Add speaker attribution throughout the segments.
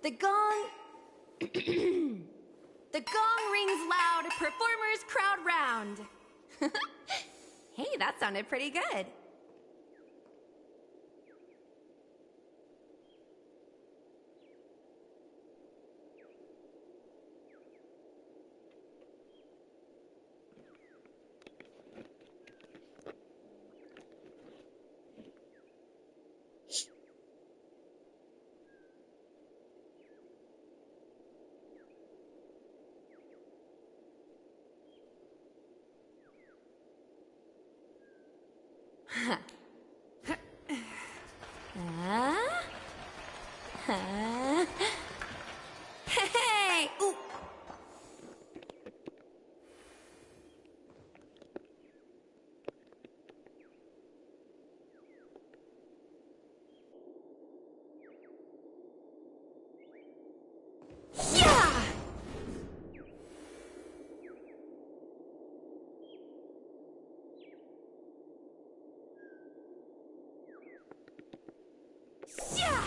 Speaker 1: The gong... The gong rings loud, performers crowd round. Hey, that sounded pretty good. Hey! Ooh. Yeah! Yeah!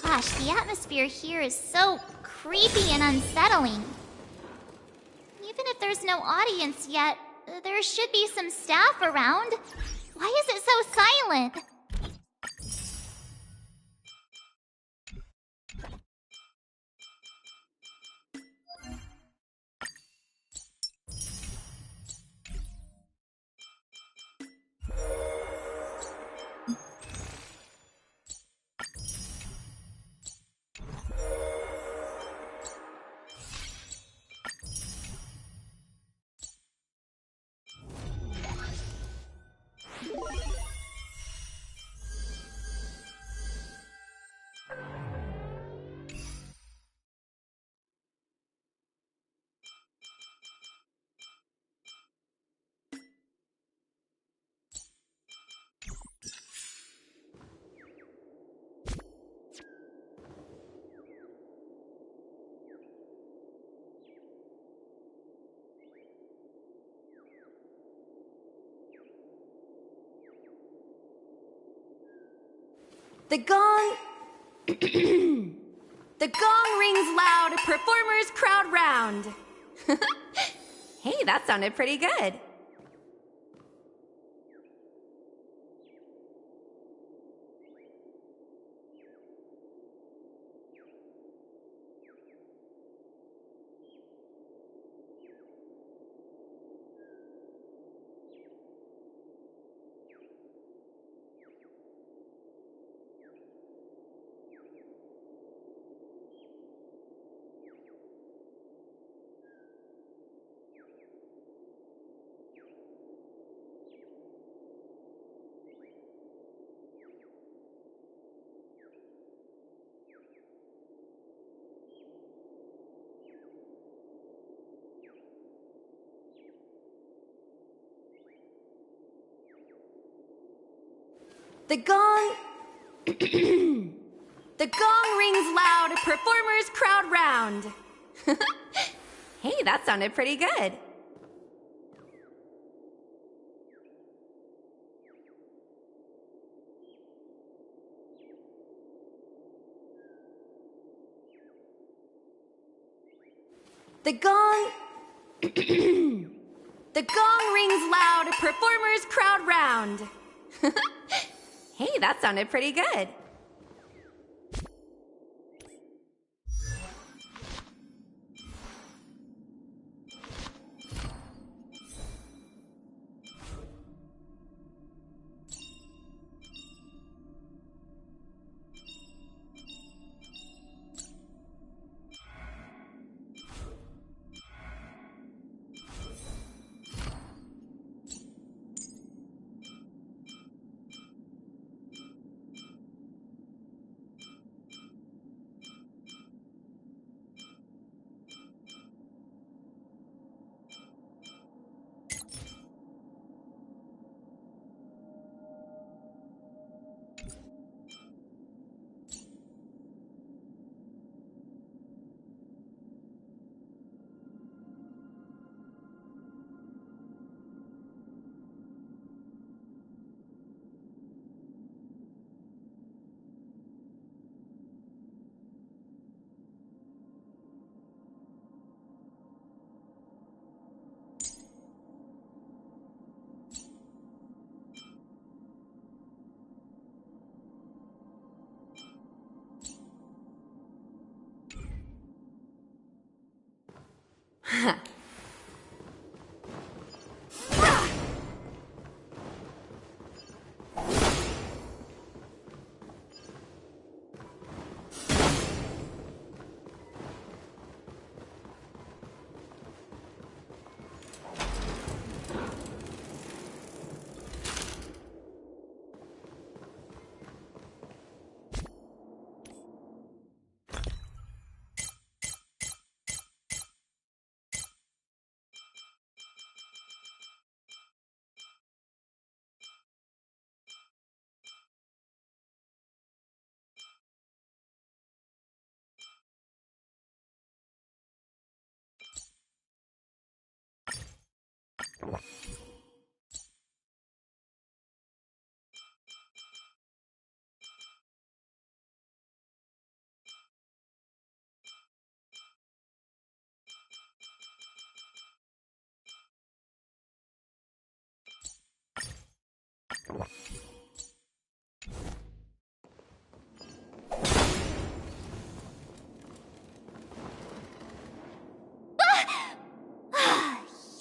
Speaker 2: Gosh, the atmosphere here is so creepy and unsettling. Even if there's no audience yet, there should be some staff around. Why is it so silent?
Speaker 1: The gong... The gong rings loud, performers crowd round. Hey, that sounded pretty good. The gong... The gong rings loud, performers crowd round. Hey, that sounded pretty good. The gong... The gong rings loud, performers crowd round. Hey, that sounded pretty good.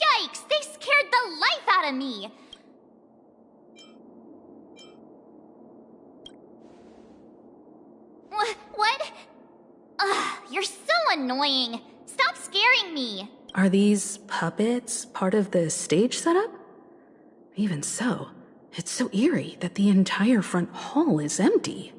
Speaker 2: Yikes! They scared the life out of me! What? You're so annoying. Stop scaring me.
Speaker 3: Are these puppets part of the stage setup? Even so, it's so eerie that the entire front hall is empty.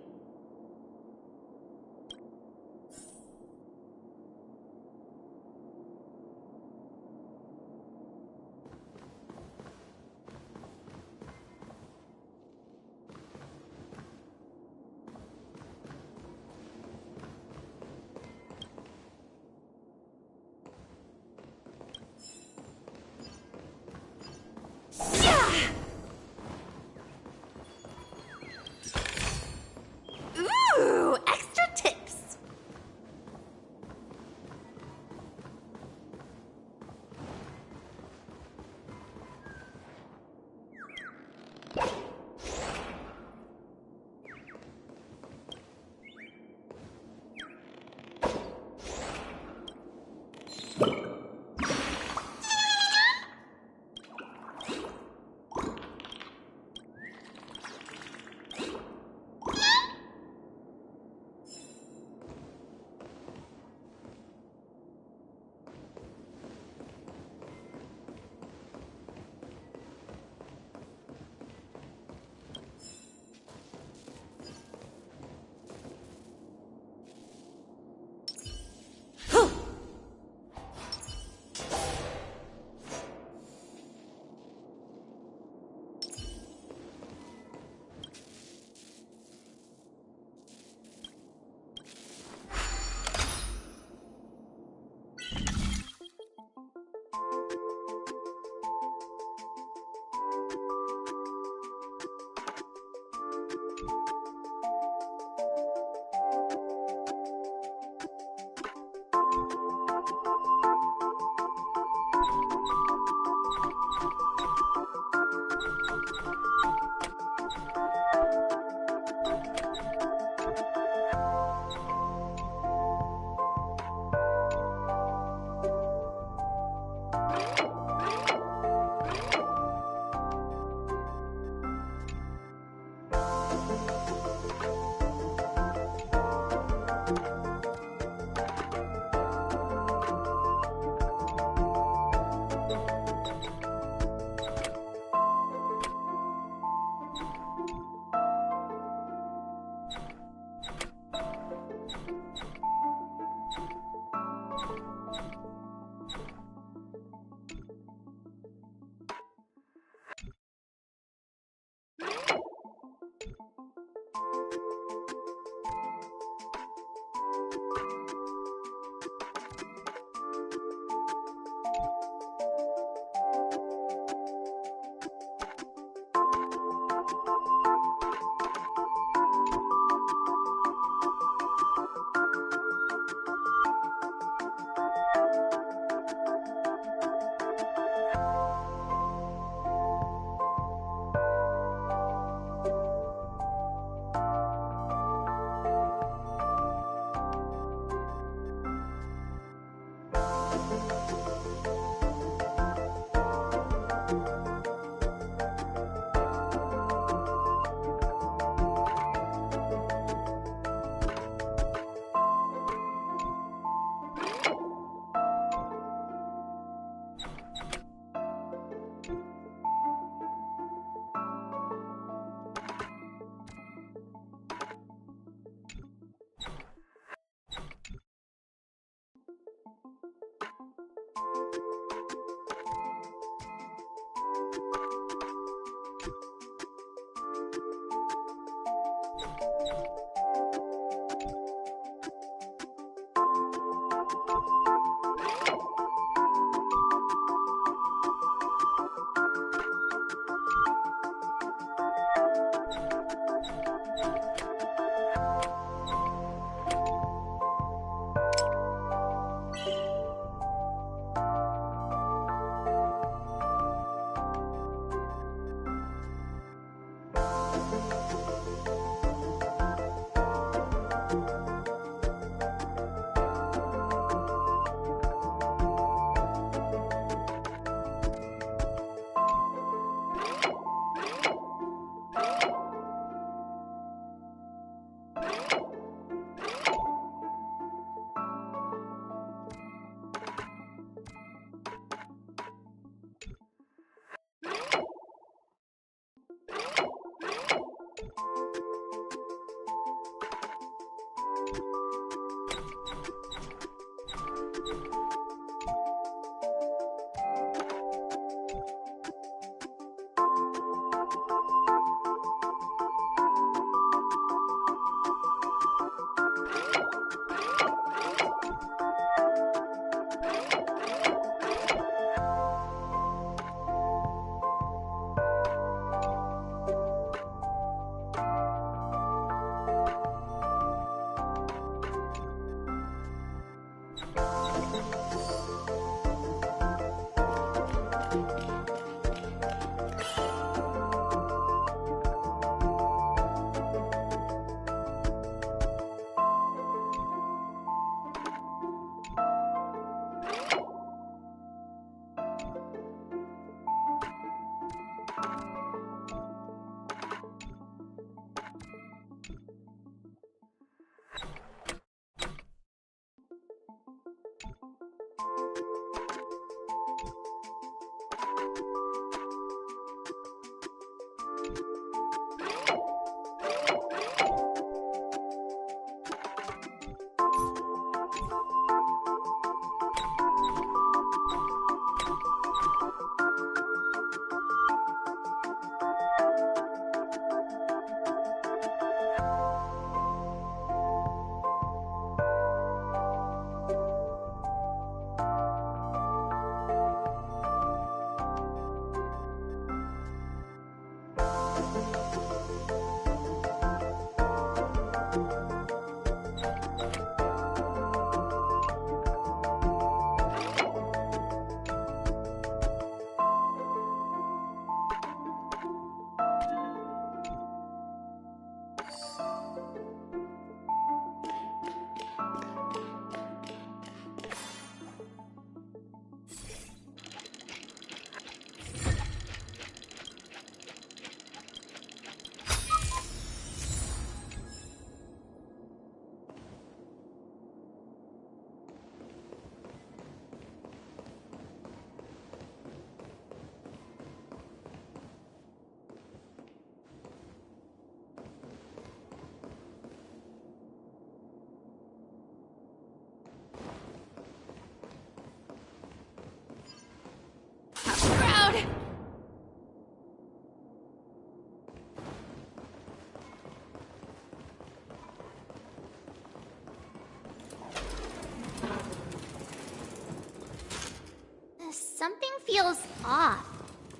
Speaker 2: feels off.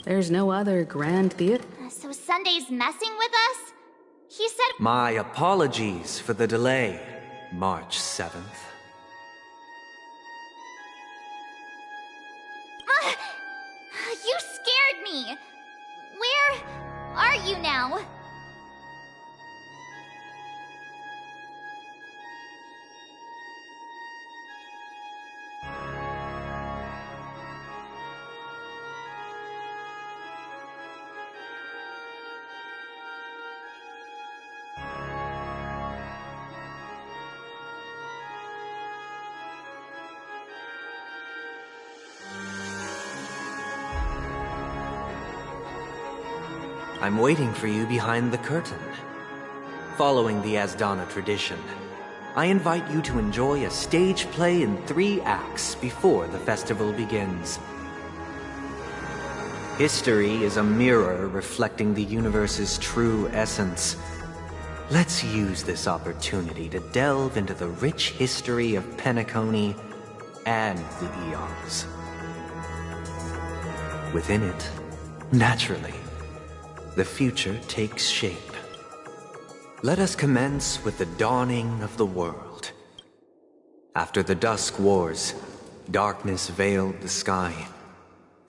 Speaker 3: There's no other grand theater.
Speaker 2: So Sunday's messing with us? He said—
Speaker 4: My apologies for the delay, March 7th.
Speaker 2: You scared me! Where are you now?
Speaker 4: I'm waiting for you behind the curtain. Following the Asdana tradition, I invite you to enjoy a stage play in 3 acts before the festival begins. History is a mirror reflecting the universe's true essence. Let's use this opportunity to delve into the rich history of Penacony and the Eons. Within it, naturally, the future takes shape. Let us commence with the dawning of the world. After the Dusk Wars, darkness veiled the sky,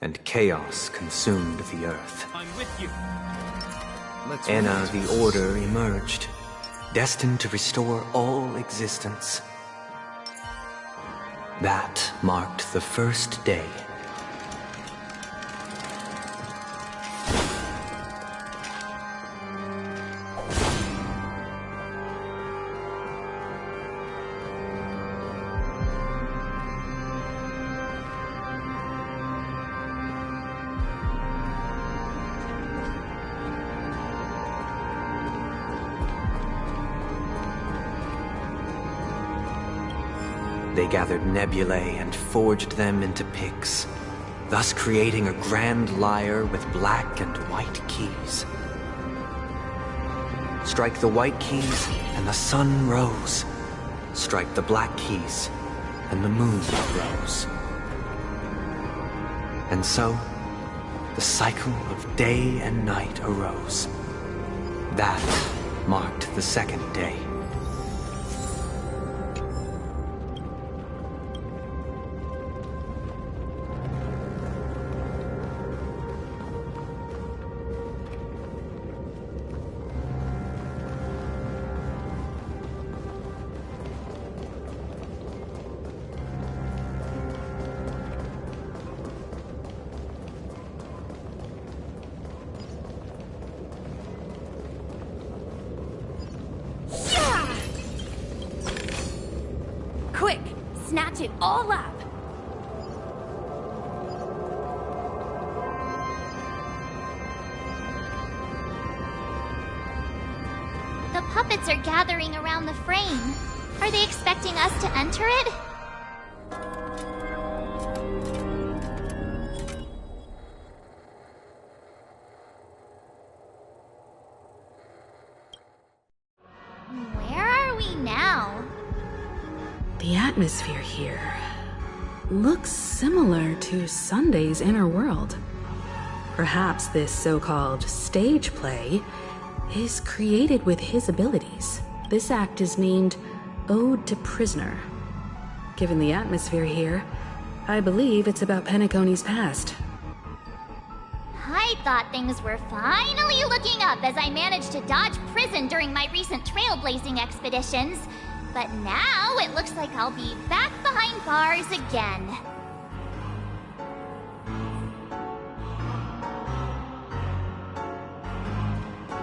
Speaker 4: and chaos consumed the earth.
Speaker 5: I'm with you.
Speaker 4: Enna the Order emerged, destined to restore all existence. That marked the first day. They gathered nebulae and forged them into picks, thus creating a grand lyre with black and white keys. Strike the white keys, and the sun rose. Strike the black keys, and the moon rose. And so, the cycle of day and night arose. That marked the second day.
Speaker 1: Quick, snatch it all up.
Speaker 2: The puppets are gathering around the frame. Are they expecting us to enter it? Where are we now?
Speaker 3: The atmosphere here looks similar to Sunday's inner world. Perhaps this so-called stage play is created with his abilities. This act is named Ode to Prisoner. Given the atmosphere here, I believe it's about Penacony's past.
Speaker 2: I thought things were finally looking up as I managed to dodge prison during my recent trailblazing expeditions. But now it looks like I'll be back behind bars again.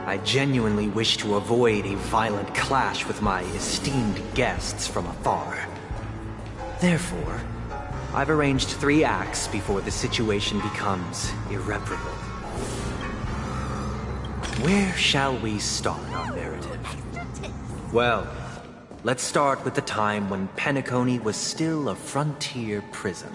Speaker 4: I genuinely wish to avoid a violent clash with my esteemed guests from afar. Therefore, I've arranged 3 acts before the situation becomes irreparable. Where shall we start our narrative? Well, let's start with the time when Penacony was still a frontier prison.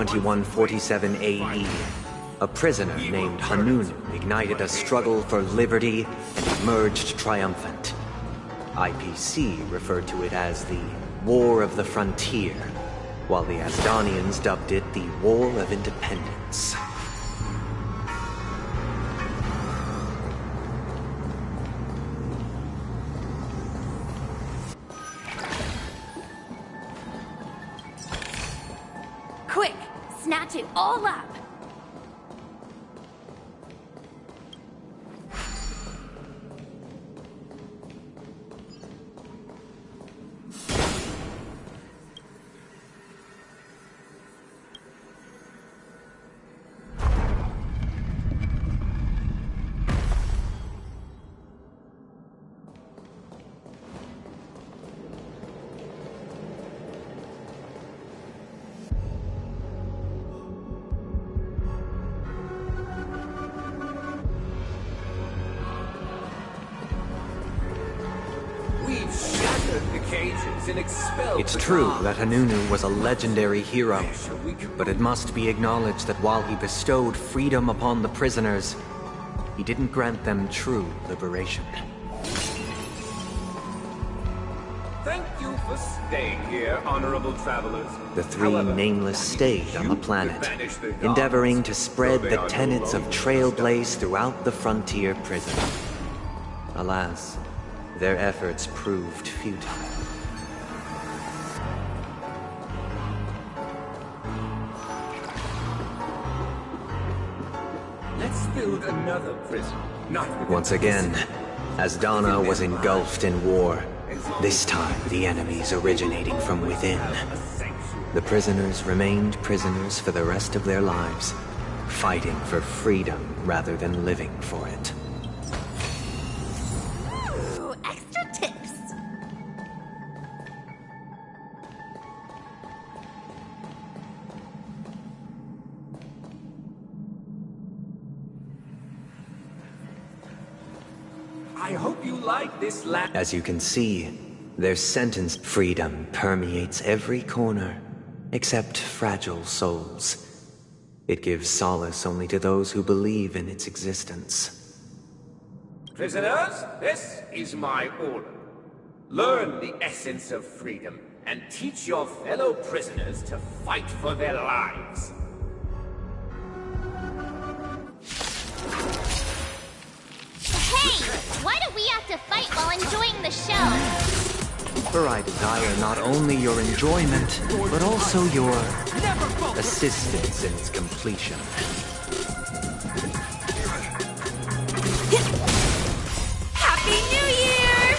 Speaker 4: 2147 AE, a prisoner named Hanunu ignited a struggle for liberty and emerged triumphant. IPC referred to it as the War of the Frontier, while the Asdanians dubbed it the War of Independence.
Speaker 1: Quick, snatch it all up.
Speaker 4: It's true that Hanunu was a legendary hero, but it must be acknowledged that while he bestowed freedom upon the prisoners, he didn't grant them true liberation.
Speaker 5: Thank you for staying here, honorable travelers.
Speaker 4: The three nameless stayed on the planet, endeavoring to spread the tenets of Trailblaze throughout the frontier prison. Alas, their efforts proved futile.
Speaker 5: Let's build another prison.
Speaker 4: Once again, Asdana was engulfed in war. This time, the enemies originating from within. The prisoners remained prisoners for the rest of their lives, fighting for freedom rather than living for it.
Speaker 1: Ooh, extra tips.
Speaker 5: I hope you like this land.
Speaker 4: As you can see, their sentence freedom permeates every corner, except fragile souls. It gives solace only to those who believe in its existence.
Speaker 5: Prisoners, this is my order. Learn the essence of freedom and teach your fellow prisoners to fight for their lives.
Speaker 2: Hey! Why do we have to fight while enjoying the show?
Speaker 4: For I desire not only your enjoyment, but also your assistance in its completion.
Speaker 1: Happy New Year!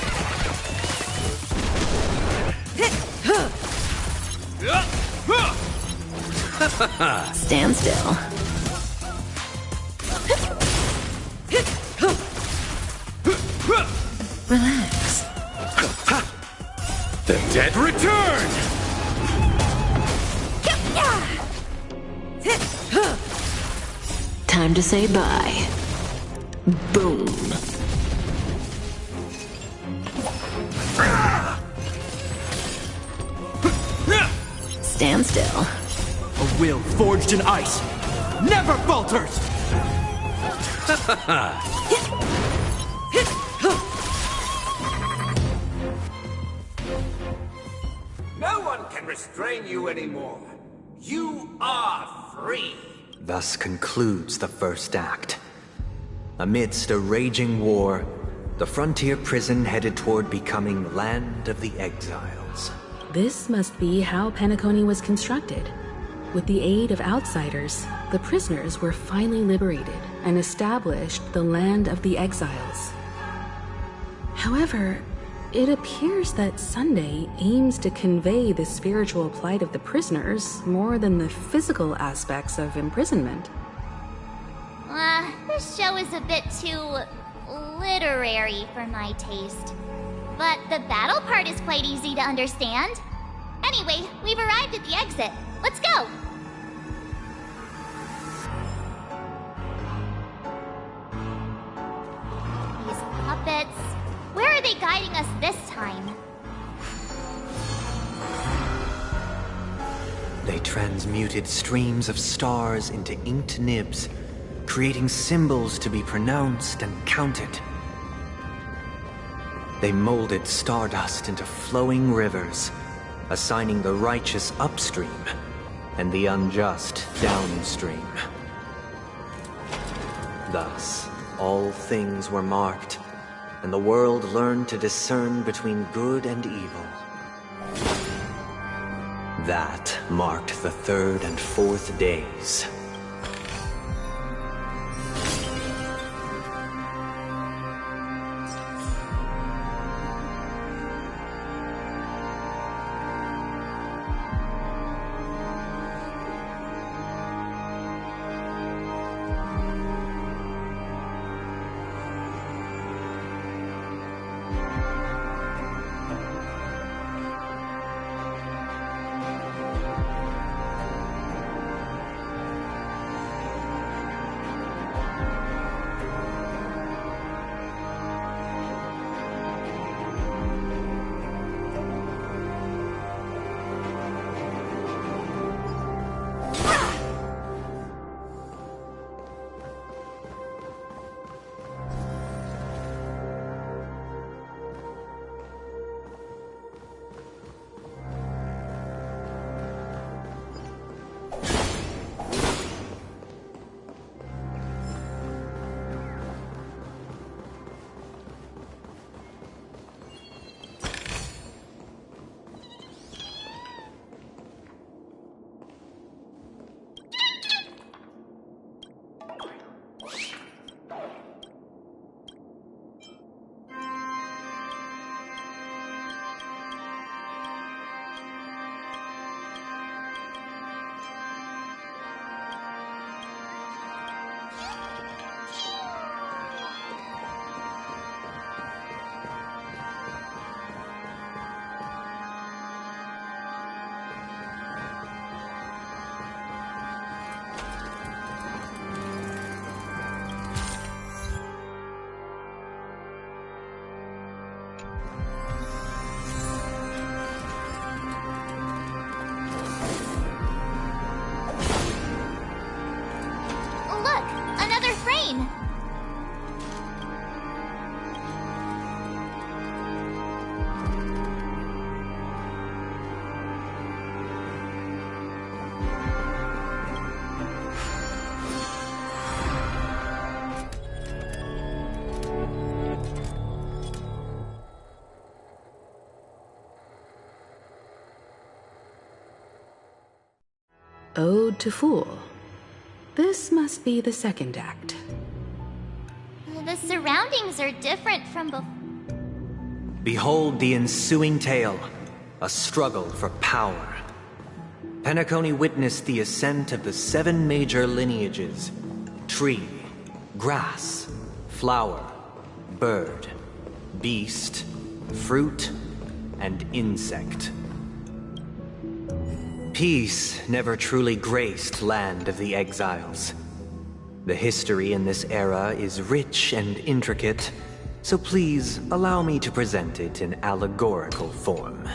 Speaker 6: Stand still. Relax.
Speaker 5: The dead return!
Speaker 6: Time to say bye. Boom. Stand still.
Speaker 7: A will forged in ice never falters!
Speaker 5: No one can restrain you anymore. You are free.
Speaker 4: Thus concludes the first act. Amidst a raging war, the frontier prison headed toward becoming the land of the exiles.
Speaker 3: This must be how Penacony was constructed. With the aid of outsiders, the prisoners were finally liberated and established the land of the exiles. However, it appears that Sunday aims to convey the spiritual plight of the prisoners more than the physical aspects of imprisonment.
Speaker 2: This show is a bit too literary for my taste. But the battle part is quite easy to understand. Anyway, we've arrived at the exit. Let's go! These puppets... Where are they guiding us this time?
Speaker 4: They transmuted streams of stars into inked nibs, creating symbols to be pronounced and counted. They molded stardust into flowing rivers, assigning the righteous upstream and the unjust downstream. Thus, all things were marked, and the world learned to discern between good and evil. That marked the third and fourth days.
Speaker 3: Ode to Fool. This must be the second act.
Speaker 2: The surroundings are different from before.
Speaker 4: Behold the ensuing tale, a struggle for power. Penacony witnessed the ascent of the 7 major lineages: tree, grass, flower, bird, beast, fruit, and insect. Peace never truly graced Land of the Exiles. The history in this era is rich and intricate, so please allow me to present it in allegorical form.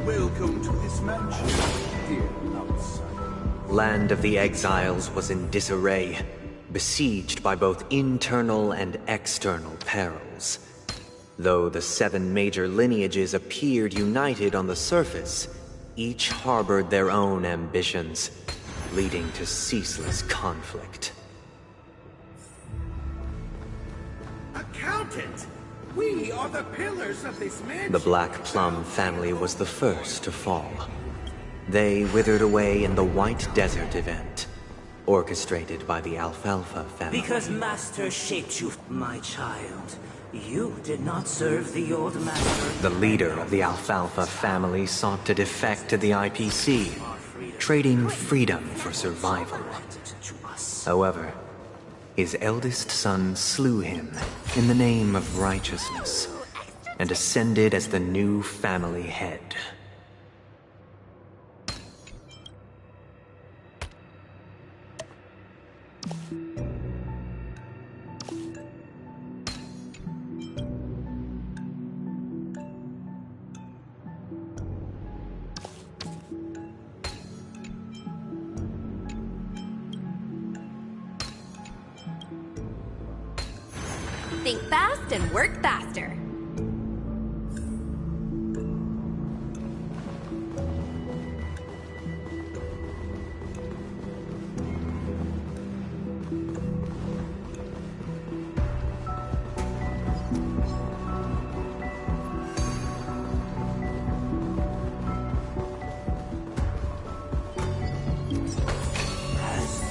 Speaker 8: Welcome to this mansion, dear outsider.
Speaker 4: Land of the Exiles was in disarray, besieged by both internal and external perils. Though the 7 major lineages appeared united on the surface, each harbored their own ambitions, leading to ceaseless conflict.
Speaker 5: Accountant! We are the pillars of this mansion.
Speaker 4: The Black Plum family was the first to fall. They withered away in the White Desert event, orchestrated by the Alfalfa family.
Speaker 9: Because Master shaped you, my child. You did not serve the old master.
Speaker 4: The leader of the Alfalfa family sought to defect to the IPC, trading freedom for survival. However, his eldest son slew him in the name of righteousness. and ascended as the new family head.
Speaker 1: Think fast and work faster.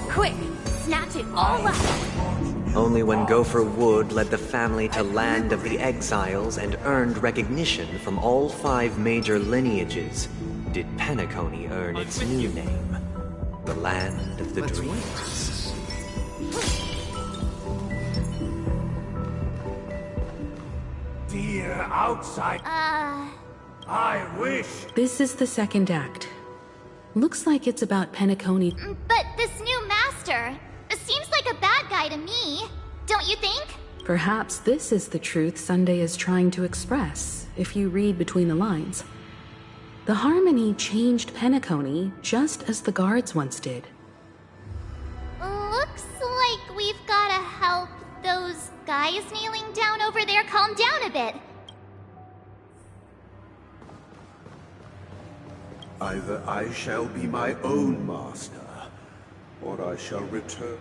Speaker 1: Quick, snatch it all up.
Speaker 4: Only when Gopher Wood led the family to Land of the Exiles and earned recognition from all 5 major lineages did Penacony earn its new name, the Land of the Dreamers.
Speaker 5: Dear outside, I wish.
Speaker 3: This is the second act. Looks like it's about Penacony.
Speaker 2: But this new master seems like a bad guy to me, don't you think?
Speaker 3: Perhaps this is the truth Sunday is trying to express, if you read between the lines. The Harmony changed Penacony just as the guards once did.
Speaker 2: Looks like we've gotta help those guys kneeling down over there calm down a bit.
Speaker 8: Either I shall be my own master, or I shall return.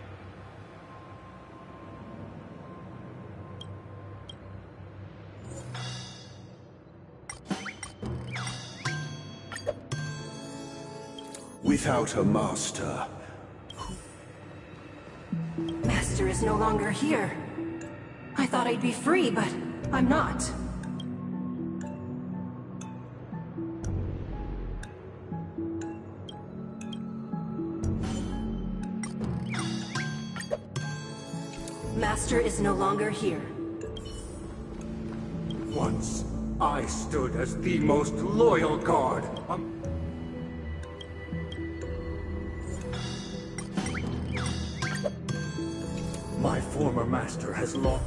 Speaker 8: Without a master.
Speaker 10: Master is no longer here. I thought I'd be free, but I'm not. Master is no longer here.
Speaker 5: Once, I stood as the most loyal guard. My former master has lost.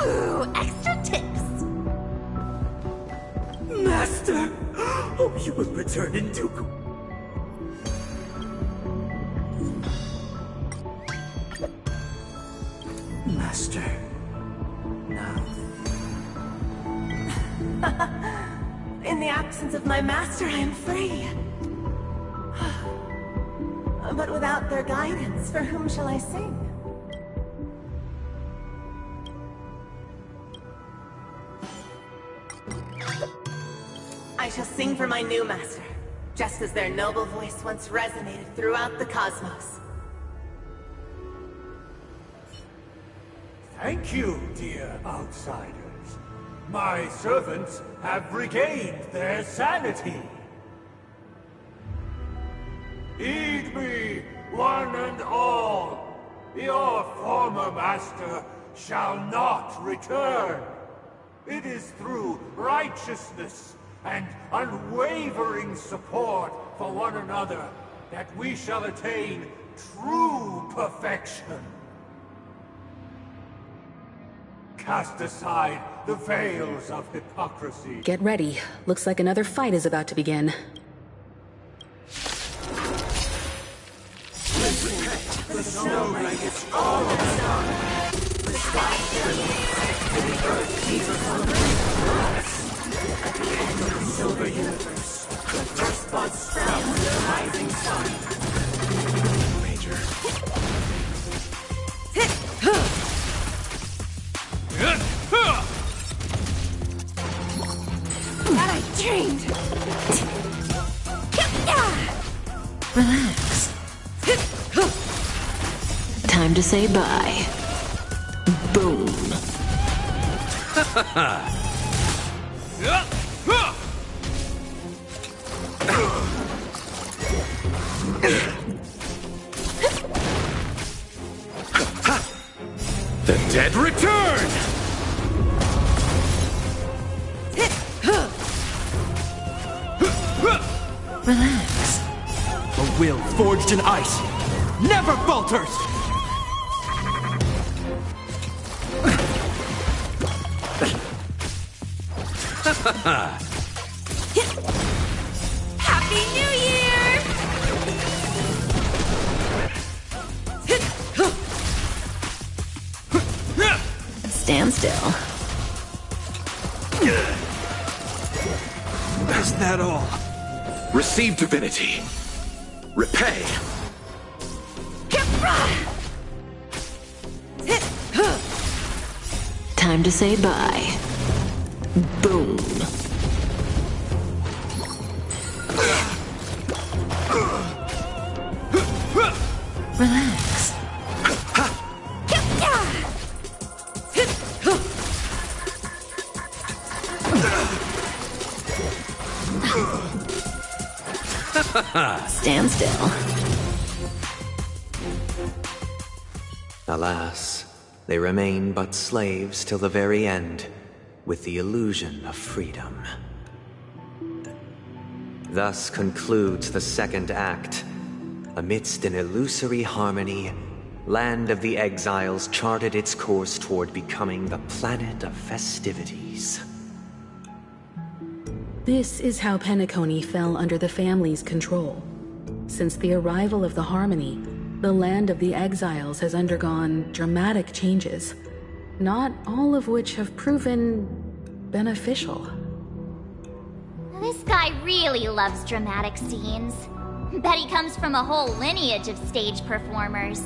Speaker 1: Ooh, extra tips!
Speaker 5: Master! Oh, you will return in Dooku. Master. Now.
Speaker 10: In the absence of my master, I am free. But without their guidance, for whom shall I sing? I shall sing for my new master, just as their noble voice once resonated throughout the cosmos.
Speaker 5: Thank you, dear outsiders. My servants have regained their sanity. Heed me, one and all. Your former master shall not return. It is through righteousness and unwavering support for one another that we shall attain true perfection. Cast aside the veils of hypocrisy.
Speaker 3: Get ready. Looks like another fight is about to begin.
Speaker 5: The snow blankets all of the sun. The sky fills, and the earth teeters on the at the end of the silver universe, the first bud sprouts the rising sun. Major.
Speaker 10: That I trained!
Speaker 6: Relax. Time to say bye. Boom.
Speaker 8: Then
Speaker 7: dead return!
Speaker 6: Relax.
Speaker 7: A will forged in ice never falters!
Speaker 1: Happy New Year!
Speaker 6: Stand still.
Speaker 7: Is that all?
Speaker 8: Receive divinity. Repay.
Speaker 6: Time to say bye. Boom. Relax. Stand still.
Speaker 4: Alas, they remain but slaves till the very end, with the illusion of freedom. Thus concludes the second act. Amidst an illusory harmony, Land of the Exiles charted its course toward becoming the planet of festivities.
Speaker 3: This is how Penacony fell under the family's control. Since the arrival of the Harmony, the Land of the Exiles has undergone dramatic changes, not all of which have proven beneficial.
Speaker 2: This guy really loves dramatic scenes. Bet he comes from a whole lineage of stage performers.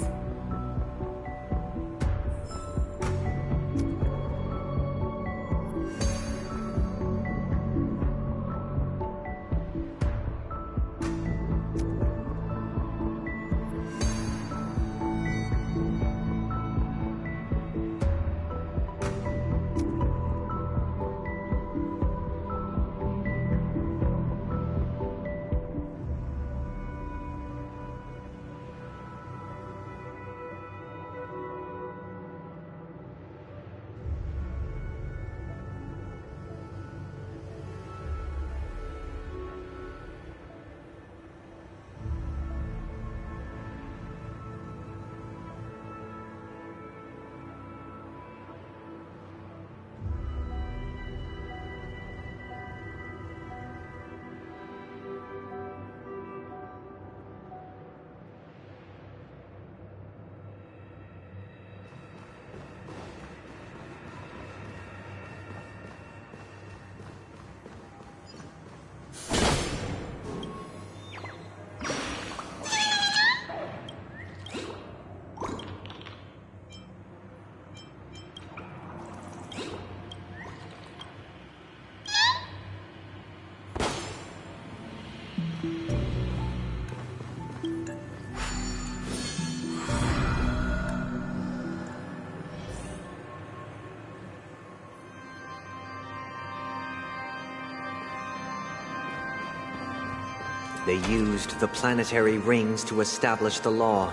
Speaker 4: They used the planetary rings to establish the law,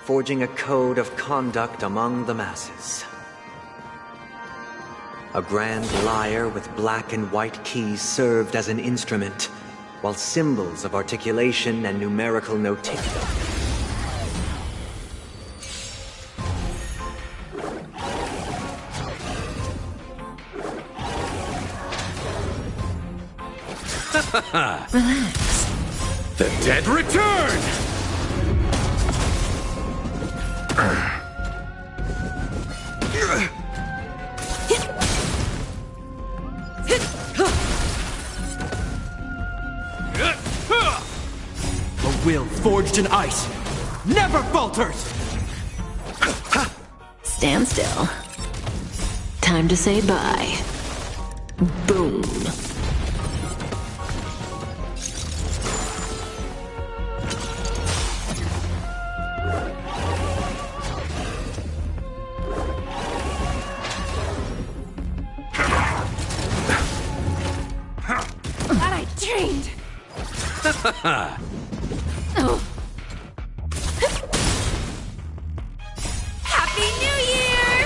Speaker 4: forging a code of conduct among the masses. A grand lyre with black and white keys served as an instrument, while symbols of articulation and numerical notation.
Speaker 6: Relax.
Speaker 7: The dead return! A will forged in ice never falters!
Speaker 6: Stand still. Time to say bye. Boom.
Speaker 1: Glad I trained. Oh. Happy New Year!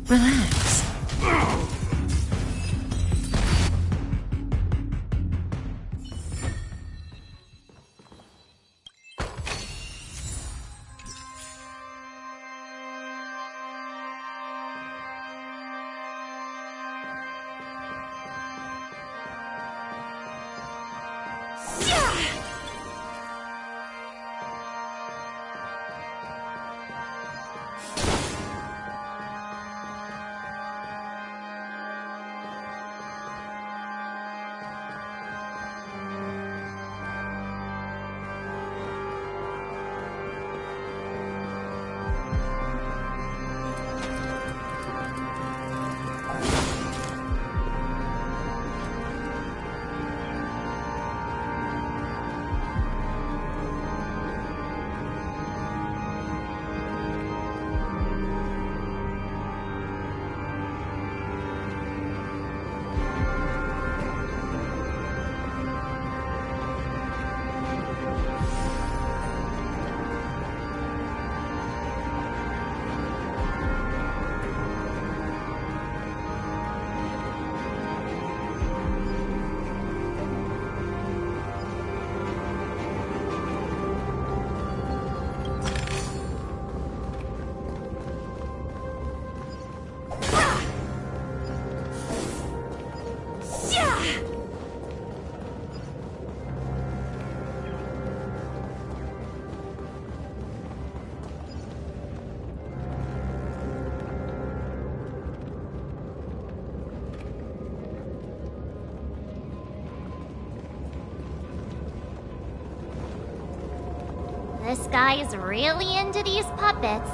Speaker 5: Relax.
Speaker 2: This guy is really into these puppets.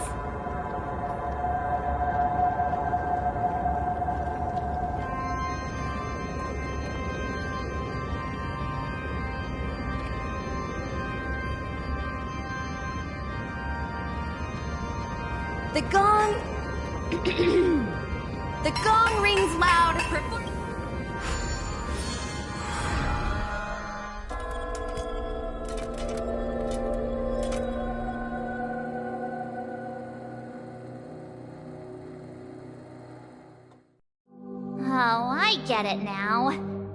Speaker 1: The gong... The gong rings loud.
Speaker 2: Oh, I get it now.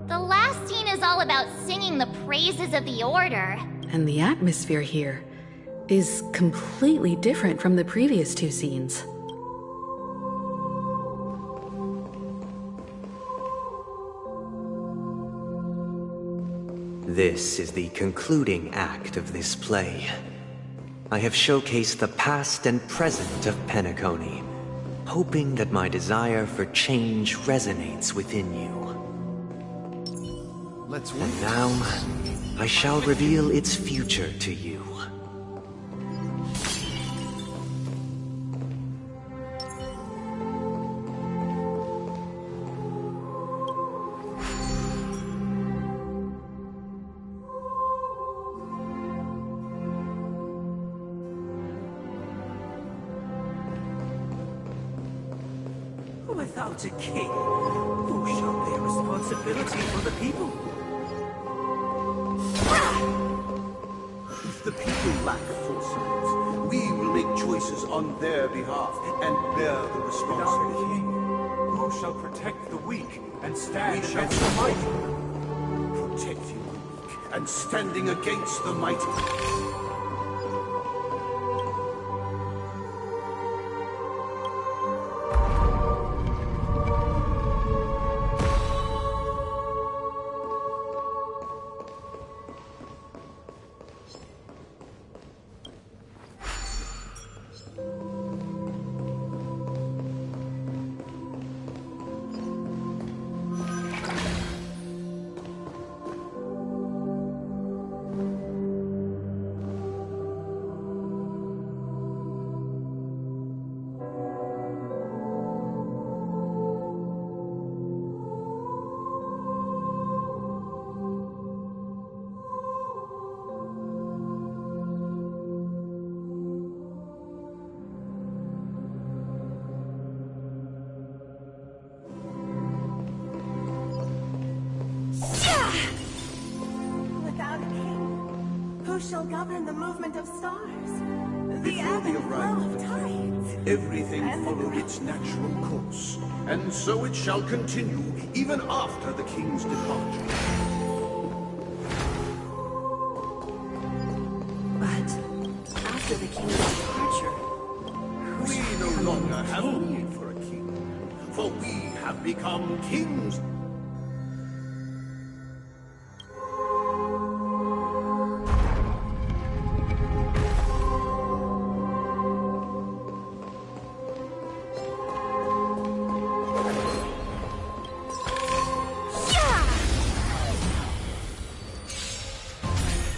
Speaker 2: The last scene is all about singing the praises of the Order.
Speaker 3: And the atmosphere here is completely different from the previous two scenes.
Speaker 4: This is the concluding act of this play. I have showcased the past and present of Penacony, hoping that my desire for change resonates within you. And now, I shall reveal its future to you.
Speaker 9: Without a king, who shall bear responsibility for the people?
Speaker 8: If the people lack foresight, we will make choices on their behalf and bear the responsibility.
Speaker 11: Who shall protect the weak and stand
Speaker 8: We shall
Speaker 11: against the mighty?
Speaker 8: protecting the weak and standing against the mighty.
Speaker 10: Without a king, who shall govern the movement of stars?
Speaker 8: before the arrival of the king, everything followed its natural course, and so it shall continue even after the king's departure.
Speaker 10: But after the king's departure,
Speaker 8: we no longer have need for a king, for we have become kings.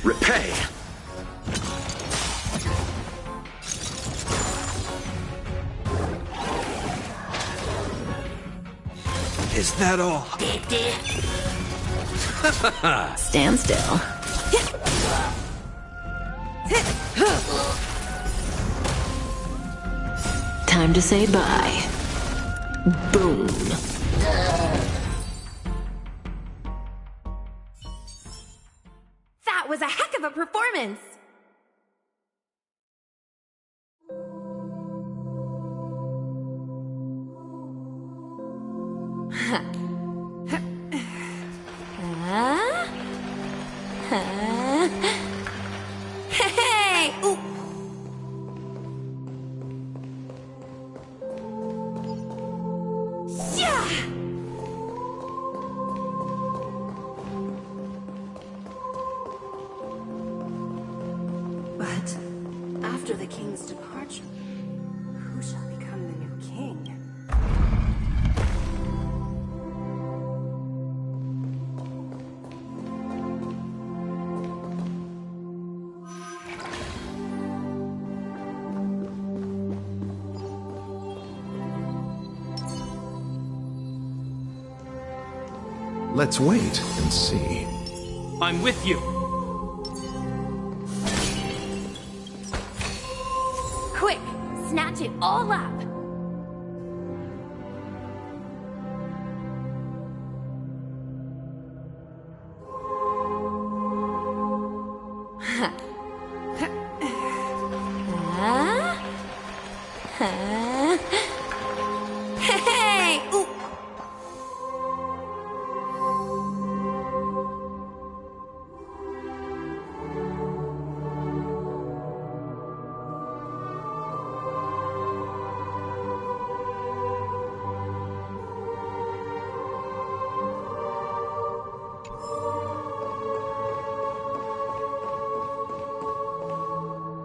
Speaker 4: Repay! Is that all?
Speaker 6: Stand still. Time to say bye. Boom.
Speaker 1: That was a heck of a performance! Hey! Ooh. Yeah!
Speaker 10: But after the king's departure, who shall become the new king?
Speaker 12: Let's wait and see.
Speaker 7: I'm with you.
Speaker 1: Quick! Snatch it all up! Hey! Ooh.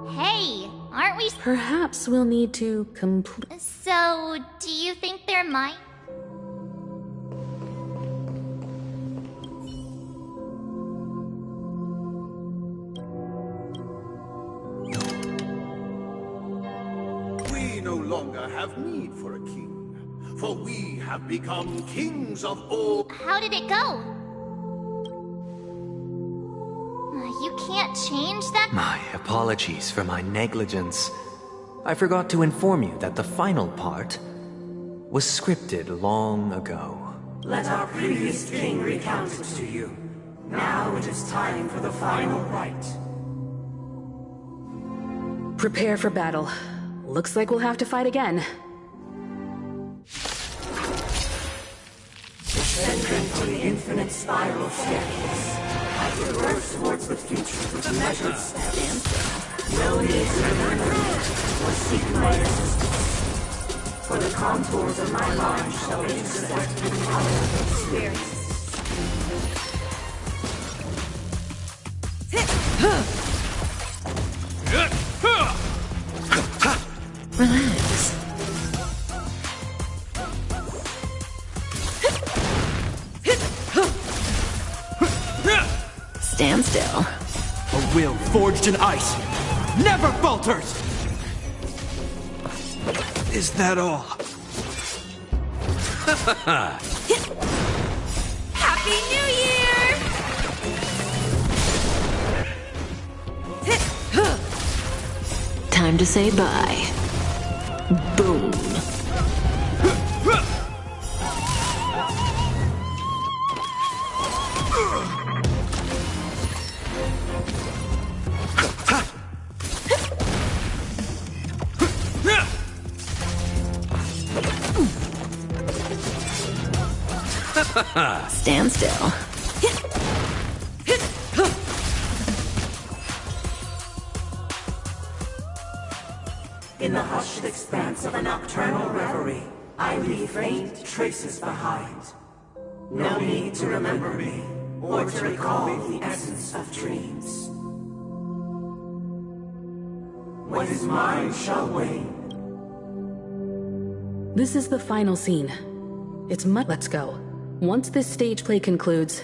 Speaker 2: Hey, aren't we...
Speaker 3: Perhaps we'll need to complete.
Speaker 2: So, do you think they're mine?
Speaker 8: We no longer have need for a king, for we have become kings of all.
Speaker 2: How did it go? You can't change that?
Speaker 4: My apologies for my negligence. I forgot to inform you that the final part was scripted long ago.
Speaker 9: Let our previous king recount it to you. Now it is time for the final rite.
Speaker 3: Prepare for battle. Looks like we'll have to fight again.
Speaker 9: Descending from the infinite spiral staircase, I traverse towards the future with measured steps. No need to remember me or seek my assistance, for the contours of my mind shall intersect with the power of experience.
Speaker 6: Relax. Stand still.
Speaker 7: A will forged in ice never falters!
Speaker 4: Is that all?
Speaker 1: Happy New Year!
Speaker 6: Time to say bye. Boom. Stand still.
Speaker 9: In the hushed expanse of a nocturnal reverie, I leave faint traces behind. No need to remember me, or to recall the essence of dreams. What is mine shall wane.
Speaker 3: This is the final scene. It's much. Let's go. Once this stage play concludes,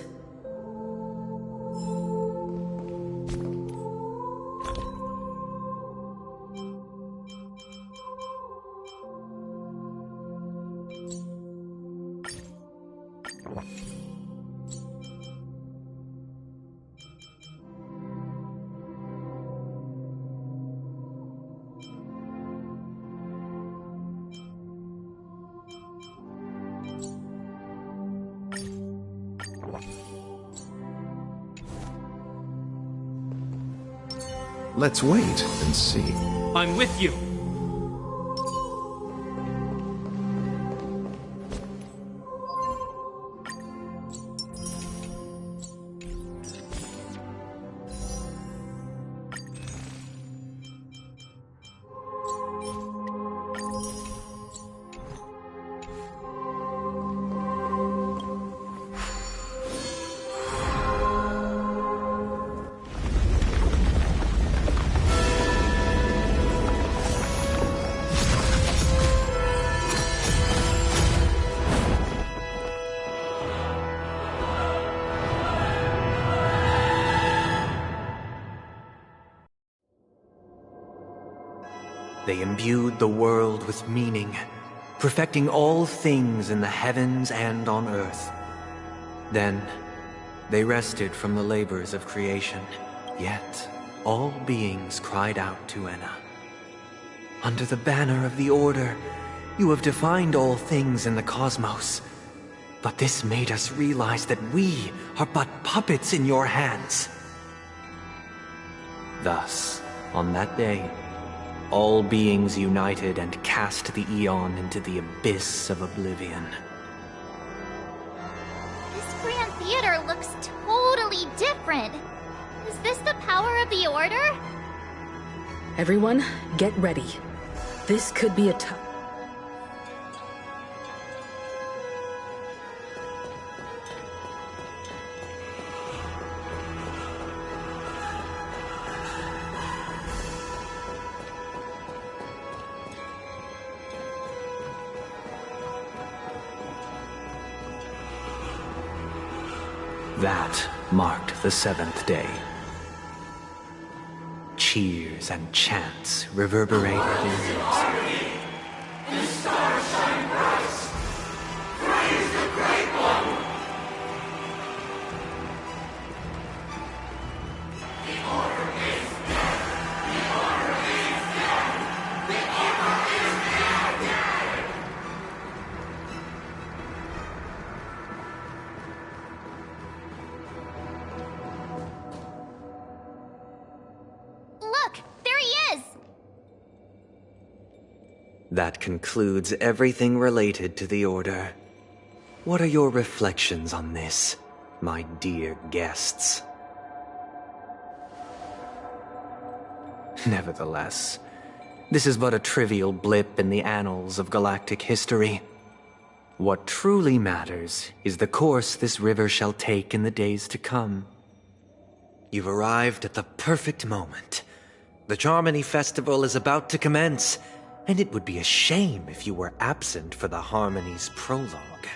Speaker 12: Let's wait and see.
Speaker 7: I'm with you.
Speaker 4: They imbued the world with meaning, perfecting all things in the heavens and on earth. Then, they rested from the labors of creation. Yet, all beings cried out to Enna. Under the banner of the Order, you have defined all things in the cosmos. But this made us realize that we are but puppets in your hands. Thus, on that day, all beings united and cast the Aeon into the abyss of oblivion.
Speaker 2: This Grand Theater looks totally different. Is this the power of the Order?
Speaker 3: everyone, get ready. This could be a tough.
Speaker 4: That marked the seventh day. Cheers and chants reverberated in unison.
Speaker 5: The stars shine bright. Praise the Great One. The Order is dead. The Order is dead. The Order is dead.
Speaker 2: Look, there he is!
Speaker 4: That concludes everything related to the Order. What are your reflections on this, my dear guests? Nevertheless, this is but a trivial blip in the annals of galactic history. What truly matters is the course this river shall take in the days to come. You've arrived at the perfect moment. The Charmony Festival is about to commence, and it would be a shame if you were absent for the Harmony's prologue.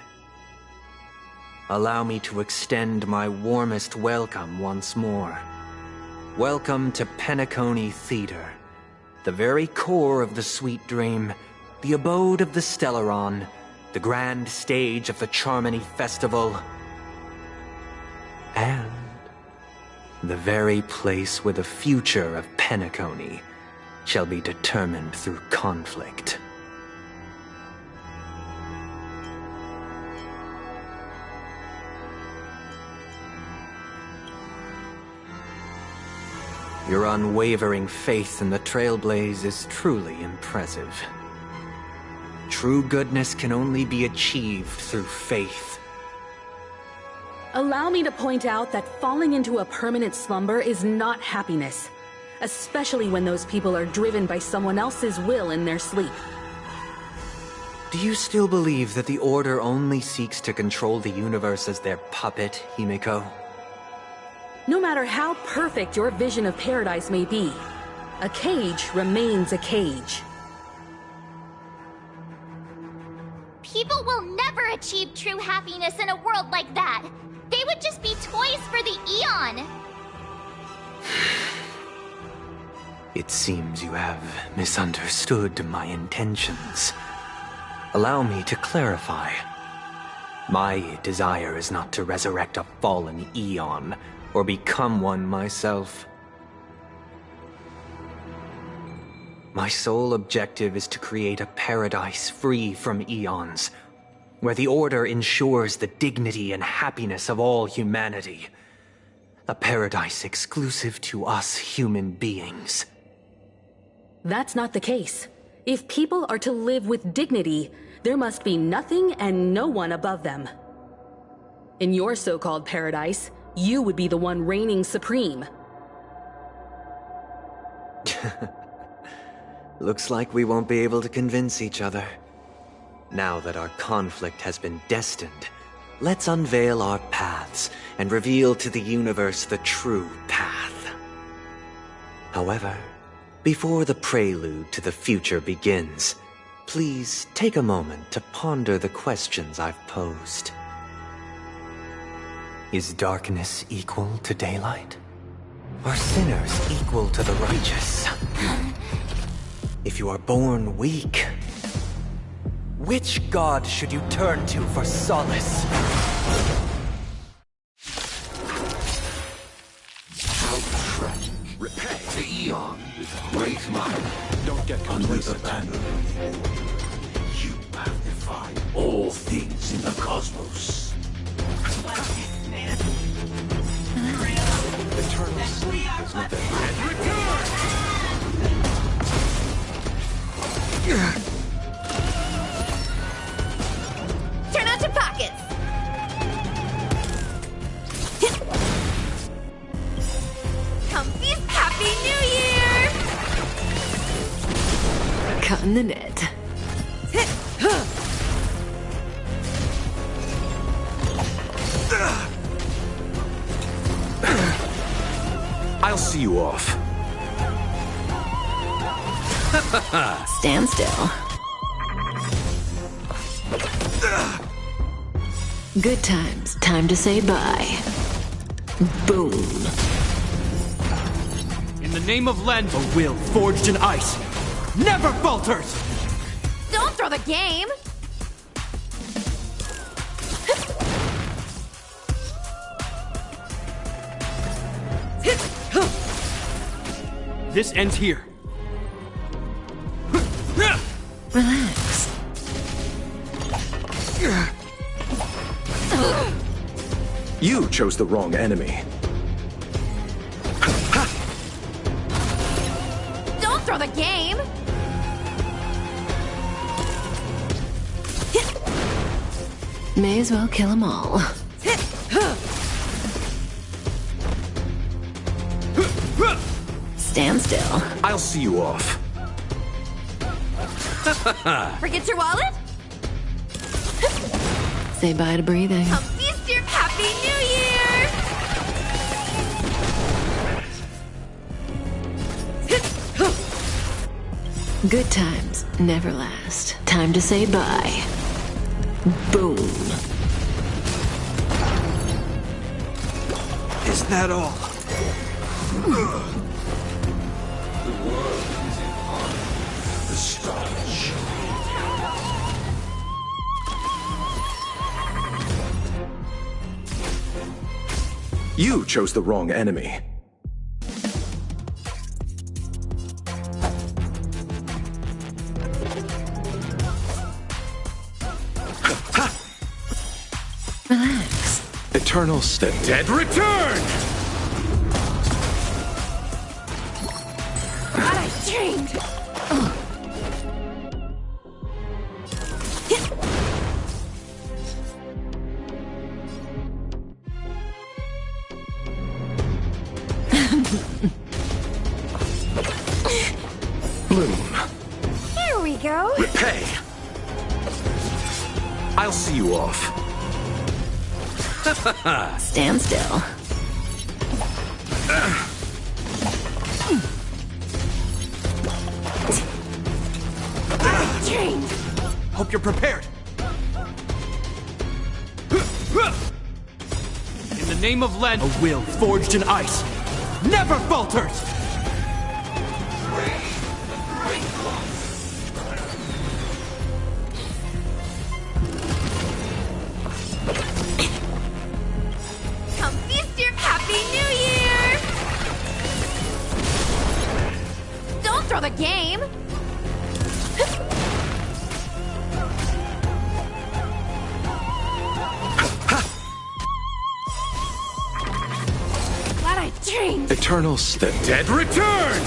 Speaker 4: Allow me to extend my warmest welcome once more. Welcome to Penacony Theater, the very core of the Sweet Dream, the abode of the Stellaron, the grand stage of the Charmony Festival, and the very place where the future of Penacony shall be determined through conflict. Your unwavering faith in the Trailblaze is truly impressive. True goodness can only be achieved through faith,
Speaker 3: Allow me to point out that falling into a permanent slumber is not happiness, especially when those people are driven by someone else's will in their sleep.
Speaker 4: Do you still believe that the Order only seeks to control the universe as their puppet, Himiko?
Speaker 3: No matter how perfect your vision of paradise may be, a cage remains a cage.
Speaker 2: People will never achieve true happiness in a world like that. They would just be toys for the Eon.
Speaker 4: It seems you have misunderstood my intentions. Allow me to clarify. My desire is not to resurrect a fallen Eon, or become one myself. My sole objective is to create a paradise free from Eons, where the Order ensures the dignity and happiness of all humanity. A paradise exclusive to us human beings.
Speaker 3: That's not the case. If people are to live with dignity, there must be nothing and no one above them. In your so-called paradise, you would be the one reigning supreme.
Speaker 4: Looks like we won't be able to convince each other. Now that our conflict has been destined, let's unveil our paths and reveal to the universe the true path. However, before the prelude to the future begins, please take a moment to ponder the questions I've posed. Is darkness equal to daylight? Are sinners equal to the righteous? If you are born weak, which god should you turn to for solace?
Speaker 8: How tragic. Repay the Eon with great might.
Speaker 7: Don't get complacent.
Speaker 8: Under the banner, you have defied all things in the cosmos.
Speaker 7: Eternal sleep is not that
Speaker 1: Turn out your pockets! Come feast Happy New Year!
Speaker 6: Cutting the net.
Speaker 7: I'll see you off.
Speaker 6: Stand still. Good times. Time to say bye. Boom.
Speaker 7: In the name of Lend, a will forged in ice never falters!
Speaker 1: Don't throw the game!
Speaker 7: This ends here.
Speaker 6: Relax.
Speaker 12: You chose the wrong enemy.
Speaker 1: Don't throw the game!
Speaker 6: May as well kill them all. Stand still.
Speaker 7: I'll see you off.
Speaker 1: Forget your wallet?
Speaker 6: Say bye to breathing.
Speaker 1: Come feast your Happy New Year!
Speaker 6: Good times never last. Time to say bye. Boom.
Speaker 7: Is that all?
Speaker 8: The world is in honor. The stars shine.
Speaker 12: You chose the wrong enemy.
Speaker 6: Relax.
Speaker 12: Eternal Step.
Speaker 7: Dead return!
Speaker 1: God, I dreamed!
Speaker 12: Bloom.
Speaker 1: Here we go.
Speaker 12: Repay. I'll see you off.
Speaker 6: Stand still.
Speaker 1: Trained.
Speaker 7: Hope you're prepared. In the name of Len, a will forged in ice never falters!
Speaker 1: Come feast your Happy New Year! Don't throw the game! Glad I trained!
Speaker 12: Eternal Step.
Speaker 7: Dead return!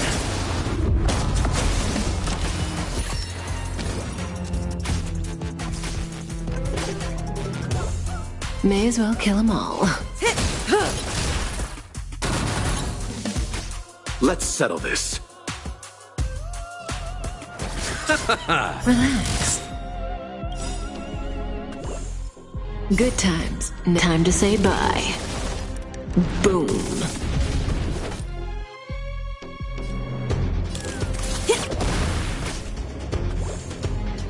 Speaker 6: May as well kill them all.
Speaker 12: Let's settle this.
Speaker 6: Relax. Good times. Time to say bye. Boom.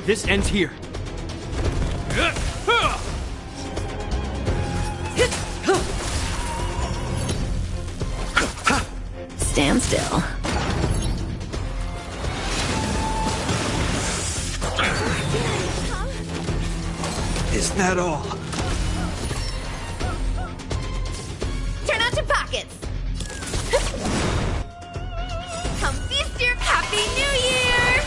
Speaker 7: This ends here.
Speaker 6: Stand still.
Speaker 7: Is that all?
Speaker 1: Turn out your pockets! Come feast your Happy New Year!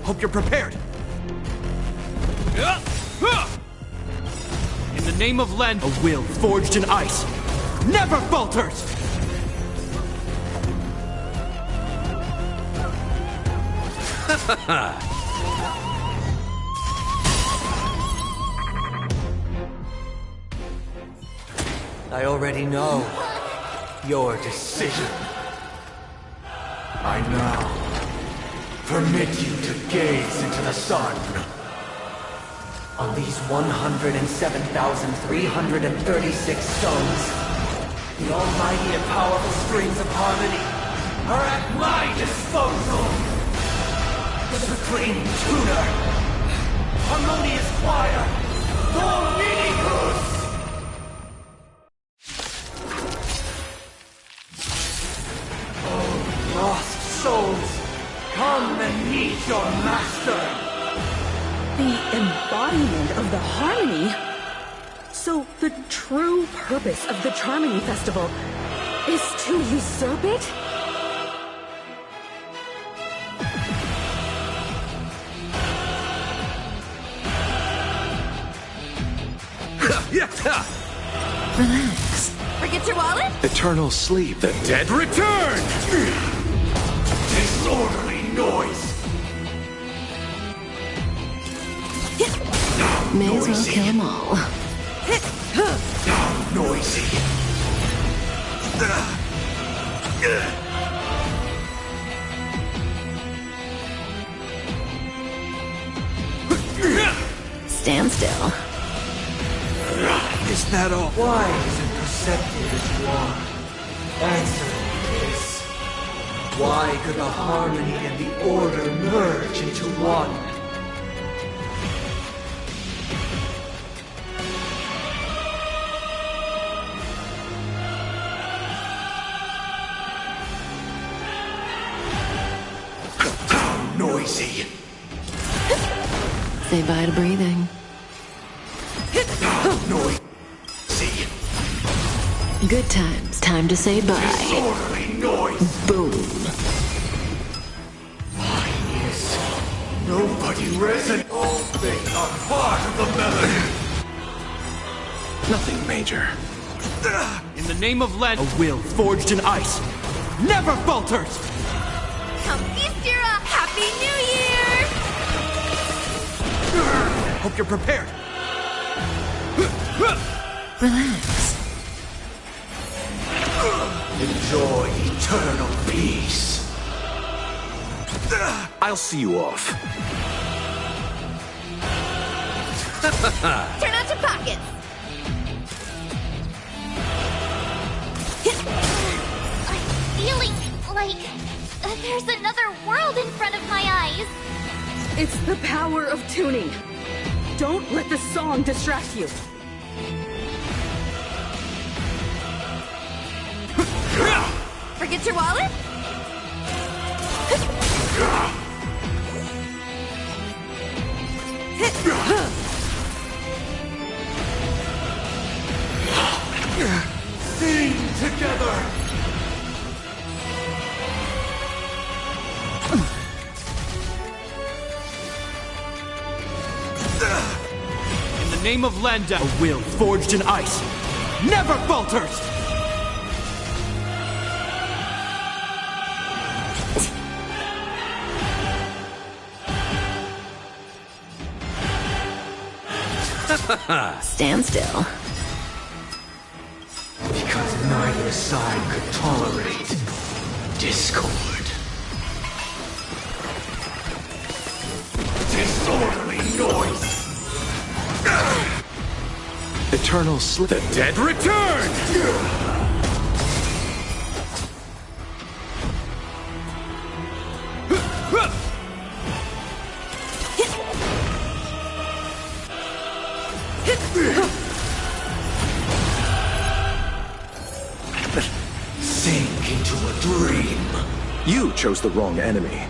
Speaker 7: Hope you're prepared. In the name of Len, a will forged in ice never falters!
Speaker 4: I already know your decision.
Speaker 11: I now permit you to gaze into the sun.
Speaker 4: On these 107,336 stones, the almighty and powerful springs of harmony are at my disposal! The supreme tuner, harmonious choir, Dorminicus! Oh, lost souls, come and meet your master!
Speaker 3: The embodiment of the harmony? So the true purpose of the Charmony Festival is to usurp it?
Speaker 6: Relax.
Speaker 1: Forget your wallet?
Speaker 12: Eternal sleep.
Speaker 7: The dead return!
Speaker 11: Disorderly noise!
Speaker 6: May as well kill them all.
Speaker 11: Now noisy!
Speaker 6: Stand still.
Speaker 7: Is that all?
Speaker 4: Why isn't perceptive as you are? Answer me this. Why could the harmony and the order merge into one?
Speaker 11: Noisy!
Speaker 6: Say bye to breathing.
Speaker 11: Noisy!
Speaker 6: Good times. Time to say bye.
Speaker 11: Disorderly noise!
Speaker 6: Boom.
Speaker 11: Nobody resonates. All things are part of the melody.
Speaker 12: Nothing major.
Speaker 7: In the name of Len, a will forged in ice never falters!
Speaker 1: Come feast your Happy New Year!
Speaker 7: hope you're prepared.
Speaker 6: Relax.
Speaker 11: Enjoy eternal peace.
Speaker 12: I'll see you off.
Speaker 1: Turn out your pockets!
Speaker 2: I'm feeling like there's another world in front of my eyes.
Speaker 3: It's the power of tuning. Don't let the song distract you.
Speaker 1: Forget your wallet?
Speaker 11: Sing together!
Speaker 7: In the name of Landa, a will forged in ice never falters!
Speaker 6: Stand still.
Speaker 11: Because neither side could tolerate discord. Disorderly noise!
Speaker 12: Eternal slip.
Speaker 11: The dead return! Sink into a dream.
Speaker 12: You chose the wrong enemy.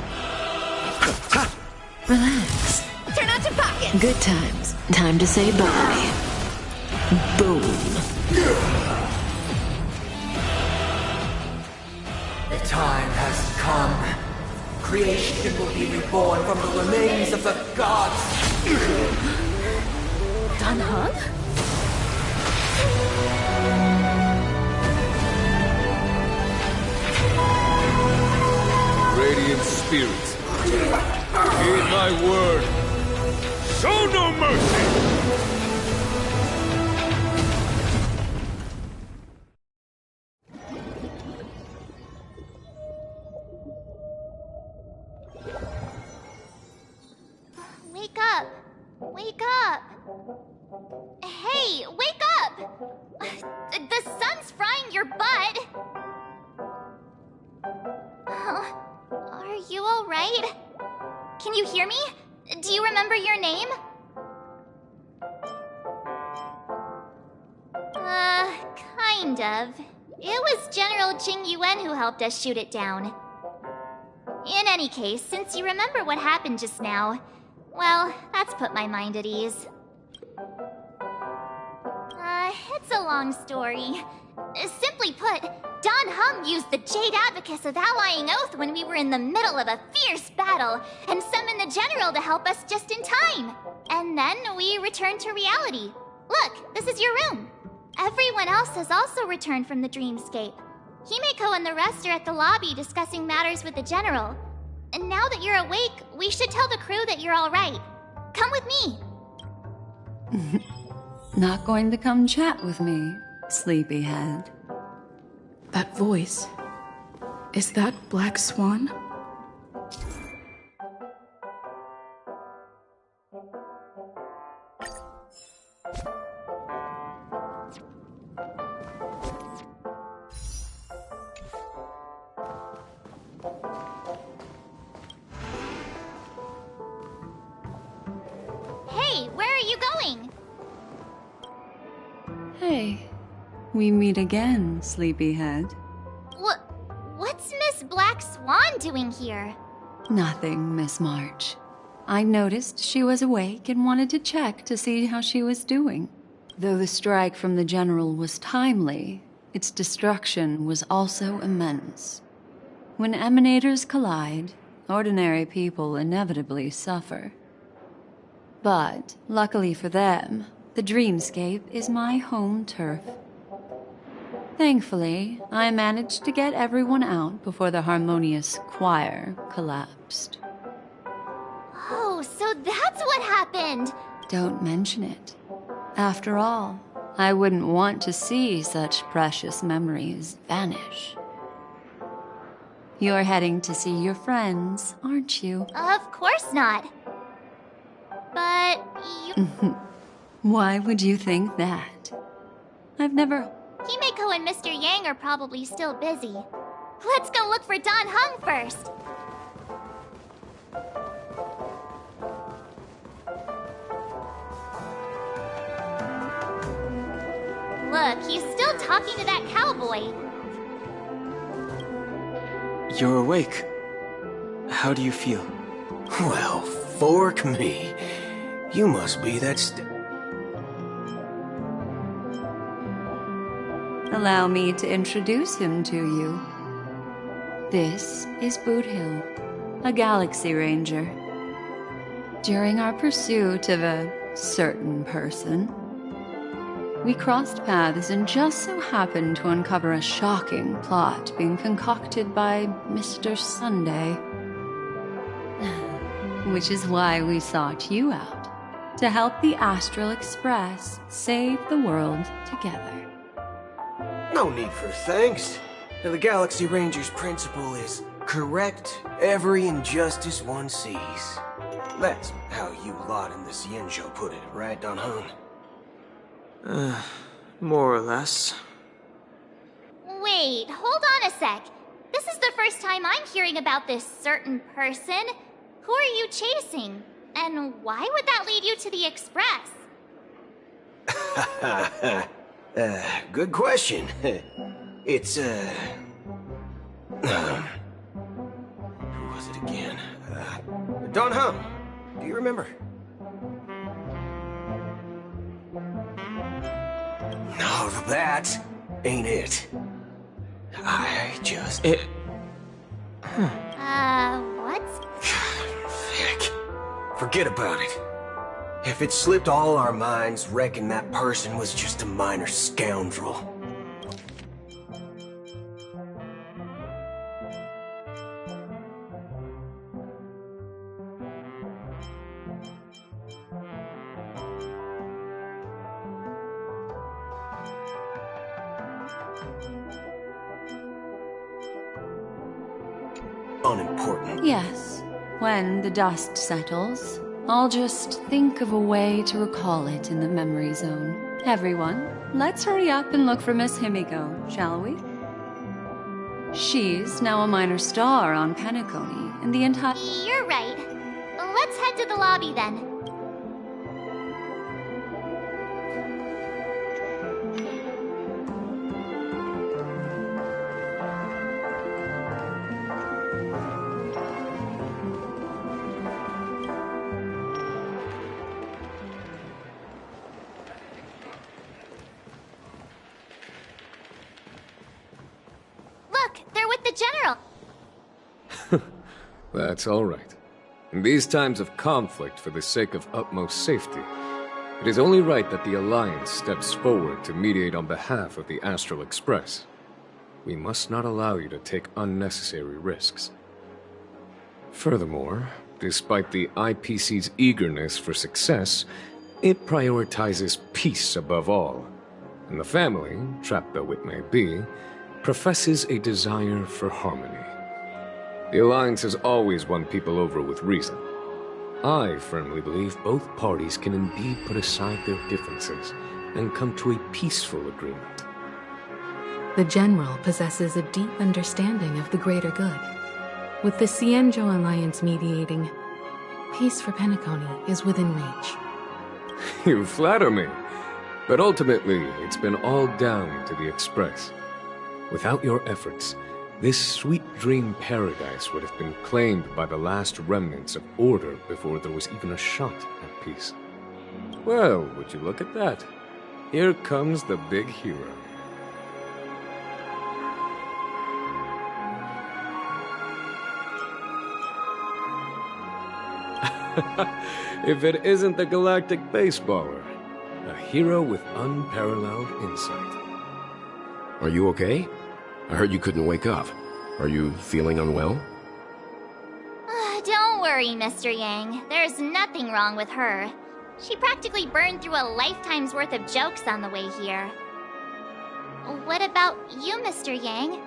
Speaker 6: Relax.
Speaker 1: Turn out your pockets!
Speaker 6: Good times. Time to say bye. Boom.
Speaker 9: The time has come. Creation will be reborn from the remains of the gods.
Speaker 3: Danheng?
Speaker 8: Radiant spirits, heed my word. Show no mercy!
Speaker 2: Wake up! Wake up! Hey, wake up! The sun's frying your butt! Are you alright? Can you hear me? Do you remember your name? Kind of. It was General Jing Yuan who helped us shoot it down. In any case, since you remember what happened just now, well, that's put my mind at ease. It's a long story. Simply put, Danheng used the Jade Abacus of Allying Oath when we were in the middle of a fierce battle, and summoned the General to help us just in time. And then we returned to reality. Look, this is your room. Everyone else has also returned from the dreamscape. Himeko and the rest are at the lobby discussing matters with the General. And now that you're awake, we should tell the crew that you're all right. Come with me.
Speaker 13: Not going to come chat with me, sleepyhead.
Speaker 3: That voice. Is that Black Swan?
Speaker 2: Hey, where are you going?
Speaker 13: Hey, we meet again, sleepyhead.
Speaker 2: What's Miss Black Swan doing here?
Speaker 13: Nothing, Miss March. I noticed she was awake and wanted to check to see how she was doing. Though the strike from the General was timely, its destruction was also immense. When emanators collide, ordinary people inevitably suffer. But, luckily for them, the dreamscape is my home turf. Thankfully, I managed to get everyone out before the Harmonious Choir collapsed.
Speaker 2: Oh, so that's what happened!
Speaker 13: Don't mention it. After all, I wouldn't want to see such precious memories vanish. You're heading to see your friends, aren't you?
Speaker 2: Of course not. But you...
Speaker 13: Why would you think that? I've never...
Speaker 2: Himeko and Mr. Yang are probably still busy. Let's go look for Don Hung first. Look, he's still talking to that cowboy.
Speaker 14: You're awake. How do you feel?
Speaker 15: Well, fork me. You must be that
Speaker 13: Allow me to introduce him to you. This is Boot Hill, a Galaxy Ranger. During our pursuit of a certain person, we crossed paths and just so happened to uncover a shocking plot being concocted by Mr. Sunday. Which is why we sought you out, to help the Astral Express save the world together.
Speaker 15: No need for thanks. The Galaxy Ranger's principle is correct every injustice one sees. That's how you lot in the Xianzhou put it, right, Don Hung?
Speaker 14: More or less.
Speaker 2: Wait, hold on a sec. This is the first time I'm hearing about this certain person. Who are you chasing? And why would that lead you to the Express?
Speaker 15: Good question. It's, who was it again? Don Hung. Do you remember? No, that ain't it. I just...
Speaker 2: What?
Speaker 15: Heck. Forget about it. If it slipped all our minds, reckon that person was just a minor scoundrel. Unimportant.
Speaker 13: Yes. When the dust settles, I'll just think of a way to recall it in the memory zone. Everyone, let's hurry up and look for Miss Himiko, shall we? She's now a minor star on Penacony, and the entire...
Speaker 2: You're right. Let's head to the lobby then.
Speaker 16: That's all right. In these times of conflict for the sake of utmost safety, it is only right that the Alliance steps forward to mediate on behalf of the Astral Express. We must not allow you to take unnecessary risks. Furthermore, despite the IPC's eagerness for success, it prioritizes peace above all, and the family, trapped though it may be, professes a desire for harmony. The Alliance has always won people over with reason. I firmly believe both parties can indeed put aside their differences and come to a peaceful agreement.
Speaker 3: The General possesses a deep understanding of the greater good. With the Xianzhou Alliance mediating, peace for Penacony is within reach.
Speaker 16: You flatter me, but ultimately it's been all down to the Express. Without your efforts, this sweet dream paradise would have been claimed by the last remnants of order before there was even a shot at peace. Well, would you look at that? Here comes the big hero. If it isn't the galactic baseballer, a hero with unparalleled insight.
Speaker 17: Are you okay? I heard you couldn't wake up. Are you feeling unwell?
Speaker 2: Don't worry, Mr. Yang. There's nothing wrong with her. She practically burned through a lifetime's worth of jokes on the way here. What about you, Mr. Yang?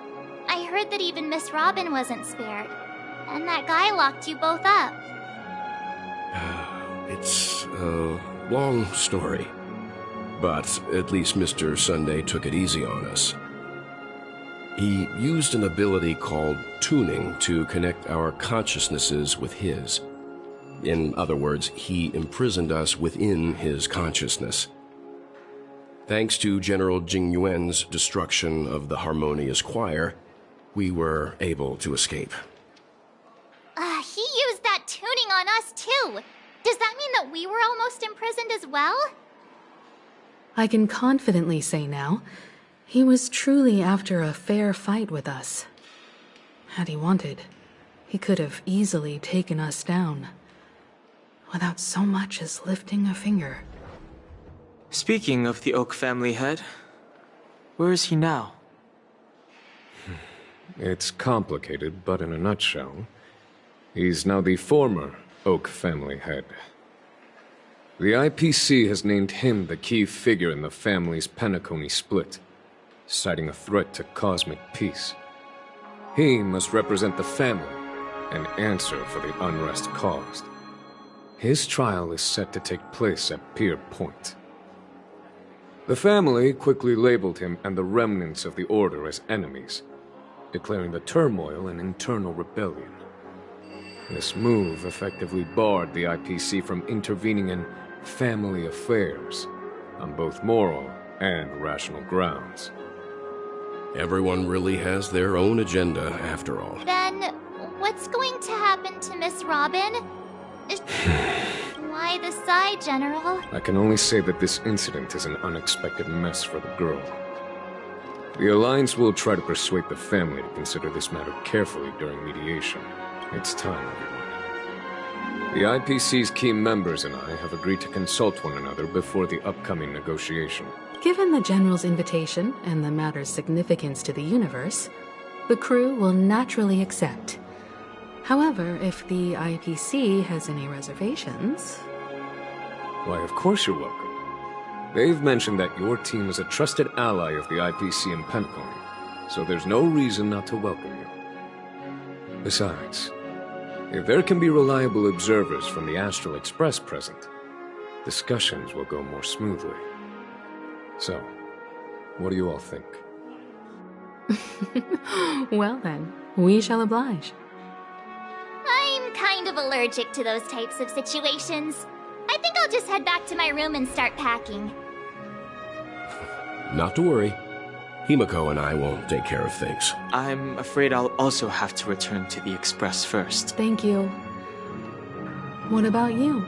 Speaker 2: I heard that even Miss Robin wasn't spared. And that guy locked you both up.
Speaker 17: It's a long story. But at least Mr. Sunday took it easy on us. He used an ability called tuning to connect our consciousnesses with his. In other words, he imprisoned us within his consciousness. Thanks to General Jing Yuan's destruction of the Harmonious Choir, we were able to escape.
Speaker 2: He used that tuning on us too. Does that mean that we were almost imprisoned as well?
Speaker 3: I can confidently say now, he was truly after a fair fight with us. Had he wanted, he could have easily taken us down, without so much as lifting a finger.
Speaker 14: Speaking of the Oak family head, where is he now?
Speaker 16: It's complicated, but in a nutshell, he's now the former Oak family head. The IPC has named him the key figure in the family's Penacony split, citing a threat to cosmic peace. He must represent the family and answer for the unrest caused. His trial is set to take place at Pier Point. The family quickly labeled him and the remnants of the Order as enemies, declaring the turmoil an internal rebellion. This move effectively barred the IPC from intervening in family affairs on both moral and rational grounds.
Speaker 17: Everyone really has their own agenda, after all.
Speaker 2: Then, what's going to happen to Miss Robin? Why the sigh, General?
Speaker 16: I can only say that this incident is an unexpected mess for the girl. The Alliance will try to persuade the family to consider this matter carefully during mediation. It's time, everyone. The IPC's key members and I have agreed to consult one another before the upcoming negotiation.
Speaker 3: Given the General's invitation and the matter's significance to the universe, the crew will naturally accept. However, if the IPC has any reservations...
Speaker 16: Why, of course you're welcome. They've mentioned that your team is a trusted ally of the IPC in Penacony, so there's no reason not to welcome you. Besides, if there can be reliable observers from the Astral Express present, discussions will go more smoothly. So, what do you all think?
Speaker 3: Well then, we shall oblige.
Speaker 2: I'm kind of allergic to those types of situations. I think I'll just head back to my room and start packing.
Speaker 17: Not to worry. Himiko and I will take care of things.
Speaker 14: I'm afraid I'll also have to return to the Express first.
Speaker 3: Thank you. What about you,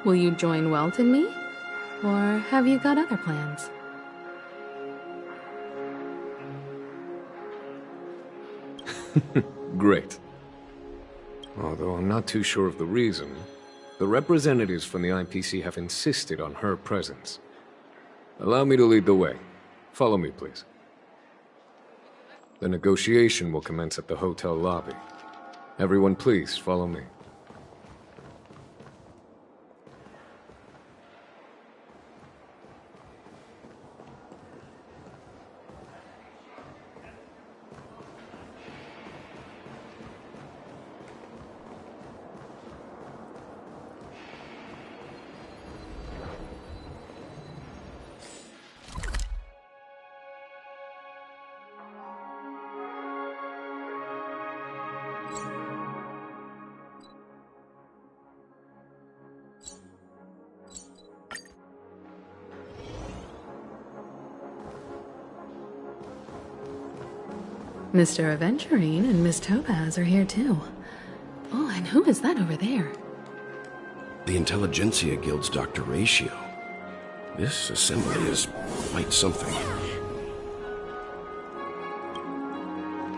Speaker 3: Will you join Welt and me? Or have you got other plans?
Speaker 16: Great. Although I'm not too sure of the reason, the representatives from the IPC have insisted on her presence. Allow me to lead the way. Follow me, please. The negotiation will commence at the hotel lobby. Everyone, please follow me.
Speaker 3: Mr. Aventurine and Miss Topaz are here too. Oh, and who is that over there?
Speaker 17: The Intelligentsia Guild's Dr. Ratio. This assembly is quite something.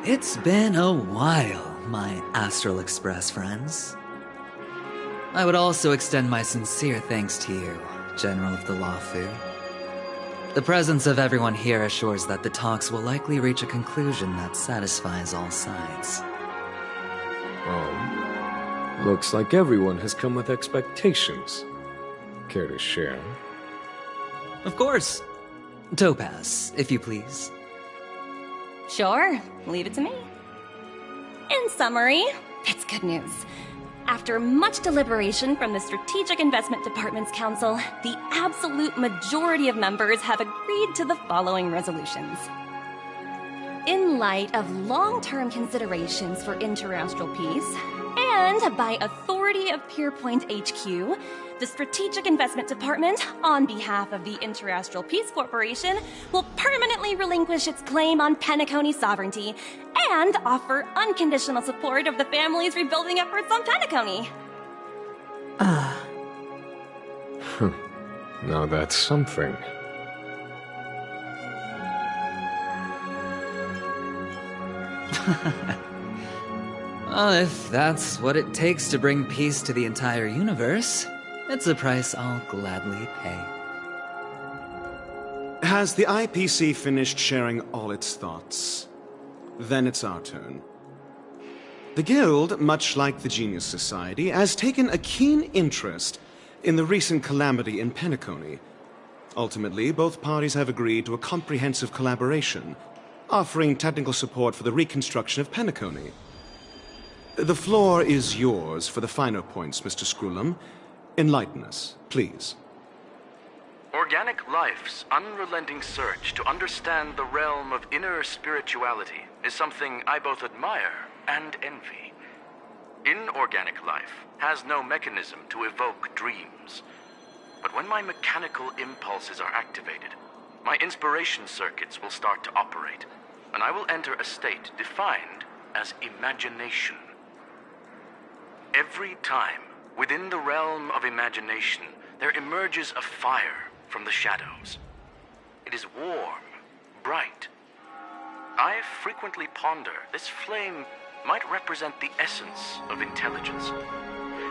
Speaker 18: It's been a while, my Astral Express friends. I would also extend my sincere thanks to you, General of the Luofu. The presence of everyone here assures that the talks will likely reach a conclusion that satisfies all sides.
Speaker 16: Oh. Looks like everyone has come with expectations. Care to share?
Speaker 18: Of course. Topaz, if you please.
Speaker 19: Sure, leave it to me. In summary, it's good news. After much deliberation from the Strategic Investment Department's Council, the absolute majority of members have agreed to the following resolutions. In light of long-term considerations for interastral peace, and by authority of Pierpoint HQ, the Strategic Investment Department, on behalf of the Interastral Peace Corporation, will permanently relinquish its claim on Penacony sovereignty and offer unconditional support of the family's rebuilding efforts on Penacony.
Speaker 16: Now that's something.
Speaker 18: Well, if that's what it takes to bring peace to the entire universe, it's a price I'll gladly pay.
Speaker 20: Has the IPC finished sharing all its thoughts? Then it's our turn. The Guild, much like the Genius Society, has taken a keen interest in the recent calamity in Penacony. Ultimately, both parties have agreed to a comprehensive collaboration, offering technical support for the reconstruction of Penacony. The floor is yours for the finer points, Mr. Screwlum. Enlighten us, please.
Speaker 21: Organic life's unrelenting search to understand the realm of inner spirituality is something I both admire and envy. Inorganic life has no mechanism to evoke dreams. But when my mechanical impulses are activated, my inspiration circuits will start to operate, and I will enter a state defined as imagination. Every time, within the realm of imagination, there emerges a fire from the shadows. It is warm, bright. I frequently ponder this flame might represent the essence of intelligence,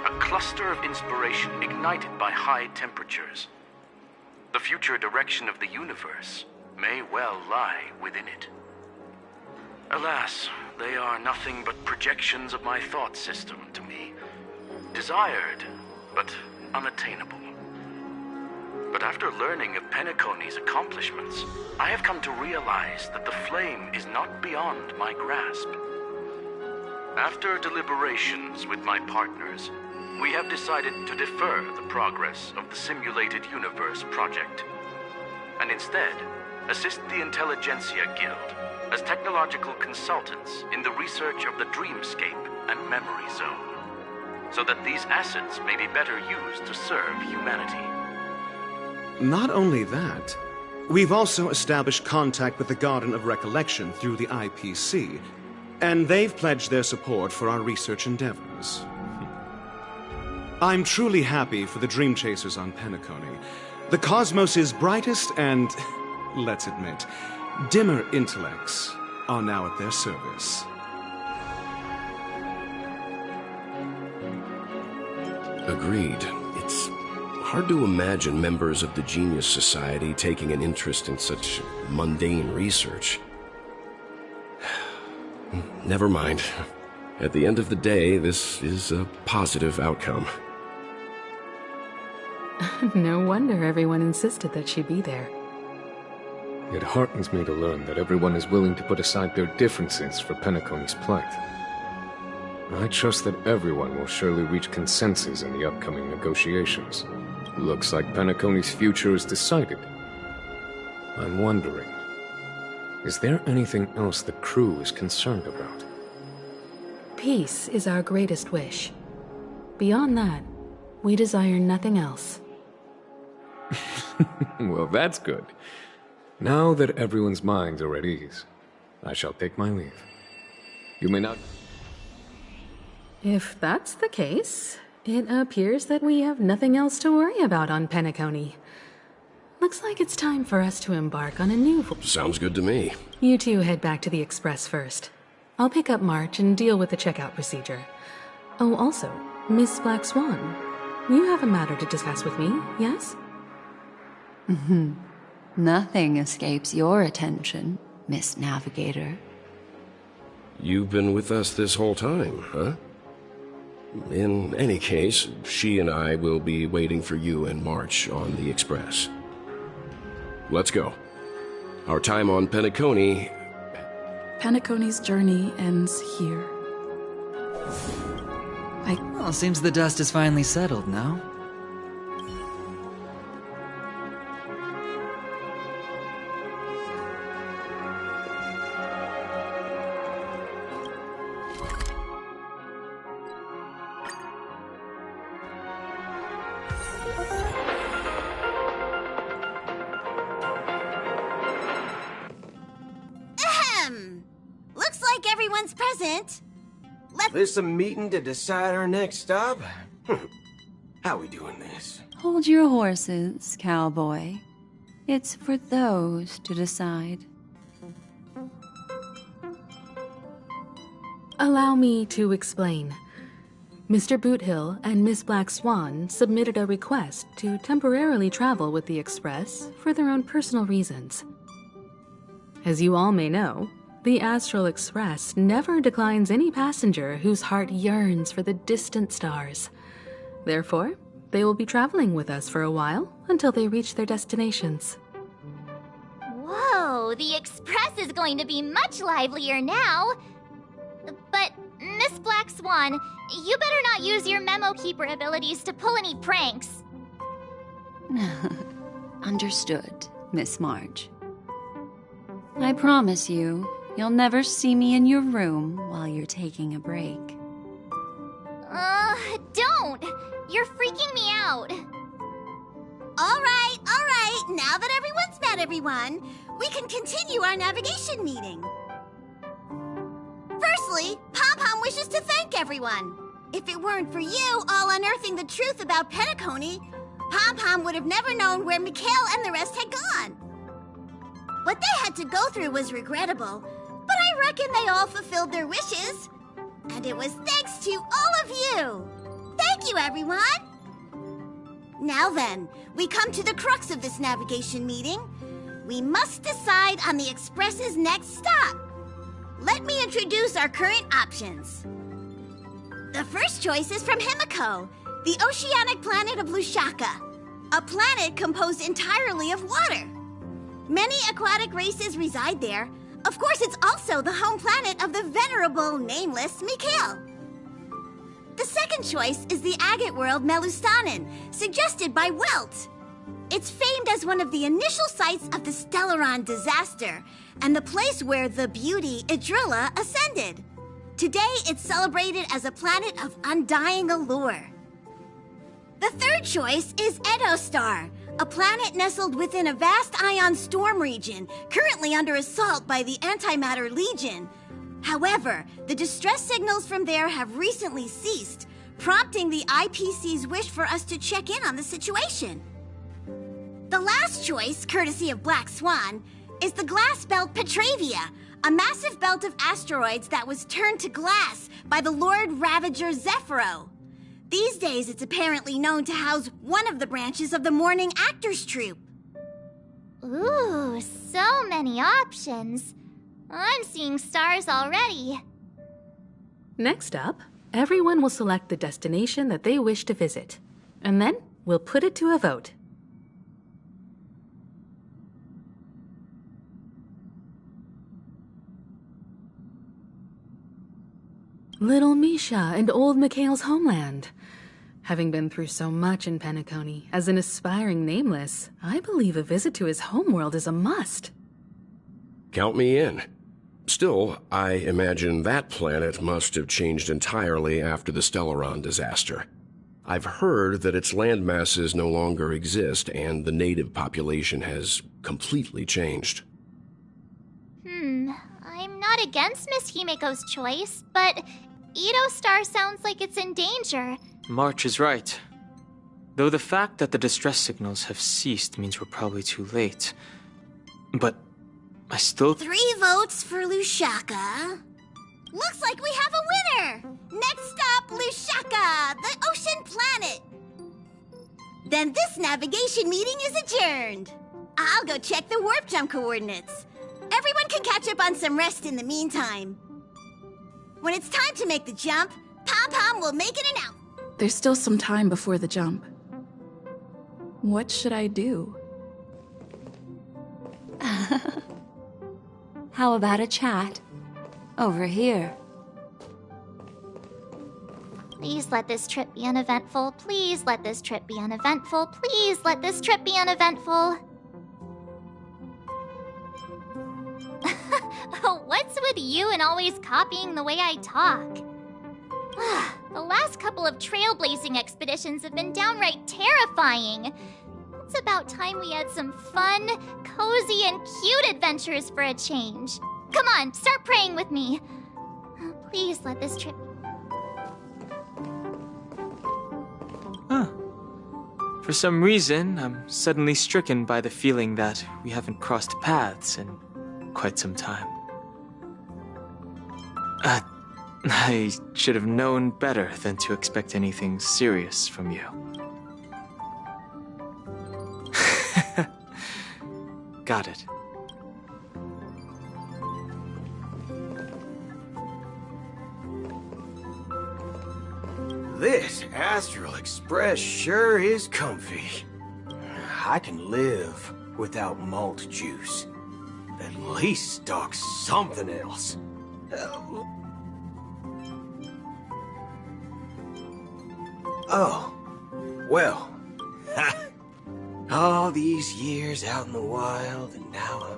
Speaker 21: a cluster of inspiration ignited by high temperatures. The future direction of the universe may well lie within it. Alas, they are nothing but projections of my thought system to me. Desired, but unattainable. But after learning of Penacony's accomplishments, I have come to realize that the flame is not beyond my grasp. After deliberations with my partners, we have decided to defer the progress of the Simulated Universe project, and instead assist the Intelligentsia Guild as technological consultants in the research of the Dreamscape and Memory Zone, so that these assets may be better used to serve humanity.
Speaker 20: Not only that, we've also established contact with the Garden of Recollection through the IPC, and they've pledged their support for our research endeavors. I'm truly happy for the Dream Chasers on Penacony. The cosmos' brightest and, let's admit, dimmer intellects are now at their service.
Speaker 17: Agreed. It's hard to imagine members of the Genius Society taking an interest in such mundane research. Never mind. At the end of the day, this is a positive outcome.
Speaker 3: No wonder everyone insisted that she be there.
Speaker 16: It heartens me to learn that everyone is willing to put aside their differences for Penacony's plight. I trust that everyone will surely reach consensus in the upcoming negotiations. Looks like Penacony's future is decided. I'm wondering, is there anything else the crew is concerned about?
Speaker 3: Peace is our greatest wish. Beyond that, we desire nothing else.
Speaker 16: Well, that's good. Now that everyone's minds are at ease, I shall take my leave. You may not...
Speaker 3: If that's the case, it appears that we have nothing else to worry about on Penacony. Looks like it's time for us to embark on a new...
Speaker 17: Sounds good to me.
Speaker 3: You two head back to the Express first. I'll pick up March and deal with the checkout procedure. Oh, also, Miss Black Swan, you have a matter to discuss with me, yes?
Speaker 13: Nothing escapes your attention, Miss Navigator.
Speaker 17: You've been with us this whole time, huh? In any case, she and I will be waiting for you and March on the Express. Let's go. Our time on Penacony...
Speaker 3: Penacony's journey ends here.
Speaker 18: Well, seems the dust is finally settled now.
Speaker 10: Looks like everyone's present.
Speaker 15: This a meeting to decide our next stop? How we doing this?
Speaker 13: Hold your horses, cowboy. It's for those to decide.
Speaker 3: Allow me to explain. Mr. Boothill and Miss Black Swan submitted a request to temporarily travel with the Express for their own personal reasons. As you all may know, the Astral Express never declines any passenger whose heart yearns for the distant stars. Therefore, they will be traveling with us for a while until they reach their destinations.
Speaker 2: Whoa, the Express is going to be much livelier now. But, Miss Black Swan, you better not use your memo keeper abilities to pull any pranks.
Speaker 13: Understood, Miss March. I promise you, you'll never see me in your room while you're taking a break.
Speaker 2: Don't! You're freaking me out.
Speaker 10: All right. Now that everyone's met everyone, we can continue our navigation meeting. Firstly, Pom-Pom wishes to thank everyone. If it weren't for you all unearthing the truth about Penacony, Pom-Pom would have never known where Mikhail and the rest had gone. What they had to go through was regrettable, but I reckon they all fulfilled their wishes. And it was thanks to all of you. Thank you, everyone. Now then, we come to the crux of this navigation meeting. We must decide on the Express's next stop. Let me introduce our current options. The first choice is from Himiko, the oceanic planet of Lushaka, a planet composed entirely of water. Many aquatic races reside there. Of course, it's also the home planet of the venerable, nameless Mikhail. The second choice is the agate world Melustanen, suggested by Welt. It's famed as one of the initial sites of the Stellaron disaster, and the place where the beauty Idrilla ascended. Today, it's celebrated as a planet of undying allure. The third choice is Edostar, a planet nestled within a vast ion storm region, currently under assault by the Antimatter Legion. However, the distress signals from there have recently ceased, prompting the IPC's wish for us to check in on the situation. The last choice, courtesy of Black Swan, is the glass belt Petravia, a massive belt of asteroids that was turned to glass by the Lord Ravager Zephyro. These days, it's apparently known to house one of the branches of the Morning Actors Troupe.
Speaker 2: Ooh, so many options. I'm seeing stars already.
Speaker 3: Next up, everyone will select the destination that they wish to visit, and then we'll put it to a vote. Little Misha and old Mikhail's homeland. Having been through so much in Penacony, as an aspiring nameless, I believe a visit to his homeworld is a must.
Speaker 17: Count me in. Still, I imagine that planet must have changed entirely after the Stellaron disaster. I've heard that its land masses no longer exist and the native population has completely changed.
Speaker 2: I'm not against Miss Himiko's choice, but Edostar sounds like it's in danger.
Speaker 14: March is right. Though the fact that the distress signals have ceased means we're probably too late. But I still...
Speaker 10: 3 votes for Lushaka. Looks like we have a winner! Next stop, Lushaka, the ocean planet. Then this navigation meeting is adjourned. I'll go check the warp jump coordinates. Everyone can catch up on some rest in the meantime. When it's time to make the jump, Pom-Pom will make an announcement.
Speaker 5: There's still some time before the jump. What should I do?
Speaker 13: How about a chat? Over here.
Speaker 2: Please let this trip be uneventful. Please let this trip be uneventful. Please let this trip be uneventful. What's with you and always copying the way I talk? The last couple of trailblazing expeditions have been downright terrifying. It's about time we had some fun, cozy, and cute adventures for a change. Come on, start praying with me. Please let this trip...
Speaker 14: Huh. For some reason, I'm suddenly stricken by the feeling that we haven't crossed paths in quite some time. I should have known better than to expect anything serious from you. Got it.
Speaker 15: This Astral Express sure is comfy. I can live without malt juice. At least stock something else. Oh, well. All these years out in the wild, and now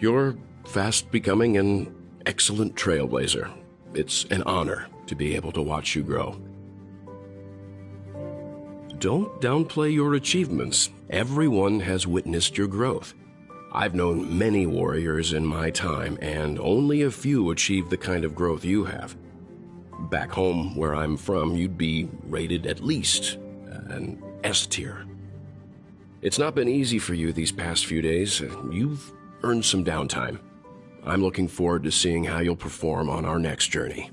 Speaker 17: You're fast becoming an excellent trailblazer. It's an honor to be able to watch you grow. Don't downplay your achievements. Everyone has witnessed your growth. I've known many warriors in my time, and only a few achieve the kind of growth you have. Back home, where I'm from, you'd be rated at least an S tier. It's not been easy for you these past few days. You've earned some downtime. I'm looking forward to seeing how you'll perform on our next journey.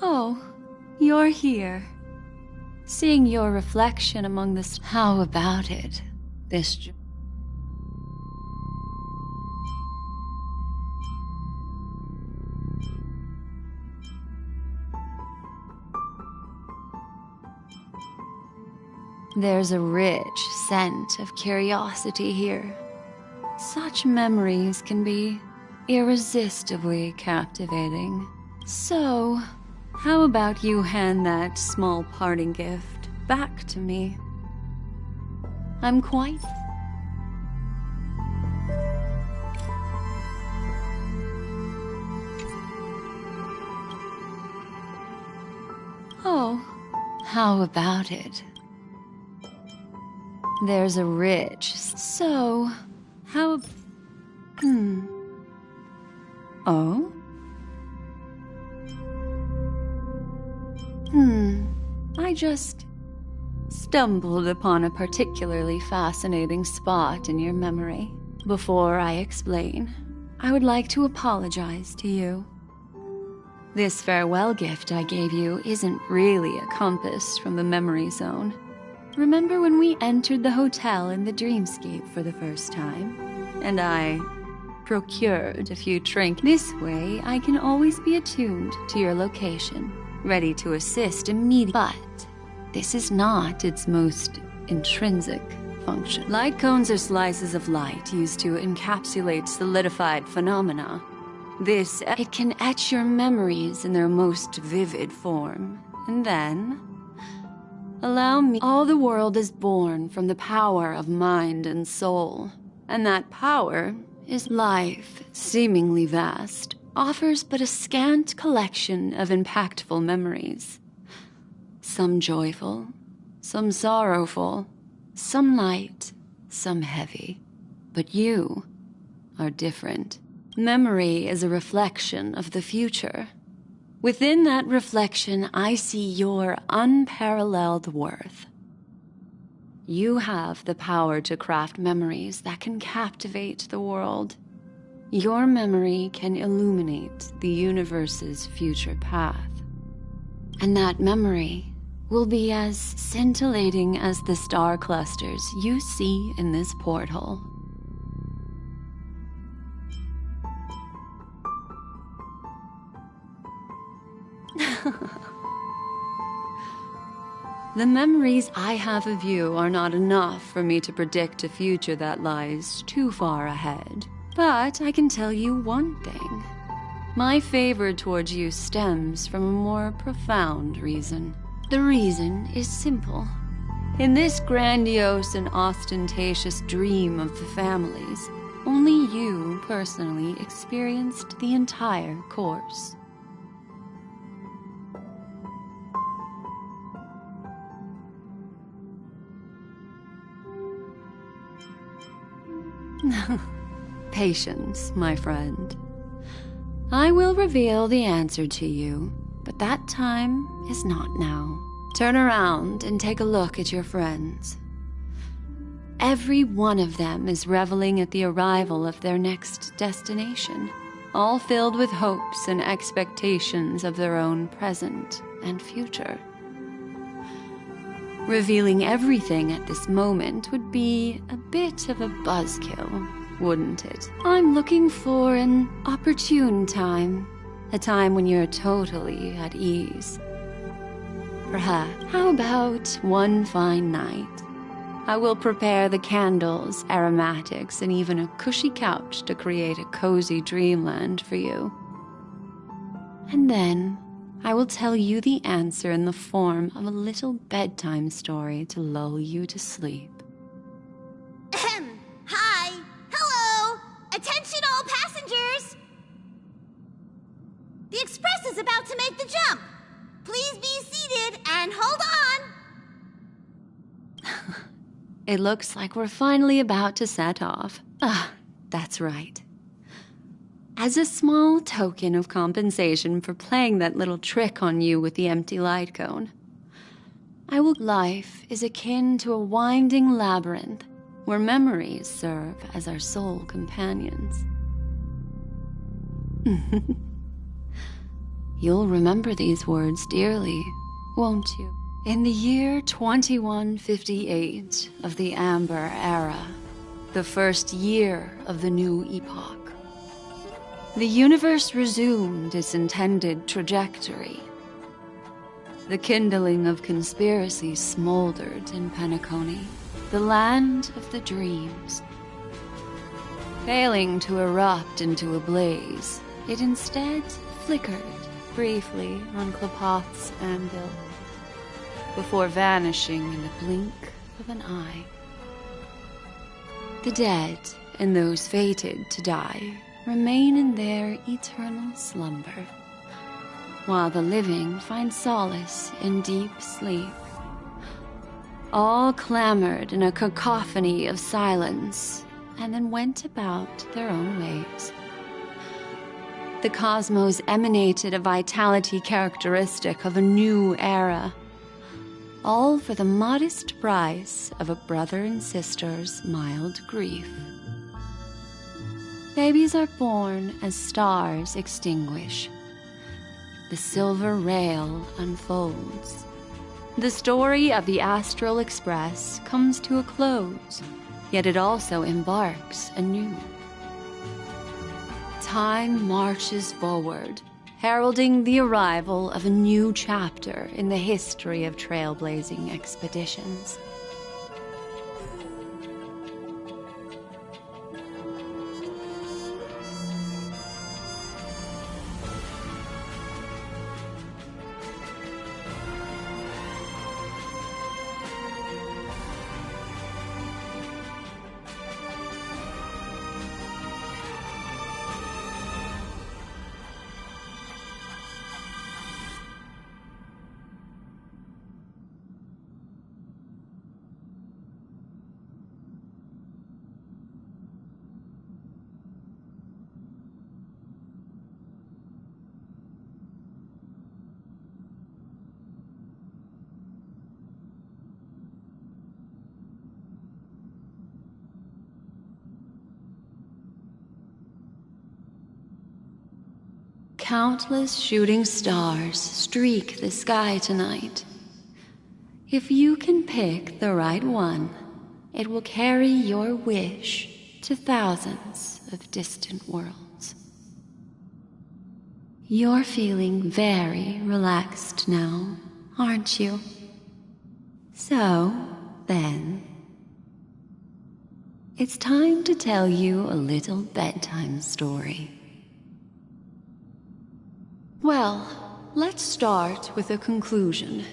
Speaker 13: Oh, you're here. Seeing your reflection among this... How about it? This... There's a rich scent of curiosity here. Such memories can be irresistibly captivating. So, how about you hand that small parting gift back to me? I'm quite... Oh, how about it? There's a rich... So, how... Oh? I just stumbled upon a particularly fascinating spot in your memory. Before I explain, I would like to apologize to you. This farewell gift I gave you isn't really a compass from the memory zone. Remember when we entered the hotel in the dreamscape for the first time? And I procured a few trinkets. This way, I can always be attuned to your location, ready to assist immediately. But this is not its most intrinsic function. Light cones are slices of light used to encapsulate solidified phenomena. It can etch your memories in their most vivid form. And then... allow me. All the world is born from the power of mind and soul. And that power is life, seemingly vast, offers but a scant collection of impactful memories. Some joyful, some sorrowful, some light, some heavy. But you are different. Memory is a reflection of the future. Within that reflection, I see your unparalleled worth. You have the power to craft memories that can captivate the world. Your memory can illuminate the universe's future path. And that memory will be as scintillating as the star clusters you see in this porthole. The memories I have of you are not enough for me to predict a future that lies too far ahead. But I can tell you one thing. My favor towards you stems from a more profound reason. The reason is simple. In this grandiose and ostentatious dream of the families, only you personally experienced the entire course. Patience, my friend. I will reveal the answer to you, but that time is not now. Turn around and take a look at your friends. Every one of them is reveling at the arrival of their next destination, all filled with hopes and expectations of their own present and future. Revealing everything at this moment would be a bit of a buzzkill, wouldn't it? I'm looking for an opportune time, a time when you're totally at ease. Perhaps, how about one fine night? I will prepare the candles, aromatics, and even a cushy couch to create a cozy dreamland for you. And then I will tell you the answer in the form of a little bedtime story to lull you to sleep.
Speaker 10: Hi! Hello! Attention all passengers! The express is about to make the jump. Please be seated and hold on!
Speaker 13: It looks like we're finally about to set off. Ah, that's right. As a small token of compensation for playing that little trick on you with the empty light cone, life is akin to a winding labyrinth where memories serve as our sole companions. You'll remember these words dearly, won't you? In the year 2158 of the Amber Era, the first year of the new epoch, the universe resumed its intended trajectory. The kindling of conspiracy smoldered in Penacony, the land of the dreams. Failing to erupt into a blaze, it instead flickered briefly on Klapoth's anvil, before vanishing in the blink of an eye. The dead and those fated to die remain in their eternal slumber, while the living find solace in deep sleep. All clamored in a cacophony of silence, and then went about their own ways. The cosmos emanated a vitality characteristic of a new era, all for the modest price of a brother and sister's mild grief. Babies are born as stars extinguish. The silver rail unfolds. The story of the Astral Express comes to a close, yet it also embarks anew. Time marches forward, heralding the arrival of a new chapter in the history of trailblazing expeditions. Countless shooting stars streak the sky tonight. If you can pick the right one, it will carry your wish to thousands of distant worlds. You're feeling very relaxed now, aren't you? So, then, it's time to tell you a little bedtime story. Well, let's start with a conclusion.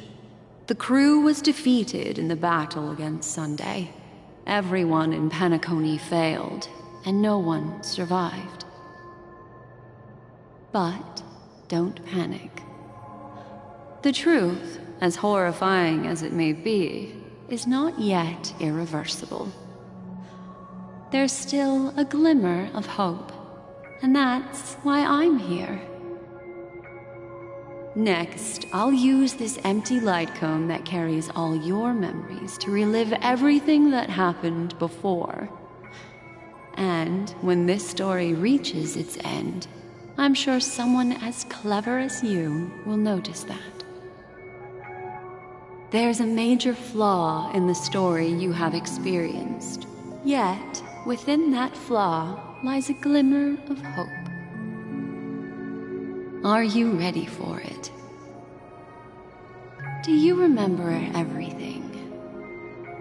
Speaker 13: The crew was defeated in the battle against Sunday. Everyone in Penacony failed, and no one survived. But don't panic. The truth, as horrifying as it may be, is not yet irreversible. There's still a glimmer of hope, and that's why I'm here. Next, I'll use this empty light cone that carries all your memories to relive everything that happened before. And when this story reaches its end, I'm sure someone as clever as you will notice that. There's a major flaw in the story you have experienced, yet within that flaw lies a glimmer of hope. Are you ready for it? Do you remember everything?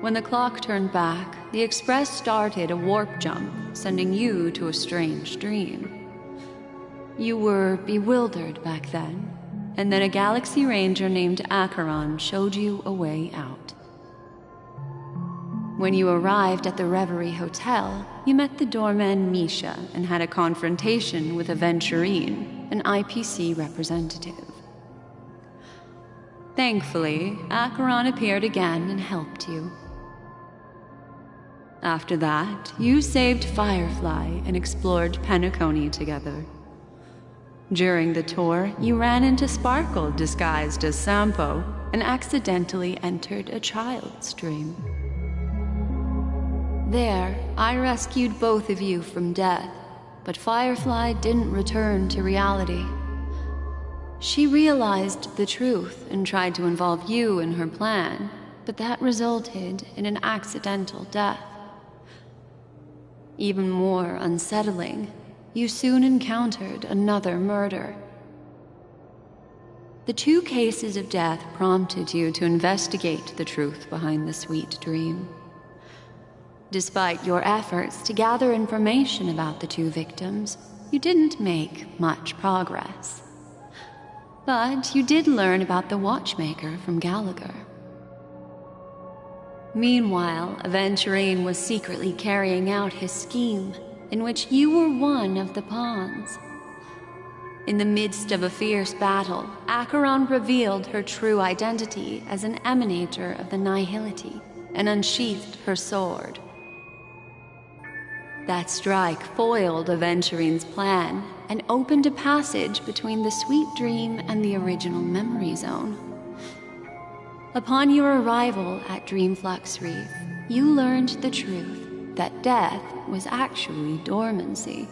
Speaker 13: When the clock turned back, the Express started a warp jump, sending you to a strange dream. You were bewildered back then, and then a Galaxy Ranger named Acheron showed you a way out. When you arrived at the Reverie Hotel, you met the doorman Misha and had a confrontation with Aventurine, an IPC representative. Thankfully, Acheron appeared again and helped you. After that, you saved Firefly and explored Penacony together. During the tour, you ran into Sparkle disguised as Sampo and accidentally entered a child's dream. There, I rescued both of you from death, but Firefly didn't return to reality. She realized the truth and tried to involve you in her plan, but that resulted in an accidental death. Even more unsettling, you soon encountered another murder. The 2 cases of death prompted you to investigate the truth behind the sweet dream. Despite your efforts to gather information about the 2 victims, you didn't make much progress. But you did learn about the watchmaker from Gallagher. Meanwhile, Aventurine was secretly carrying out his scheme, in which you were one of the pawns. In the midst of a fierce battle, Acheron revealed her true identity as an emanator of the Nihility and unsheathed her sword. That strike foiled Aventurine's plan and opened a passage between the sweet dream and the original memory zone. Upon your arrival at Dreamflux Reef, you learned the truth that death was actually dormancy,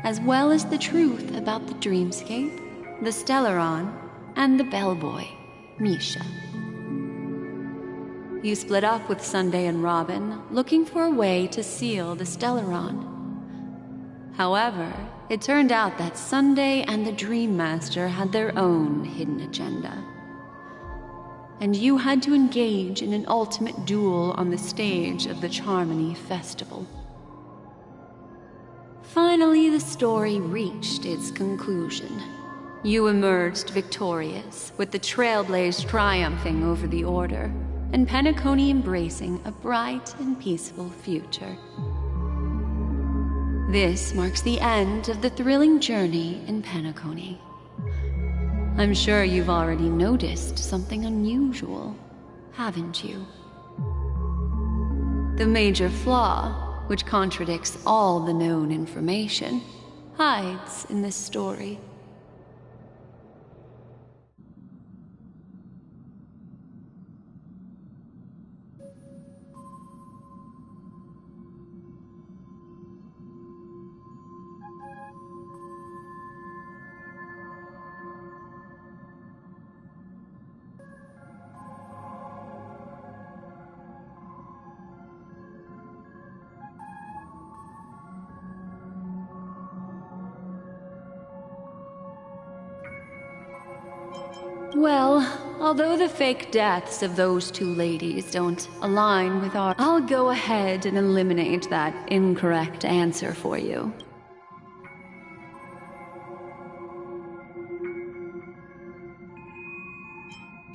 Speaker 13: as well as the truth about the dreamscape, the Stellaron, and the bellboy, Misha. You split up with Sunday and Robin, looking for a way to seal the Stellaron. However, it turned out that Sunday and the Dream Master had their own hidden agenda. And you had to engage in an ultimate duel on the stage of the Charmony Festival. Finally, the story reached its conclusion. You emerged victorious, with the Trailblaze triumphing over the Order, and Penacony embracing a bright and peaceful future. This marks the end of the thrilling journey in Penacony. I'm sure you've already noticed something unusual, haven't you? The major flaw, which contradicts all the known information, hides in this story. Well, although the fake deaths of those two ladies don't align with our... I'll go ahead and eliminate that incorrect answer for you.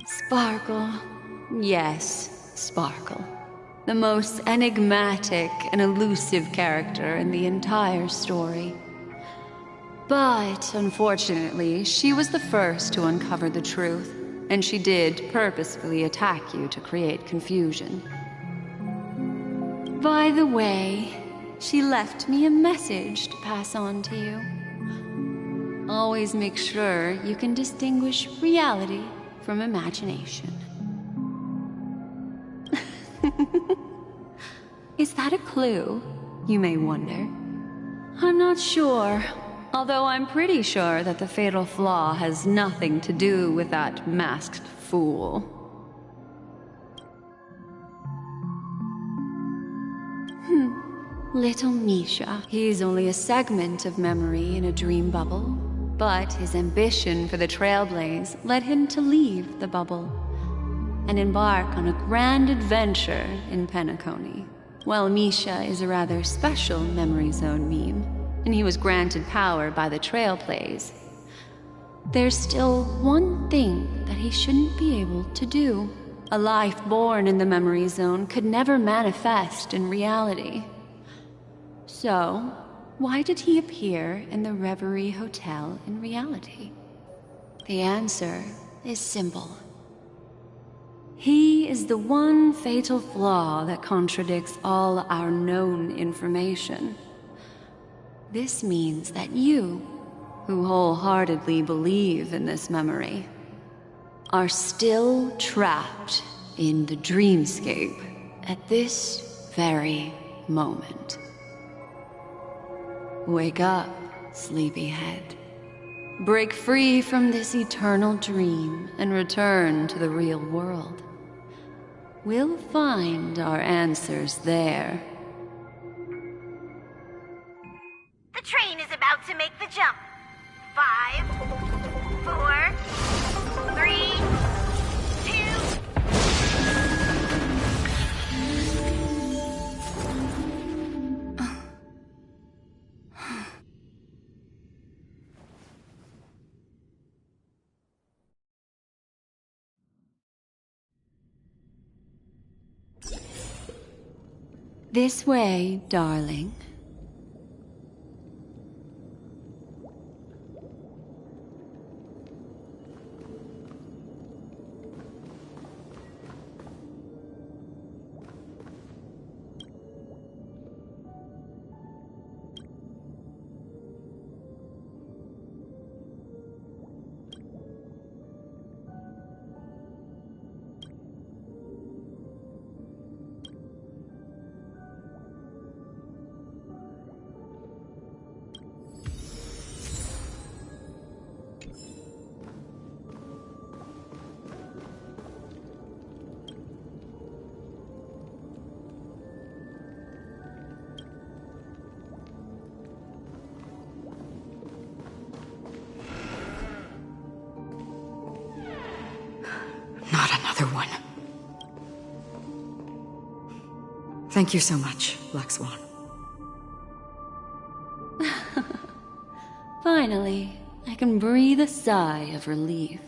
Speaker 13: Sparkle. Yes, Sparkle. The most enigmatic and elusive character in the entire story. But, unfortunately, she was the first to uncover the truth, and she did purposefully attack you to create confusion. By the way, she left me a message to pass on to you. Always make sure you can distinguish reality from imagination. Is that a clue, you may wonder? I'm not sure. Although I'm pretty sure that the fatal flaw has nothing to do with that masked fool. Little Misha. He's only a segment of memory in a dream bubble, but his ambition for the Trailblaze led him to leave the bubble and embark on a grand adventure in Penacony. Well, Misha is a rather special Memory Zone meme, and he was granted power by the Trailblaze. There's still one thing that he shouldn't be able to do. A life born in the Memory Zone could never manifest in reality. So, why did he appear in the Reverie Hotel in reality? The answer is simple. He is the one fatal flaw that contradicts all our known information. This means that you, who wholeheartedly believe in this memory, are still trapped in the dreamscape at this very moment. Wake up, sleepyhead. Break free from this eternal dream and return to the real world. We'll find our answers there.
Speaker 10: The train is about to make the jump. 5, 4, 3, 2.
Speaker 13: This way, darling.
Speaker 4: Not another one. Thank you so much, Black Swan.
Speaker 13: Finally, I can breathe a sigh of relief.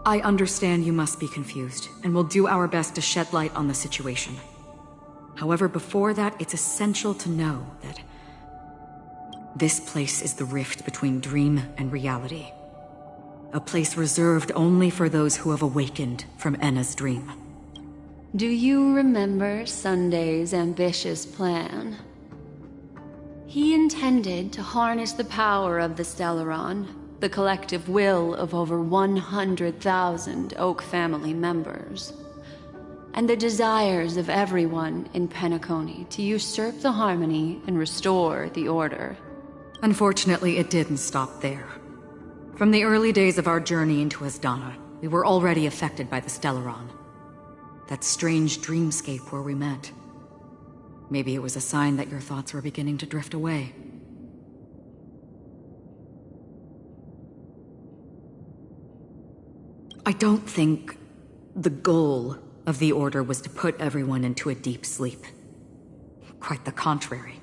Speaker 4: I understand you must be confused, and we'll do our best to shed light on the situation. However, before that, it's essential to know that this place is the rift between dream and reality. A place reserved only for those who have awakened from Enna's dream.
Speaker 13: Do you remember Sunday's ambitious plan? He intended to harness the power of the Stellaron, the collective will of over 100,000 Oak family members, and the desires of everyone in Penacony to usurp the harmony and restore the order.
Speaker 4: Unfortunately, it didn't stop there. From the early days of our journey into Asdana, we were already affected by the Stellaron. That strange dreamscape where we met. Maybe it was a sign that your thoughts were beginning to drift away. I don't think the goal of the Order was to put everyone into a deep sleep. Quite the contrary.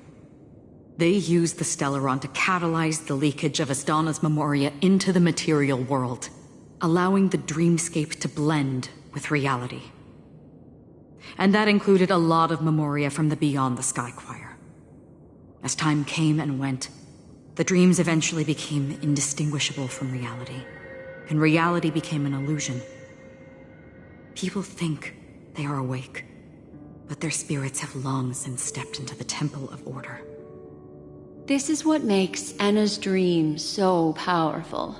Speaker 4: They used the Stellaron to catalyze the leakage of Asdana's memoria into the material world, allowing the dreamscape to blend with reality. And that included a lot of memoria from the Beyond the Sky Choir. As time came and went, the dreams eventually became indistinguishable from reality, and reality became an illusion. People think they are awake, but their spirits have long since stepped into the Temple of Order.
Speaker 13: This is what makes Enna's dream so powerful.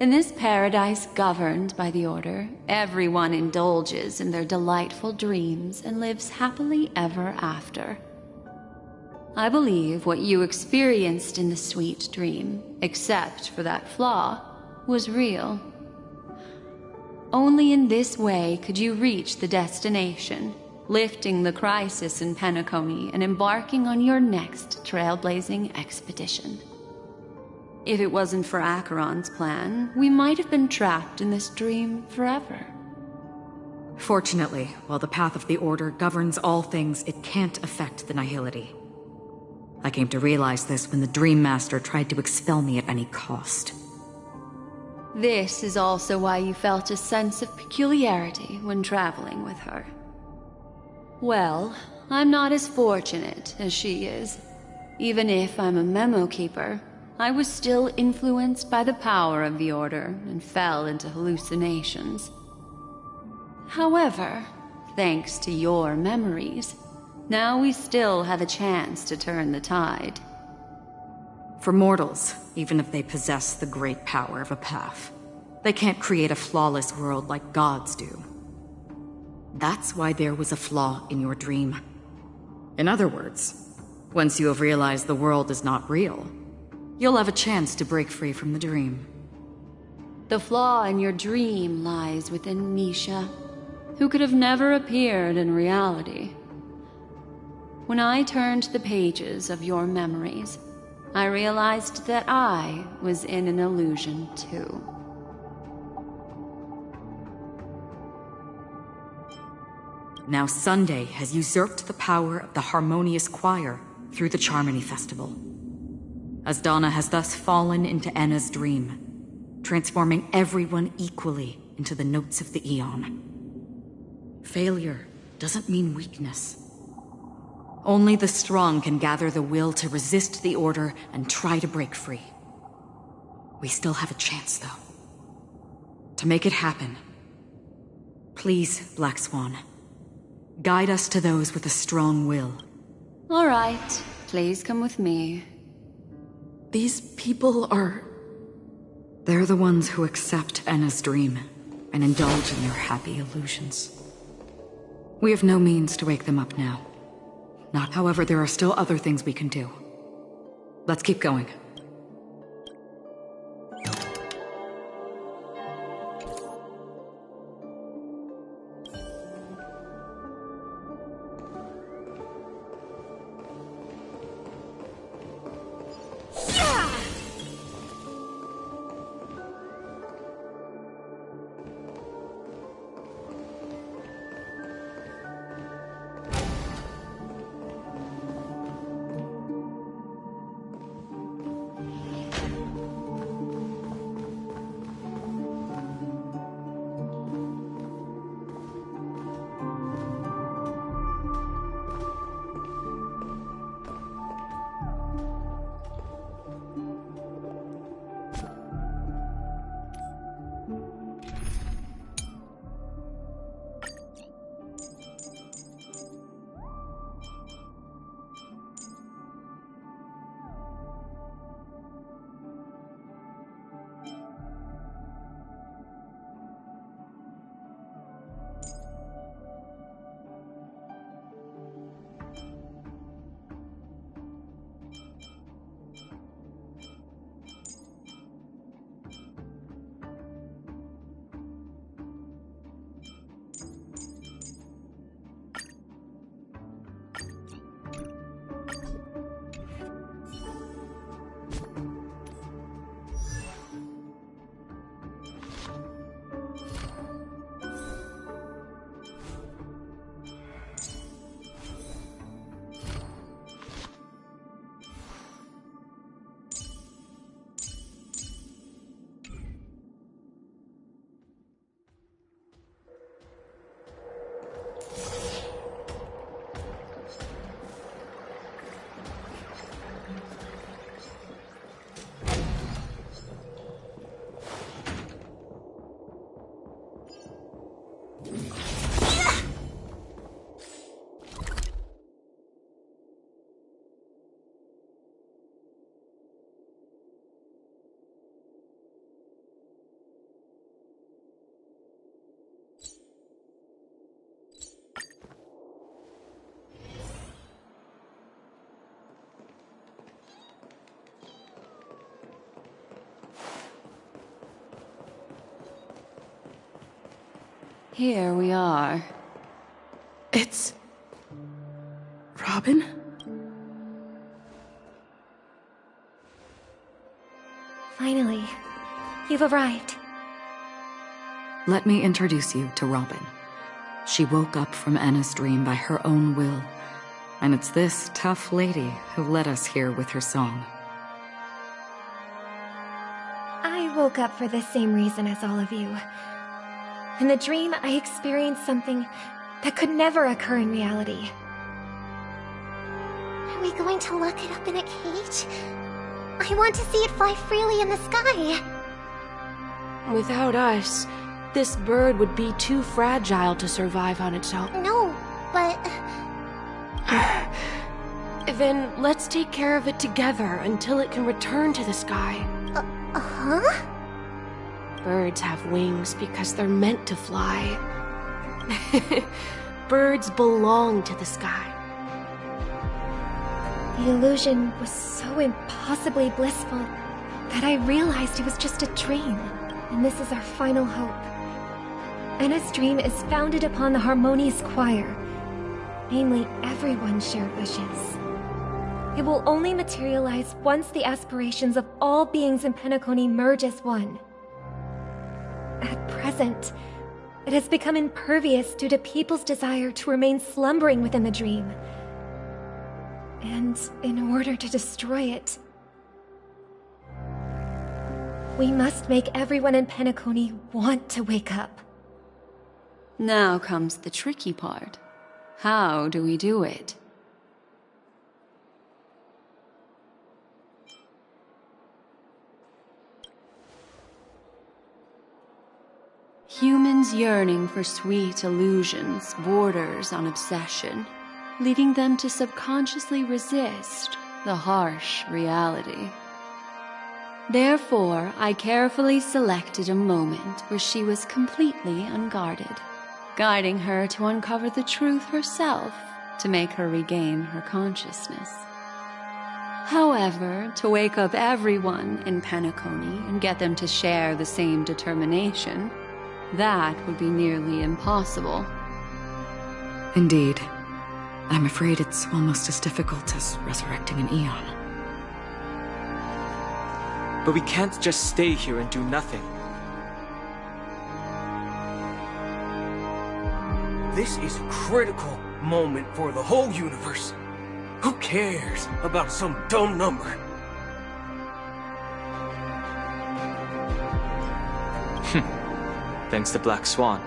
Speaker 13: In this paradise governed by the Order, everyone indulges in their delightful dreams and lives happily ever after. I believe what you experienced in the sweet dream, except for that flaw, was real. Only in this way could you reach the destination, lifting the crisis in Penacony and embarking on your next trailblazing expedition. If it wasn't for Acheron's plan, we might have been trapped in this dream forever.
Speaker 4: Fortunately, while the path of the Order governs all things, it can't affect the Nihility. I came to realize this when the Dream Master tried to expel me at any cost.
Speaker 13: This is also why you felt a sense of peculiarity when traveling with her. Well, I'm not as fortunate as she is. Even if I'm a memo keeper, I was still influenced by the power of the Order and fell into hallucinations. However, thanks to your memories, now we still have a chance to turn the tide.
Speaker 4: For mortals, even if they possess the great power of a path, they can't create a flawless world like gods do. That's why there was a flaw in your dream. In other words, once you have realized the world is not real, you'll have a chance to break free from the dream.
Speaker 13: The flaw in your dream lies within Misha, who could have never appeared in reality. When I turned the pages of your memories, I realized that I was in an illusion too.
Speaker 4: Now Sunday has usurped the power of the Harmonious Choir through the Charmony Festival. Asdana has thus fallen into Enna's dream, transforming everyone equally into the notes of the Aeon. Failure doesn't mean weakness. Only the strong can gather the will to resist the Order and try to break free. We still have a chance, though. To make it happen, please, Black Swan, guide us to those with a strong will.
Speaker 13: All right, please come with me.
Speaker 4: These people are... They're the ones who accept Enna's dream and indulge in their happy illusions. We have no means to wake them up now. However, there are still other things we can do. Let's keep going.
Speaker 13: Here we are.
Speaker 5: It's... Robin?
Speaker 1: Finally, you've arrived.
Speaker 4: Let me introduce you to Robin. She woke up from Anna's dream by her own will, and it's this tough lady who led us here with her song.
Speaker 1: I woke up for the same reason as all of you. In the dream, I experienced something that could never occur in reality.
Speaker 2: Are we going to lock it up in a cage? I want to see it fly freely in the sky.
Speaker 7: Without us, this bird would be too fragile to survive on its own.
Speaker 2: No, but...
Speaker 7: Then let's take care of it together until it can return to the sky.
Speaker 2: Huh?
Speaker 7: Birds have wings because they're meant to fly. Birds belong to the sky.
Speaker 1: The illusion was so impossibly blissful that I realized it was just a dream, and this is our final hope. Anna's dream is founded upon the Harmonious Choir, namely everyone's shared wishes. It will only materialize once the aspirations of all beings in Penacony merge as one. At present, it has become impervious due to people's desire to remain slumbering within the dream. And in order to destroy it, we must make everyone in Penacony want to wake up.
Speaker 13: Now comes the tricky part. How do we do it? Humans yearning for sweet illusions borders on obsession, leading them to subconsciously resist the harsh reality. Therefore, I carefully selected a moment where she was completely unguarded, guiding her to uncover the truth herself to make her regain her consciousness. However, to wake up everyone in Penacony and get them to share the same determination, that would be nearly impossible.
Speaker 4: Indeed. I'm afraid it's almost as difficult as resurrecting an Aeon.
Speaker 14: But we can't just stay here and do nothing.
Speaker 15: This is a critical moment for the whole universe. Who cares about some dumb number?
Speaker 14: Thanks to Black Swan.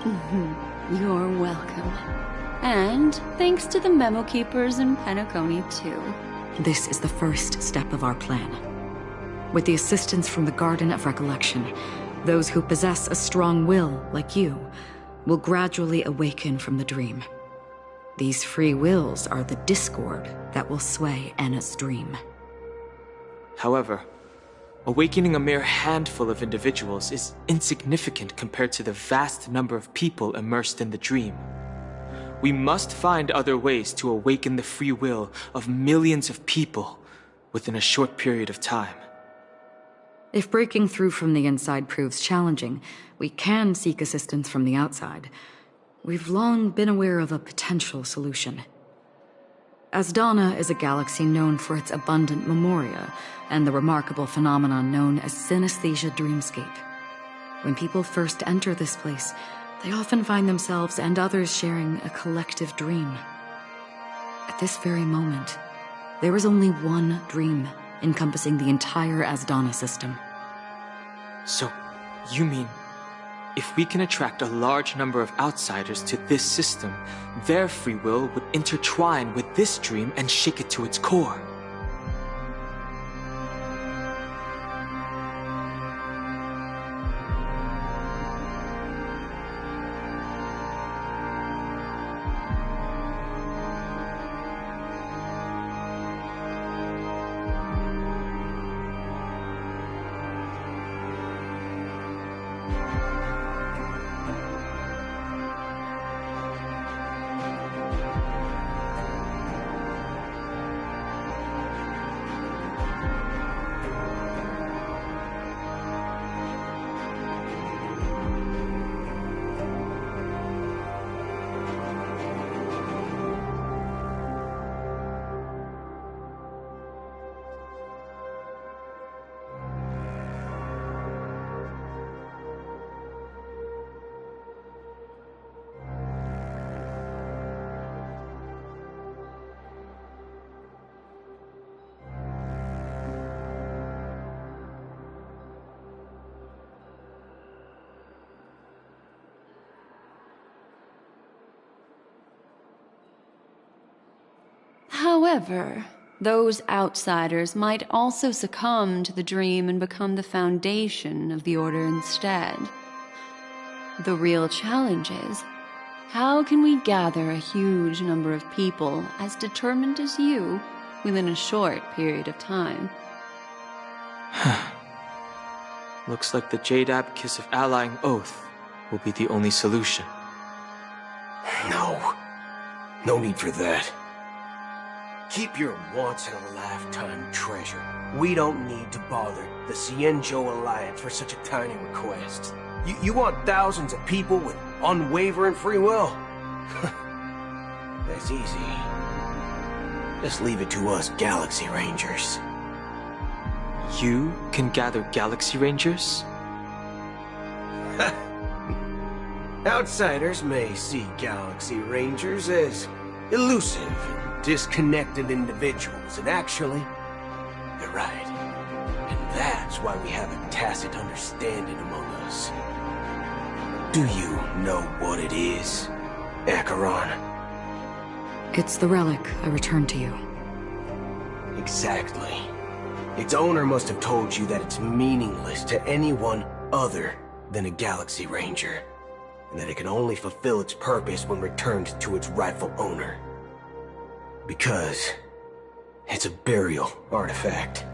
Speaker 13: You're welcome. And thanks to the Memo Keepers in Penacony, too.
Speaker 4: This is the first step of our plan. With the assistance from the Garden of Recollection, those who possess a strong will, like you, will gradually awaken from the dream. These free wills are the discord that will sway Anna's dream.
Speaker 14: However, awakening a mere handful of individuals is insignificant compared to the vast number of people immersed in the dream. We must find other ways to awaken the free will of millions of people within a short period of time.
Speaker 4: If breaking through from the inside proves challenging, we can seek assistance from the outside. We've long been aware of a potential solution. Asdana is a galaxy known for its abundant memoria and the remarkable phenomenon known as synesthesia dreamscape. When people first enter this place, they often find themselves and others sharing a collective dream. At this very moment, there is only one dream encompassing the entire Asdana system.
Speaker 14: So, you mean, if we can attract a large number of outsiders to this system, their free will would intertwine with this dream and shake it to its core?
Speaker 13: However, those outsiders might also succumb to the dream and become the foundation of the Order instead. The real challenge is, how can we gather a huge number of people as determined as you within a short period of time?
Speaker 14: Looks like the Jade Abacus of Allying Oath will be the only solution.
Speaker 15: No need for that. Keep your once-in-a-lifetime treasure. We don't need to bother the Xianzhou Alliance for such a tiny request. You want thousands of people with unwavering free will? That's easy. Just leave it to us Galaxy Rangers.
Speaker 14: You can gather Galaxy Rangers?
Speaker 15: Outsiders may see Galaxy Rangers as elusive and disconnected individuals, and actually, they're right. And that's why we have a tacit understanding among us. Do you know what it is, Acheron?
Speaker 4: It's the relic I returned to you.
Speaker 15: Exactly. Its owner must have told you that it's meaningless to anyone other than a Galaxy Ranger, and that it can only fulfill its purpose when returned to its rightful owner. Because it's a burial artifact,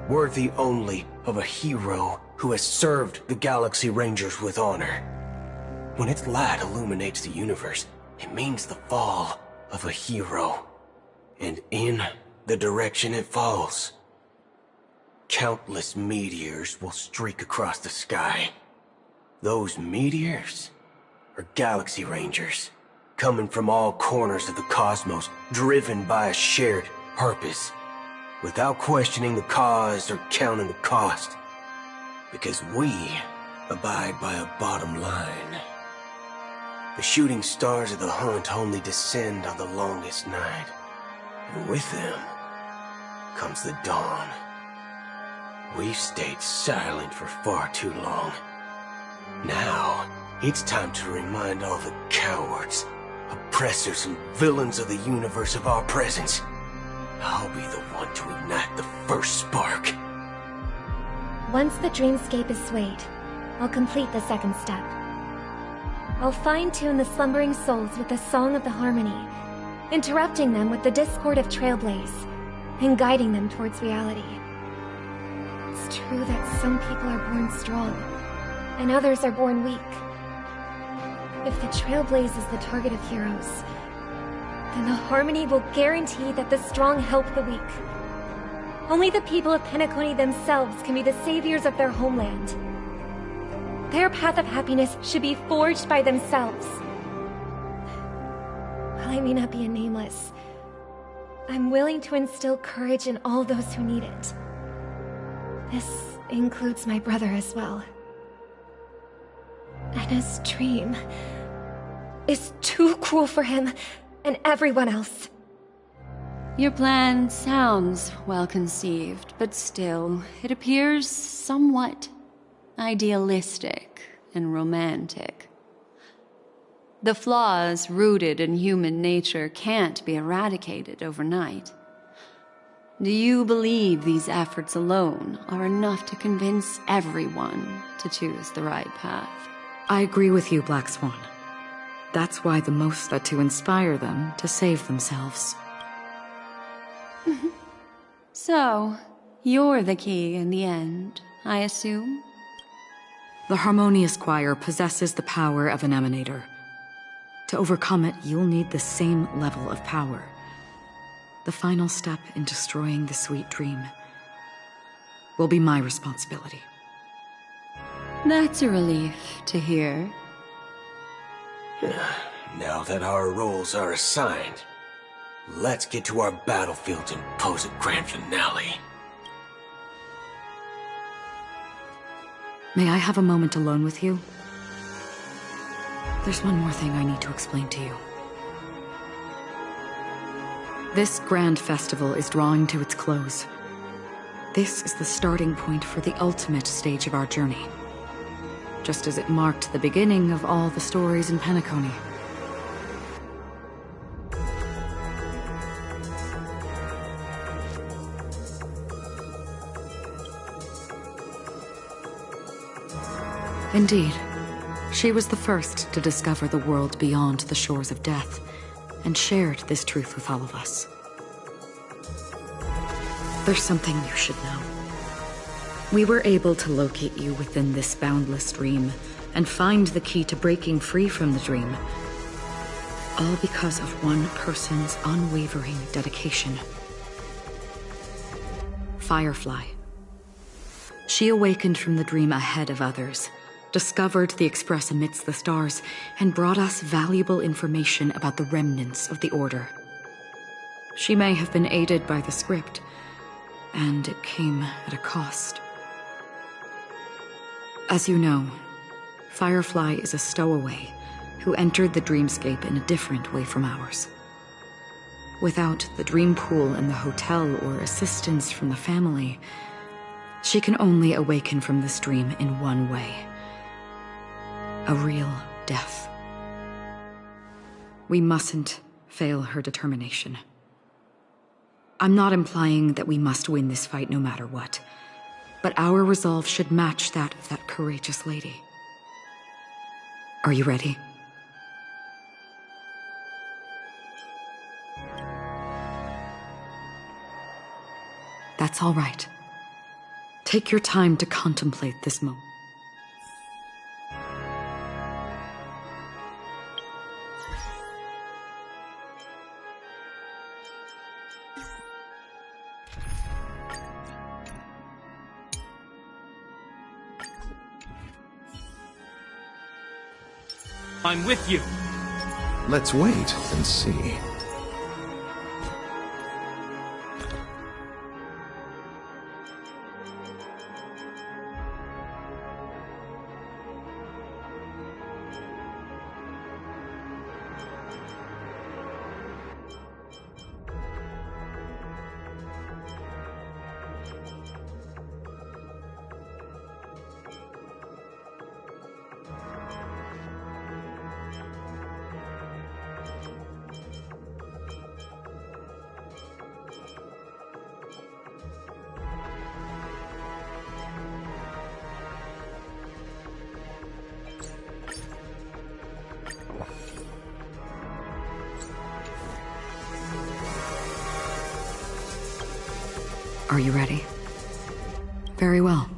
Speaker 15: worthy only of a hero who has served the Galaxy Rangers with honor. When its light illuminates the universe, it means the fall of a hero. And in the direction it falls, countless meteors will streak across the sky. Those meteors are Galaxy Rangers, coming from all corners of the cosmos, driven by a shared purpose, without questioning the cause or counting the cost. Because we abide by a bottom line. The shooting stars of the hunt only descend on the longest night, and with them comes the dawn. We've stayed silent for far too long. Now, it's time to remind all the cowards, oppressors, and villains of the universe of our presence. I'll be the one to ignite the first spark.
Speaker 1: Once the dreamscape is swayed, I'll complete the second step. I'll fine-tune the slumbering souls with the Song of the Harmony, interrupting them with the discord of Trailblaze, and guiding them towards reality. It's true that some people are born strong, and others are born weak. If the Trailblaze is the target of heroes, then the Harmony will guarantee that the strong help the weak. Only the people of Penacony themselves can be the saviors of their homeland. Their path of happiness should be forged by themselves. While I may not be a Nameless, I'm willing to instill courage in all those who need it. This includes my brother as well. Anna's dream is too cruel for him and everyone else.
Speaker 13: Your plan sounds well conceived, but still, it appears somewhat idealistic and romantic. The flaws rooted in human nature can't be eradicated overnight. Do you believe these efforts alone are enough to convince everyone to choose the right path?
Speaker 4: I agree with you, Black Swan. That's why the most are to inspire them to save themselves.
Speaker 13: So, you're the key in the end, I assume?
Speaker 4: The Harmonious Choir possesses the power of an emanator. To overcome it, you'll need the same level of power. The final step in destroying the sweet dream will be my responsibility.
Speaker 13: That's a relief to hear.
Speaker 15: Now that our roles are assigned, let's get to our battlefields and pose a grand finale.
Speaker 4: May I have a moment alone with you? There's one more thing I need to explain to you. This grand festival is drawing to its close. This is the starting point for the ultimate stage of our journey. Just as it marked the beginning of all the stories in Penacony. Indeed. She was the first to discover the world beyond the shores of death, and shared this truth with all of us. There's something you should know. We were able to locate you within this boundless dream, and find the key to breaking free from the dream. All because of one person's unwavering dedication. Firefly. She awakened from the dream ahead of others, discovered the Express amidst the stars, and brought us valuable information about the remnants of the Order. She may have been aided by the script, and it came at a cost. As you know, Firefly is a stowaway who entered the dreamscape in a different way from ours. Without the dream pool in the hotel or assistance from the family, she can only awaken from this dream in one way. A real death. We mustn't fail her determination. I'm not implying that we must win this fight no matter what, but our resolve should match that of that courageous lady. Are you ready? That's all right. Take your time to contemplate this moment.
Speaker 14: I'm with you.
Speaker 12: Let's wait and see.
Speaker 4: Are you ready? Very well.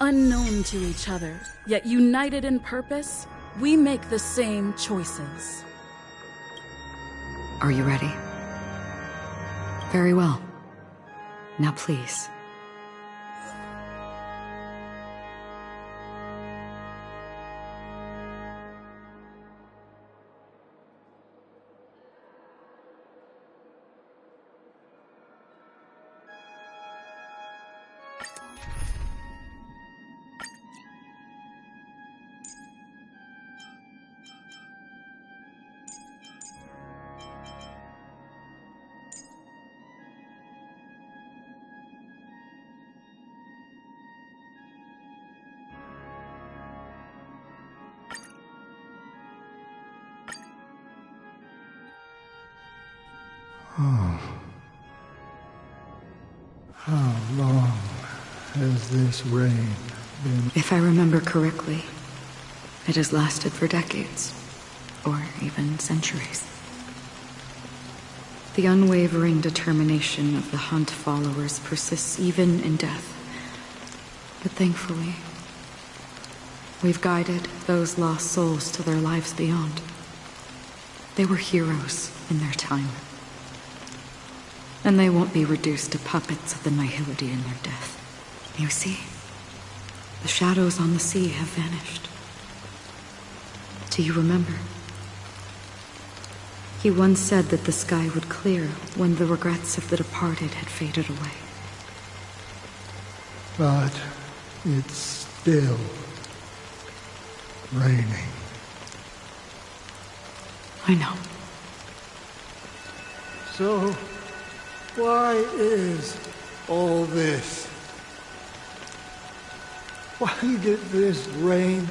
Speaker 5: Unknown to each other, yet united in purpose, we make the same choices.
Speaker 4: Are you ready? Very well. Now please.
Speaker 11: Oh. How long has this reign been?
Speaker 4: If I remember correctly, it has lasted for decades, or even centuries. The unwavering determination of the Hunt followers persists even in death. But thankfully, we've guided those lost souls to their lives beyond. They were heroes in their time. And they won't be reduced to puppets of the Nihility in their death. You see, the shadows on the sea have vanished. Do you remember? He once said that the sky would clear when the regrets of the departed had faded away.
Speaker 11: But it's still raining.
Speaker 4: I know.
Speaker 11: So, why is all this? Why did this rain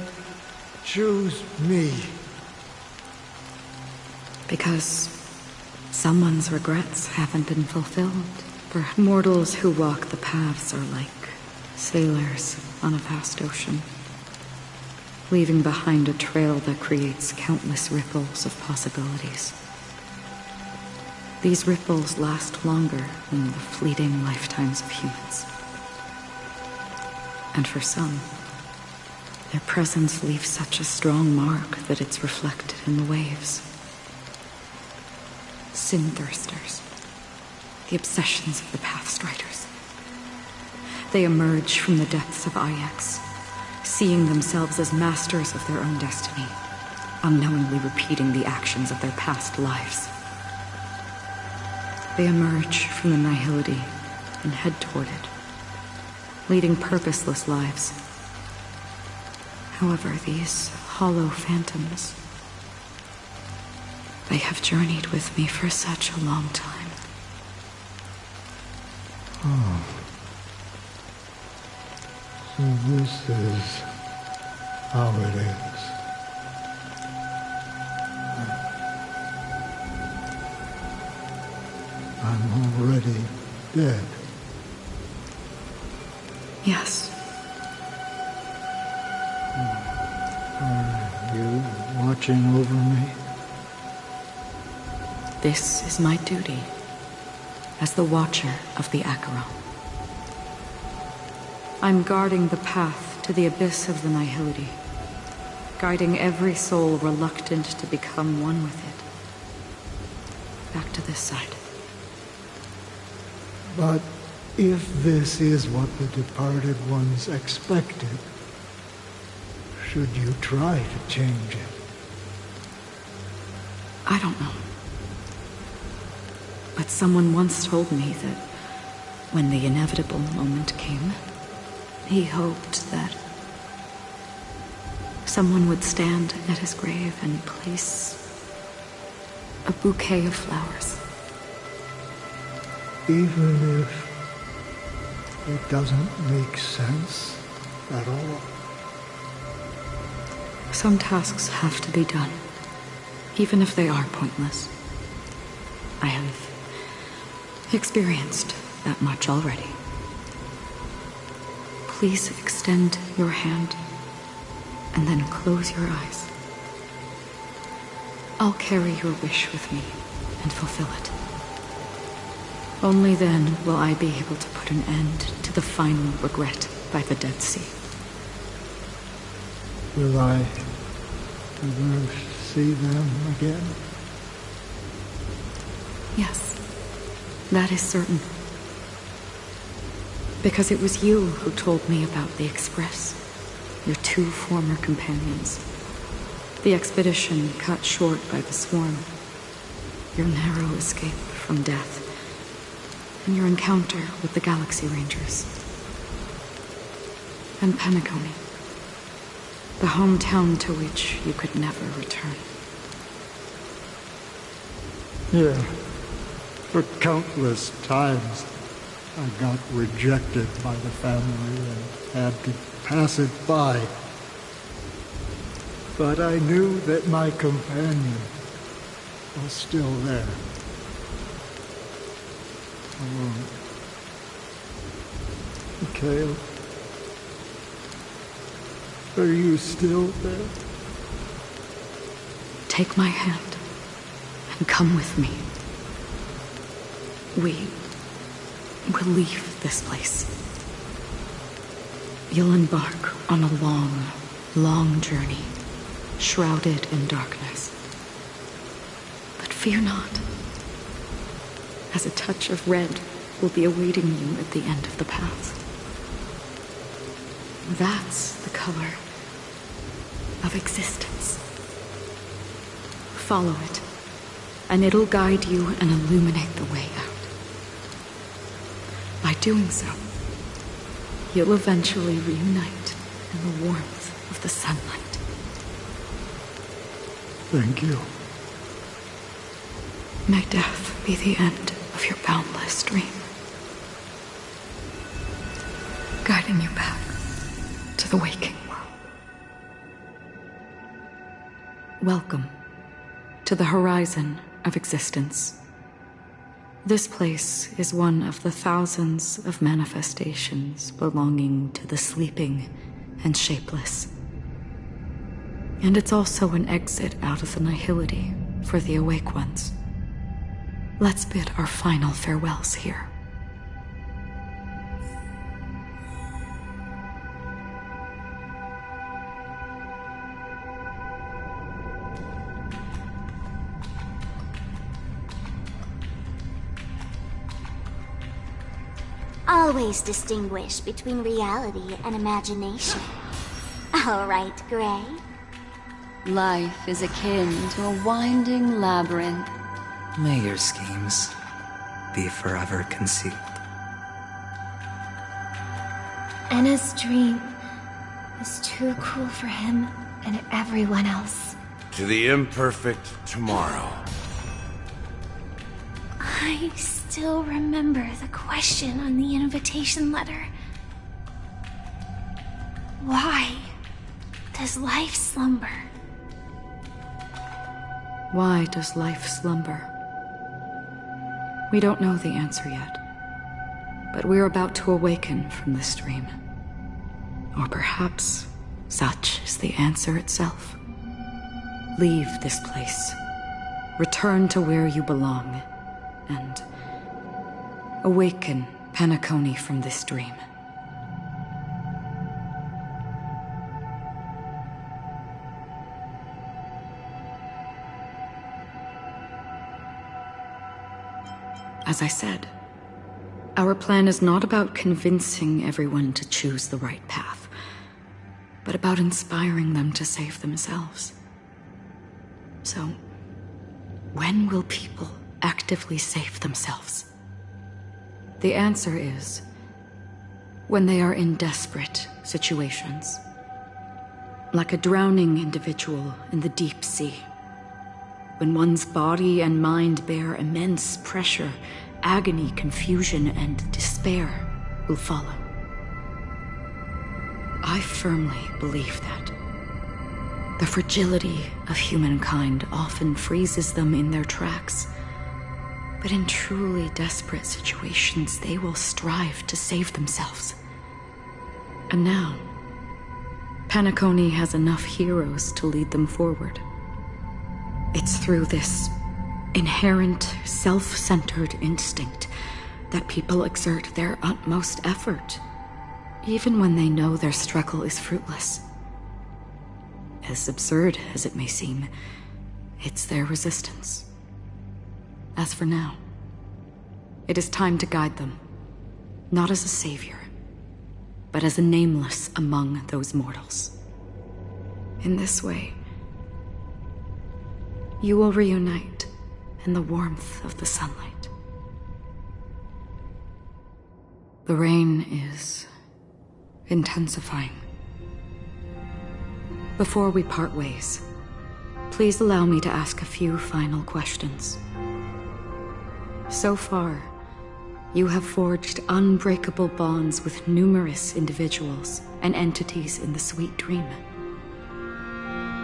Speaker 11: choose me?
Speaker 4: Because someone's regrets haven't been fulfilled. For mortals who walk the paths are like sailors on a vast ocean, leaving behind a trail that creates countless ripples of possibilities. These ripples last longer than the fleeting lifetimes of humans. And for some, their presence leaves such a strong mark that it's reflected in the waves. Sin-thirsters, the obsessions of the Pathstriders. They emerge from the depths of Iex, seeing themselves as masters of their own destiny, unknowingly repeating the actions of their past lives. They emerge from the Nihility and head toward it, leading purposeless lives. However, these hollow phantoms, they have journeyed with me for such a long time.
Speaker 11: Oh. So this is how it is. I'm already dead.
Speaker 4: Yes.
Speaker 11: Are you watching over me?
Speaker 4: This is my duty as the Watcher of the Acheron. I'm guarding the path to the abyss of the Nihility, guiding every soul reluctant to become one with it. Back to this side.
Speaker 11: But if this is what the departed ones expected, should you try to change it?
Speaker 4: I don't know. But someone once told me that when the inevitable moment came, he hoped that someone would stand at his grave and place a bouquet of flowers.
Speaker 11: Even if it doesn't make sense at all?
Speaker 4: Some tasks have to be done, even if they are pointless. I have experienced that much already. Please extend your hand and then close your eyes. I'll carry your wish with me and fulfill it. Only then will I be able to put an end to the final regret by the Dead Sea.
Speaker 11: Will I ever see them again?
Speaker 4: Yes, that is certain. Because it was you who told me about the Express, your 2 former companions. The expedition cut short by the swarm, your narrow escape from death, and your encounter with the Galaxy Rangers. And Penacony, the hometown to which you could never return.
Speaker 11: Yeah. For countless times, I got rejected by the family and had to pass it by. But I knew that my companion was still there. Alone. Mikhail, are you still there?
Speaker 4: Take my hand and come with me. We will leave this place. You'll embark on a long, long journey, shrouded in darkness. But fear not, as a touch of red will be awaiting you at the end of the path. That's the color of existence. Follow it, and it'll guide you and illuminate the way out. By doing so, you'll eventually reunite in the warmth of the sunlight.
Speaker 11: Thank you.
Speaker 4: May death be the end of your boundless dream, guiding you back to the waking world. Welcome to the horizon of existence. This place is one of the thousands of manifestations belonging to the sleeping and shapeless. And it's also an exit out of the nihility for the awake ones. Let's bid our final farewells here.
Speaker 2: Always distinguish between reality and imagination. All right, Gray.
Speaker 13: Life is akin to a winding labyrinth.
Speaker 18: May your schemes be forever concealed.
Speaker 1: Enna's dream is too cruel for him and everyone else.
Speaker 6: To the imperfect tomorrow.
Speaker 1: I still remember the question on the invitation letter. Why does life slumber?
Speaker 4: Why does life slumber? We don't know the answer yet, but we're about to awaken from this dream. Or perhaps such is the answer itself. Leave this place, return to where you belong, and awaken Penacony from this dream. As I said, our plan is not about convincing everyone to choose the right path, but about inspiring them to save themselves. So, when will people actively save themselves? The answer is when they are in desperate situations, like a drowning individual in the deep sea. When one's body and mind bear immense pressure, agony, confusion, and despair will follow. I firmly believe that. The fragility of humankind often freezes them in their tracks. But in truly desperate situations, they will strive to save themselves. And now, Penacony has enough heroes to lead them forward. It's through this inherent, self-centered instinct that people exert their utmost effort, even when they know their struggle is fruitless. as absurd as it may seem, it's their resistance. As for now, it is time to guide them, not as a savior, but as a nameless among those mortals. In this way, you will reunite in the warmth of the sunlight. The rain is intensifying. Before we part ways, please allow me to ask a few final questions. So far, you have forged unbreakable bonds with numerous individuals and entities in the Sweet Dream.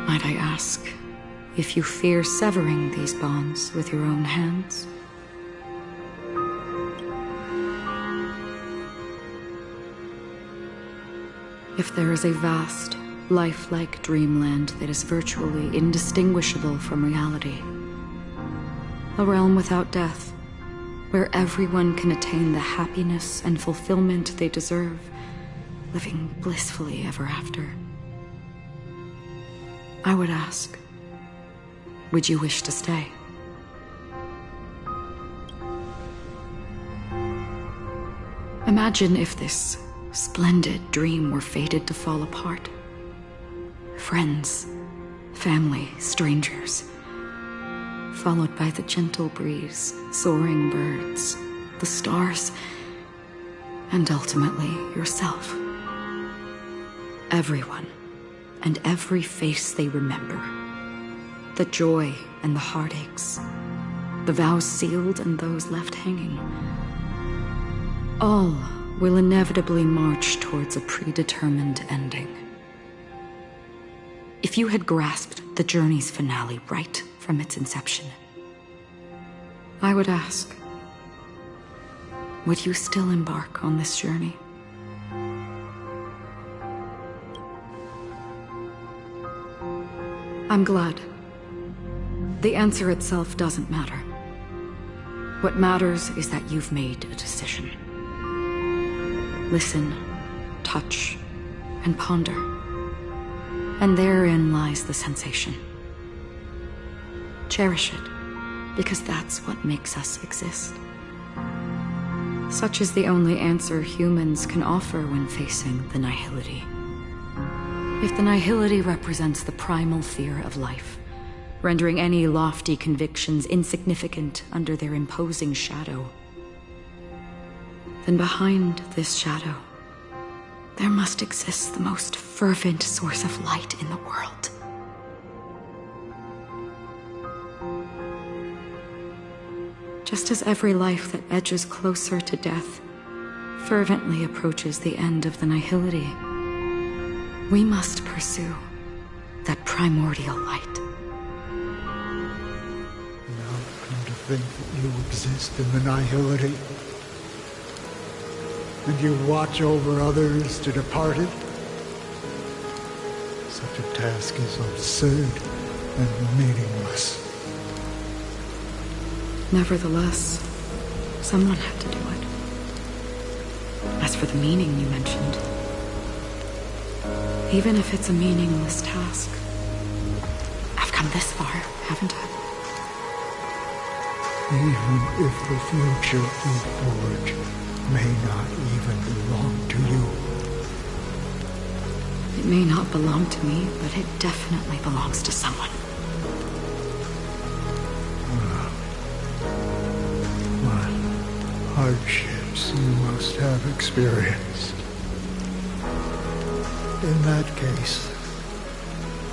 Speaker 4: Might I ask if you fear severing these bonds with your own hands? If there is a vast, lifelike dreamland that is virtually indistinguishable from reality, a realm without death, where everyone can attain the happiness and fulfillment they deserve, living blissfully ever after, I would ask, would you wish to stay? Imagine if this splendid dream were fated to fall apart. Friends, family, strangers, followed by the gentle breeze, soaring birds, the stars, and ultimately yourself. Everyone, and every face they remember. The joy and the heartaches, the vows sealed and those left hanging. All will inevitably march towards a predetermined ending. If you had grasped the journey's finale right from its inception, I would ask, would you still embark on this journey? I'm glad. The answer itself doesn't matter. What matters is that you've made a decision. Listen, touch, and ponder. And therein lies the sensation. Cherish it, because that's what makes us exist. Such is the only answer humans can offer when facing the nihility. If the nihility represents the primal fear of life, rendering any lofty convictions insignificant under their imposing shadow, then behind this shadow, there must exist the most fervent source of light in the world. Just as every life that edges closer to death fervently approaches the end of the nihility, we must pursue that primordial light.
Speaker 11: Now come to think that you exist in the nihility, and you watch over others to depart it. Such a task is absurd and meaningless.
Speaker 4: Nevertheless, someone had to do it. As for the meaning you mentioned, even if it's a meaningless task, I've come this far, haven't I?
Speaker 11: Even if the future you forge may not even belong to you.
Speaker 4: It may not belong to me, but it definitely belongs to someone.
Speaker 11: What hardships you must have experienced. In that case,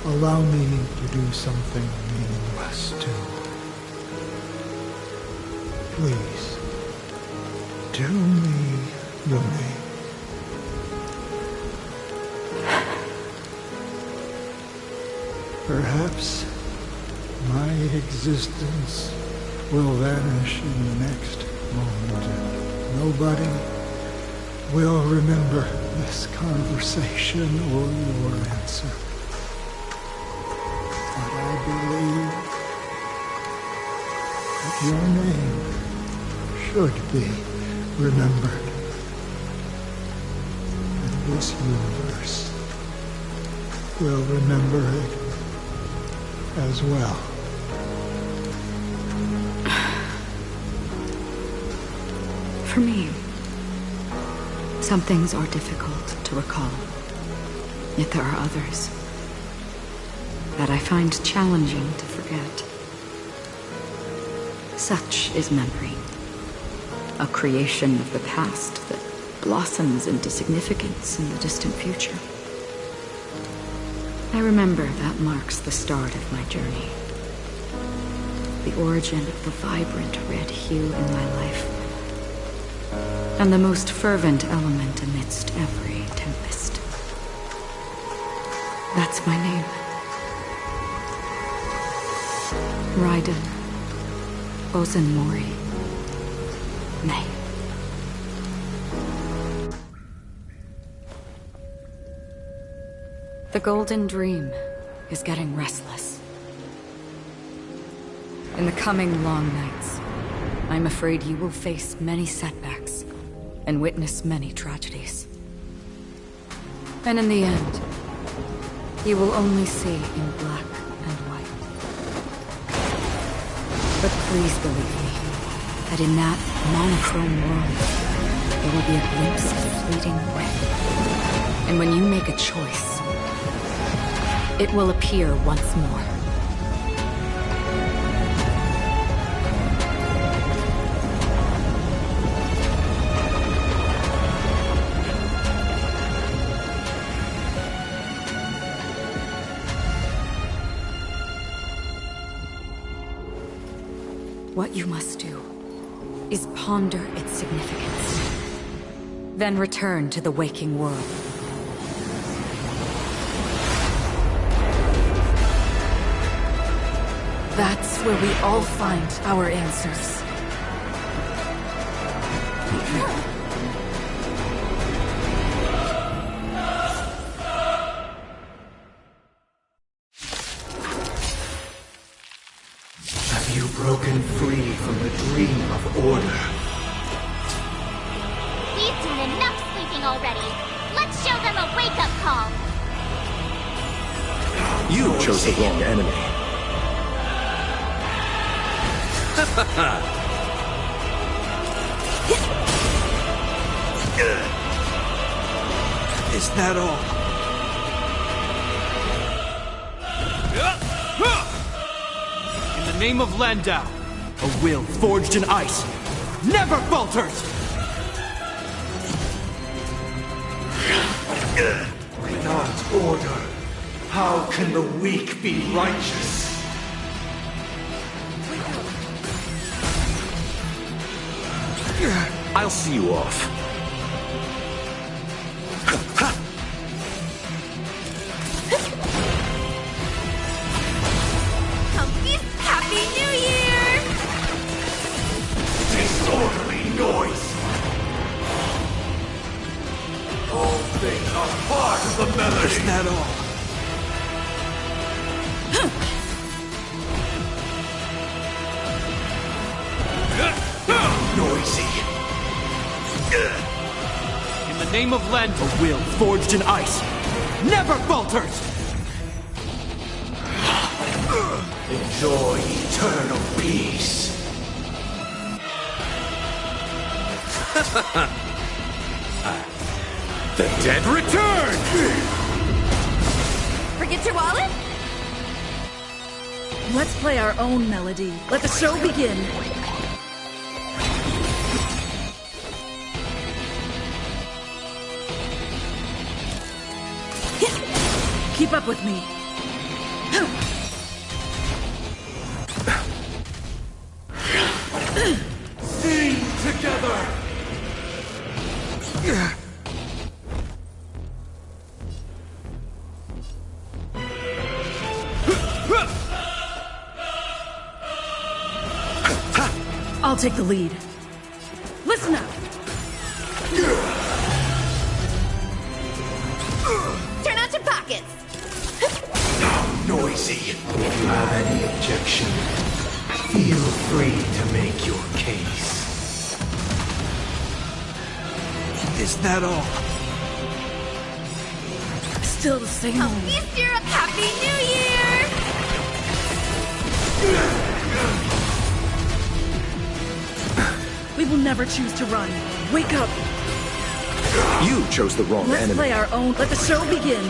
Speaker 11: allow me to do something meaningless too. Please, tell me your name. Perhaps my existence will vanish in the next moment, and nobody will remember this conversation or your answer. But I believe that your name should be remembered. And this universe will remember it as well.
Speaker 4: For me, some things are difficult to recall. Yet there are others that I find challenging to forget. Such is memory, a creation of the past that blossoms into significance in the distant future. I remember that marks the start of my journey. The origin of the vibrant red hue in my life. And the most fervent element amidst every tempest. That's my name. Raiden Ozanmori May. The Golden Dream is getting restless. In the coming long nights, I'm afraid you will face many setbacks and witness many tragedies. And in the end, you will only see in black and white. But please believe me, that in that monochrome world, there will be a glimpse of fleeting red. And when you make a choice, it will appear once more. What you must do is ponder its significance, then return to the waking world.
Speaker 5: That's where we all find our answers.
Speaker 8: Have you broken free from the dream of order?
Speaker 2: We've done enough sleeping already. Let's show them a wake-up call.
Speaker 12: You chose the wrong enemy.
Speaker 6: Is that all?
Speaker 14: In the name of Landau, a will forged in ice never falters!
Speaker 8: Without order, how can the weak be righteous?
Speaker 6: I'll see you off.
Speaker 10: Happy New Year!
Speaker 8: Disorderly noise! All things are part of the melody!
Speaker 6: Is that all?
Speaker 8: Noisy!
Speaker 14: In the name of Land, a will forged in ice never falters!
Speaker 8: Enjoy eternal peace!
Speaker 6: The dead return!
Speaker 10: Forget your wallet?
Speaker 5: Let's play our own melody. Let the show begin. Keep up with me.
Speaker 8: Sing together!
Speaker 5: I'll take the lead. Listen up.
Speaker 10: Turn out your pockets!
Speaker 8: How noisy! If you have any objection, feel free to make your case.
Speaker 6: Is that all?
Speaker 5: Still the same old.
Speaker 10: Easter of Happy New Year!
Speaker 5: We will never choose to run. Wake up!
Speaker 12: You chose the wrong
Speaker 5: Let's
Speaker 12: enemy.
Speaker 5: play our own. Let the show begin.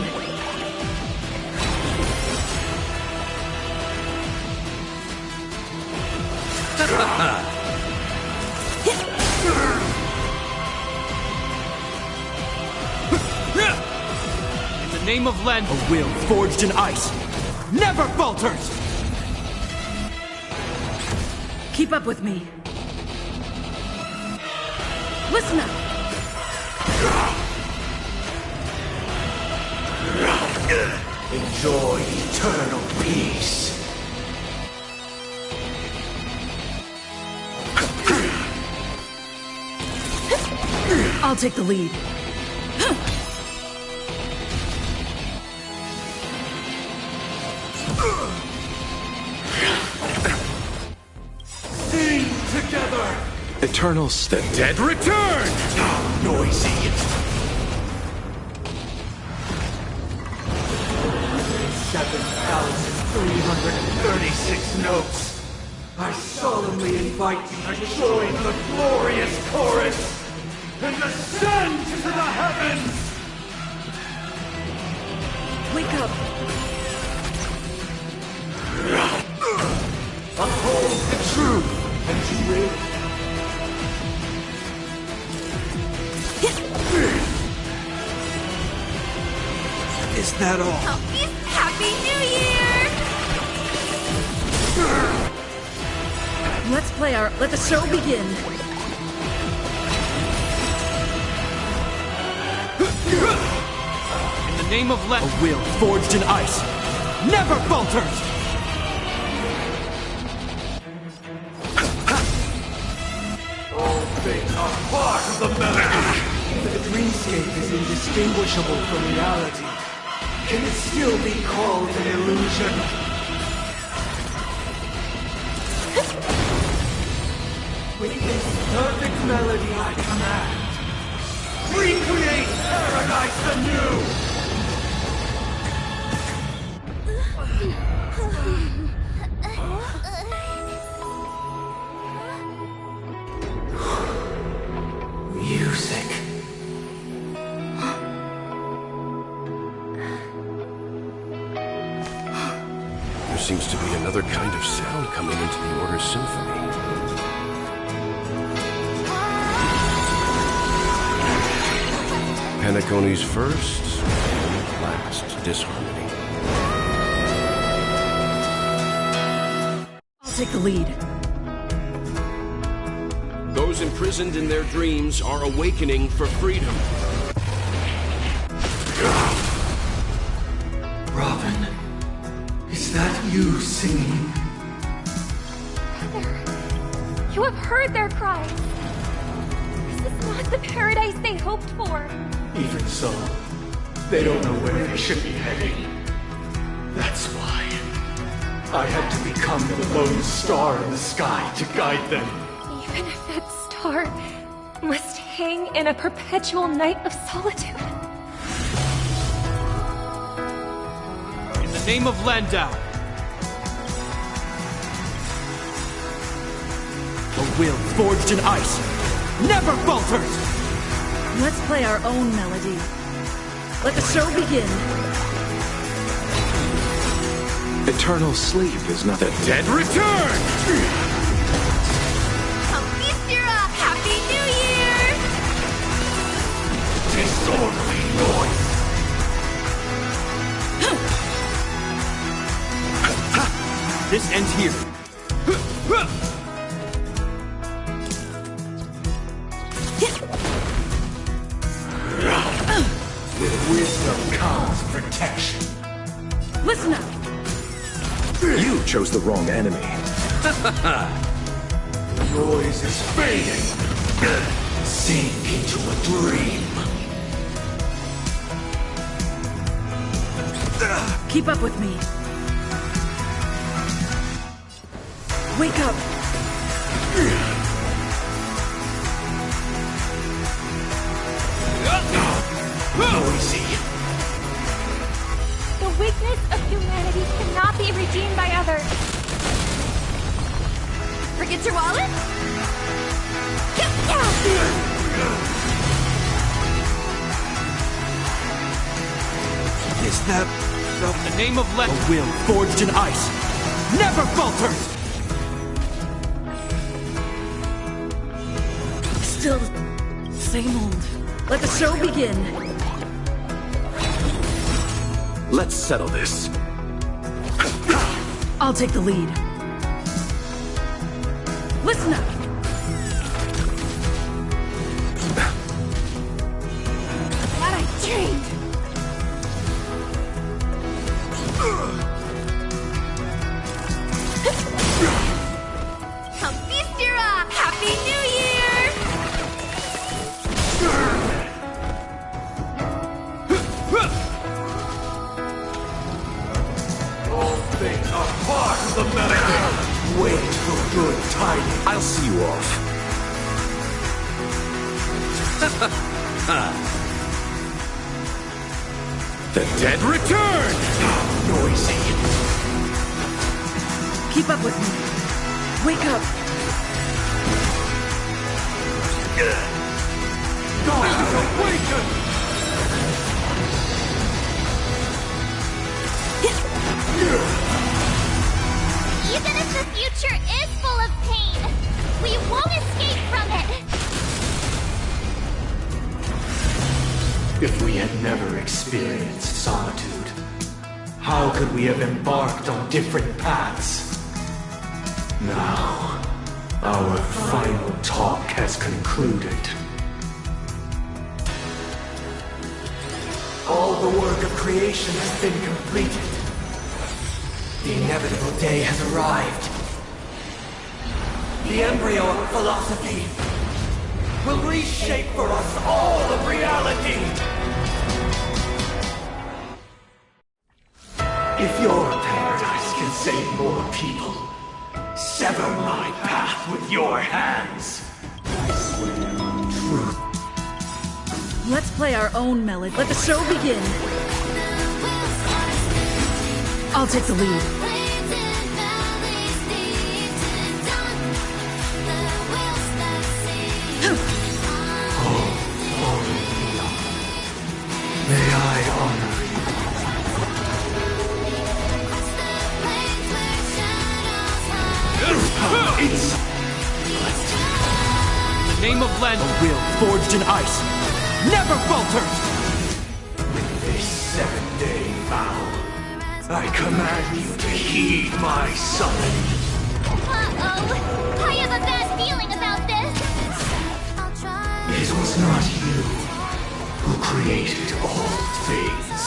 Speaker 14: In the name of Len, a will forged in ice never falters!
Speaker 5: Keep up with me. Listen up!
Speaker 8: Enjoy eternal peace.
Speaker 5: I'll take the lead.
Speaker 8: Sing together!
Speaker 14: Eternals.
Speaker 6: The dead return!
Speaker 8: Noisy. 7,336 notes. I solemnly invite you to join the glorious chorus and ascend to the heavens!
Speaker 5: Wake up!
Speaker 8: Uphold the truth and you will.
Speaker 6: Is that all?
Speaker 2: Happy New Year!
Speaker 5: Let's play our... Let the show begin.
Speaker 14: In the name of Len, a will forged in ice never falters!
Speaker 8: All things are part of the melody. The dreamscape is indistinguishable from reality. Can it still be called an illusion? With this perfect melody I command, recreate paradise anew! Music.
Speaker 17: There seems to be another kind of sound coming into the Order's symphony. Penacony's first and last disharmony.
Speaker 5: I'll take the lead.
Speaker 17: Those imprisoned in their dreams are awakening for freedom.
Speaker 8: Robin, is that you singing?
Speaker 1: You have heard their cries. This is not the paradise they hoped for.
Speaker 8: Even so, they don't know where they should be heading. That's why I had to become the lone star in the sky to guide them.
Speaker 1: Even if that star must hang in a perpetual night of solitude.
Speaker 14: In the name of Landau, a will forged in ice never falters!
Speaker 5: Let's play our own melody. Let the show begin.
Speaker 14: Eternal sleep is not
Speaker 6: The dead return!
Speaker 2: Happy New Year!
Speaker 8: Disorderly noise!
Speaker 14: This ends here.
Speaker 8: With wisdom comes protection.
Speaker 5: Listen up!
Speaker 12: You chose the wrong enemy.
Speaker 8: Noise is fading. Sink into a dream.
Speaker 5: Keep up with me. Wake up!
Speaker 8: Noisy.
Speaker 1: The weakness of humanity cannot be redeemed by others.
Speaker 10: Get your wallet?
Speaker 6: Is that
Speaker 14: the name of
Speaker 6: a will forged in ice? Never falters!
Speaker 5: Still, same old. Let the show begin.
Speaker 12: Let's settle this.
Speaker 5: I'll take the lead. Listen up.
Speaker 10: Glad I trained. Now feast your eye. Happy New Year!
Speaker 8: All things are part of the metagame. Wait for good tidings.
Speaker 12: I'll see you off.
Speaker 6: the dead return!
Speaker 8: Noisy.
Speaker 5: Keep up with me. Wake up.
Speaker 8: God is awakened!
Speaker 2: Even if the future is full of pain, we won't escape from it!
Speaker 8: If we had never experienced solitude, how could we have embarked on different paths? Now, our final talk has concluded. All the work of creation has been completed. The inevitable day has arrived. The embryo of philosophy will reshape for us all of reality. If your paradise can save more people, sever my path with your hands. I swear on truth.
Speaker 5: Let's play our own melody. Let the show begin. I'll take the lead.
Speaker 8: May I honor you? It's
Speaker 14: the name of Len.
Speaker 6: A will forged in ice. Never falters!
Speaker 8: With this 7-day vow, I command you to heed my summons.
Speaker 2: Uh-oh! I have a bad feeling about this!
Speaker 8: It was not you who created all things.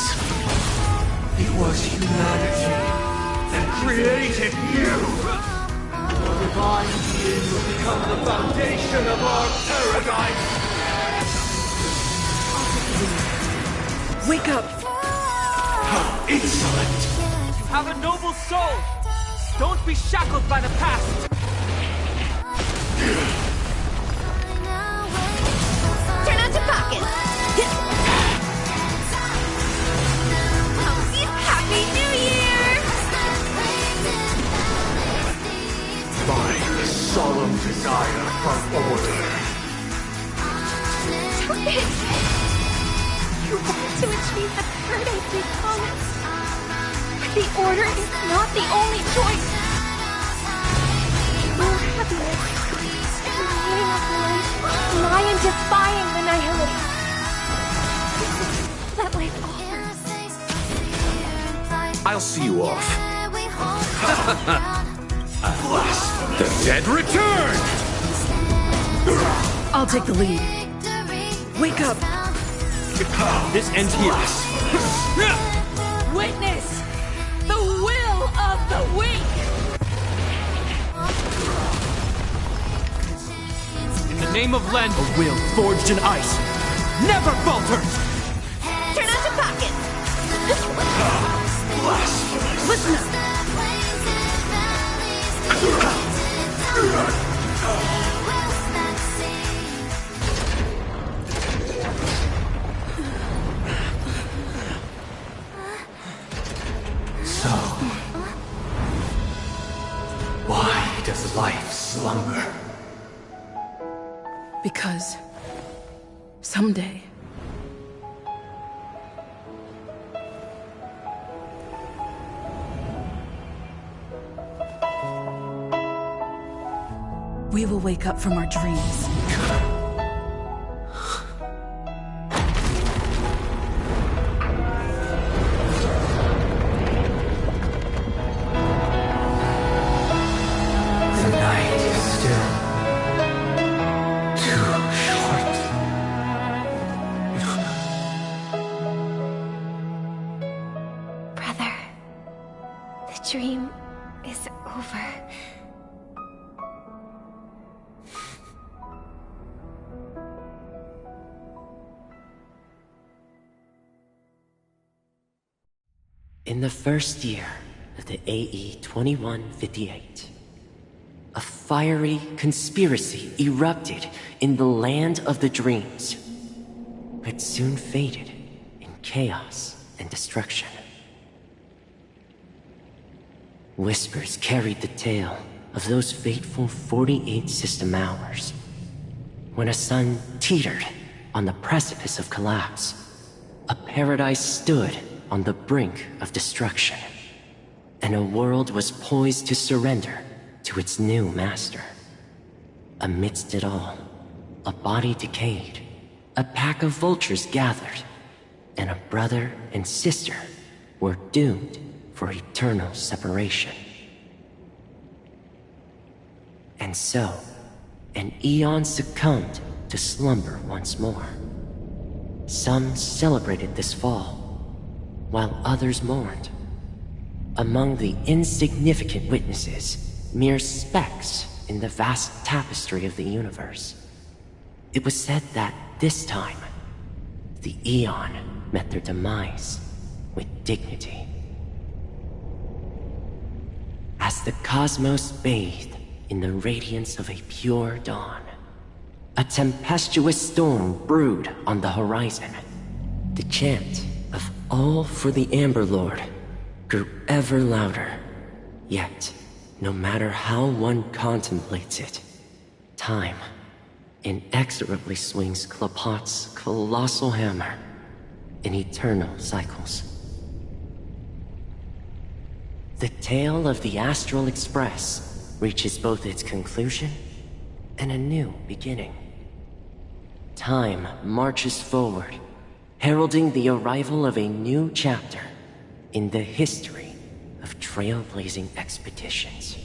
Speaker 8: It was humanity that created you! Your divine being will become the foundation of our paradise!
Speaker 5: Wake up!
Speaker 8: How insolent!
Speaker 14: You have a noble soul! Don't be shackled by the past!
Speaker 10: Turn out your pockets! Happy New Year!
Speaker 8: My solemn desire for order.
Speaker 1: Stop it! You want to achieve the paradise we promised. But the order is not the only choice. Your happiness and the meaning of life lie in defying the nihility that life offers.
Speaker 12: I'll see you off.
Speaker 6: The dead return!
Speaker 5: I'll take the lead. Wake up!
Speaker 14: This ends here.
Speaker 5: Witness the will of the weak!
Speaker 14: In the name of Len.
Speaker 6: A will forged in ice. Never falters!
Speaker 10: Turn out your pockets!
Speaker 5: Listen up!
Speaker 8: So, why does life slumber
Speaker 5: Because someday, we will wake up from our dreams.
Speaker 8: The night is still too short.
Speaker 1: Brother, the dream is over.
Speaker 9: In the first year of the AE 2158, a fiery conspiracy erupted in the land of the dreams, but soon faded in chaos and destruction. Whispers carried the tale of those fateful 48 system hours, when a sun teetered on the precipice of collapse. A paradise stood on the brink of destruction, and a world was poised to surrender to its new master. Amidst it all, a body decayed, a pack of vultures gathered, and a brother and sister were doomed for eternal separation. And so, an Aeon succumbed to slumber once more. Some celebrated this fall, while others mourned. Among the insignificant witnesses, mere specks in the vast tapestry of the universe, it was said that this time, the Aeon met their demise with dignity. As the cosmos bathed in the radiance of a pure dawn, a tempestuous storm brewed on the horizon. The chant of "All for the Amber Lord" grew ever louder. Yet, no matter how one contemplates it, time inexorably swings Klapot's colossal hammer in eternal cycles. The tale of the Astral Express reaches both its conclusion and a new beginning. Time marches forward, heralding the arrival of a new chapter in the history of trailblazing expeditions.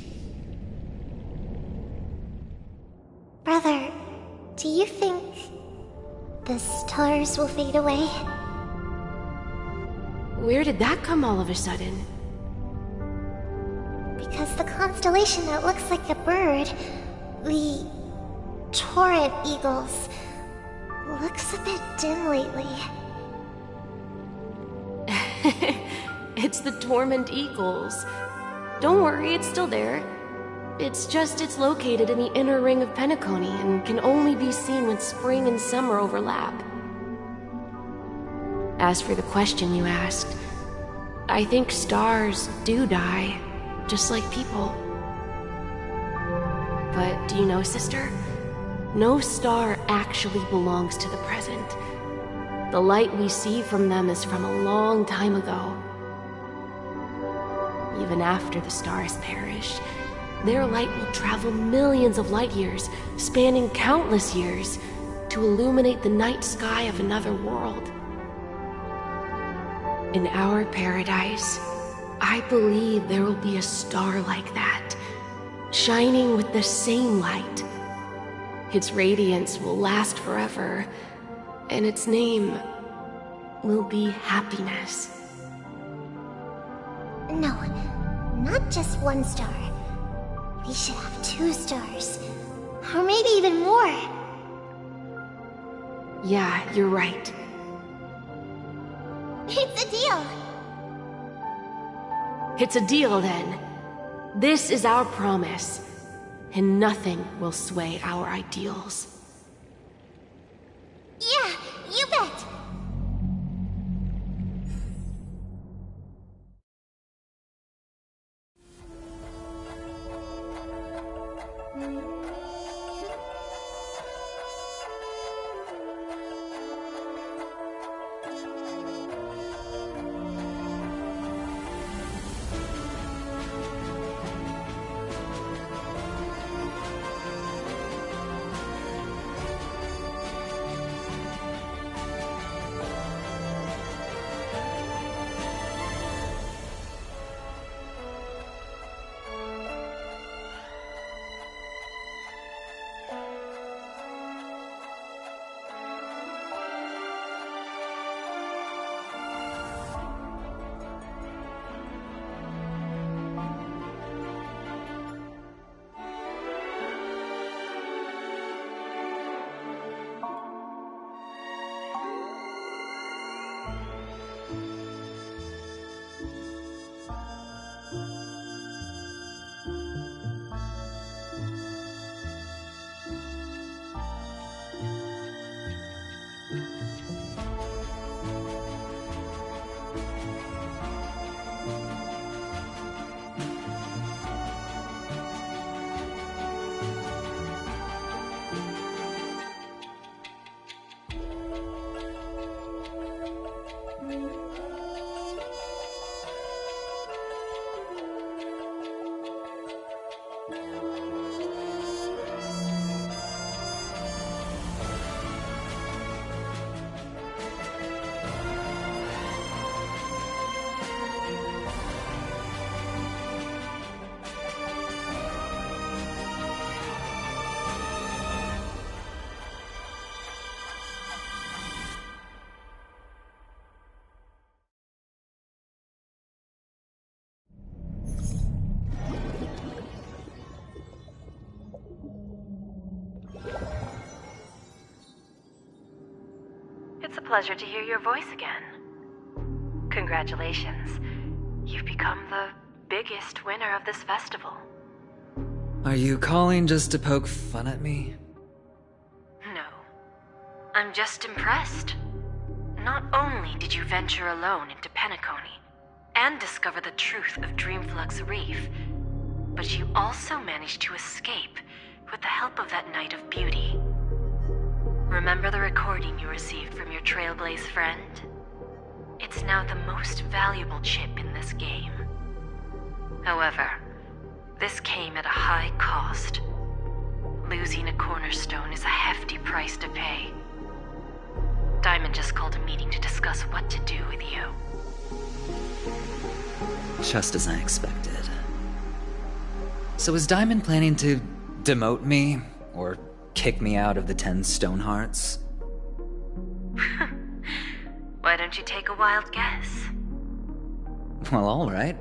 Speaker 2: Brother, do you think the stars will fade away?
Speaker 7: Where did that come all of a sudden?
Speaker 2: Because the constellation that looks like a bird, the Torrent Eagles, looks a bit dim lately.
Speaker 7: It's the Torment Eagles. Don't worry, it's still there. It's just it's located in the inner ring of Penacony and can only be seen when spring and summer overlap. As for the question you asked, I think stars do die, just like people. But do you know, sister? No star actually belongs to the present. The light we see from them is from a long time ago. Even after the stars perished, their light will travel millions of light years, spanning countless years, to illuminate the night sky of another world. In our paradise, I believe there will be a star like that, shining with the same light. Its radiance will last forever, and its name will be happiness.
Speaker 2: No, not just one star. We should have 2 stars. Or maybe even more.
Speaker 7: Yeah, you're right.
Speaker 2: It's a deal.
Speaker 7: It's a deal, then. This is our promise, and nothing will sway our ideals.
Speaker 2: Yeah, you bet.
Speaker 19: a pleasure to hear your voice again. Congratulations. You've become the biggest winner of this festival.
Speaker 18: Are you calling just to poke fun at me?
Speaker 19: No. I'm just impressed. Not only did you venture alone into Penacony and discover the truth of Dreamflux Reef, but you also managed to escape with the help of that Knight of Beauty. Remember the recording you received from your Trailblaze friend? It's now the most valuable chip in this game. However, this came at a high cost. Losing a cornerstone is a hefty price to pay. Diamond just called a meeting to discuss what to do with you.
Speaker 18: Just as I expected. So is Diamond planning to demote me, or kick me out of the 10 Stonehearts?
Speaker 19: Why don't you take a wild guess?
Speaker 18: Well, alright.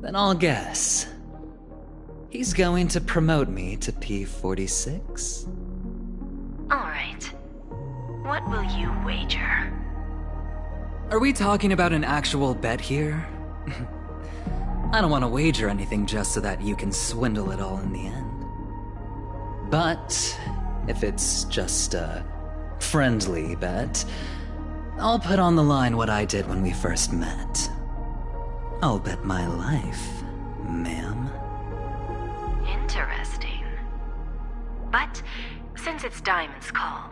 Speaker 18: Then I'll guess. He's going to promote me to P46?
Speaker 19: Alright. What will you wager?
Speaker 18: Are we talking about an actual bet here? I don't want to wager anything just so that you can swindle it all in the end. But if it's just a friendly bet, I'll put on the line what I did when we first met. I'll bet my life, ma'am.
Speaker 19: Interesting. But since it's Diamond's call,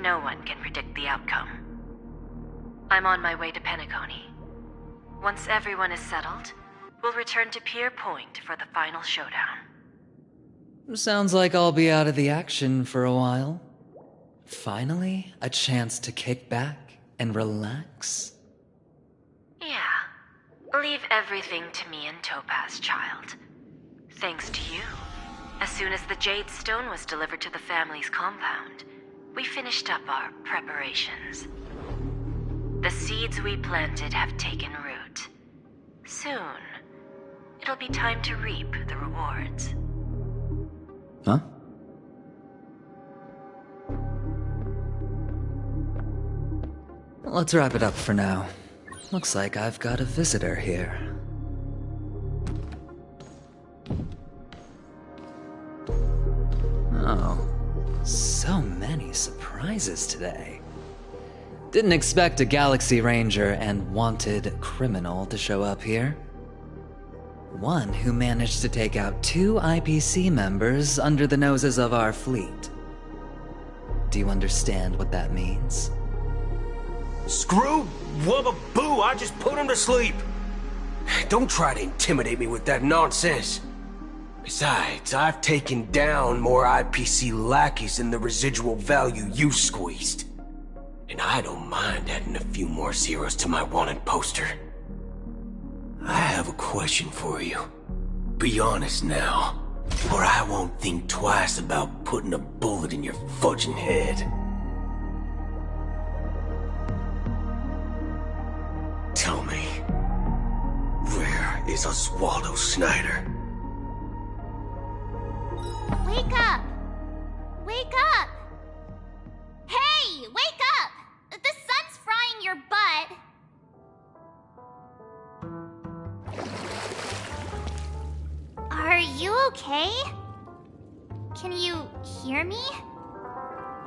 Speaker 19: no one can predict the outcome. I'm on my way to Penacony. Once everyone is settled, we'll return to Pier Point for the final showdown.
Speaker 18: Sounds like I'll be out of the action for a while. Finally, a chance to kick back and relax.
Speaker 19: Yeah. Leave everything to me and Topaz, child. Thanks to you, as soon as the Jade Stone was delivered to the family's compound, we finished up our preparations. The seeds we planted have taken root. Soon, it'll be time to reap the rewards.
Speaker 18: Huh? Let's wrap it up for now. Looks like I've got a visitor here. Oh, so many surprises today. Didn't expect a Galaxy Ranger and wanted criminal to show up here. One who managed to take out 2 IPC members under the noses of our fleet. Do you understand what that means?
Speaker 15: Screw wubba boo, I just put him to sleep. Don't try to intimidate me with that nonsense. Besides, I've taken down more IPC lackeys than the residual value you squeezed. And I don't mind adding a few more zeros to my wanted poster. I have a question for you. Be honest now, or I won't think twice about putting a bullet in your fudging head. Tell me, where is Oswaldo Snyder?
Speaker 2: Wake up! Wake up! Hey, wake up! The sun's frying your butt. Are you okay? Can you hear me?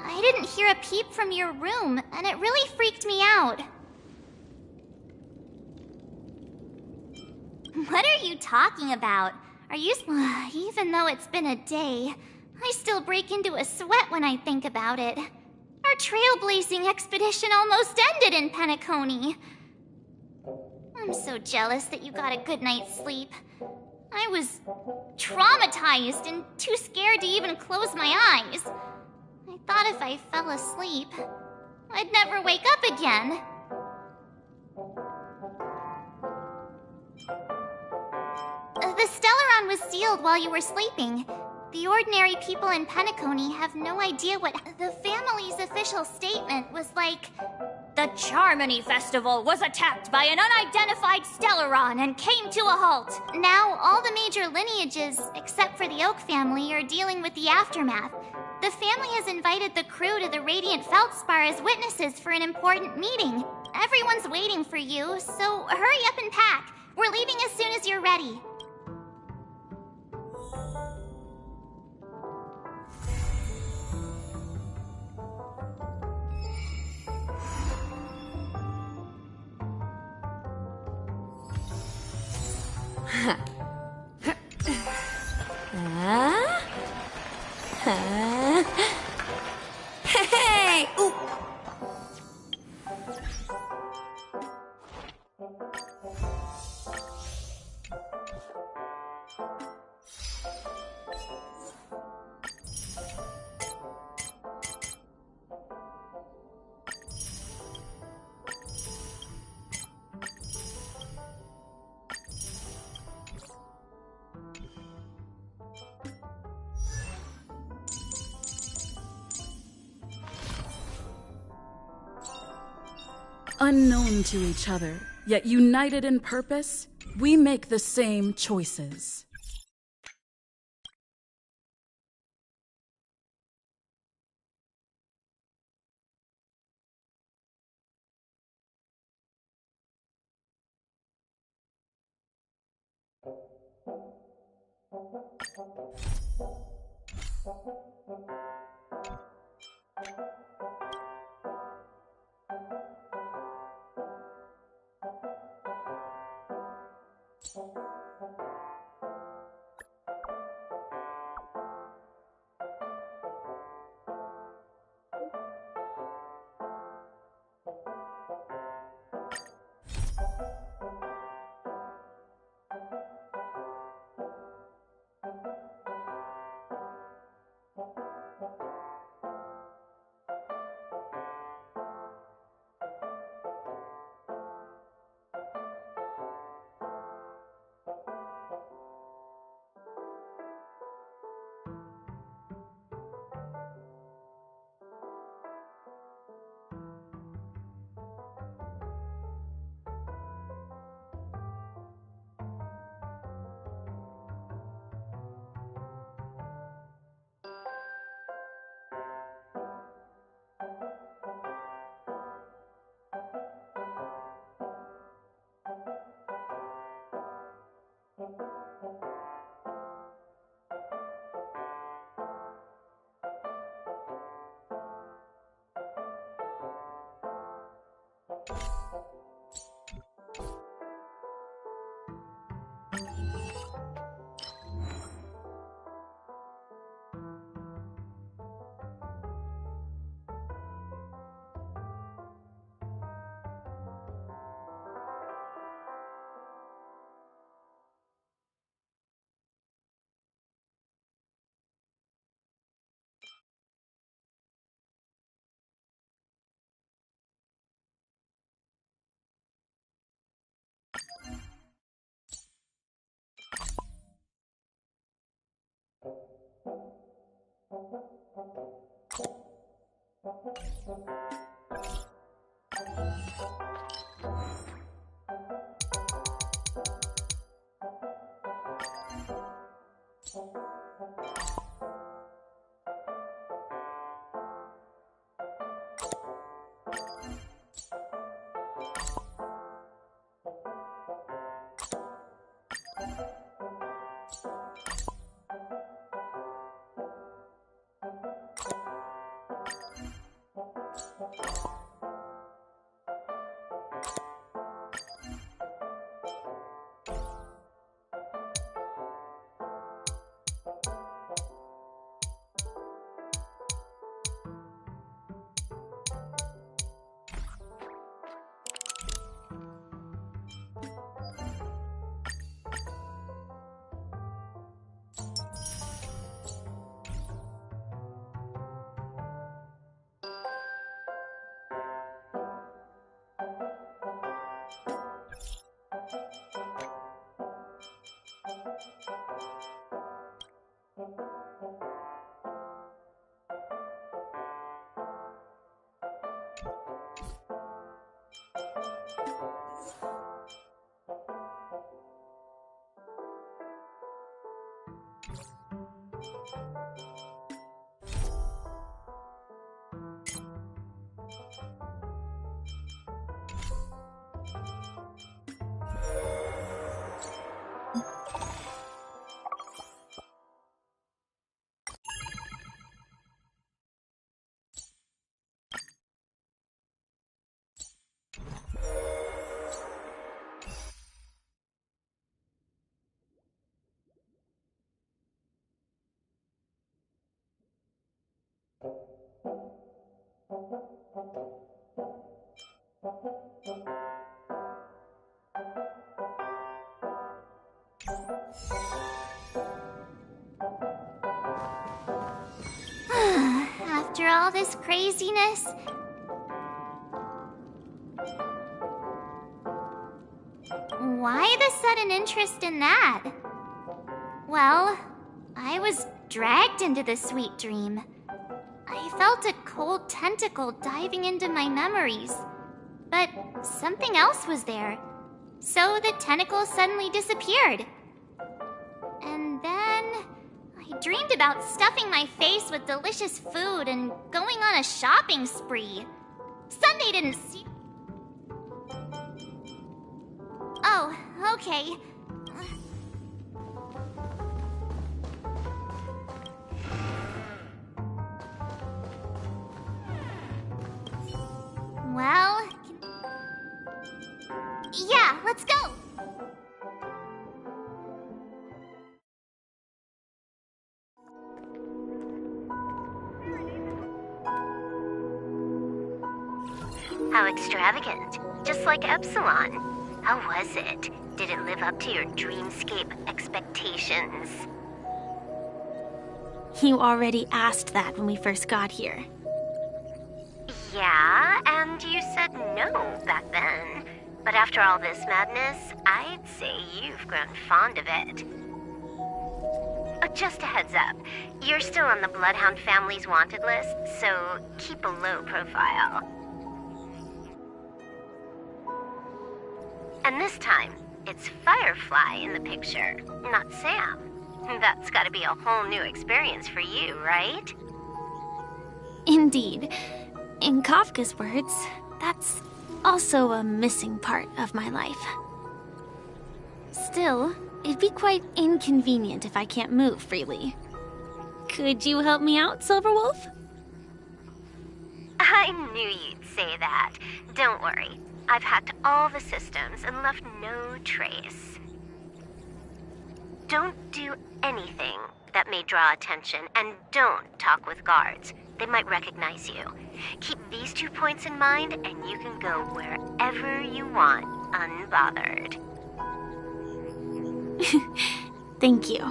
Speaker 2: I didn't hear a peep from your room, and it really freaked me out. What are you talking about? Are you... Even though it's been a day, I still break into a sweat when I think about it. Our trailblazing expedition almost ended in Penacony. I'm so jealous that you got a good night's sleep. I was traumatized and too scared to even close my eyes. I thought if I fell asleep, I'd never wake up again. The Stellaron was sealed while you were sleeping. The ordinary people in Penacony have no idea what... The family's official statement was like... The Charmony Festival was attacked by an unidentified Stellaron and came to a halt. Now, all the major lineages, except for the Oak family, are dealing with the aftermath. The The family has invited the crew to the Radiant Feldspar as witnesses for an important meeting. Everyone's waiting for you, so hurry up and pack. We're leaving as soon as you're ready.
Speaker 1: Hey! Ooh.
Speaker 5: Unknown to each other, yet united in purpose, we make the same choices.
Speaker 2: all this craziness? Why the sudden interest in that? Well, I was dragged into the sweet dream. I felt a cold tentacle diving into my memories. But something else was there. So the tentacle suddenly disappeared. And then I dreamed about stuffing my face with delicious food and going on a shopping spree. Sunday didn't see... Oh, okay. Well... Yeah, let's go!
Speaker 21: How extravagant. Just like Epsilon. How was it? Did it live up to your dreamscape expectations?
Speaker 22: You already asked that when we first got here.
Speaker 21: Yeah, and you said no back then. But after all this madness, I'd say you've grown fond of it. Oh, just a heads up. You're still on the Bloodhound family's wanted list, so keep a low profile. And this time, it's Firefly in the picture, not Sam. That's gotta be a whole new experience for you, right?
Speaker 22: Indeed. In Kafka's words, that's also a missing part of my life. Still, it'd be quite inconvenient if I can't move freely. Could you help me out, Silverwolf?
Speaker 21: I knew you'd say that. Don't worry. I've hacked all the systems and left no trace. Don't do anything that may draw attention, and don't talk with guards. They might recognize you. Keep these 2 points in mind, and you can go wherever you want, unbothered.
Speaker 22: Thank you.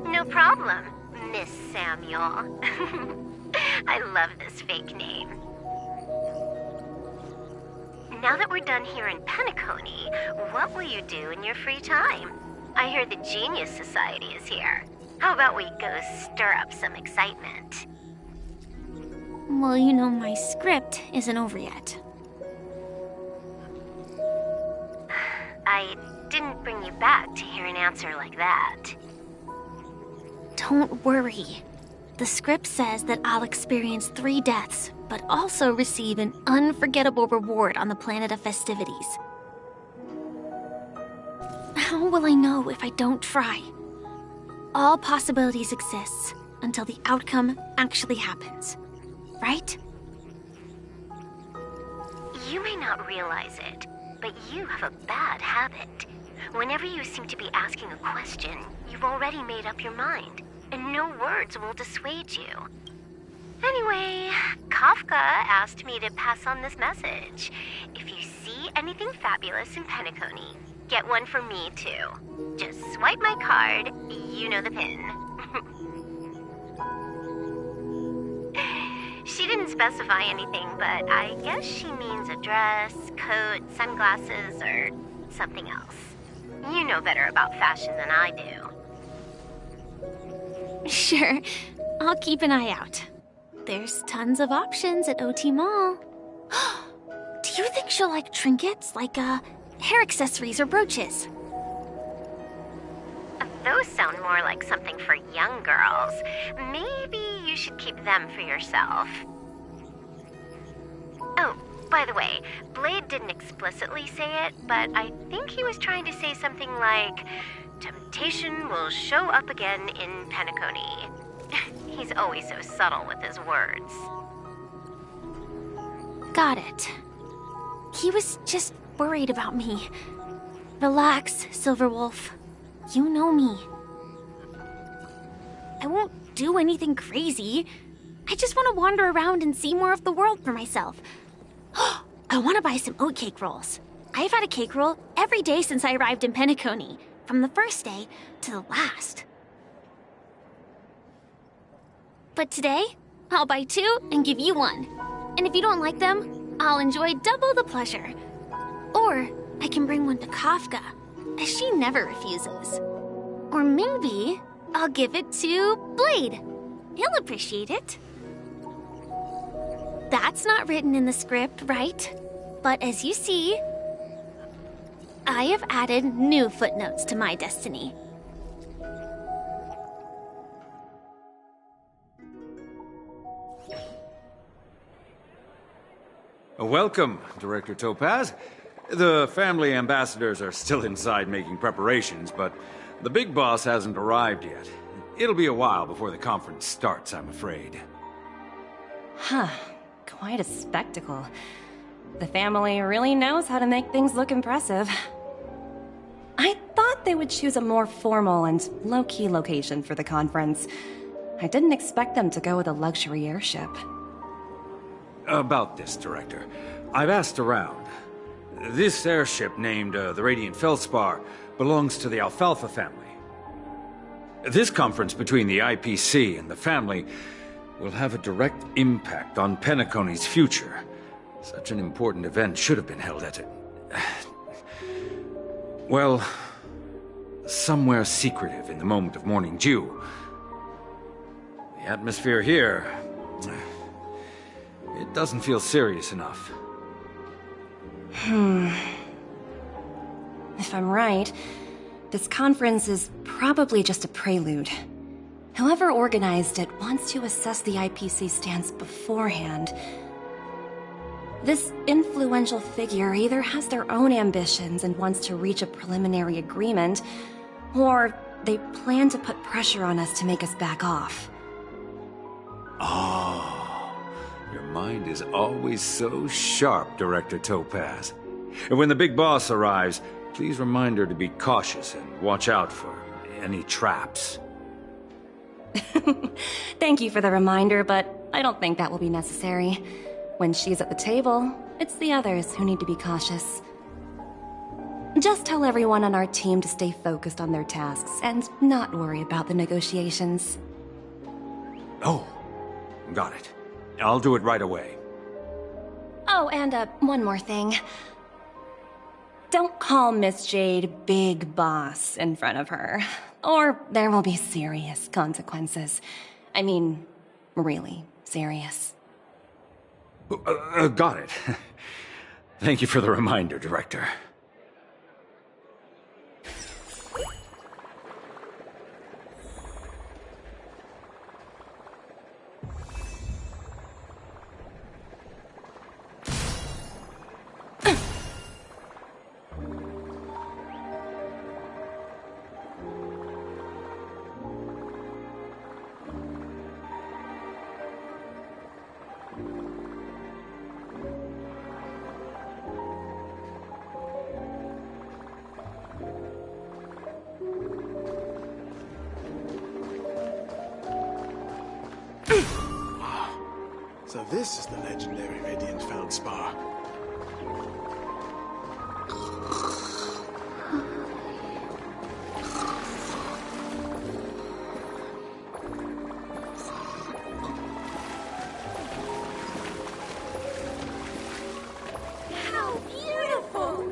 Speaker 21: No problem, Miss Samuel. I love this fake name. Now that we're done here in Penacony, what will you do in your free time? I hear the Genius Society is here. How about we go stir up some excitement?
Speaker 22: Well, you know my script isn't over yet.
Speaker 21: I didn't bring you back to hear an answer like that.
Speaker 22: Don't worry. The script says that I'll experience 3 deaths, but also receive an unforgettable reward on the planet of festivities. How will I know if I don't try? All possibilities exist until the outcome actually happens, right?
Speaker 21: You may not realize it, but you have a bad habit. Whenever you seem to be asking a question, you've already made up your mind, and no words will dissuade you. Anyway, Kafka asked me to pass on this message. If you see anything fabulous in Penacony, get one for me too. Just swipe my card, you know the pin. She didn't specify anything, but I guess she means a dress, coat, sunglasses, or something else. You know better about fashion than I do.
Speaker 22: Sure, I'll keep an eye out. There's tons of options at OT Mall. Do you think she'll like trinkets, like hair accessories or brooches?
Speaker 21: Those sound more like something for young girls. Maybe you should keep them for yourself. Oh, by the way, Blade didn't explicitly say it, but I think he was trying to say something like, temptation will show up again in Penacony. He's always so subtle with his words.
Speaker 22: Got it. He was just worried about me. Relax, Silverwolf. You know me. I won't do anything crazy. I just want to wander around and see more of the world for myself. I want to buy some oatcake rolls. I've had a cake roll every day since I arrived in Penacony, from the first day to the last. But today, I'll buy 2 and give you 1. And if you don't like them, I'll enjoy double the pleasure. Or I can bring one to Kafka, as she never refuses. Or maybe I'll give it to Blade. He'll appreciate it. That's not written in the script, right? But as you see, I have added new footnotes to my destiny.
Speaker 16: Welcome, Director Topaz. The family ambassadors are still inside making preparations, but the big boss hasn't arrived yet. It'll be a while before the conference starts, I'm afraid.
Speaker 20: Huh. Quite a spectacle. The family really knows how to make things look impressive. I thought they would choose a more formal and low-key location for the conference. I didn't expect them to go with a luxury airship.
Speaker 16: About this, Director. I've asked around. This airship, named the Radiant Feldspar, belongs to the Alfalfa family. This conference between the IPC and the family will have a direct impact on Penacony's future. Such an important event should have been held at it. Well, somewhere secretive in the moment of morning dew. The atmosphere here, it doesn't feel serious enough.
Speaker 20: If I'm right, this conference is probably just a prelude. Whoever organized it wants to assess the IPC stance beforehand. This influential figure either has their own ambitions and wants to reach a preliminary agreement, or they plan to put pressure on us to make us back off.
Speaker 16: Oh, your mind is always so sharp, Director Topaz. And when the big boss arrives, please remind her to be cautious and watch out for any traps.
Speaker 20: Thank you for the reminder, but I don't think that will be necessary. When she's at the table, it's the others who need to be cautious. Just tell everyone on our team to stay focused on their tasks and not worry about the negotiations.
Speaker 16: Oh, got it. I'll do it right away.
Speaker 20: Oh, and one more thing. Don't call Miss Jade Big Boss in front of her, or there will be serious consequences. I mean, really serious.
Speaker 16: Got it. Thank you for the reminder, Director.
Speaker 23: So this is the legendary Radiant Feldspar.
Speaker 10: How beautiful!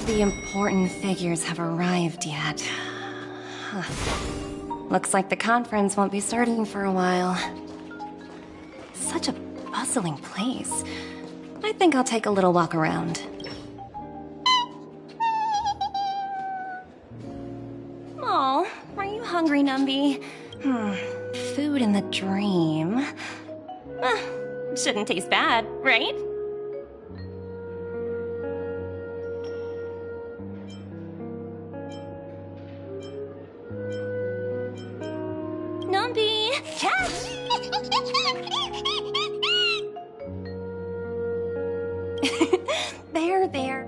Speaker 20: of the important figures have arrived yet. Looks like the conference won't be starting for a while. Such a bustling place. I think I'll take a little walk around. Aw, are you hungry, Numby? Food in the dream. Shouldn't taste bad, right? Numby! Catch! There.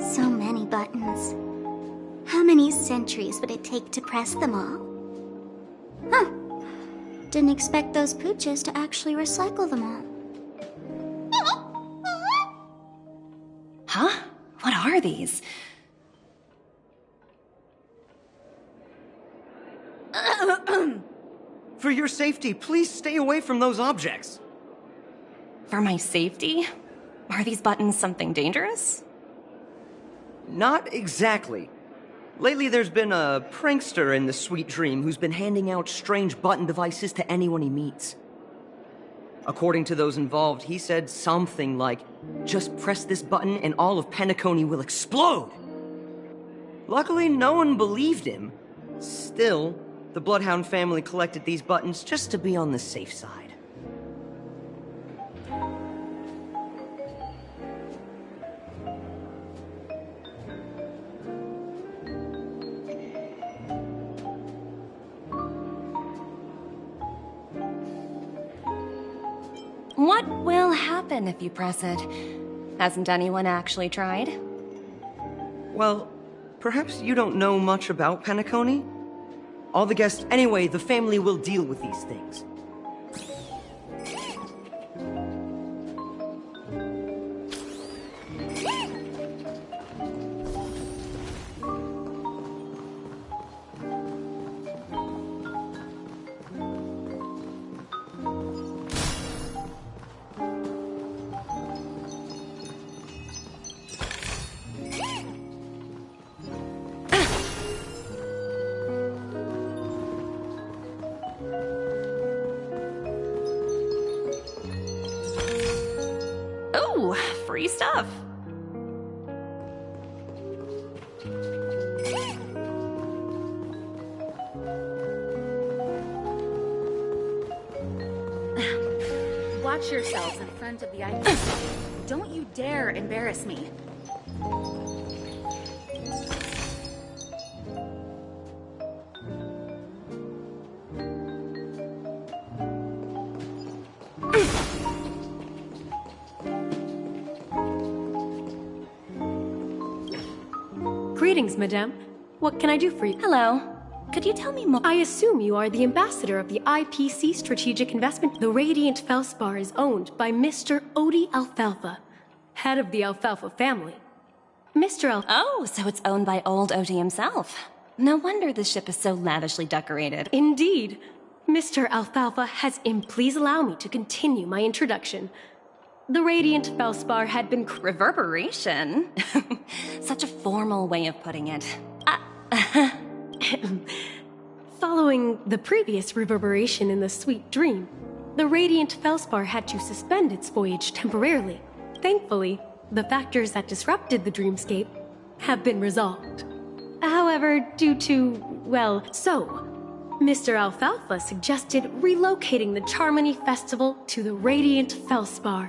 Speaker 2: So many buttons. How many centuries would it take to press them all? Huh. Didn't expect those pooches to actually recycle them all.
Speaker 20: Huh? What are these?
Speaker 3: For your safety, please stay away from those objects.
Speaker 20: For my safety? Are these buttons something dangerous?
Speaker 3: Not exactly. Lately there's been a prankster in the Sweet Dream who's been handing out strange button devices to anyone he meets. According to those involved, he said something like, "Just press this button and all of Penacony will explode!" Luckily, no one believed him. Still, the Bloodhound family collected these buttons just to be on the safe side.
Speaker 20: What will happen if you press it? Hasn't anyone actually tried?
Speaker 3: Well, perhaps you don't know much about Penacony? All the guests... Anyway, the family will deal with these things.
Speaker 20: Ooh, free stuff.
Speaker 5: Watch yourselves in front of the IPC. Don't you dare embarrass me.
Speaker 11: Greetings, madame. What can I do for you?
Speaker 20: Hello. Could you tell me more?
Speaker 11: I assume you are the ambassador of the IPC Strategic Investment. The Radiant Felspar is owned by Mr. Odie Alfalfa, head of the Alfalfa family.
Speaker 20: Oh, so it's owned by old Odie himself. No wonder the ship is so lavishly decorated.
Speaker 11: Indeed. Mr. Alfalfa has... Please allow me to continue my introduction. The Radiant Felspar had been...
Speaker 20: Reverberation? Such a formal way of putting it.
Speaker 11: Following the previous reverberation in the Sweet Dream, the Radiant Felspar had to suspend its voyage temporarily. Thankfully, the factors that disrupted the dreamscape have been resolved. However, due to, well, Mr. Alfalfa suggested relocating the Charmony Festival to the Radiant Felspar.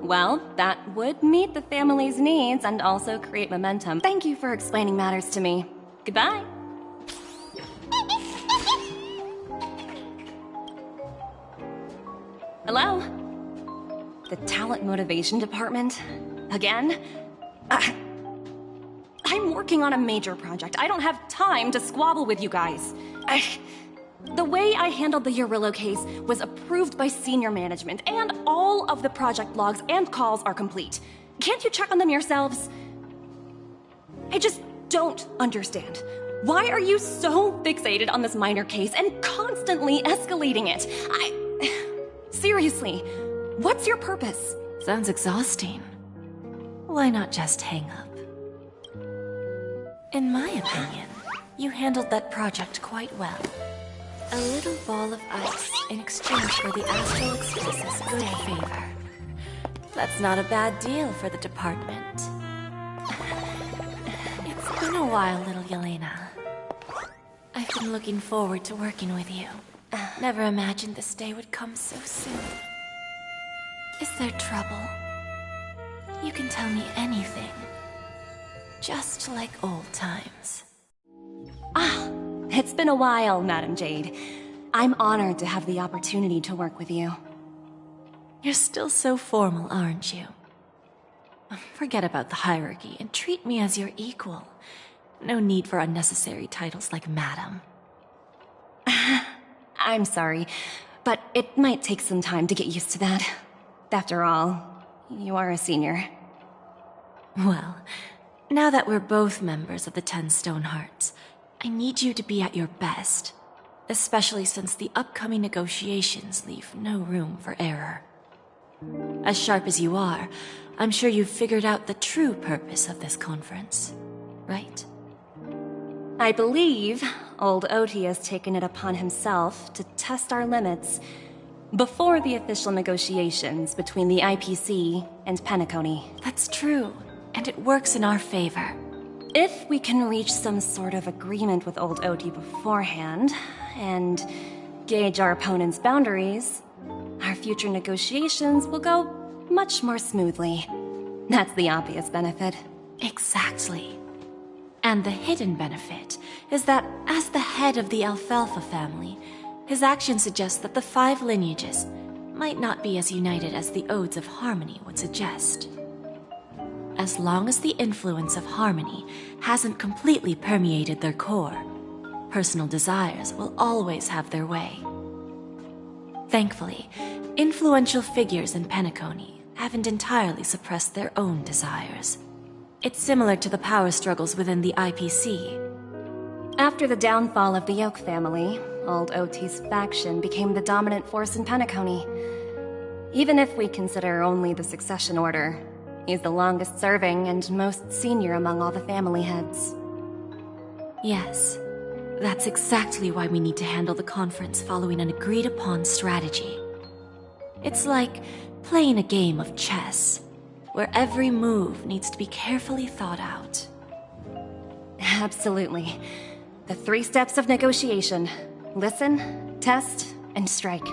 Speaker 20: Well, that would meet the family's needs and also create momentum. Thank you for explaining matters to me. Goodbye. Hello? The Talent Motivation Department? Again? I'm working on a major project. I don't have time to squabble with you guys. The way I handled the Urillo case was approved by senior management, and all of the project logs and calls are complete. Can't you check on them yourselves? I just don't understand. Why are you so fixated on this minor case and constantly escalating it? Seriously, what's your purpose?
Speaker 7: Sounds exhausting. Why not just hang up? In my opinion, you handled that project quite well. A little ball of ice in exchange for the Astral Express's good favor. That's not a bad deal for the department. It's been a while, little Yelena. I've been looking forward to working with you. Never imagined this day would come so soon. Is there trouble? You can tell me anything. Just like old times.
Speaker 20: It's been a while, Madam Jade. I'm honored to have the opportunity to work with you.
Speaker 7: You're still so formal, aren't you? Forget about the hierarchy and treat me as your equal. No need for unnecessary titles like Madam.
Speaker 20: I'm sorry, but it might take some time to get used to that. After all, you are a senior.
Speaker 7: Well, now that we're both members of the 10 Stonehearts, I need you to be at your best, especially since the upcoming negotiations leave no room for error. As sharp as you are, I'm sure you've figured out the true purpose of this conference, right?
Speaker 20: I believe old Oti has taken it upon himself to test our limits before the official negotiations between the IPC and Penacony.
Speaker 7: That's true, and it works in our favor.
Speaker 20: If we can reach some sort of agreement with old Oti beforehand, and gauge our opponent's boundaries, our future negotiations will go much more smoothly. That's the obvious benefit.
Speaker 7: Exactly. And the hidden benefit is that, as the head of the Alfalfa family, his actions suggest that the 5 lineages might not be as united as the Odes of Harmony would suggest. As long as the influence of Harmony hasn't completely permeated their core, personal desires will always have their way. Thankfully, influential figures in Penacony haven't entirely suppressed their own desires. It's similar to the power struggles within the IPC.
Speaker 20: After the downfall of the Yoke family, old Oti's faction became the dominant force in Penacony. Even if we consider only the succession order, he's the longest serving and most senior among all the family heads.
Speaker 7: Yes, that's exactly why we need to handle the conference following an agreed-upon strategy. It's like playing a game of chess, where every move needs to be carefully thought out.
Speaker 20: Absolutely. The 3 steps of negotiation. Listen, test, and strike.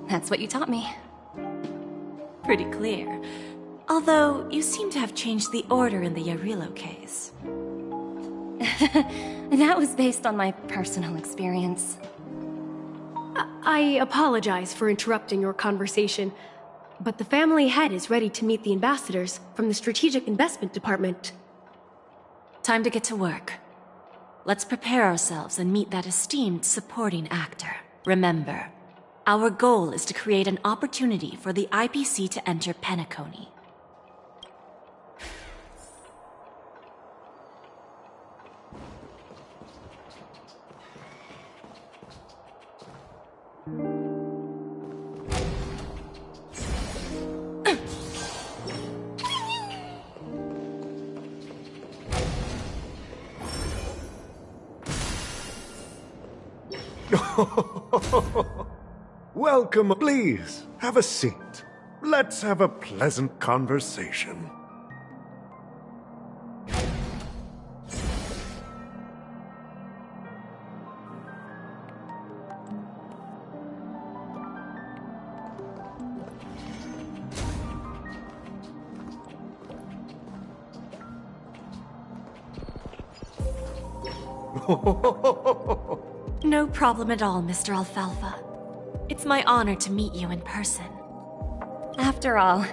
Speaker 20: That's what you taught me.
Speaker 7: Pretty clear. Although, you seem to have changed the order in the Yarilo case.
Speaker 20: That was based on my personal experience.
Speaker 11: I apologize for interrupting your conversation, but the family head is ready to meet the ambassadors from the Strategic Investment Department.
Speaker 7: Time to get to work. Let's prepare ourselves and meet that esteemed supporting actor. Remember, our goal is to create an opportunity for the IPC to enter Penacony.
Speaker 4: Welcome. Please, have a seat. Let's have a pleasant conversation.
Speaker 7: No problem at all, Mr. Alfalfa. It's my honor to meet you in person.
Speaker 20: After all,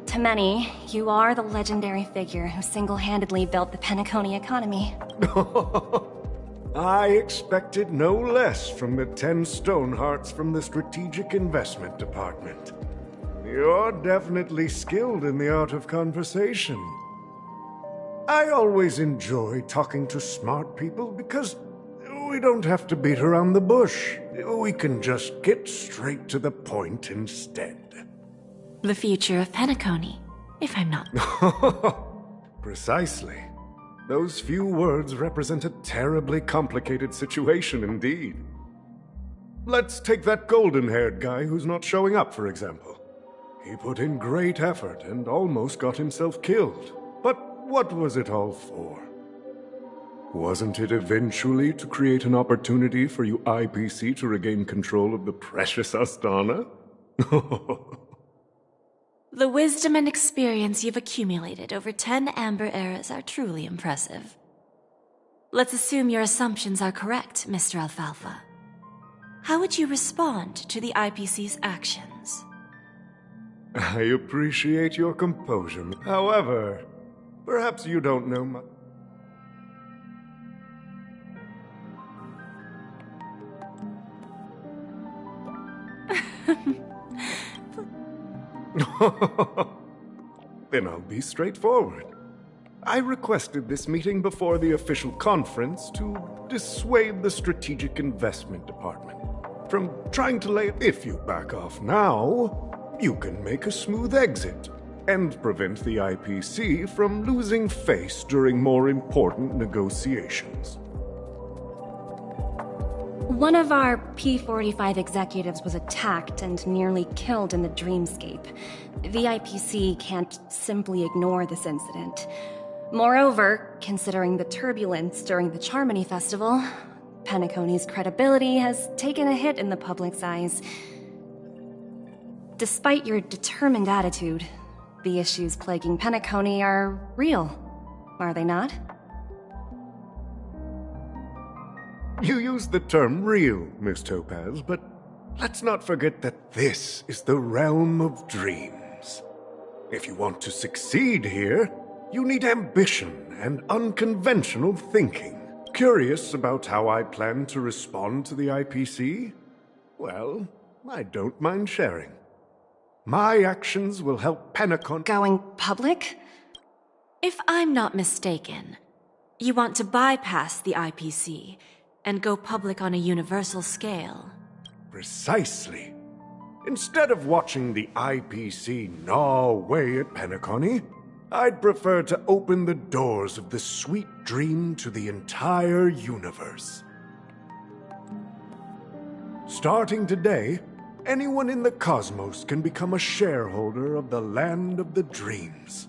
Speaker 20: to many, you are the legendary figure who single-handedly built the Penacony economy.
Speaker 4: I expected no less from the 10 Stonehearts from the Strategic Investment Department. You're definitely skilled in the art of conversation. I always enjoy talking to smart people because we don't have to beat around the bush. We can just get straight to the point instead.
Speaker 19: The future of Penacony, if I'm not...
Speaker 4: Precisely. Those few words represent a terribly complicated situation indeed. Let's take that golden-haired guy who's not showing up, for example. He put in great effort and almost got himself killed. But what was it all for? Wasn't it eventually to create an opportunity for you IPC to regain control of the precious Astana?
Speaker 19: The wisdom and experience you've accumulated over 10 Amber Eras are truly impressive. Let's assume your assumptions are correct, Mr. Alfalfa. How would you respond to the IPC's actions?
Speaker 4: I appreciate your composure. However, perhaps you don't know much. Then I'll be straightforward. I requested this meeting before the official conference to dissuade the Strategic Investment Department from trying to lay... If you back off now, you can make a smooth exit and prevent the IPC from losing face during more important negotiations.
Speaker 20: One of our P-45 executives was attacked and nearly killed in the Dreamscape. The IPC can't simply ignore this incident. Moreover, considering the turbulence during the Charmony Festival, Penacony's credibility has taken a hit in the public's eyes. Despite your determined attitude, the issues plaguing Penacony are real, are they not?
Speaker 4: You use the term real, Miss Topaz, but let's not forget that this is the realm of dreams. If you want to succeed here, you need ambition and unconventional thinking. Curious about how I plan to respond to the IPC? Well, I don't mind sharing. My actions will help Penacony...
Speaker 20: Going public?
Speaker 19: If I'm not mistaken, you want to bypass the IPC and go public on a universal scale.
Speaker 4: Precisely. Instead of watching the IPC gnaw away at Penacony, I'd prefer to open the doors of the sweet dream to the entire universe. Starting today, anyone in the cosmos can become a shareholder of the Land of the Dreams.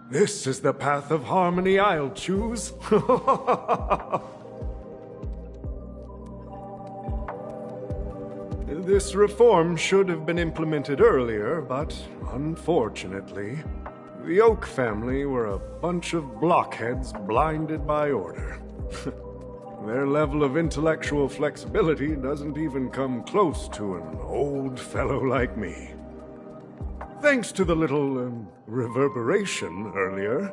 Speaker 4: This is the path of harmony I'll choose. This reform should have been implemented earlier, but unfortunately, the Oak family were a bunch of blockheads blinded by order. Their level of intellectual flexibility doesn't even come close to an old fellow like me. Thanks to the little reverberation earlier,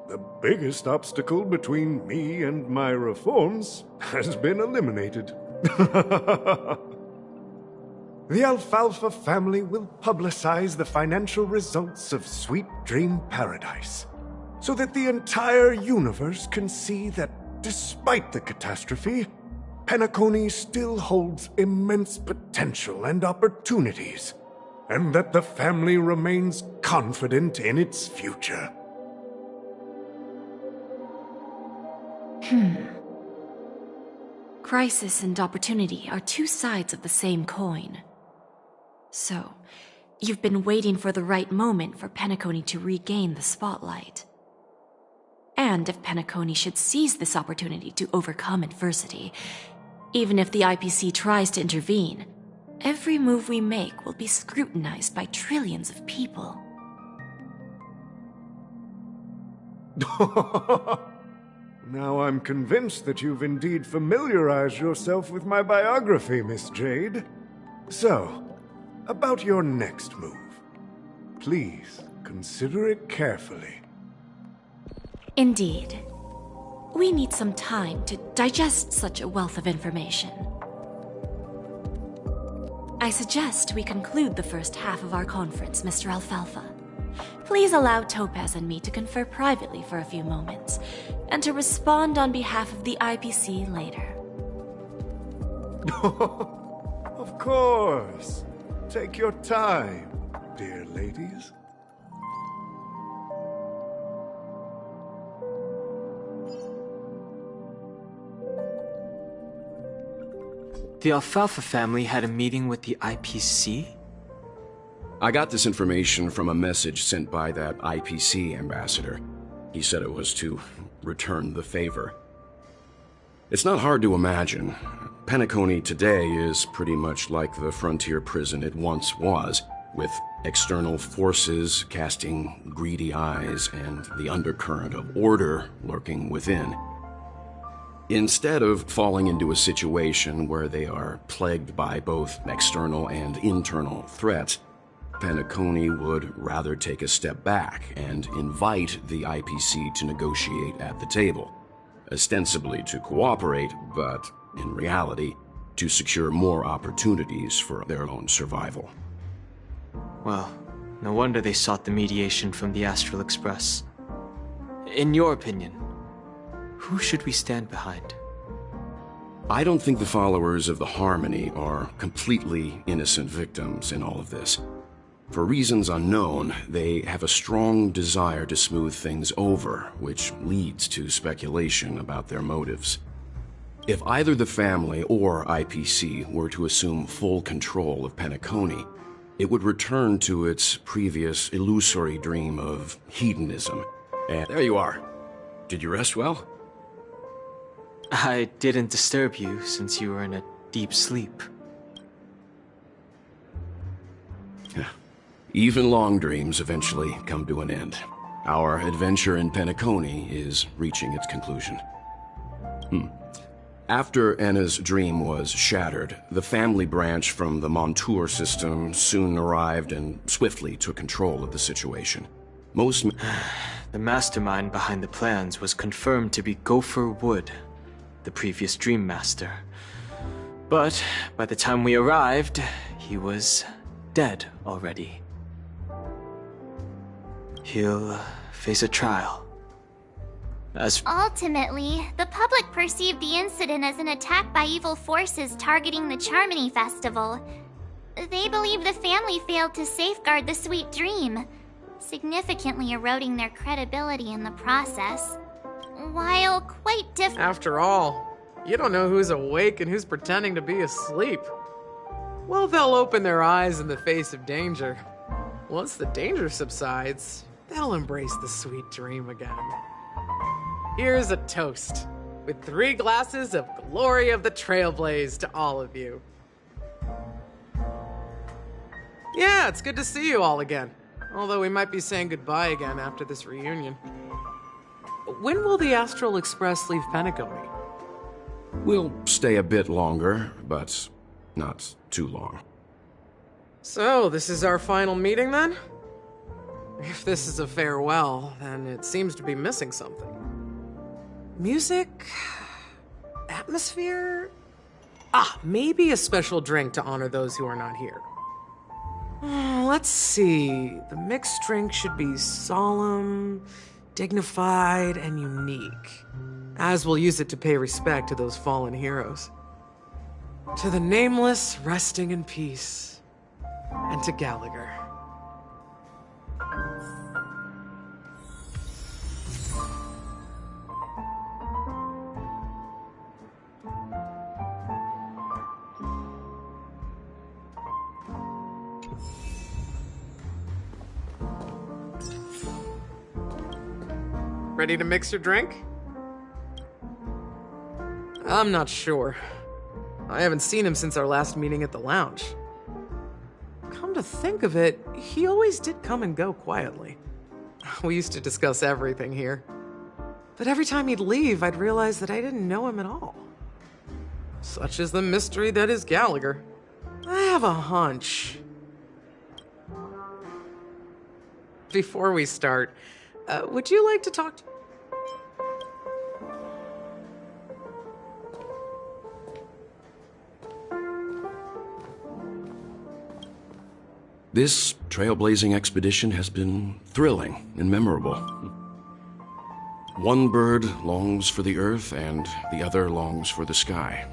Speaker 4: the biggest obstacle between me and my reforms has been eliminated. The Alfalfa family will publicize the financial results of Sweet Dream Paradise, so that the entire universe can see that despite the catastrophe, Penacony still holds immense potential and opportunities, and that the family remains confident in its future.
Speaker 19: Crisis and opportunity are two sides of the same coin. So, you've been waiting for the right moment for Penacony to regain the spotlight. And if Penacony should seize this opportunity to overcome adversity, even if the IPC tries to intervene, every move we make will be scrutinized by trillions of people.
Speaker 4: Now I'm convinced that you've indeed familiarized yourself with my biography, Miss Jade. So, about your next move. Please, consider it carefully.
Speaker 19: Indeed. We need some time to digest such a wealth of information. I suggest we conclude the first half of our conference, Mr. Alfalfa.
Speaker 12: please allow Topaz and me to confer privately for a few moments, and to respond on behalf of the IPC later.
Speaker 4: Of course. Take your time, dear ladies.
Speaker 14: The Alfalfa family had a meeting with the IPC?
Speaker 13: I got this information from a message sent by that IPC ambassador. He said it was to return the favor. It's not hard to imagine. Penacony today is pretty much like the frontier prison it once was, with external forces casting greedy eyes and the undercurrent of order lurking within. Instead of falling into a situation where they are plagued by both external and internal threats, Penacony would rather take a step back and invite the IPC to negotiate at the table, ostensibly to cooperate, but in reality, to secure more opportunities for their own survival.
Speaker 14: Well, no wonder they sought the mediation from the Astral Express. In your opinion, who should we stand behind?
Speaker 13: I don't think the followers of the Harmony are completely innocent victims in all of this. For reasons unknown, they have a strong desire to smooth things over, which leads to speculation about their motives. If either the family or IPC were to assume full control of Penacony, it would return to its previous illusory dream of hedonism. And there you are. Did you rest well?
Speaker 14: I didn't disturb you since you were in a deep sleep.
Speaker 13: Even long dreams eventually come to an end. Our adventure in Penacony is reaching its conclusion. After Enna's dream was shattered, the family branch from the Montour system soon arrived and swiftly took control of the situation.
Speaker 14: The mastermind behind the plans was confirmed to be Gopher Wood, the previous Dream Master. But by the time we arrived, he was dead already. He'll face a trial.
Speaker 2: Ultimately, the public perceived the incident as an attack by evil forces targeting the Charmony Festival. They believe the family failed to safeguard the Sweet Dream, significantly eroding their credibility in the process. While quite
Speaker 17: After all, you don't know who's awake and who's pretending to be asleep. Well, they'll open their eyes in the face of danger. Once the danger subsides, they'll embrace the Sweet Dream again. Here's a toast, with 3 glasses of Glory of the Trailblaze to all of you. Yeah, it's good to see you all again. Although we might be saying goodbye again after this reunion. When will the Astral Express leave Penacony?
Speaker 13: We'll stay a bit longer, but not too long.
Speaker 17: So, this is our final meeting then? If this is a farewell, then it seems to be missing something. Music? Atmosphere? Maybe a special drink to honor those who are not here. Let's see. The mixed drink should be solemn, dignified, and unique, as we'll use it to pay respect to those fallen heroes. To the Nameless, resting in peace, and to Gallagher. Ready to mix your drink? I'm not sure. I haven't seen him since our last meeting at the lounge. Come to think of it, he always did come and go quietly. We used to discuss everything here. But every time he'd leave, I'd realize that I didn't know him at all. Such is the mystery that is Gallagher. I have a hunch. Before we start, would you like to talk to...
Speaker 13: This trailblazing expedition has been thrilling and memorable. One bird longs for the earth and the other longs for the sky.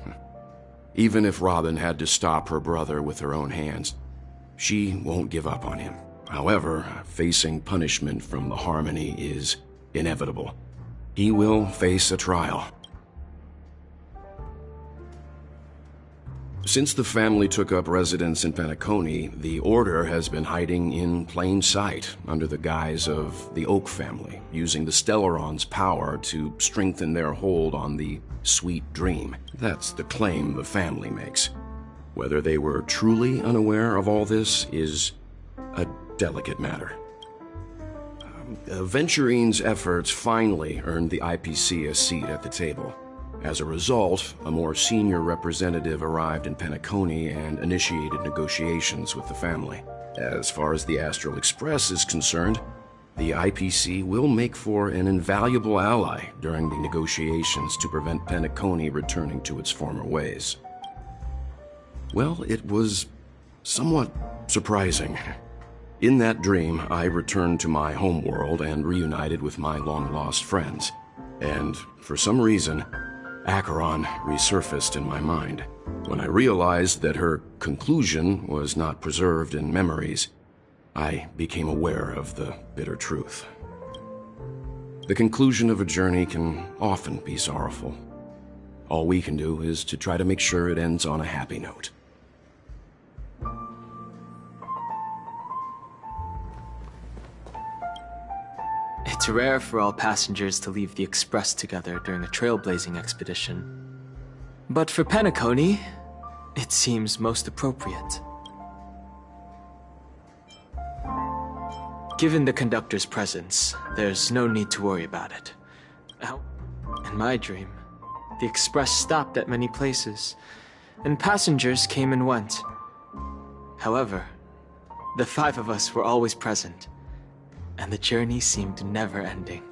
Speaker 13: Even if Robin had to stop her brother with her own hands, she won't give up on him. However, facing punishment from the Harmony is inevitable. He will face a trial. Since the family took up residence in Penacony, the Order has been hiding in plain sight under the guise of the Oak family, using the Stellaron's power to strengthen their hold on the Sweet Dream. That's the claim the family makes. Whether they were truly unaware of all this is a delicate matter. Venturine's efforts finally earned the IPC a seat at the table. As a result, a more senior representative arrived in Penacony and initiated negotiations with the family. As far as the Astral Express is concerned, the IPC will make for an invaluable ally during the negotiations to prevent Penacony returning to its former ways. Well, it was somewhat surprising. In that dream, I returned to my homeworld and reunited with my long-lost friends. And for some reason, Acheron resurfaced in my mind. When I realized that her conclusion was not preserved in memories, I became aware of the bitter truth. The conclusion of a journey can often be sorrowful. All we can do is to try to make sure it ends on a happy note.
Speaker 14: It's rare for all passengers to leave the Express together during a trailblazing expedition. But for Penacony, it seems most appropriate. Given the conductor's presence, there's no need to worry about it. In my dream, the Express stopped at many places, and passengers came and went. However, the 5 of us were always present, and the journey seemed never-ending.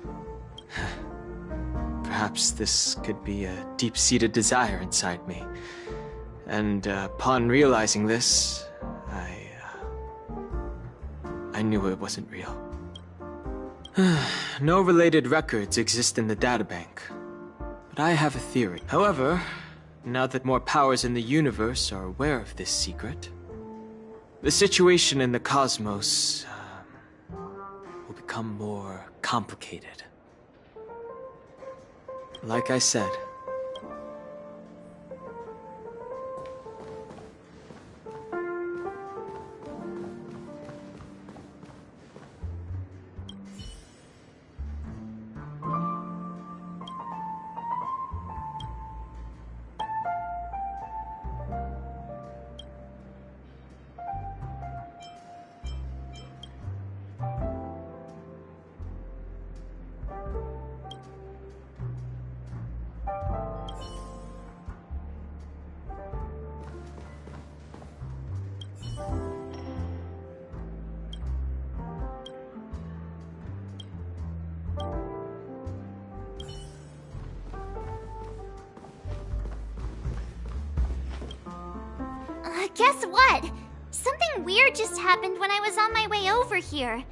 Speaker 14: Perhaps this could be a deep-seated desire inside me. And upon realizing this, I knew it wasn't real. No related records exist in the databank, but I have a theory. However, now that more powers in the universe are aware of this secret, the situation in the cosmos will become more complicated. Like I said,
Speaker 2: guess what? Something weird just happened when I was on my way over here.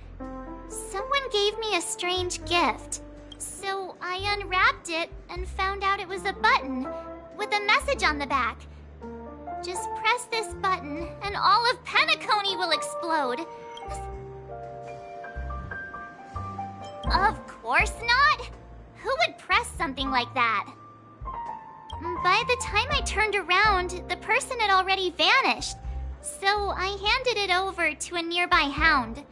Speaker 2: Someone gave me a strange gift. So I unwrapped it and found out it was a button with a message on the back. Just press this button and all of Penacony will explode. Of course not! Who would press something like that? By the time I turned around, the person had already vanished, so I handed it over to a nearby hound.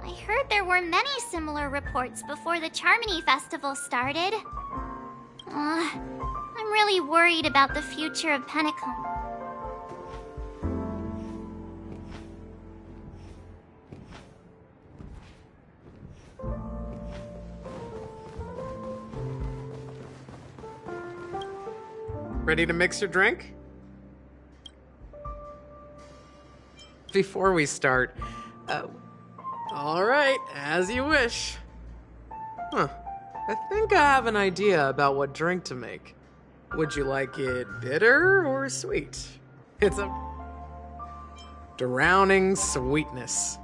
Speaker 2: I heard there were many similar reports before the Charmony Festival started. I'm really worried about the future of Penacony.
Speaker 17: Ready to mix your drink? Before we start, all right, as you wish. I think I have an idea about what drink to make. Would you like it bitter or sweet? It's up Drowning sweetness.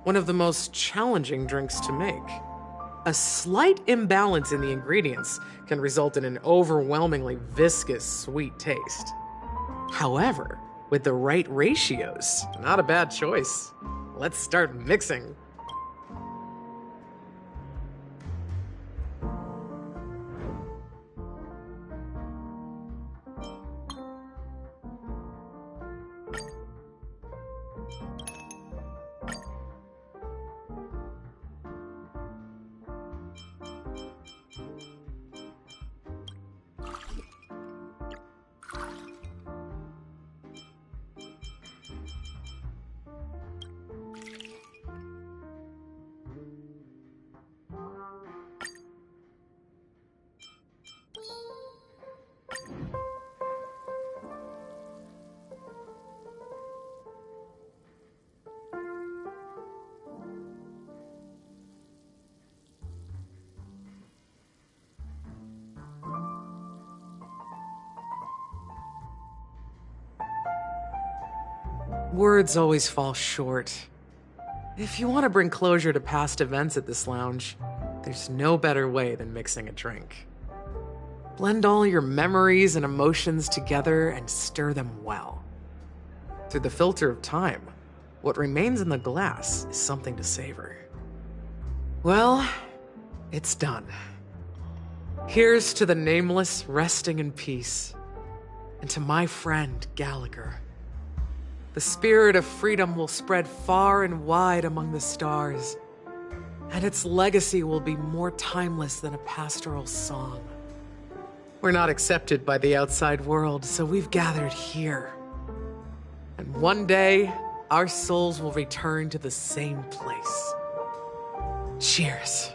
Speaker 17: One of the most challenging drinks to make. A slight imbalance in the ingredients can result in an overwhelmingly viscous, sweet taste. However, with the right ratios, not a bad choice. Let's start mixing. Words always fall short. If you want to bring closure to past events at this lounge, there's no better way than mixing a drink. Blend all your memories and emotions together and stir them well. Through the filter of time, what remains in the glass is something to savor. Well, it's done. Here's to the Nameless resting in peace, and to my friend Gallagher. The spirit of freedom will spread far and wide among the stars, and its legacy will be more timeless than a pastoral song. We're not accepted by the outside world, so we've gathered here. And one day, our souls will return to the same place. Cheers.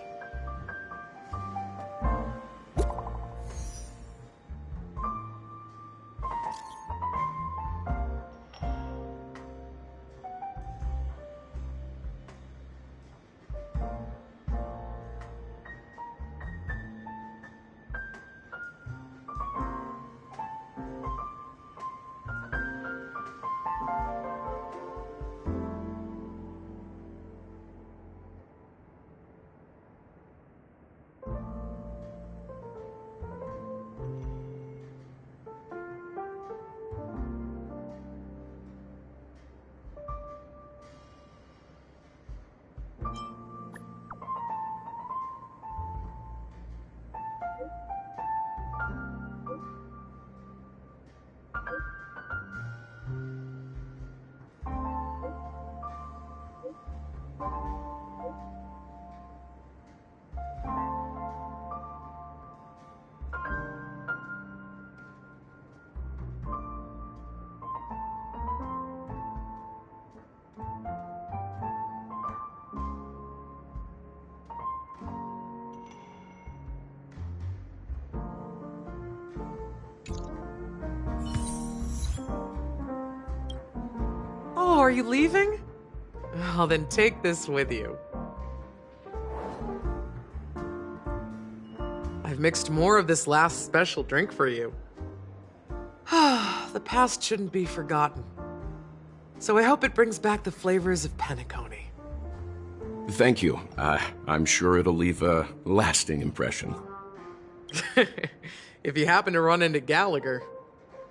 Speaker 17: Oh, are you leaving? Oh, then take this with you. I've mixed more of this last special drink for you. The past shouldn't be forgotten. So I hope it brings back the flavors of Penacony.
Speaker 13: Thank you. I'm sure it'll leave a lasting impression.
Speaker 17: If you happen to run into Gallagher,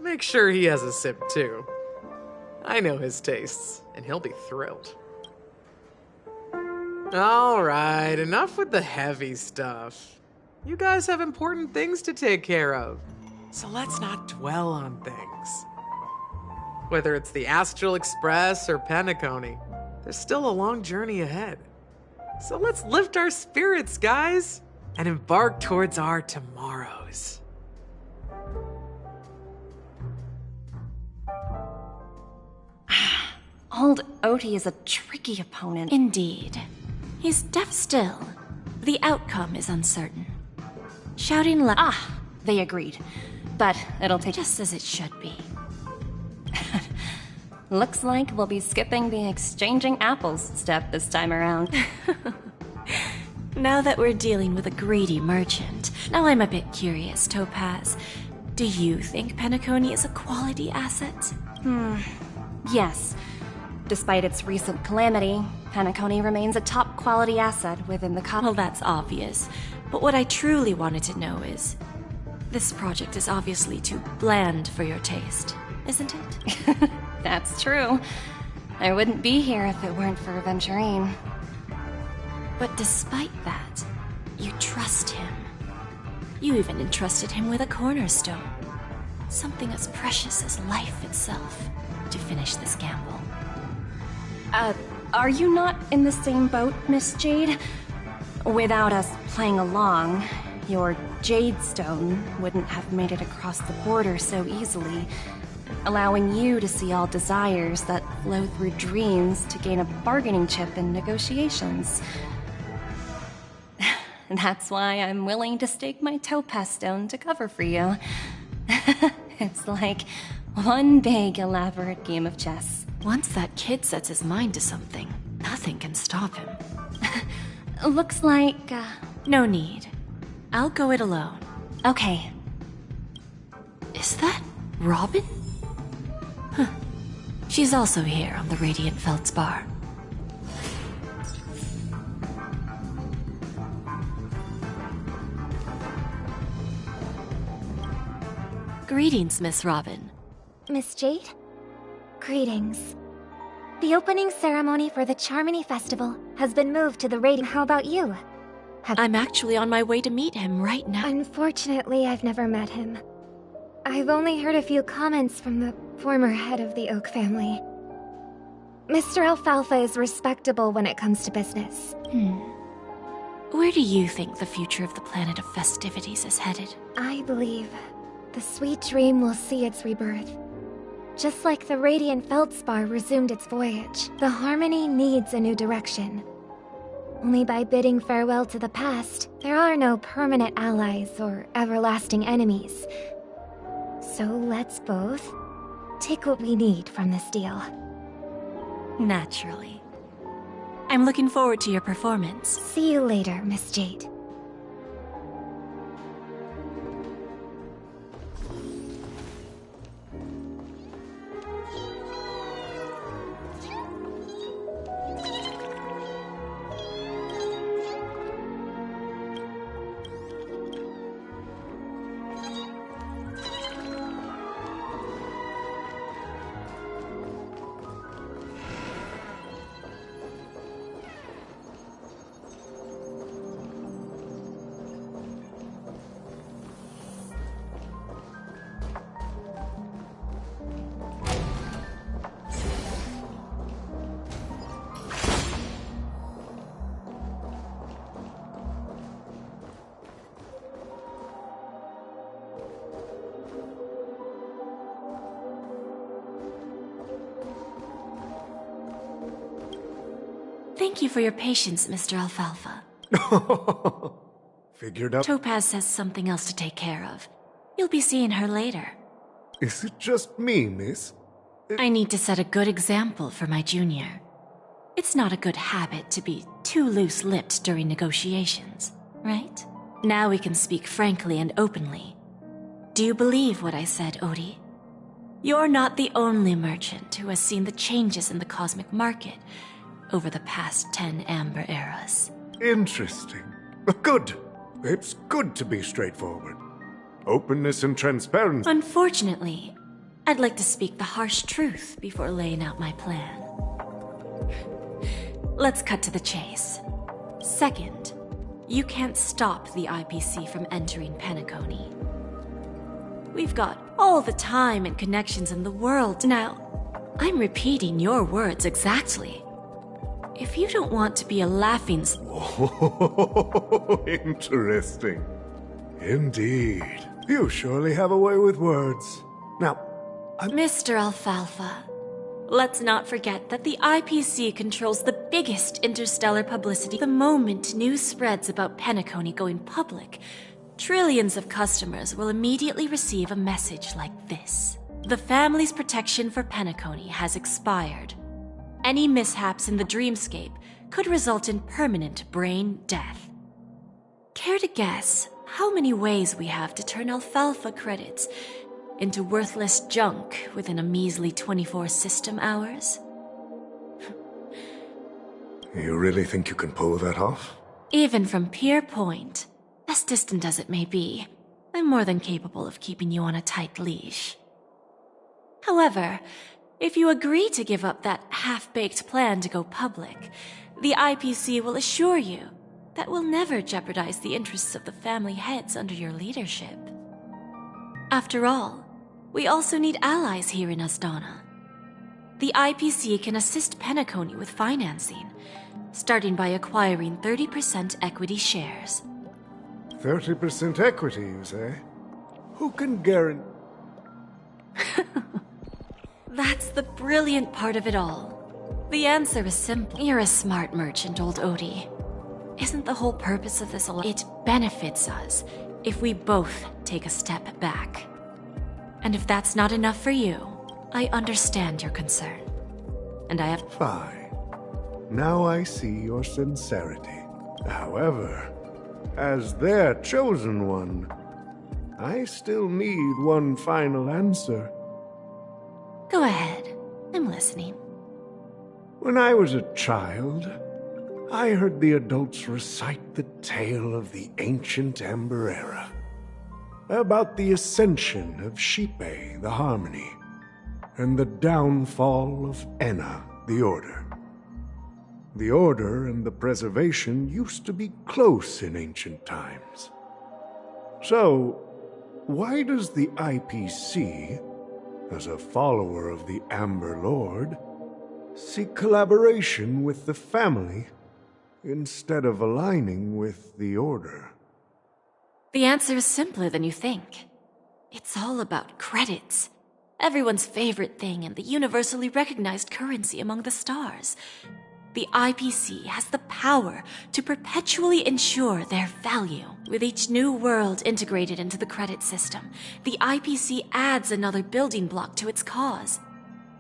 Speaker 17: make sure he has a sip too. I know his tastes, and he'll be thrilled. All right, enough with the heavy stuff. You guys have important things to take care of, so let's not dwell on things. Whether it's the Astral Express or Penacony, there's still a long journey ahead. So let's lift our spirits, guys, and embark towards our tomorrows.
Speaker 20: Old Oti is a tricky opponent.
Speaker 12: Indeed. He's deaf still. The outcome is uncertain. Shouting
Speaker 20: they agreed. But it'll take—
Speaker 12: just as it should be.
Speaker 20: Looks like we'll be skipping the exchanging apples step this time around.
Speaker 12: Now that we're dealing with a greedy merchant, now I'm a bit curious, Topaz. Do you think Penacony is a quality asset?
Speaker 20: Yes. Despite its recent calamity, Penacony remains a top-quality asset within the
Speaker 12: Well, that's obvious. But what I truly wanted to know is... This project is obviously too bland for your taste, isn't it?
Speaker 20: That's true. I wouldn't be here if it weren't for Aventurine.
Speaker 12: But despite that, you trust him. You even entrusted him with a cornerstone. Something as precious as life itself, to finish this gamble.
Speaker 20: Are you not in the same boat, Miss Jade? Without us playing along, your Jade Stone wouldn't have made it across the border so easily, allowing you to see all desires that flow through dreams to gain a bargaining chip in negotiations. That's why I'm willing to stake my Topaz Stone to cover for you. It's like one big, elaborate game of chess.
Speaker 12: Once that kid sets his mind to something, nothing can stop him.
Speaker 20: Looks like...
Speaker 12: No need. I'll go it alone.
Speaker 20: Okay.
Speaker 12: Is that Robin? Huh. She's also here on the Radiant Feldspar. Greetings, Miss Robin.
Speaker 1: Miss Jade? Greetings. The opening ceremony for the Charmony Festival has been moved to the Radiant. How about you?
Speaker 12: I'm actually on my way to meet him right now.
Speaker 1: Unfortunately, I've never met him. I've only heard a few comments from the former head of the Oak family. Mr. Alfalfa is respectable when it comes to business.
Speaker 12: Where do you think the future of the planet of festivities is headed?
Speaker 1: I believe the sweet dream will see its rebirth. Just like the Radiant Feldspar resumed its voyage, the Harmony needs a new direction. Only by bidding farewell to the past, there are no permanent allies or everlasting enemies. So let's both take what we need from this deal.
Speaker 12: Naturally. I'm looking forward to your performance.
Speaker 1: See you later, Miss Jade.
Speaker 12: Thank you for your patience, Mr. Alfalfa.
Speaker 4: Figured out.
Speaker 12: Topaz has something else to take care of. You'll be seeing her later.
Speaker 4: Is it just me, miss?
Speaker 12: I need to set a good example for my junior. It's not a good habit to be too loose-lipped during negotiations, right? Now we can speak frankly and openly. Do you believe what I said, Odie? You're not the only merchant who has seen the changes in the cosmic market over the past 10 Amber Eras.
Speaker 4: Interesting. Good. It's good to be straightforward. Openness and transparency.
Speaker 12: Unfortunately, I'd like to speak the harsh truth before laying out my plan. Let's cut to the chase. Second, you can't stop the IPC from entering Penacony. We've got all the time and connections in the world. Now, I'm repeating your words exactly. If you don't want to be a laughing...
Speaker 4: Oh, interesting. Indeed. You surely have a way with words. Now,
Speaker 12: Mr. Alfalfa, let's not forget that the IPC controls the biggest interstellar publicity. The moment news spreads about Penacony going public, trillions of customers will immediately receive a message like this. The family's protection for Penacony has expired. Any mishaps in the dreamscape could result in permanent brain death. Care to guess how many ways we have to turn Alfalfa credits into worthless junk within a measly 24 system hours?
Speaker 4: You really think you can pull that off?
Speaker 12: Even from Pier Point, as distant as it may be, I'm more than capable of keeping you on a tight leash. However, if you agree to give up that half-baked plan to go public, the IPC will assure you that we'll never jeopardize the interests of the family heads under your leadership. After all, we also need allies here in Asdana. The IPC can assist Penacony with financing, starting by acquiring 30% equity shares.
Speaker 4: 30% equity, you say? Who can guarantee...
Speaker 12: That's the brilliant part of it all. The answer is simple. You're a smart merchant, old Odie. Isn't the whole purpose of this It benefits us if we both take a step back. And if that's not enough for you, I understand your concern. And I have...
Speaker 4: Fine. Now I see your sincerity. However, as their chosen one, I still need one final answer.
Speaker 12: Go ahead. I'm listening.
Speaker 4: When I was a child, I heard the adults recite the tale of the ancient Amber Era, about the ascension of Xipe, the Harmony, and the downfall of Enna, the Order. The Order and the Preservation used to be close in ancient times. So, why does the IPC, as a follower of the Amber Lord, seek collaboration with the family instead of aligning with the Order?
Speaker 12: The answer is simpler than you think. It's all about credits. Everyone's favorite thing and the universally recognized currency among the stars. The IPC has the power to perpetually ensure their value. With each new world integrated into the credit system, the IPC adds another building block to its cause.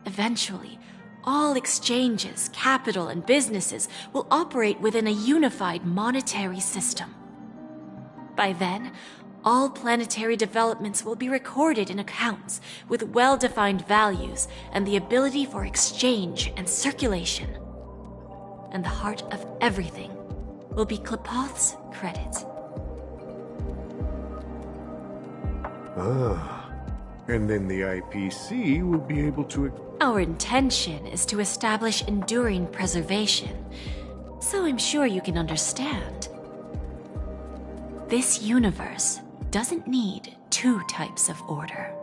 Speaker 12: Eventually, all exchanges, capital, and businesses will operate within a unified monetary system. By then, all planetary developments will be recorded in accounts with well-defined values and the ability for exchange and circulation. And the heart of everything will be Qlipoth's credit.
Speaker 4: Ah, and then the IPC will be able to...
Speaker 12: Our intention is to establish enduring preservation, so I'm sure you can understand. This universe doesn't need two types of order.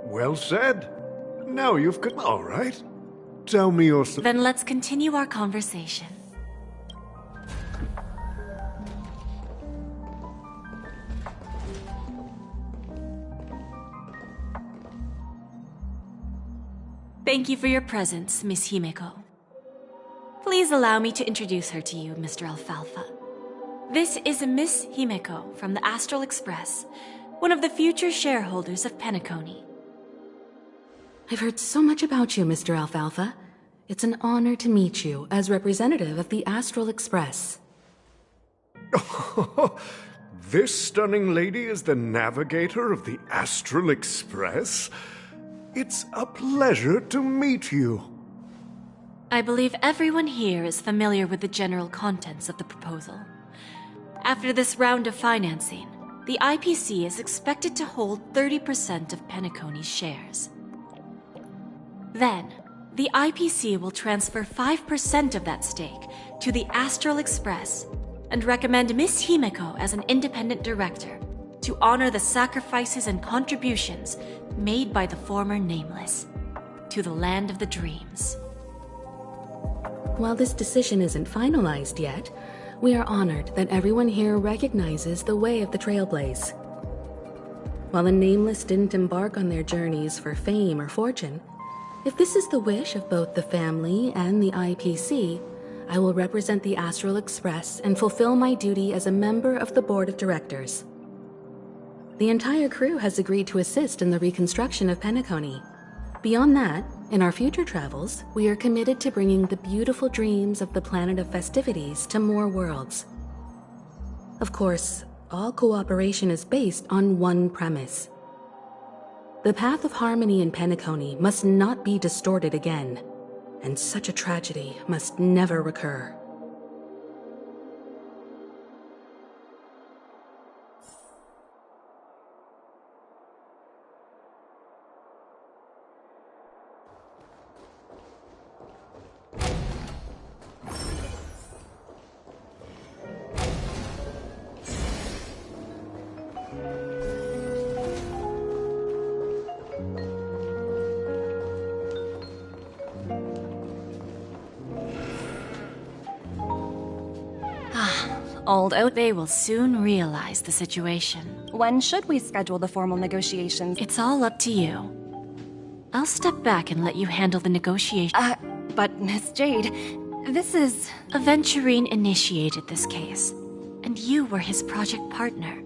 Speaker 4: Well said. Now you've all right. Tell me your...
Speaker 12: Then let's continue our conversation. Thank you for your presence, Miss Himeko. Please allow me to introduce her to you, Mr. Alfalfa. This is Miss Himeko from the Astral Express, one of the future shareholders of Penacony.
Speaker 6: I've heard so much about you, Mr. Alfalfa. It's an honor to meet you as representative of the Astral Express.
Speaker 4: This stunning lady is the navigator of the Astral Express? It's a pleasure to meet you.
Speaker 12: I believe everyone here is familiar with the general contents of the proposal. After this round of financing, the IPC is expected to hold 30% of Penacony's shares. Then, the IPC will transfer 5% of that stake to the Astral Express and recommend Miss Himeko as an independent director to honor the sacrifices and contributions made by the former Nameless to the Land of the Dreams.
Speaker 6: While this decision isn't finalized yet, we are honored that everyone here recognizes the way of the Trailblaze. While the Nameless didn't embark on their journeys for fame or fortune, if this is the wish of both the family and the IPC, I will represent the Astral Express and fulfill my duty as a member of the board of directors. The entire crew has agreed to assist in the reconstruction of Penacony. Beyond that, in our future travels, we are committed to bringing the beautiful dreams of the Planet of Festivities to more worlds. Of course, all cooperation is based on one premise. The path of harmony in Penacony must not be distorted again, and such a tragedy must never recur.
Speaker 12: Old Oat, they will soon realize the situation.
Speaker 20: When should we schedule the formal negotiations?
Speaker 12: It's all up to you. I'll step back and let you handle the negotiation.
Speaker 20: But Miss Jade, this is...
Speaker 12: Aventurine initiated this case, and you were his project partner.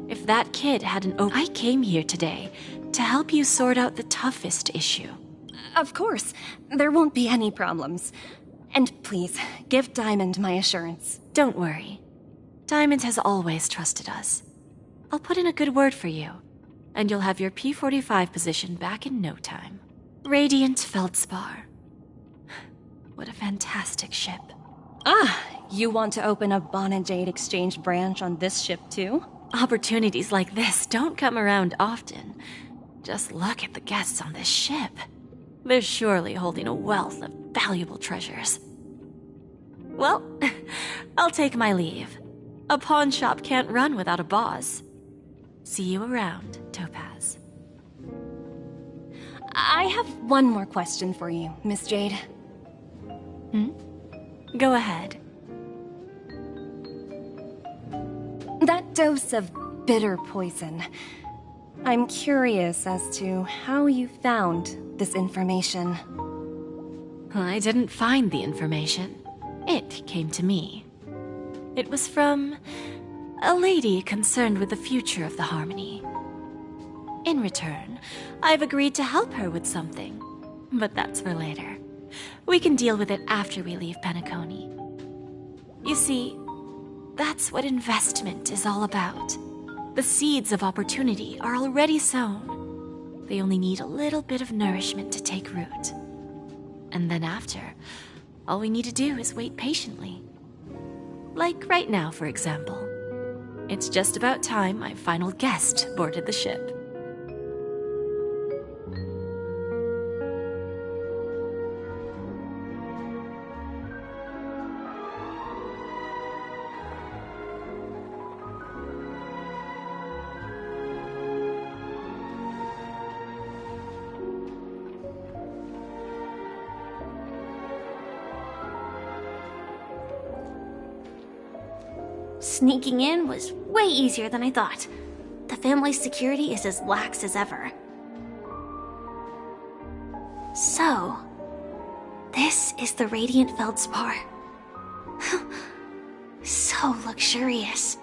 Speaker 12: If that kid had an open... I came here today to help you sort out the toughest issue.
Speaker 20: Of course. There won't be any problems. And please, give Diamond my assurance.
Speaker 12: Don't worry. Diamond has always trusted us. I'll put in a good word for you, and you'll have your P-45 position back in no time. Radiant Feldspar. What a fantastic ship.
Speaker 20: You want to open a Bon and Jade exchange branch on this ship too?
Speaker 12: Opportunities like this don't come around often. Just look at the guests on this ship. They're surely holding a wealth of valuable treasures. Well, I'll take my leave. A pawn shop can't run without a boss. See you around, Topaz.
Speaker 20: I have one more question for you, Miss Jade.
Speaker 12: Go ahead.
Speaker 20: That dose of bitter poison. I'm curious as to how you found this information.
Speaker 12: I didn't find the information. It came to me. It was from a lady concerned with the future of the Harmony. In return, I've agreed to help her with something. But that's for later. We can deal with it after we leave Penacony. You see, that's what investment is all about. The seeds of opportunity are already sown. They only need a little bit of nourishment to take root. And then after, all we need to do is wait patiently. Like right now, for example. It's just about time my final guest boarded the ship.
Speaker 22: Sneaking in was way easier than I thought. The family's security is as lax as ever. So, this is the Radiant Feldspar. So luxurious.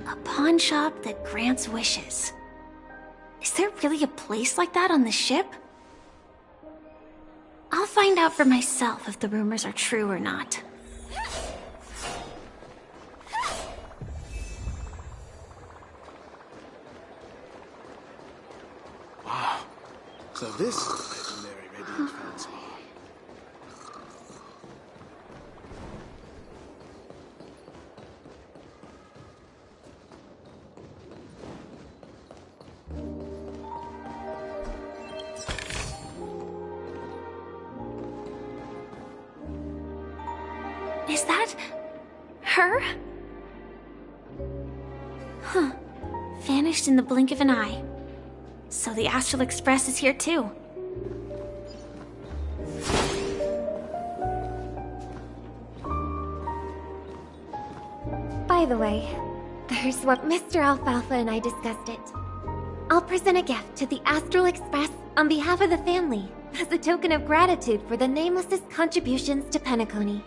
Speaker 22: A pawn shop that grants wishes. Is there really a place like that on the ship? I'll find out for myself if the rumors are true or not.
Speaker 23: Wow. So this is the legendary Radiant Feldspar.
Speaker 22: Is that her? Huh. Vanished in the blink of an eye. So the Astral Express is here too.
Speaker 1: By the way, there's what Mr. Alfalfa and I discussed it. I'll present a gift to the Astral Express on behalf of the family as a token of gratitude for the Nameless's contributions to Penacony.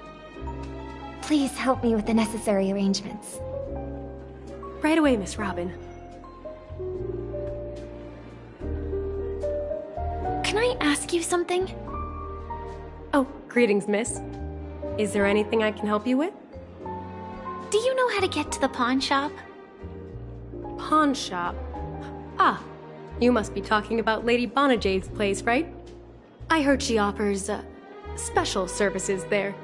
Speaker 1: Please help me with the necessary arrangements.
Speaker 11: Right away, Miss Robin.
Speaker 22: Can I ask you something?
Speaker 11: Oh, greetings, miss. Is there anything I can help you with?
Speaker 22: Do you know how to get to the pawn shop?
Speaker 11: Pawn shop? Ah, you must be talking about Lady Bonajade's place, right? I heard she offers, special services there.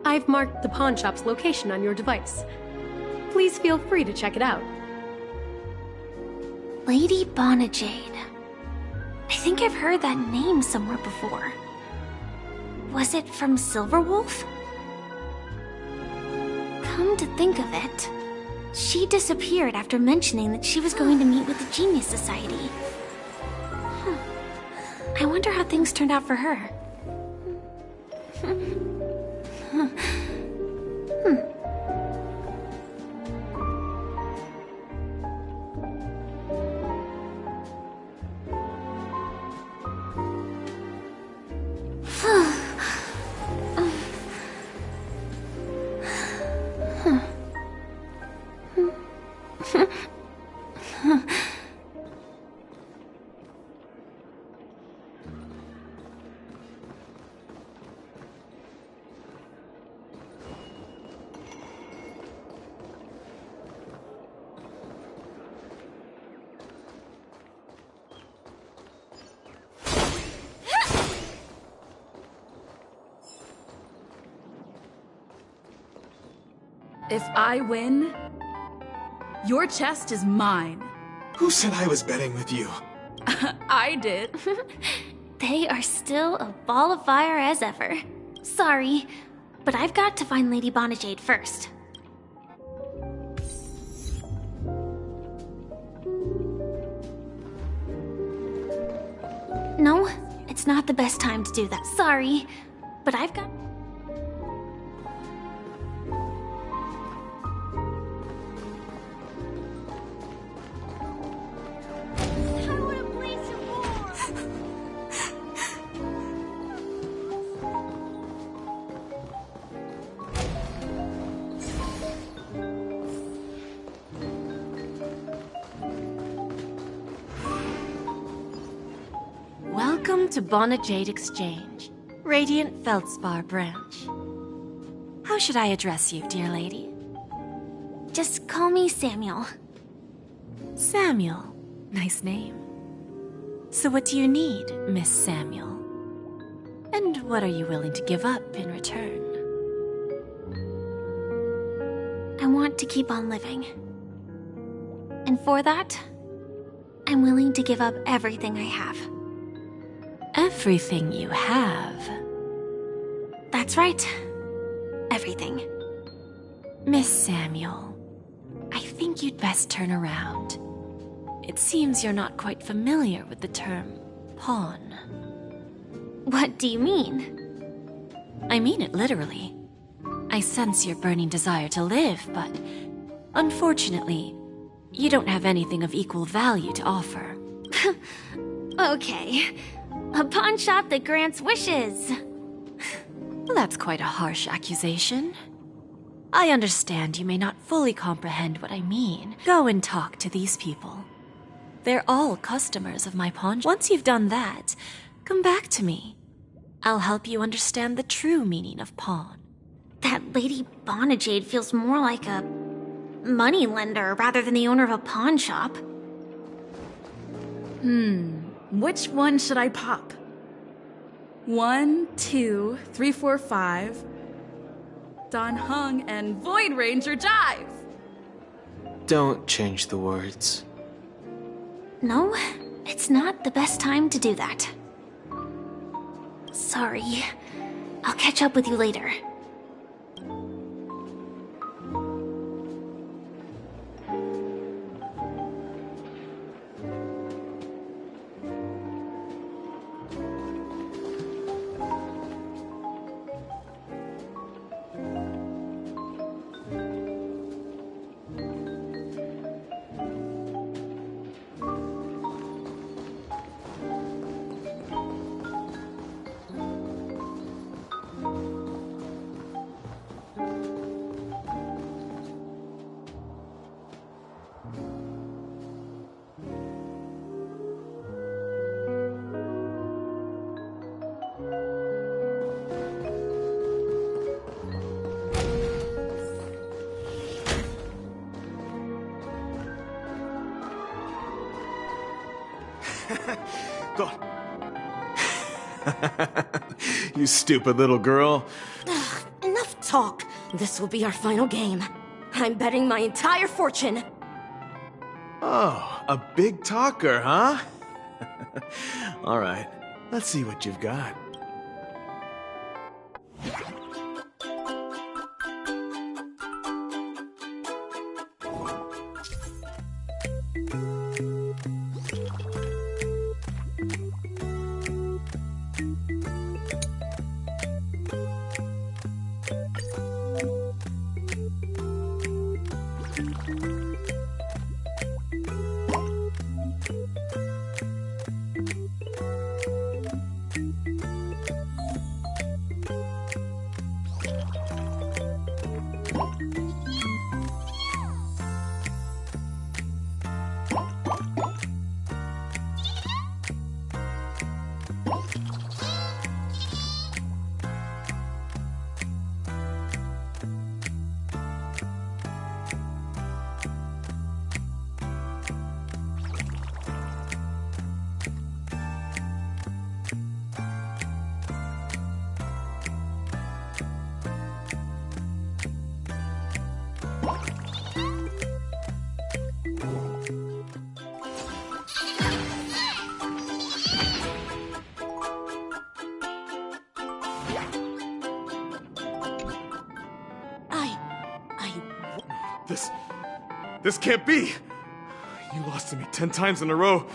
Speaker 11: I've marked the pawn shop's location on your device. Please feel free to check it out.
Speaker 22: Lady Bonajade. I think I've heard that name somewhere before. Was it from Silverwolf? Come to think of it, she disappeared after mentioning that she was going to meet with the Genius Society. I wonder how things turned out for her.
Speaker 5: If I win, your chest is mine.
Speaker 23: Who said I was betting with you?
Speaker 5: I did.
Speaker 22: They are still a ball of fire as ever. Sorry, but I've got to find Lady Bonajade first. No, it's not the best time to do that. Sorry, but I've got...
Speaker 12: Welcome to Bonajade Exchange, Radiant Feldspar branch. How should I address you, dear lady?
Speaker 22: Just call me Samuel.
Speaker 12: Samuel. Nice name. So what do you need, Miss Samuel? And what are you willing to give up in return?
Speaker 22: I want to keep on living. And for that, I'm willing to give up everything I have.
Speaker 12: Everything you have?
Speaker 22: That's right. Everything.
Speaker 12: Miss Samuel, I think you'd best turn around. It seems you're not quite familiar with the term pawn.
Speaker 22: What do you mean?
Speaker 12: I mean it literally. I sense your burning desire to live, but unfortunately, you don't have anything of equal value to offer.
Speaker 22: Okay. A pawn shop that grants wishes.
Speaker 12: Well, that's quite a harsh accusation. I understand you may not fully comprehend what I mean. Go and talk to these people. They're all customers of my pawn shop. Once you've done that, come back to me. I'll help you understand the true meaning of pawn.
Speaker 22: That Lady Bonajade feels more like a moneylender rather than the owner of a pawn shop.
Speaker 5: Which one should I pop? 1, 2, 3, 4, 5. Dan Heng and Void Ranger Jive.
Speaker 14: Don't change the words.
Speaker 22: No, it's not the best time to do that. Sorry. I'll catch up with you later.
Speaker 8: You stupid little girl.
Speaker 9: Ugh, enough talk. This will be our final game. I'm betting my entire fortune.
Speaker 8: Oh, a big talker, huh? All right, let's see what you've got. This can't be! You lost to me 10 times in a row.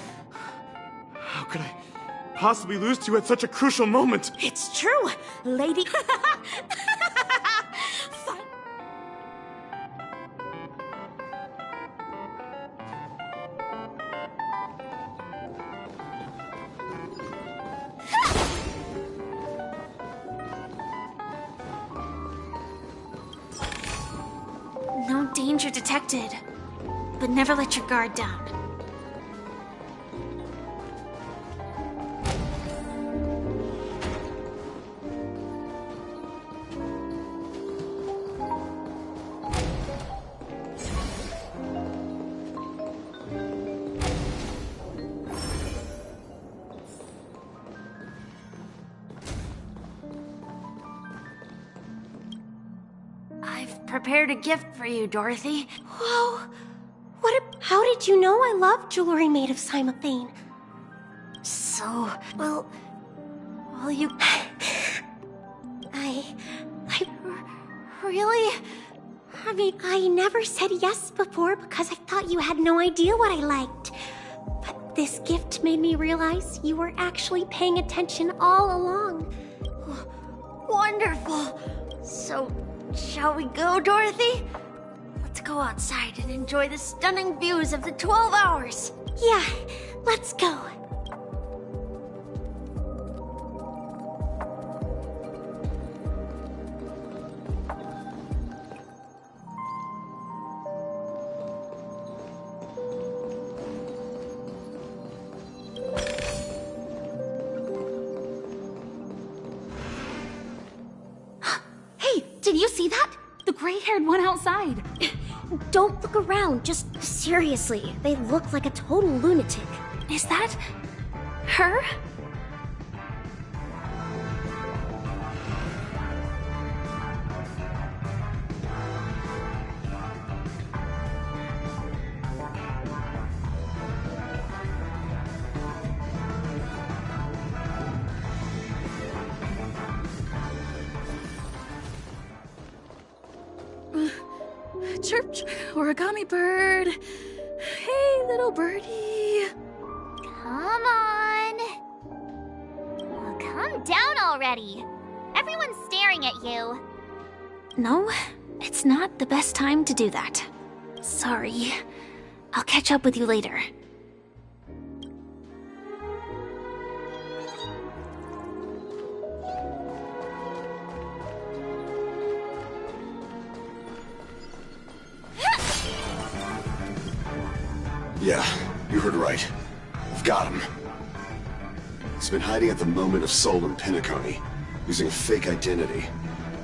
Speaker 8: How could I possibly lose to you at such a crucial moment?
Speaker 9: It's true, lady.
Speaker 22: No danger detected. But never let your guard down. I've prepared a gift for you, Dorothy.
Speaker 9: Whoa! How did you know I love jewelry made of cymophane?
Speaker 22: So, well, you...
Speaker 9: I really... I mean, I never said yes before because I thought you had no idea what I liked. But this gift made me realize you were actually paying attention all along.
Speaker 22: Wonderful! So, shall we go, Dorothy? Let's go outside and enjoy the stunning views of the 12 hours.
Speaker 9: Yeah, let's go.
Speaker 22: Hey, did you see that? The gray-haired one outside.
Speaker 9: Don't look around, just seriously. They look like a total lunatic.
Speaker 22: Is that her?
Speaker 5: Chirp, chirp, origami bird. Hey, little birdie.
Speaker 2: Come on. Oh, calm down already. Everyone's staring at you.
Speaker 22: No, it's not the best time to do that. Sorry. I'll catch up with you later.
Speaker 18: Yeah, you heard right. I've got him. He's been hiding at the moment of soul in Penacony, using a fake identity.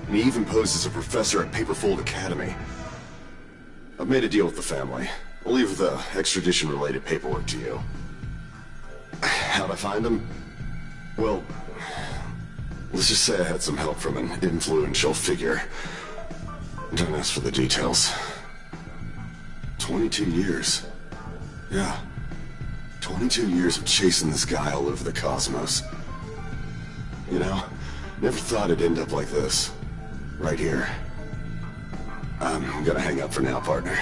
Speaker 18: And he even posed as a professor at Paperfold Academy. I've made a deal with the family. I'll leave the extradition-related paperwork to you. How'd I find him? Well, Let's just say I had some help from an influential figure. Don't ask for the details. 22 years. Yeah. 22 years of chasing this guy all over the cosmos. You know, never thought it'd end up like this. Right here. I'm gonna hang up for now, partner.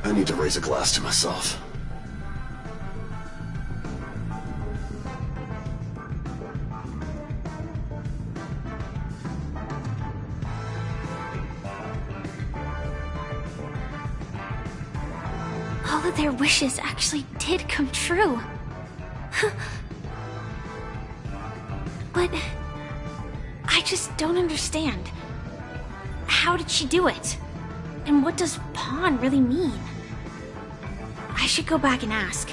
Speaker 18: I need to raise a glass to myself.
Speaker 22: All of their wishes actually did come true. But I just don't understand. How did she do it? And what does pawn really mean? I should go back and ask.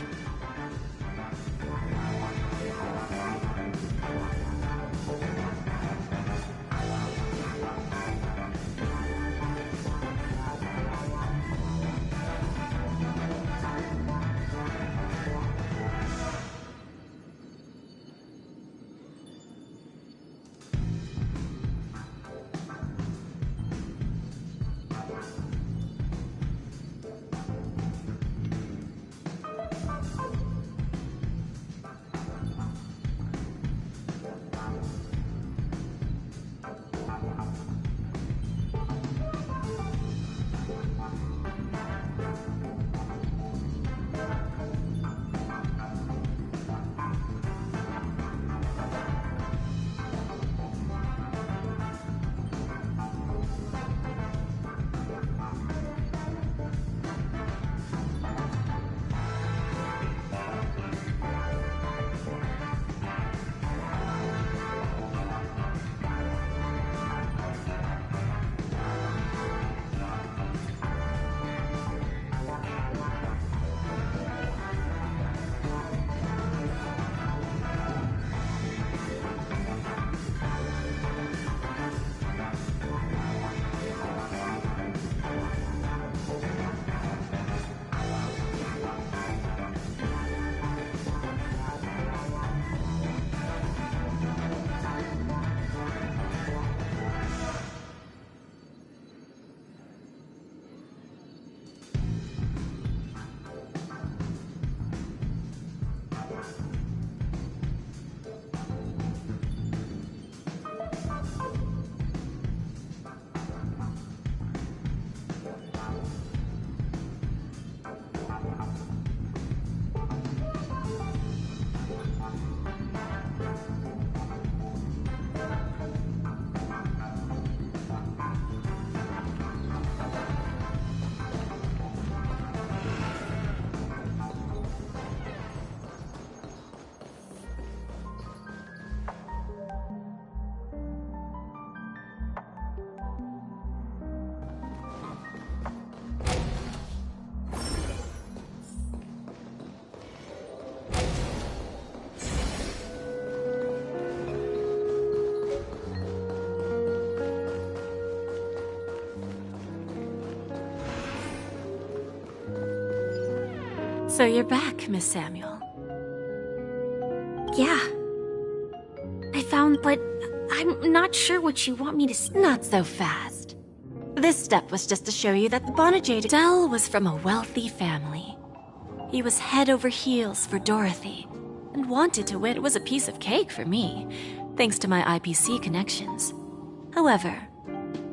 Speaker 12: So you're back, Miss Samuel.
Speaker 22: Yeah. I found, but I'm not sure what you want me to
Speaker 12: Not so fast. This step was just to show you that the Bonajade Del was from a wealthy family. He was head over heels for Dorothy, and wanted to win. It was a piece of cake for me, thanks to my IPC connections. However,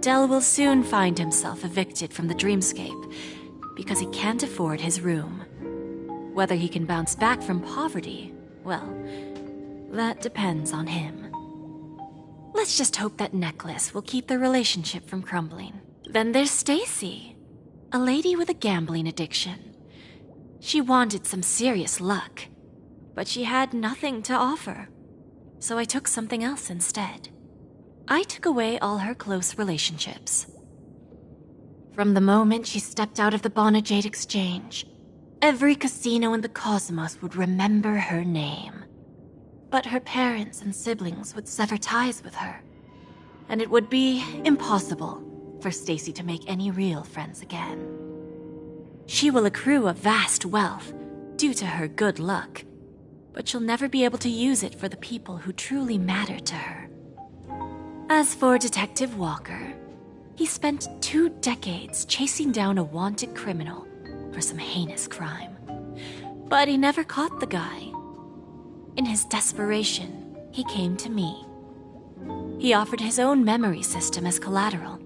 Speaker 12: Del will soon find himself evicted from the dreamscape because he can't afford his room. Whether he can bounce back from poverty, well, that depends on him. Let's just hope that necklace will keep their relationship from crumbling. Then there's Stacy, a lady with a gambling addiction. She wanted some serious luck, but she had nothing to offer. So I took something else instead. I took away all her close relationships. From the moment she stepped out of the Bonajade Exchange, every casino in the cosmos would remember her name. But her parents and siblings would sever ties with her, and it would be impossible for Stacy to make any real friends again. She will accrue a vast wealth due to her good luck, but she'll never be able to use it for the people who truly matter to her. As for Detective Walker, he spent 2 decades chasing down a wanted criminal for some heinous crime. But he never caught the guy. In his desperation, he came to me. He offered his own memory system as collateral.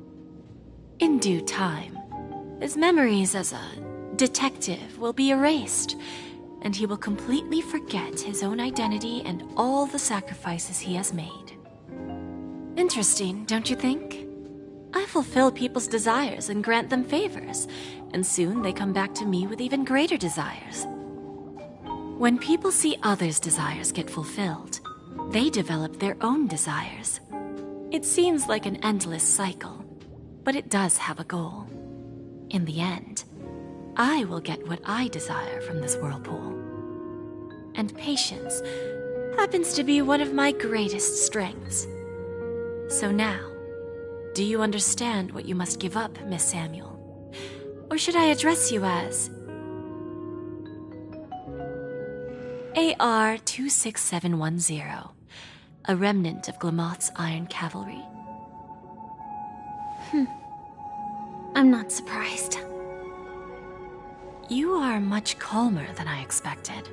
Speaker 12: In due time, his memories as a detective will be erased, and he will completely forget his own identity and all the sacrifices he has made. Interesting, don't you think? I fulfill people's desires and grant them favors, and soon they come back to me with even greater desires. When people see others' desires get fulfilled, they develop their own desires. It seems like an endless cycle, but it does have a goal. In the end, I will get what I desire from this whirlpool. And patience happens to be one of my greatest strengths. So now, do you understand what you must give up, Miss Samuel? Or should I address you as AR 26710, a remnant of Glamoth's Iron Cavalry?
Speaker 22: I'm not surprised.
Speaker 12: You are much calmer than I expected.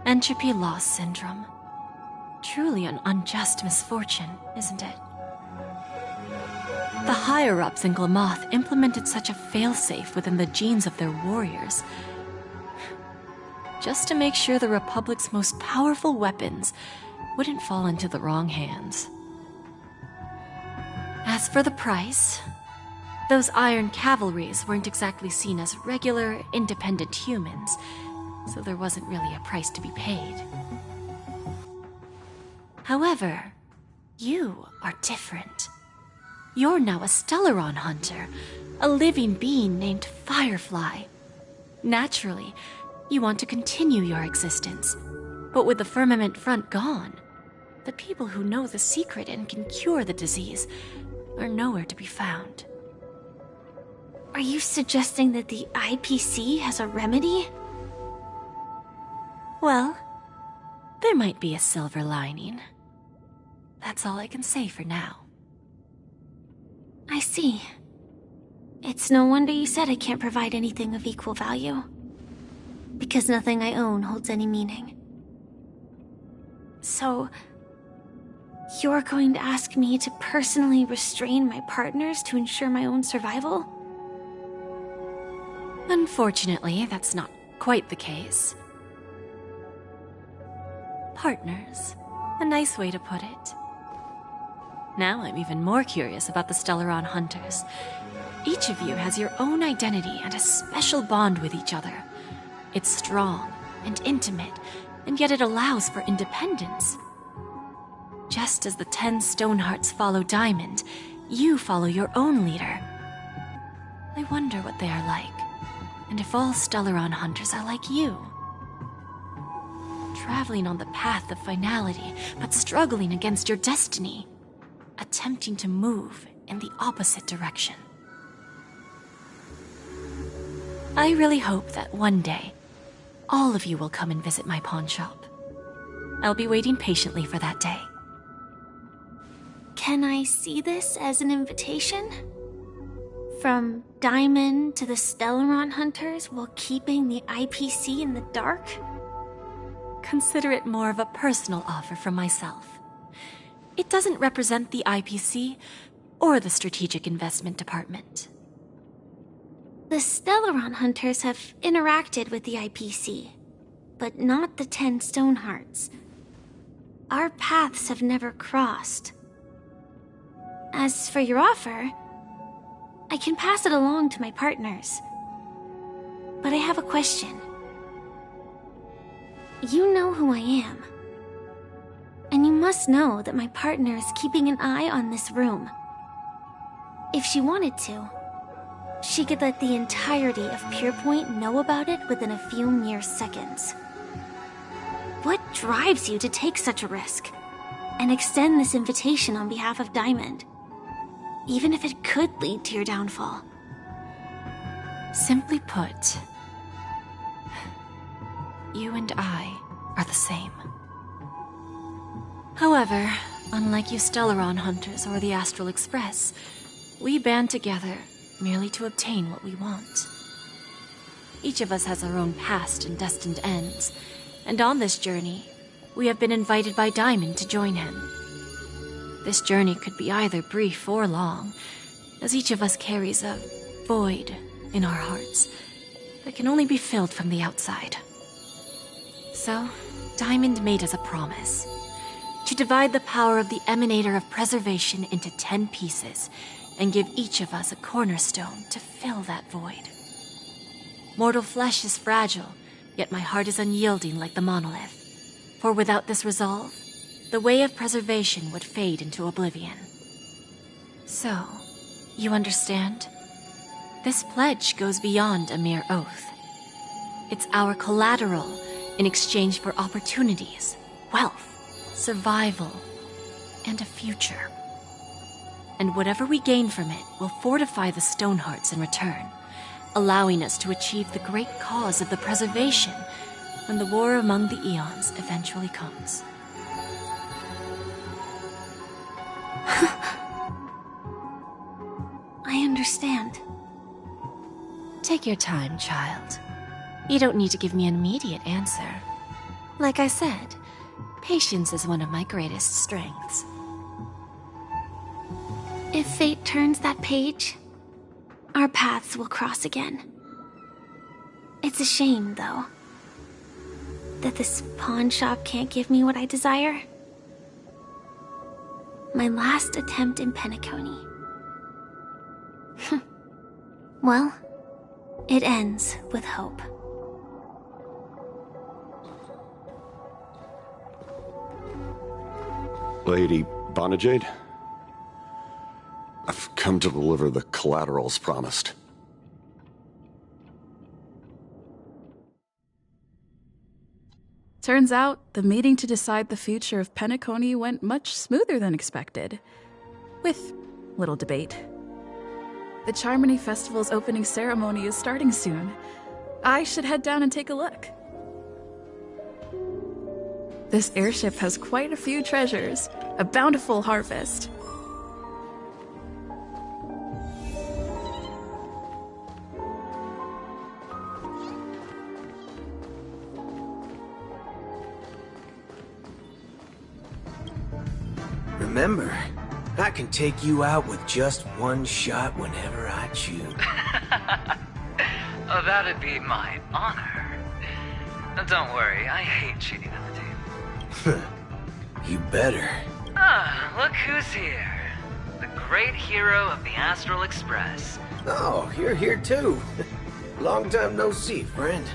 Speaker 12: Entropy loss syndrome. Truly an unjust misfortune, isn't it? The higher-ups in Glamoth implemented such a failsafe within the genes of their warriors, just to make sure the Republic's most powerful weapons wouldn't fall into the wrong hands. As for the price, those Iron Cavalries weren't exactly seen as regular, independent humans, so there wasn't really a price to be paid. However, you are different. You're now a Stellaron hunter, a living being named Firefly. Naturally, you want to continue your existence, but with the Firmament Front gone, the people who know the secret and can cure the disease are nowhere to be found.
Speaker 22: Are you suggesting that the IPC has a remedy?
Speaker 12: Well, there might be a silver lining. That's all I can say for now.
Speaker 22: I see. It's no wonder you said I can't provide anything of equal value. Because nothing I own holds any meaning. So, you're going to ask me to personally restrain my partners to ensure my own survival?
Speaker 12: Unfortunately, that's not quite the case. Partners. A nice way to put it. Now I'm even more curious about the Stellaron Hunters. Each of you has your own identity and a special bond with each other. It's strong and intimate, and yet it allows for independence. Just as the 10 Stonehearts follow Diamond, you follow your own leader. I wonder what they are like, and if all Stellaron Hunters are like you. Traveling on the path of finality, but struggling against your destiny. Attempting to move in the opposite direction. I really hope that one day, all of you will come and visit my pawn shop. I'll be waiting patiently for that day.
Speaker 22: Can I see this as an invitation? From Diamond to the Stellaron Hunters while keeping the IPC in the dark?
Speaker 12: Consider it more of a personal offer from myself. It doesn't represent the IPC or the Strategic Investment Department.
Speaker 22: The Stellaron Hunters have interacted with the IPC, but not the 10 Stonehearts. Our paths have never crossed. As for your offer, I can pass it along to my partners. But I have a question. You know who I am. And you must know that my partner is keeping an eye on this room. If she wanted to, she could let the entirety of Pierpoint know about it within a few mere seconds. What drives you to take such a risk and extend this invitation on behalf of Diamond, even if it could lead to your downfall?
Speaker 12: Simply put, you and I are the same. However, unlike you Stellaron hunters or the Astral Express, we band together merely to obtain what we want. Each of us has our own past and destined ends, and on this journey, we have been invited by Diamond to join him. This journey could be either brief or long, as each of us carries a void in our hearts that can only be filled from the outside. So, Diamond made us a promise to divide the power of the Emanator of Preservation into 10 pieces and give each of us a cornerstone to fill that void. Mortal flesh is fragile, yet my heart is unyielding like the monolith. For without this resolve, the way of preservation would fade into oblivion. So, you understand? This pledge goes beyond a mere oath. It's our collateral in exchange for opportunities, wealth, survival, and a future. And whatever we gain from it will fortify the Stonehearts in return, allowing us to achieve the great cause of the preservation when the war among the Eons eventually comes.
Speaker 22: I understand.
Speaker 12: Take your time, child. You don't need to give me an immediate answer. Like I said, patience is one of my greatest strengths.
Speaker 22: If fate turns that page, our paths will cross again. It's a shame, though, that this pawn shop can't give me what I desire. My last attempt in Penacony. Well, it ends with hope.
Speaker 18: Lady Bonajade, I've come to deliver the collaterals promised.
Speaker 5: Turns out, the meeting to decide the future of Penacony went much smoother than expected. With little debate. The Charmony Festival's opening ceremony is starting soon. I should head down and take a look. This airship has quite a few treasures, a bountiful harvest.
Speaker 15: Remember, I can take you out with just one shot whenever I choose.
Speaker 16: Oh, that'd be my honor. Don't worry, I hate cheating at the table.
Speaker 15: You better.
Speaker 16: Ah, look who's here. The great hero of the Astral Express.
Speaker 15: Oh, you're here too. Long time no see, friend.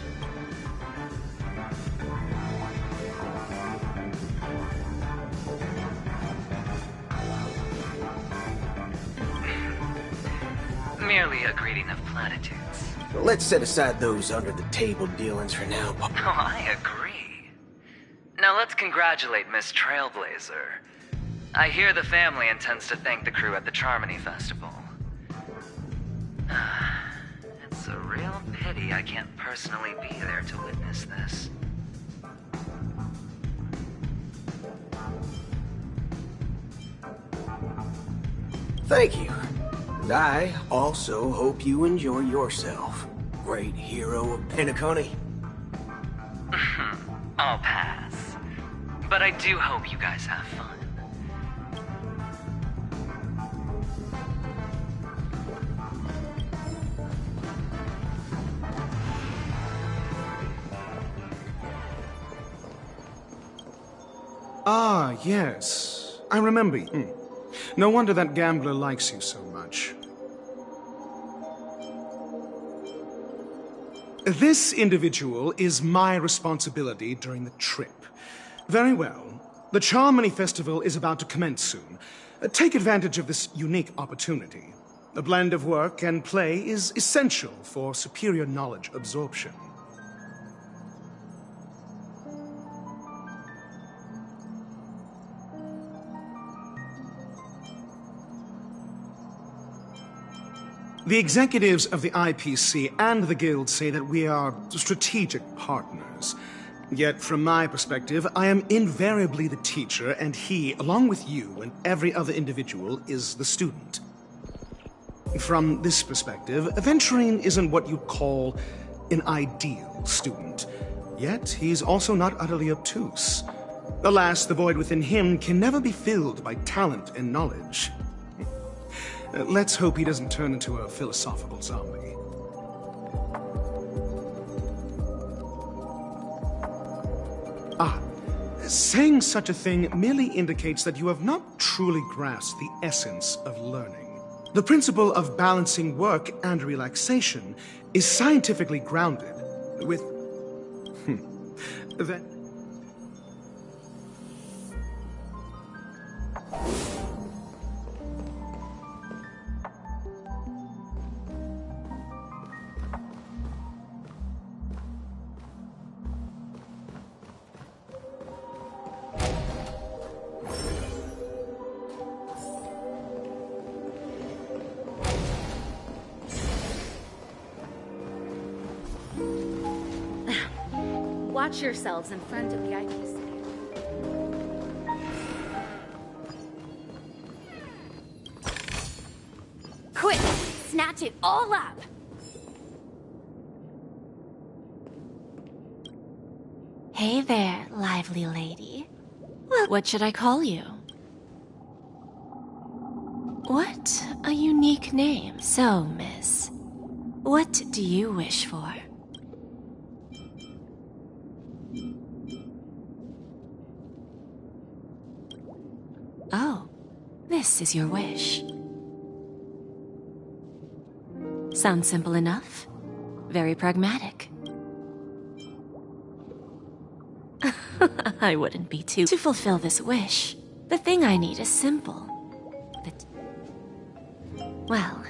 Speaker 16: Merely a greeting of platitudes.
Speaker 15: Let's set aside those under-the-table dealings for now.
Speaker 16: Oh, I agree. Now let's congratulate Miss Trailblazer. I hear the family intends to thank the crew at the Charmony Festival. It's a real pity I can't personally be there to witness this.
Speaker 15: Thank you. And I also hope you enjoy yourself, great hero of Penacony.
Speaker 16: I'll pass. But I do hope you guys have fun.
Speaker 21: Ah, yes. I remember you. No wonder that gambler likes you so much. This individual is my responsibility during the trip. Very well. The Charmony Festival is about to commence soon. Take advantage of this unique opportunity. A blend of work and play is essential for superior knowledge absorption. The executives of the IPC and the Guild say that we are strategic partners. Yet, from my perspective, I am invariably the teacher, and he, along with you and every other individual, is the student. From this perspective, Aventurine isn't what you'd call an ideal student. Yet, he's also not utterly obtuse. Alas, the void within him can never be filled by talent and knowledge. Let's hope he doesn't turn into a philosophical zombie. Saying such a thing merely indicates that you have not truly grasped the essence of learning. The principle of balancing work and relaxation is scientifically grounded with... that...
Speaker 3: Watch yourselves in front of the IPC.
Speaker 22: Quick! Snatch it all up!
Speaker 12: Hey there, lively lady. What should I call you? What a unique name. So, miss, what do you wish for? Oh, this is your wish. Sounds simple enough. Very pragmatic. I wouldn't be too... To fulfill this wish, the thing I need is simple. Well,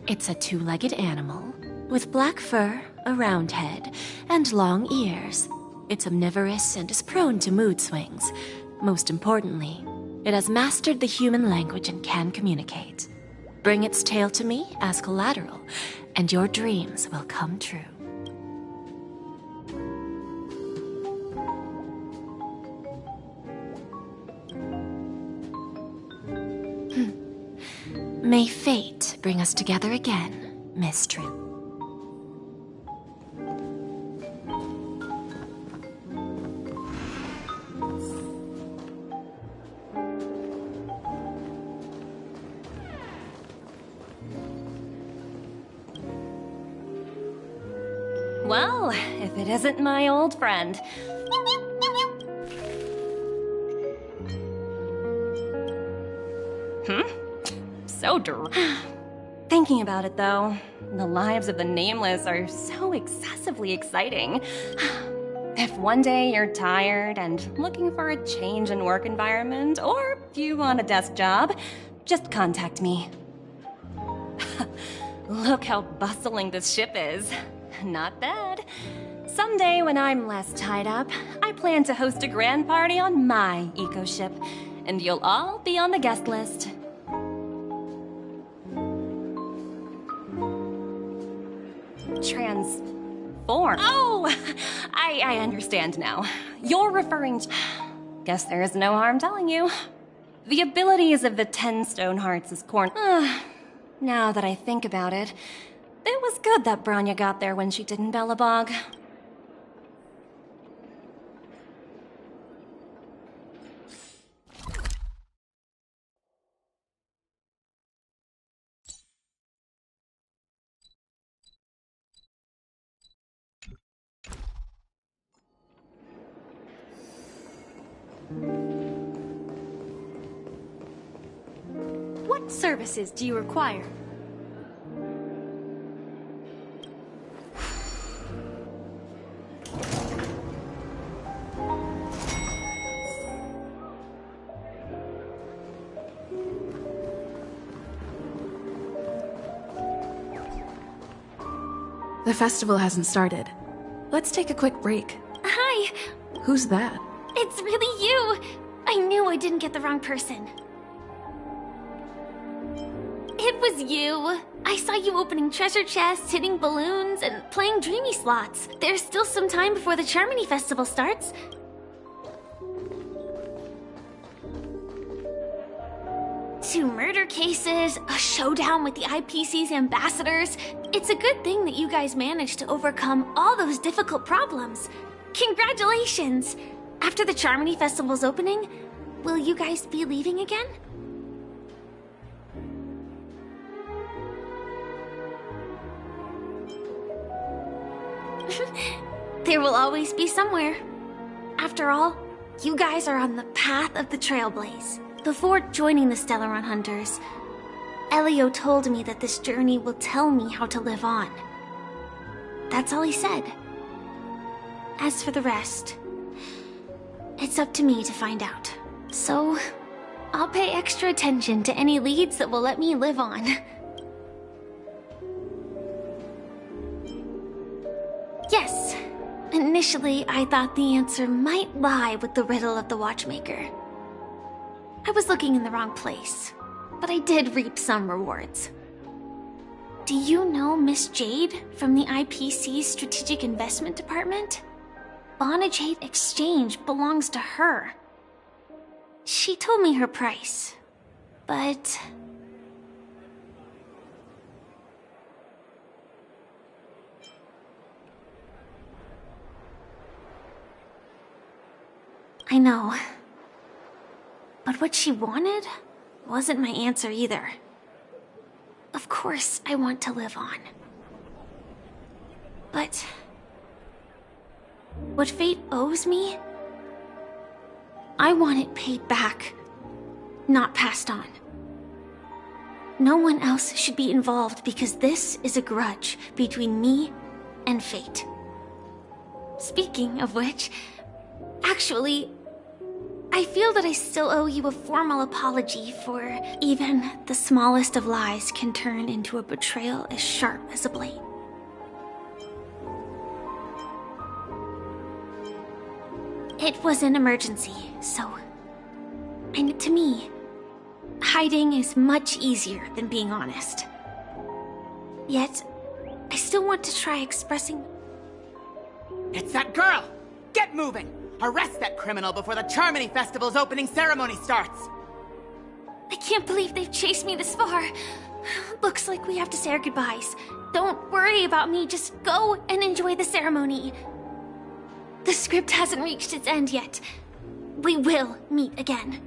Speaker 12: it's a two-legged animal with black fur, a round head, and long ears. It's omnivorous and is prone to mood swings. Most importantly, it has mastered the human language and can communicate. Bring its tail to me as collateral, and your dreams will come true. May fate bring us together again, Miss Trill.
Speaker 20: Well, if it isn't my old friend. So Thinking about it, though, the lives of the Nameless are so excessively exciting. If one day you're tired and looking for a change in work environment, or you want a desk job, just contact me. Look how bustling this ship is. Not bad. Someday when I'm less tied up, I plan to host a grand party on my eco-ship, and you'll all be on the guest list. Transform. Oh, I understand now. You're referring to... Guess there is no harm telling you. The abilities of the 10 Stone Hearts is corn... Now that I think about it, it was good that Bronya got there when she did in Belobog.
Speaker 22: What services do you require?
Speaker 5: The festival hasn't started. Let's take a quick break.
Speaker 22: Hi!
Speaker 5: Who's that?
Speaker 22: It's really you! I knew I didn't get the wrong person. It was you. I saw you opening treasure chests, hitting balloons, and playing dreamy slots. There's still some time before the Charmony Festival starts. Two murder cases, a showdown with the IPC's ambassadors. It's a good thing that you guys managed to overcome all those difficult problems. Congratulations! After the Charmony Festival's opening, will you guys be leaving again? There will always be somewhere. After all, you guys are on the path of the Trailblaze. Before joining the Stellaron Hunters, Elio told me that this journey will tell me how to live on. That's all he said. As for the rest, it's up to me to find out. So, I'll pay extra attention to any leads that will let me live on. Yes, initially I thought the answer might lie with the riddle of the Watchmaker. I was looking in the wrong place, but I did reap some rewards. Do you know Miss Jade from the IPC's Strategic Investment Department? Bonajade Exchange belongs to her. She told me her price, but... I know. But what she wanted wasn't my answer either. Of course, I want to live on. But... what fate owes me? I want it paid back, not passed on. No one else should be involved because this is a grudge between me and fate. Speaking of which, actually, I feel that I still owe you a formal apology for even the smallest of lies can turn into a betrayal as sharp as a blade. It was an emergency, so... and to me, hiding is much easier than being honest. Yet, I still want to try expressing...
Speaker 7: It's that girl! Get moving! Arrest that criminal before the Charmony Festival's opening ceremony starts!
Speaker 22: I can't believe they've chased me this far. Looks like we have to say our goodbyes. Don't worry about me, just go and enjoy the ceremony. The script hasn't reached its end yet. We will meet again.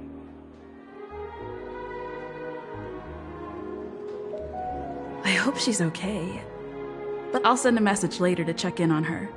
Speaker 5: I hope she's okay. But I'll send a message later to check in on her.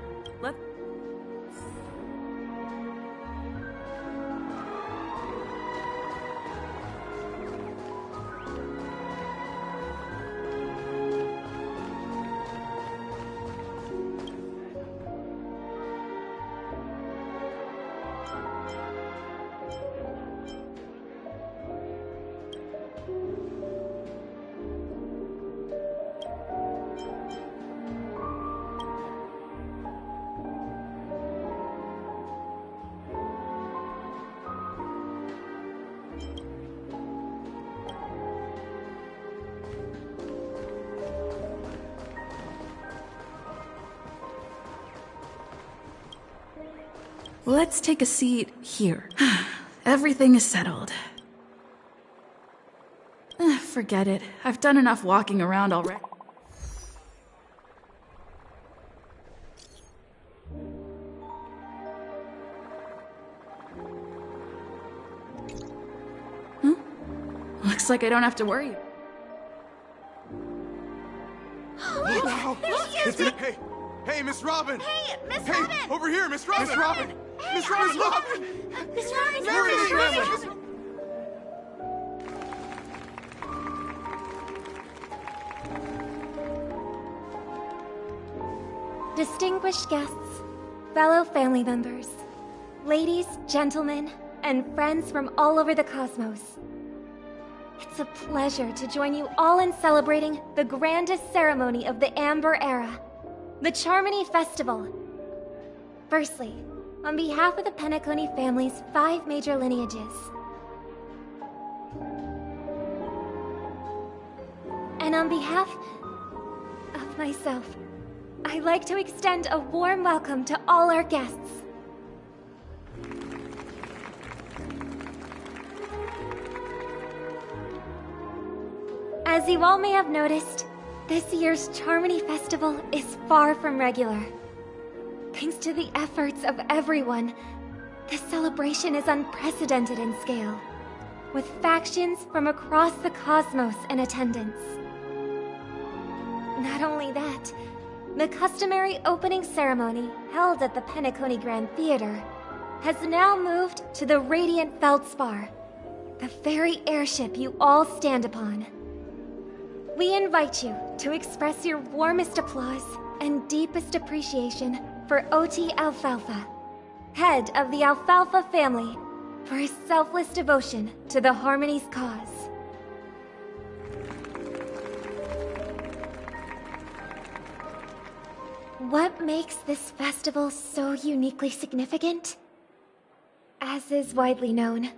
Speaker 5: Let's take a seat here. Everything is settled. Forget it. I've done enough walking around already. Huh? Looks like I don't have to worry.
Speaker 8: Wow! Hey, Miss Robin!
Speaker 22: Hey, Miss
Speaker 8: Robin!
Speaker 22: Robin!
Speaker 8: Over here, Miss Robin!
Speaker 22: Miss Robin!
Speaker 8: Miss Robin!
Speaker 22: Miss Robin! Miss Robin!
Speaker 8: There it is, Miss Robin!
Speaker 1: Distinguished guests, fellow family members, ladies, gentlemen, and friends from all over the cosmos. It's a pleasure to join you all in celebrating the grandest ceremony of the Amber Era, the Charmony Festival. Firstly, on behalf of the Penacony family's 5 major lineages, And on behalf of myself, I'd like to extend a warm welcome to all our guests. As you all may have noticed, this year's Charmony Festival is far from regular. Thanks to the efforts of everyone, this celebration is unprecedented in scale, with factions from across the cosmos in attendance. Not only that, the customary opening ceremony held at the Penacony Grand Theater has now moved to the Radiant Feldspar, the very airship you all stand upon. We invite you to express your warmest applause and deepest appreciation for OT Alfalfa, head of the Alfalfa family, for his selfless devotion to the Harmony's cause. What makes this festival so uniquely significant? As is widely known,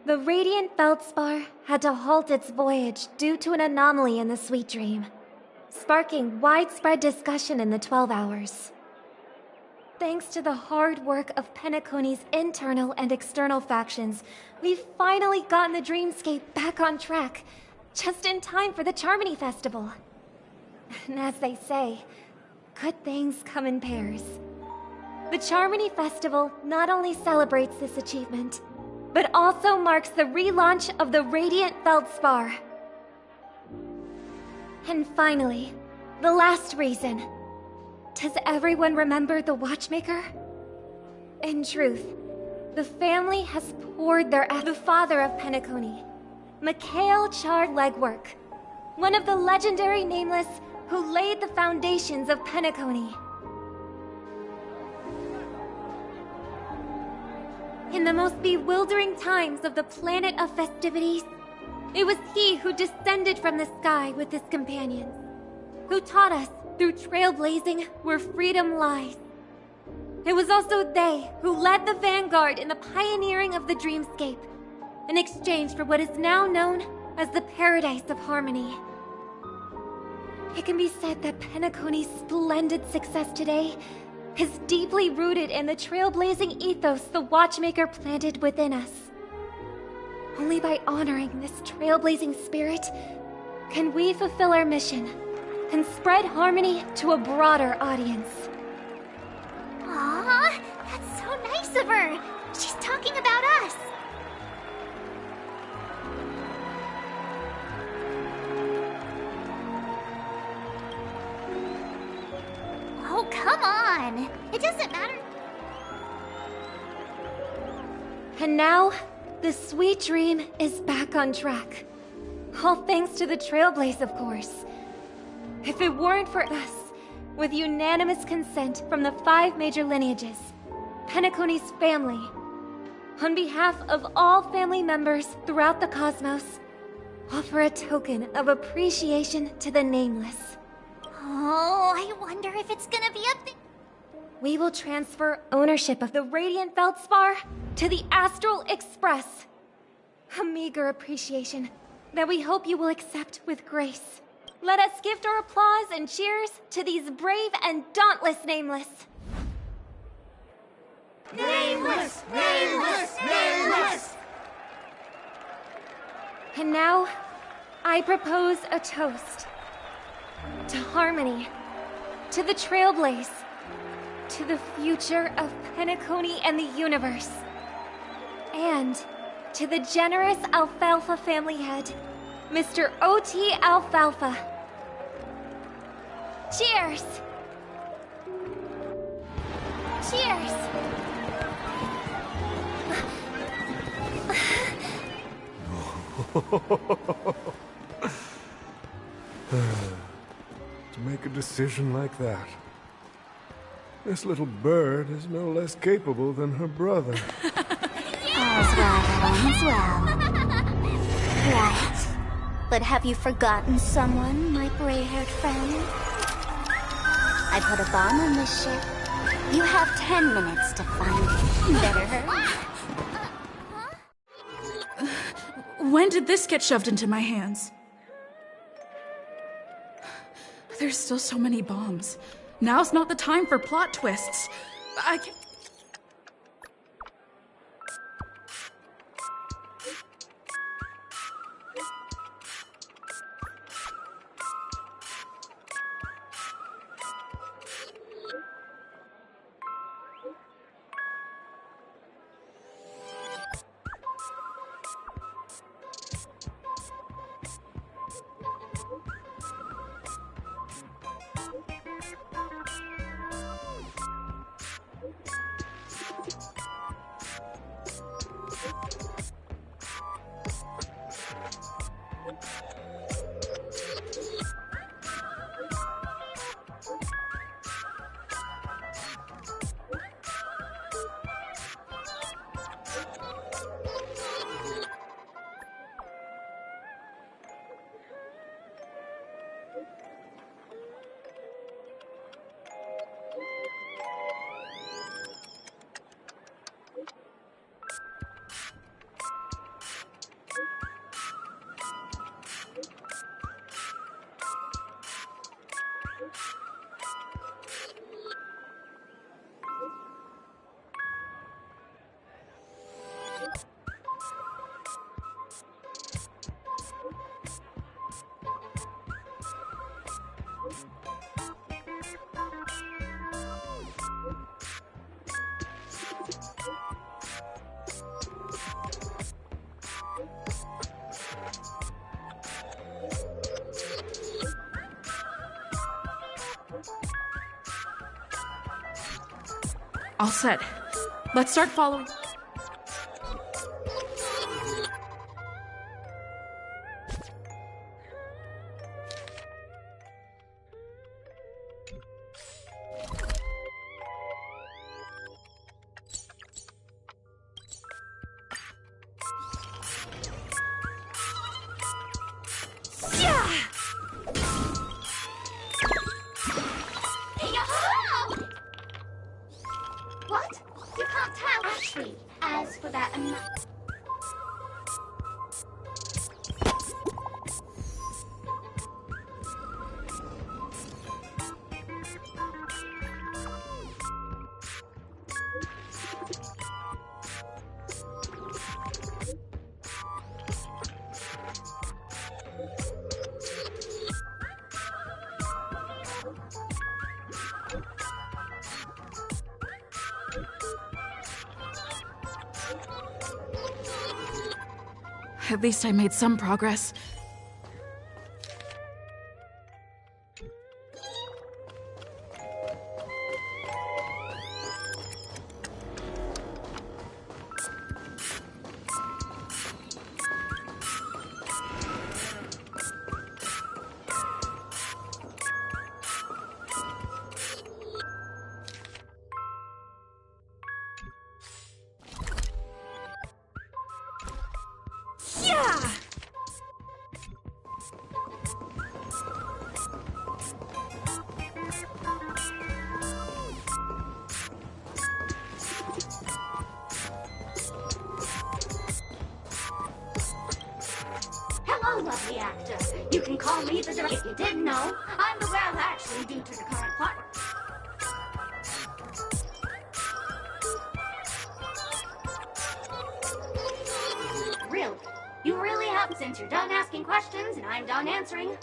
Speaker 1: the Radiant Feldspar had to halt its voyage due to an anomaly in the Sweet Dream, sparking widespread discussion in the 12 Hours. Thanks to the hard work of Penacony's internal and external factions, we've finally gotten the Dreamscape back on track, just in time for the Charmony Festival. And as they say, good things come in pairs. The Charmony Festival not only celebrates this achievement, but also marks the relaunch of the Radiant Feldspar. And finally, the last reason. Does everyone remember the Watchmaker? In truth, the family has poured their the father of Penacony, Mikhail Char Legwork, one of the legendary Nameless who laid the foundations of Penacony. In the most bewildering times of the Planet of Festivities, it was he who descended from the sky with his companions, who taught us through trailblazing where freedom lies. It was also they who led the vanguard in the pioneering of the Dreamscape, in exchange for what is now known as the Paradise of Harmony. It can be said that Penacony's splendid success today is deeply rooted in the trailblazing ethos the Watchmaker planted within us. Only by honoring this trailblazing spirit can we fulfill our mission and spread harmony to a broader audience.
Speaker 2: Aw, that's so nice of her. She's talking about us. Oh, come on. It doesn't matter.
Speaker 1: And now, the Sweet Dream is back on track. All thanks to the Trailblaze, of course. If it weren't for us, with unanimous consent from the 5 major lineages, Penacony's family, on behalf of all family members throughout the cosmos, offer a token of appreciation to the Nameless.
Speaker 2: Oh, I wonder if it's gonna be a thing.
Speaker 1: We will transfer ownership of the Radiant Feldspar to the Astral Express. A meager appreciation that we hope you will accept with grace. Let us gift our applause and cheers to these brave and dauntless Nameless.
Speaker 2: Nameless! Nameless! Nameless!
Speaker 1: And now, I propose a toast. To harmony, to the Trailblaze, to the future of Penacony and the universe, and to the generous Alfalfa family head, Mr. OT Alfalfa. Cheers! Cheers!
Speaker 4: To make a decision like that. This little bird is no less capable than her brother.
Speaker 22: All's well that ends well. Right. But have you forgotten someone, my gray-haired friend? I put a bomb on this ship. You have 10 minutes to find it. Better hurry.
Speaker 5: When did this get shoved into my hands? There's still so many bombs. Now's not the time for plot twists. I can't... All set. Let's start following.
Speaker 2: What? You can't tell. Actually, as for that, I'm not...
Speaker 5: At least I made some progress.
Speaker 10: Hello, lovely actor. You can call me the director. If you didn't know, I'm the well actually due to the current plot. Really? You really have, since you're done asking questions and I'm done answering.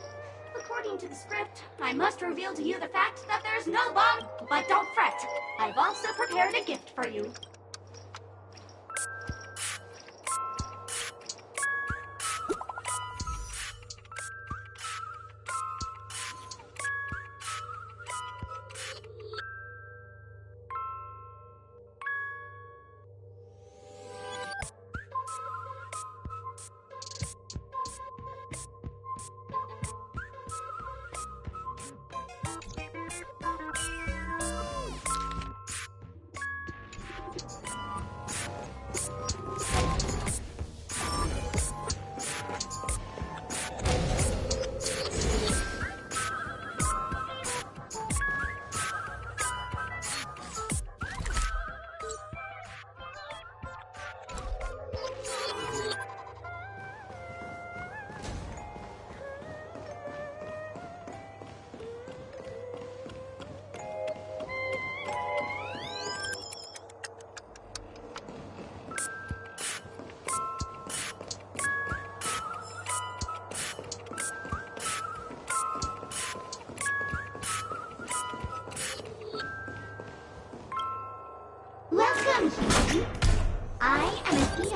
Speaker 10: According to the script, I must reveal to you the fact that there's no bomb. But don't fret. I've also prepared a gift for you.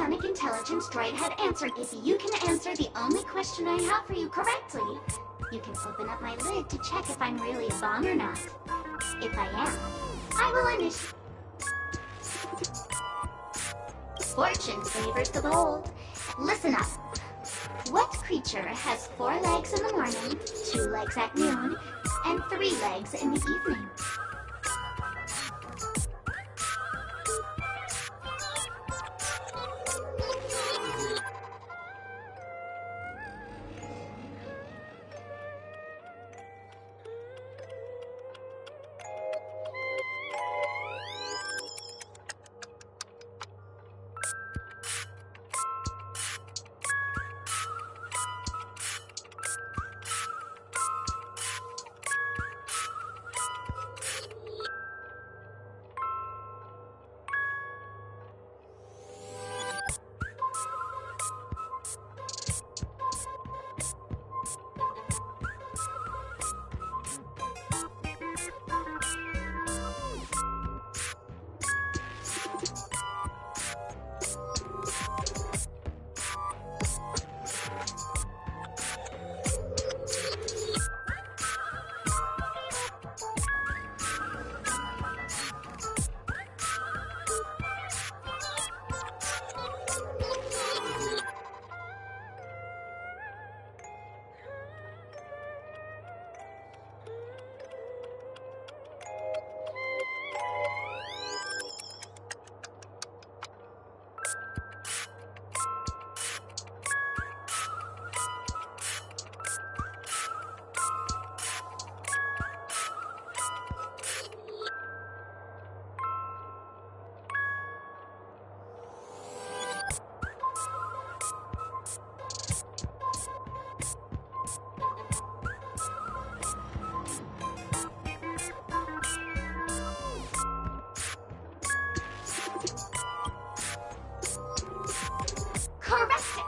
Speaker 10: Psionic Intelligence droid had answered. If you can answer the only question I have for you correctly, you can open up my lid to check if I'm really a bomb or not. If I am, I will initiate. Fortune favors the bold. Listen up. What creature has 4 legs in the morning, 2 legs at noon, and 3 legs in the evening?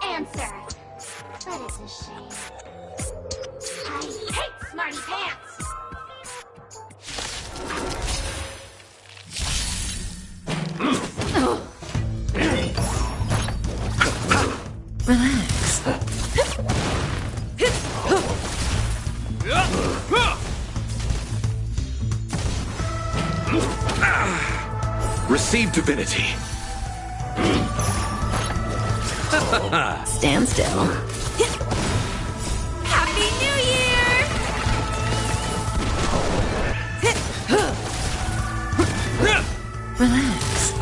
Speaker 10: Answer. But it's a shame. I hate smarty pants!
Speaker 13: Relax.
Speaker 17: Receive divinity.
Speaker 13: Stand still.
Speaker 22: Happy New Year!
Speaker 13: Relax.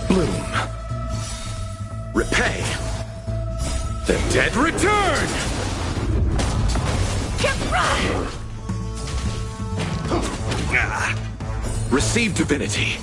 Speaker 17: Bloom. Repay. The dead return! Receive divinity.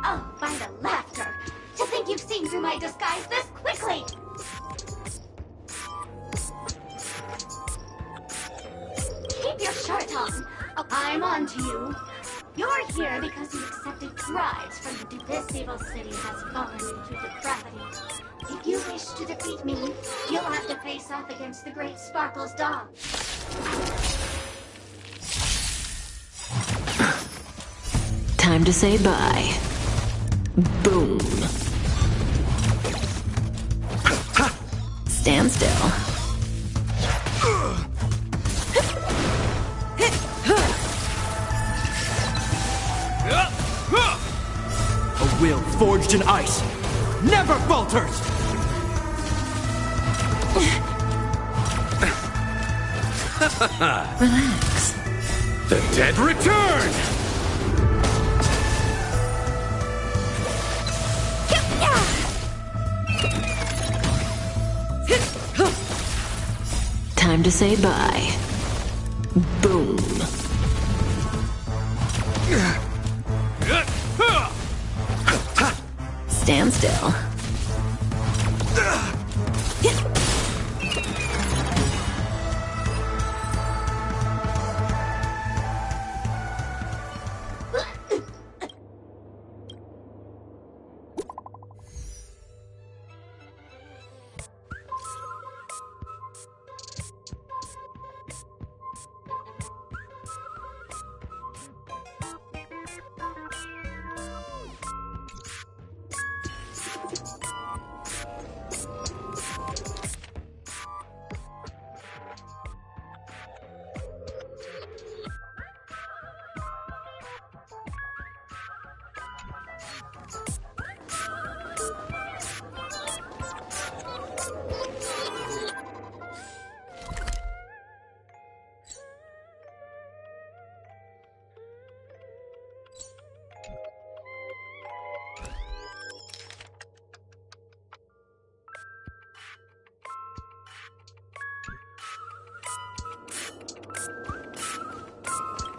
Speaker 10: Oh, by the laughter! To think you've seen through my disguise this quickly! Keep your shirt on. Oh, I'm on to you. You're here because you accepted bribes from the This evil city has fallen into depravity. If you wish to defeat me, you'll have to face off against the Great Sparkle's dog.
Speaker 6: Time to say bye. Boom. Stand still.
Speaker 13: A will forged in ice never falters!
Speaker 6: Relax.
Speaker 17: The dead return!
Speaker 6: Time to say bye. Boom. Stand still.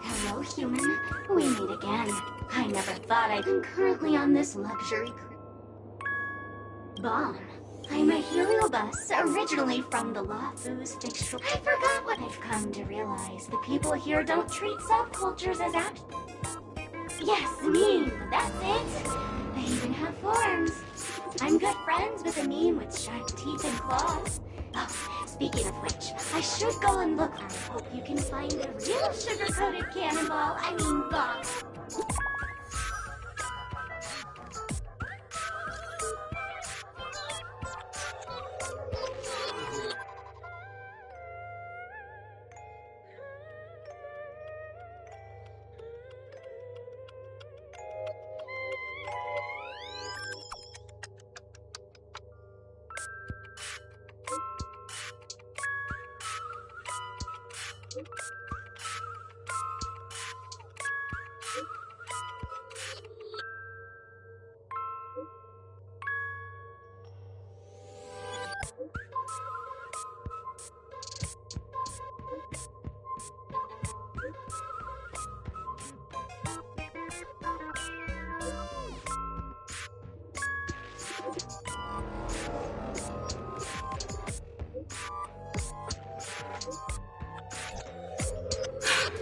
Speaker 10: Hello, human. We meet again. I never thought I'd been currently on this luxury bomb. I'm a heliobus, originally from the Lawfoo's fictional. I forgot what I've come to realize. The people here don't treat subcultures as apt. Yes, meme. That's it. I even have forms. I'm good friends with a meme with sharp teeth and claws. Oh, speaking of which, I should go and look. I hope you can find a real sugar-coated cannonball. I mean, bomb.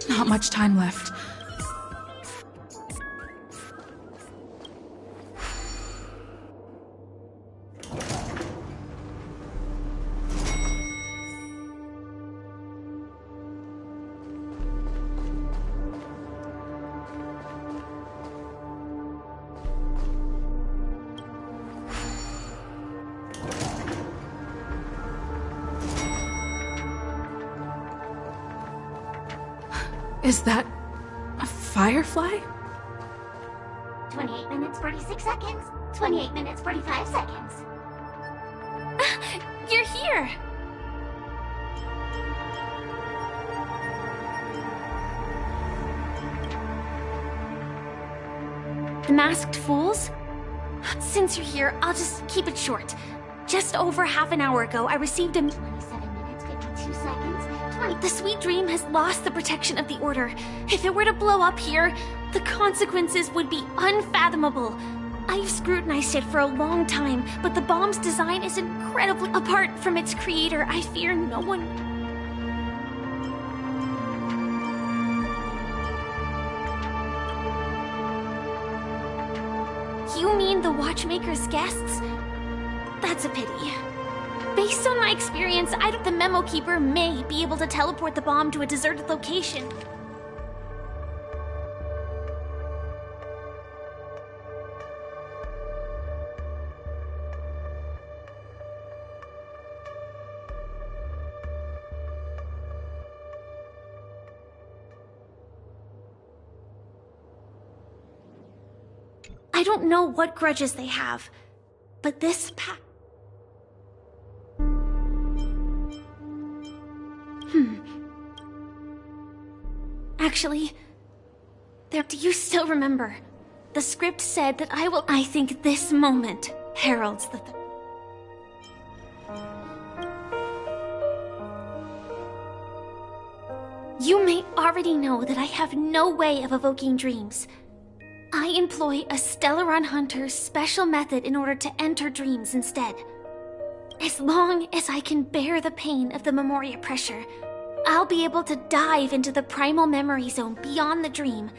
Speaker 5: Not much time left. Is that a firefly?
Speaker 10: 28 minutes, 46 seconds. 28 minutes, 45 seconds.
Speaker 22: You're here! The Masked Fools? Since you're here, I'll just keep it short. Just over half an hour ago, I received a
Speaker 10: 27 minutes, 52 seconds.
Speaker 22: The Sweet Dream has lost the protection of the Order. If it were to blow up here, the consequences would be unfathomable. I've scrutinized it for a long time, but the bomb's design is incredibly apart from its creator. I fear no one... you mean the Watchmaker's guests? That's a pity. Based on my experience, the Memo Keeper may be able to teleport the bomb to a deserted location. I don't know what grudges they have, but this Actually, do you still remember? The script said that I think this moment heralds the You may already know that I have no way of evoking dreams. I employ a Stellaron Hunter's special method in order to enter dreams instead. As long as I can bear the pain of the Memoria pressure, I'll be able to dive into the primal memory zone beyond the dream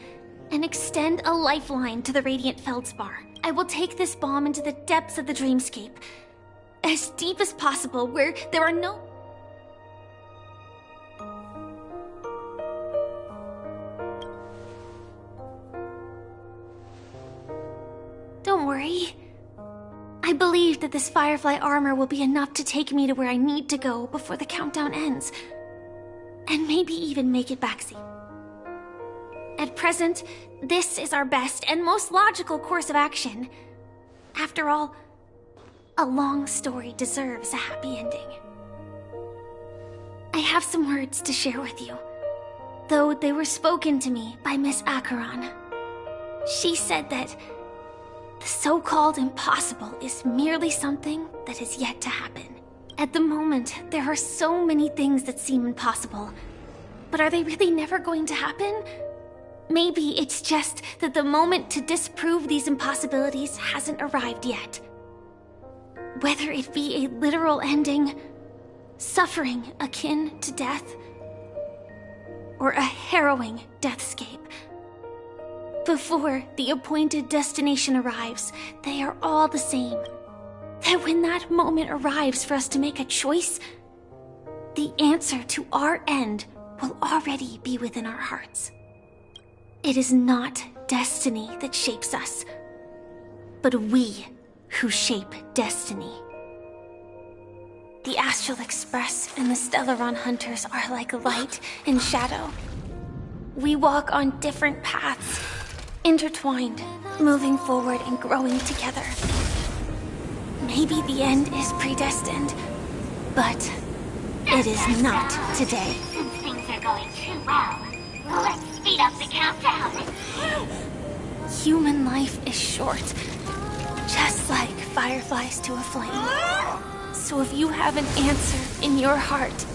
Speaker 22: and extend a lifeline to the Radiant Feldspar. I will take this bomb into the depths of the dreamscape, as deep as possible, where there are no... Don't worry. I believe that this Firefly armor will be enough to take me to where I need to go before the countdown ends. And maybe even make it back safe. At present, this is our best and most logical course of action. After all, a long story deserves a happy ending. I have some words to share with you, though they were spoken to me by Miss Acheron. She said that the so-called impossible is merely something that is yet to happen. At the moment, there are so many things that seem impossible. But are they really never going to happen? Maybe it's just that the moment to disprove these impossibilities hasn't arrived yet. Whether it be a literal ending, suffering akin to death, or a harrowing deathscape. Before the appointed destination arrives, they are all the same. That when that moment arrives for us to make a choice, the answer to our end will already be within our hearts. It is not destiny that shapes us, but we who shape destiny. The Astral Express and the Stellaron Hunters are like light and shadow. We walk on different paths, intertwined, moving forward and growing together. Maybe the end is predestined, but it is not today.
Speaker 10: Since things are going too well, let's speed up the countdown.
Speaker 22: Human life is short, just like fireflies to a flame. So if you have an answer in your heart,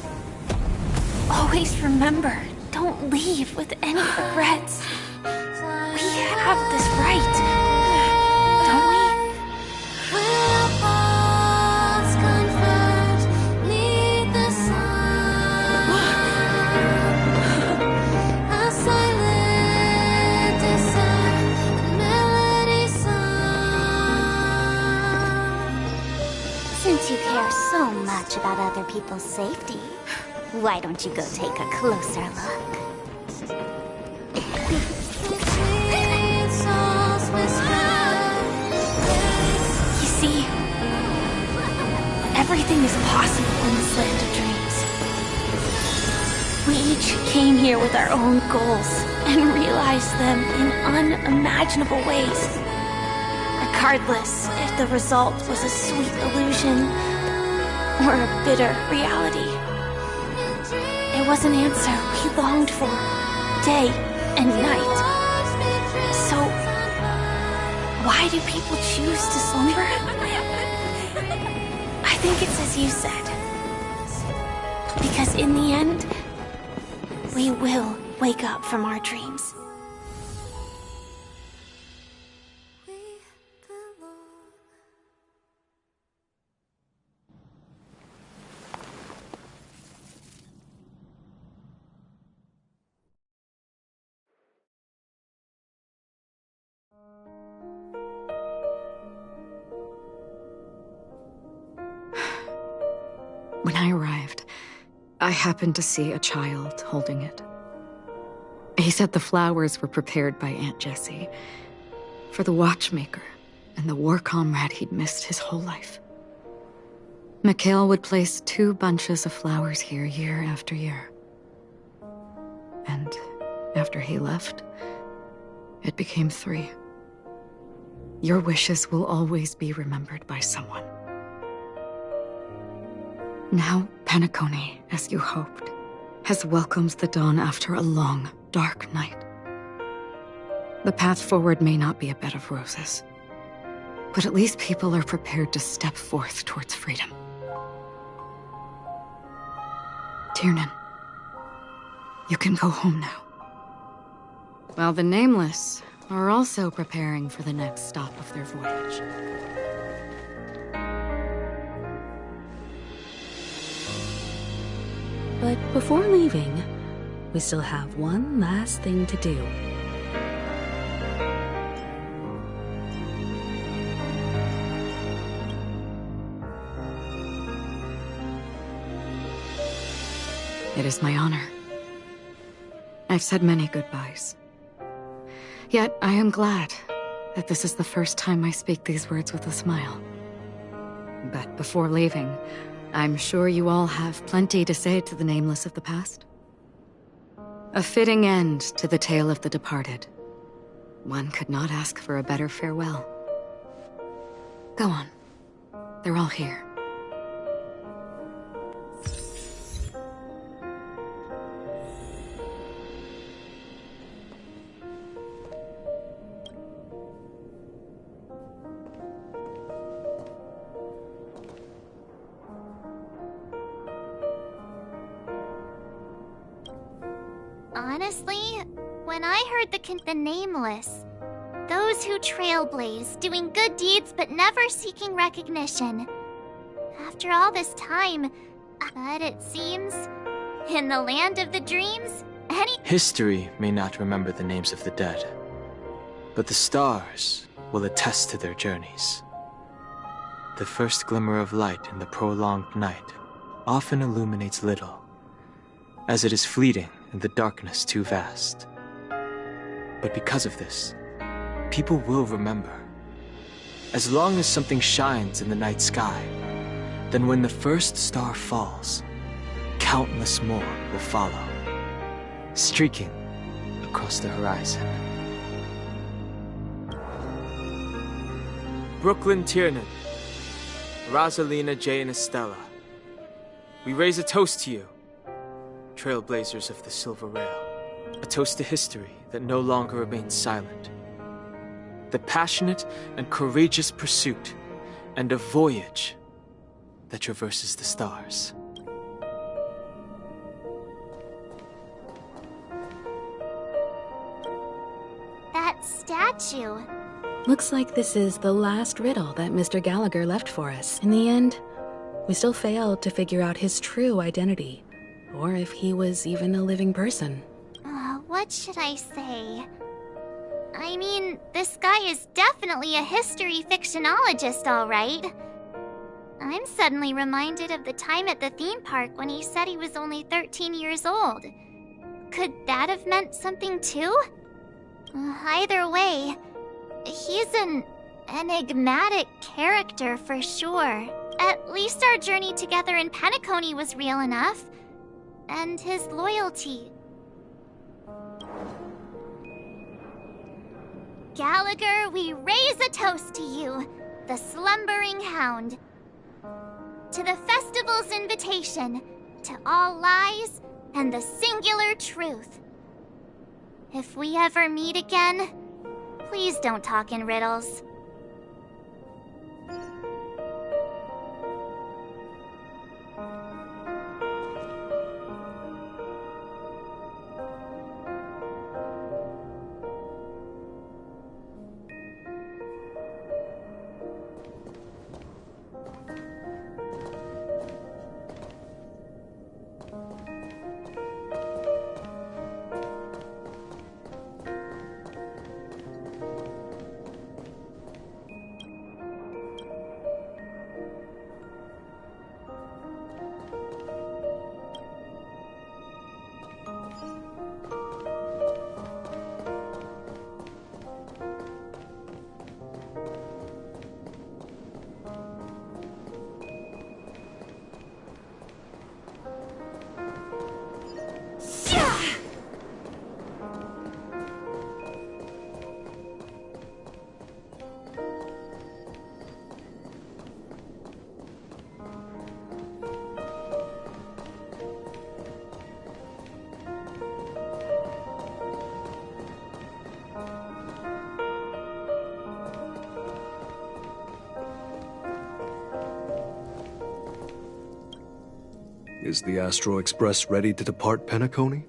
Speaker 22: always remember, don't leave with any regrets. We have this right, don't we?
Speaker 10: Since you care so much about other people's safety, why don't you go take a closer look?
Speaker 22: You see, everything is possible in this land of dreams. We each came here with our own goals and realized them in unimaginable ways. Regardless if the result was a sweet illusion or a bitter reality. It was an answer we longed for, day and night. So, why do people choose to slumber? I think it's as you said. Because in the end, we will wake up from our dreams.
Speaker 11: When I arrived, I happened to see a child holding it. He said the flowers were prepared by Aunt Jessie for the watchmaker and the war comrade he'd missed his whole life. Mikhail would place 2 bunches of flowers here year after year. And after he left, it became 3. Your wishes will always be remembered by someone. Now, Penacony, as you hoped, has welcomed the dawn after a long, dark night. The path forward may not be a bed of roses, but at least people are prepared to step forth towards freedom. Tiernan, you can go home now. While the Nameless are also preparing for the next stop of their voyage.
Speaker 3: But before leaving, we still have one last thing to do.
Speaker 11: It is my honor. I've said many goodbyes. Yet I am glad that this is the first time I speak these words with a smile. But before leaving, I'm sure you all have plenty to say to the Nameless of the past. A fitting end to the tale of the departed. One could not ask for a better farewell. Go on. They're all here.
Speaker 2: Honestly, when I heard the Nameless, those who trailblaze, doing good deeds but never seeking recognition. After all this time, but it seems, in the land of the dreams,
Speaker 14: History may not remember the names of the dead, but the stars will attest to their journeys. The first glimmer of light in the prolonged night often illuminates little, as it is fleeting and the darkness too vast. But because of this, people will remember. As long as something shines in the night sky, then when the first star falls, countless more will follow, streaking across the horizon. Brooklyn Tiernan, Rosalina J. and Estella, we raise a toast to you, trailblazers of the Silver Rail. A toast to history that no longer remains silent. The passionate and courageous pursuit, and a voyage that traverses the stars.
Speaker 2: That statue.
Speaker 3: Looks like this is the last riddle that Mr. Gallagher left for us. In the end, we still failed to figure out his true identity, or if he was even a living person.
Speaker 2: What should I say? I mean, this guy is definitely a history fictionologist, all right. I'm suddenly reminded of the time at the theme park when he said he was only 13 years old. Could that have meant something too? Either way, he's an enigmatic character for sure. At least our journey together in Penacony was real enough. And his loyalty. Gallagher, we raise a toast to you, the slumbering hound. To the festival's invitation, to all lies and the singular truth. If we ever meet again, please don't talk in riddles.
Speaker 4: Is the Astro Express ready to depart Penacony?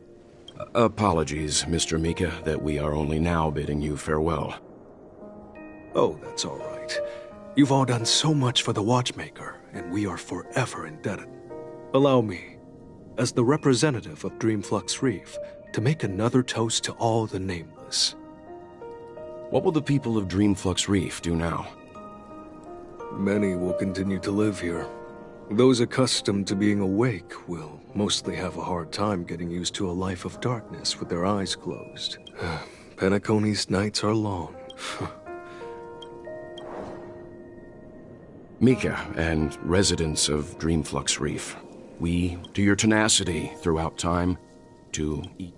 Speaker 9: Apologies, Mr. Mika, that we are only now bidding you farewell.
Speaker 4: Oh, that's all right. You've all done so much for the Watchmaker, and we are forever indebted. Allow me, as the representative of Dreamflux Reef, to make another toast to all the nameless.
Speaker 9: What will the people of Dreamflux Reef do now?
Speaker 4: Many will continue to live here. Those accustomed to being awake will mostly have a hard time getting used to a life of darkness with their eyes closed. Penacony's nights are long.
Speaker 9: Mika and residents of Dreamflux Reef, we, to your tenacity throughout time, to eat.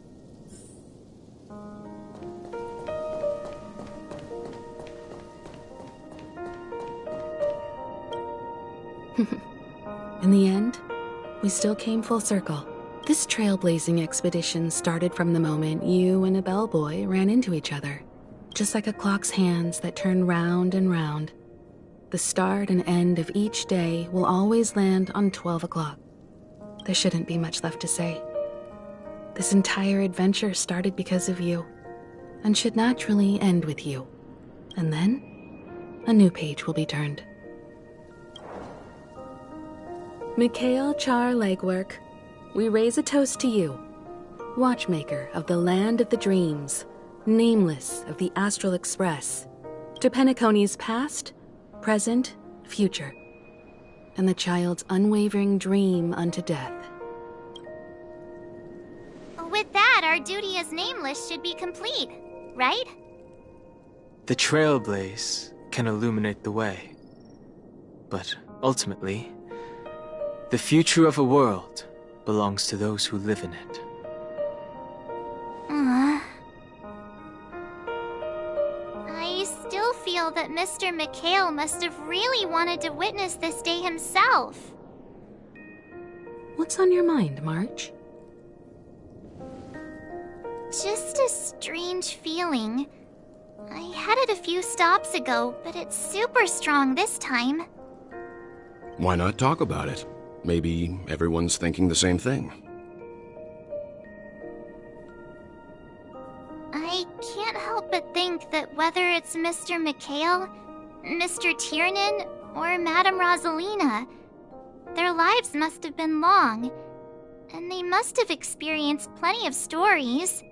Speaker 3: In the end, we still came full circle. This trailblazing expedition started from the moment you and a bellboy ran into each other. Just like a clock's hands that turn round and round. The start and end of each day will always land on 12 o'clock. There shouldn't be much left to say. This entire adventure started because of you, and should naturally end with you. And then, a new page will be turned. Mikhail Char Legwork, we raise a toast to you, Watchmaker of the Land of the Dreams, Nameless of the Astral Express, to Penacony's past, present, future, and the child's unwavering dream unto death.
Speaker 2: With that, our duty as Nameless should be complete, right?
Speaker 14: The trailblaze can illuminate the way. But ultimately, the future of a world belongs to those who live in it.
Speaker 2: I still feel that Mr. Mikhail must have really wanted to witness this day himself.
Speaker 3: What's on your mind, March?
Speaker 2: Just a strange feeling. I had it a few stops ago, but it's super strong this time.
Speaker 9: Why not talk about it? Maybe everyone's thinking the same thing.
Speaker 2: I can't help but think that whether it's Mr. Mikhail, Mr. Tiernan, or Madame Rosalina, their lives must have been long, and they must have experienced plenty of stories.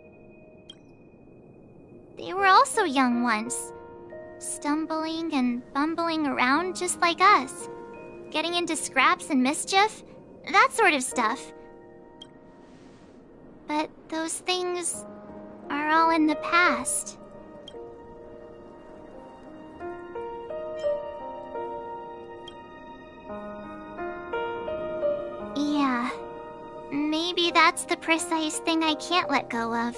Speaker 2: They were also young once, stumbling and bumbling around just like us. Getting into scraps and mischief, that sort of stuff. But those things are all in the past. Yeah, maybe that's the precise thing I can't let go of.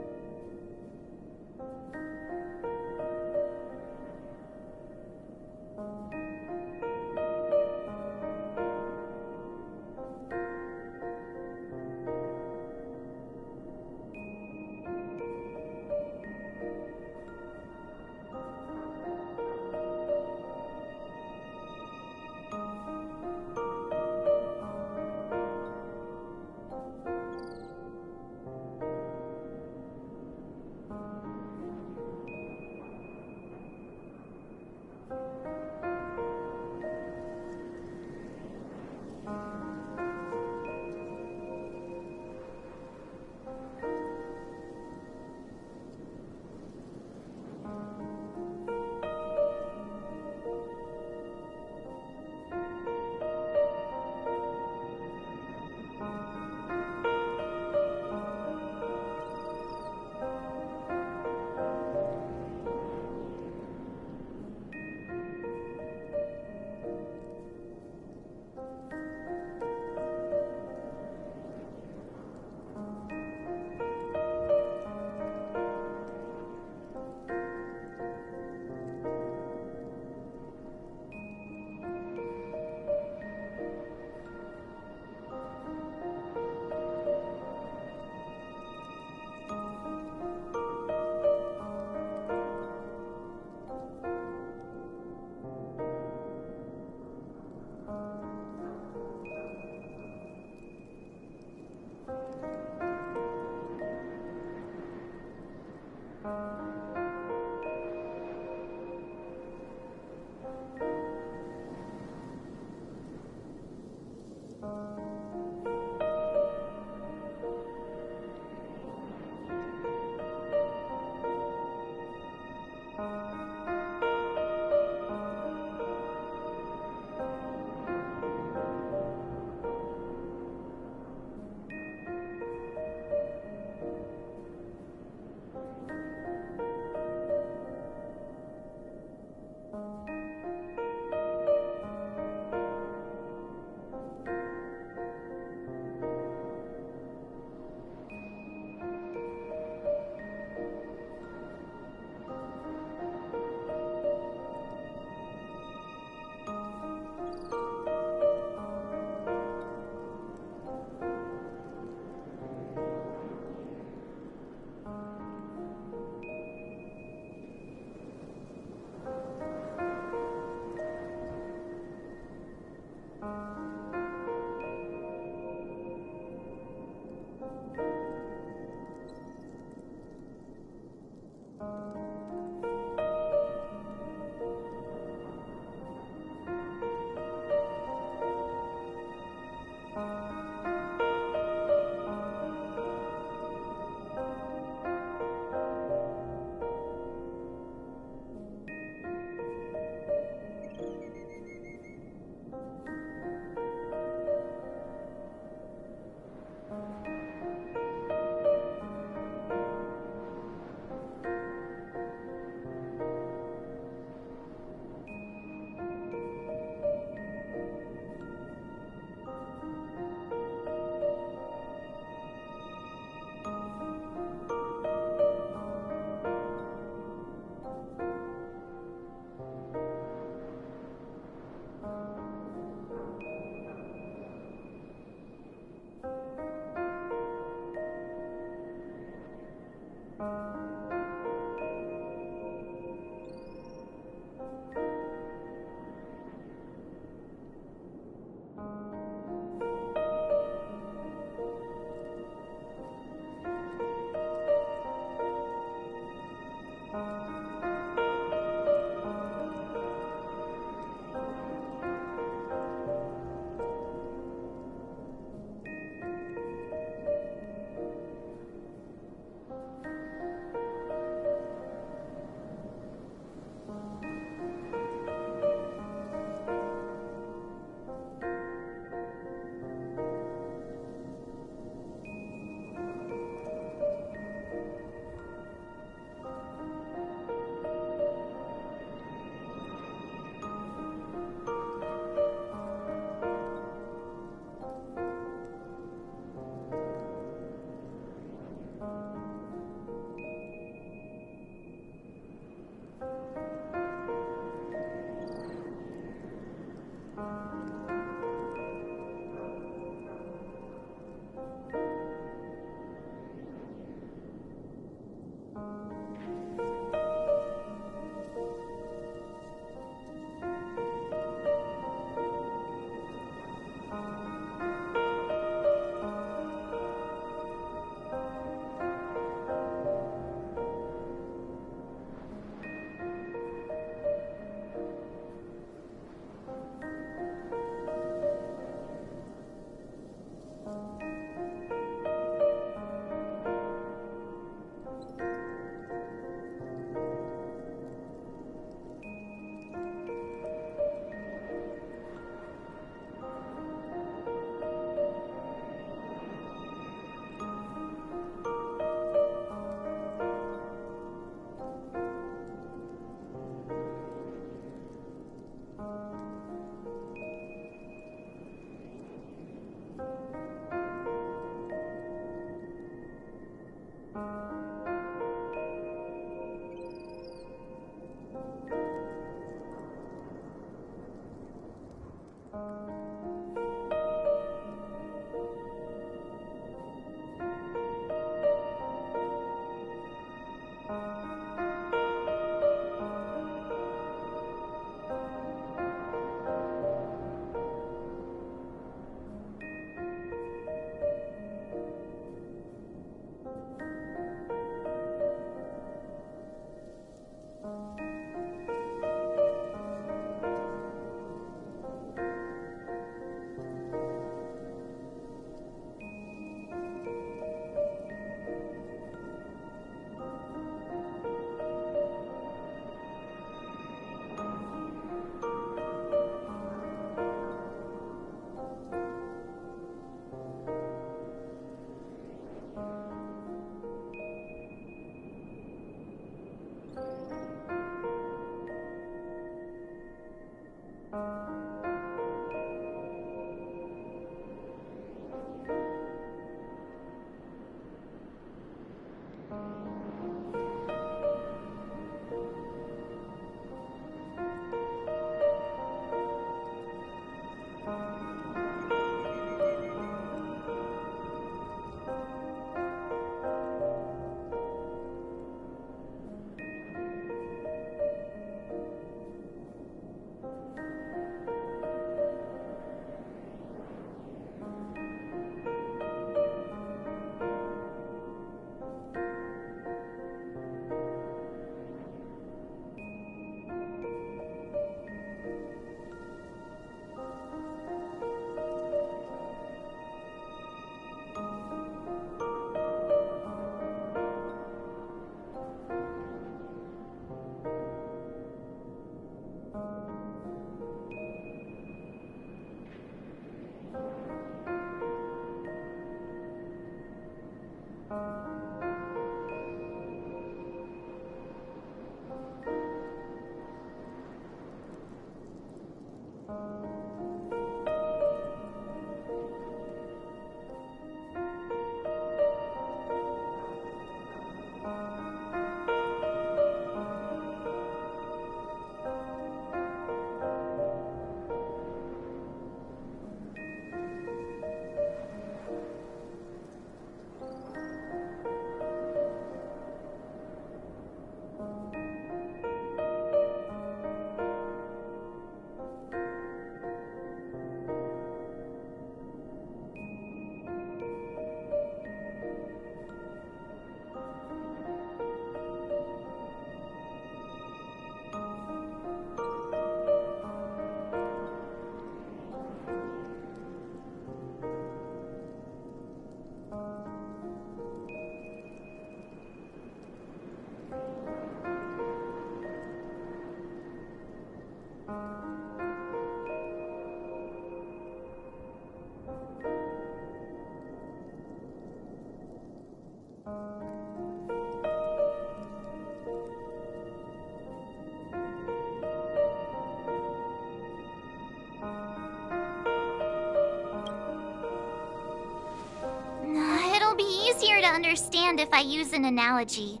Speaker 2: understand if I use an analogy.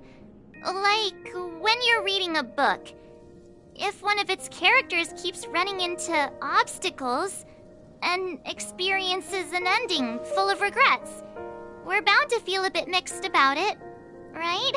Speaker 2: Like when you're reading a book. If one of its characters keeps running into obstacles and experiences an ending full of regrets, we're bound to feel a bit mixed about it, right?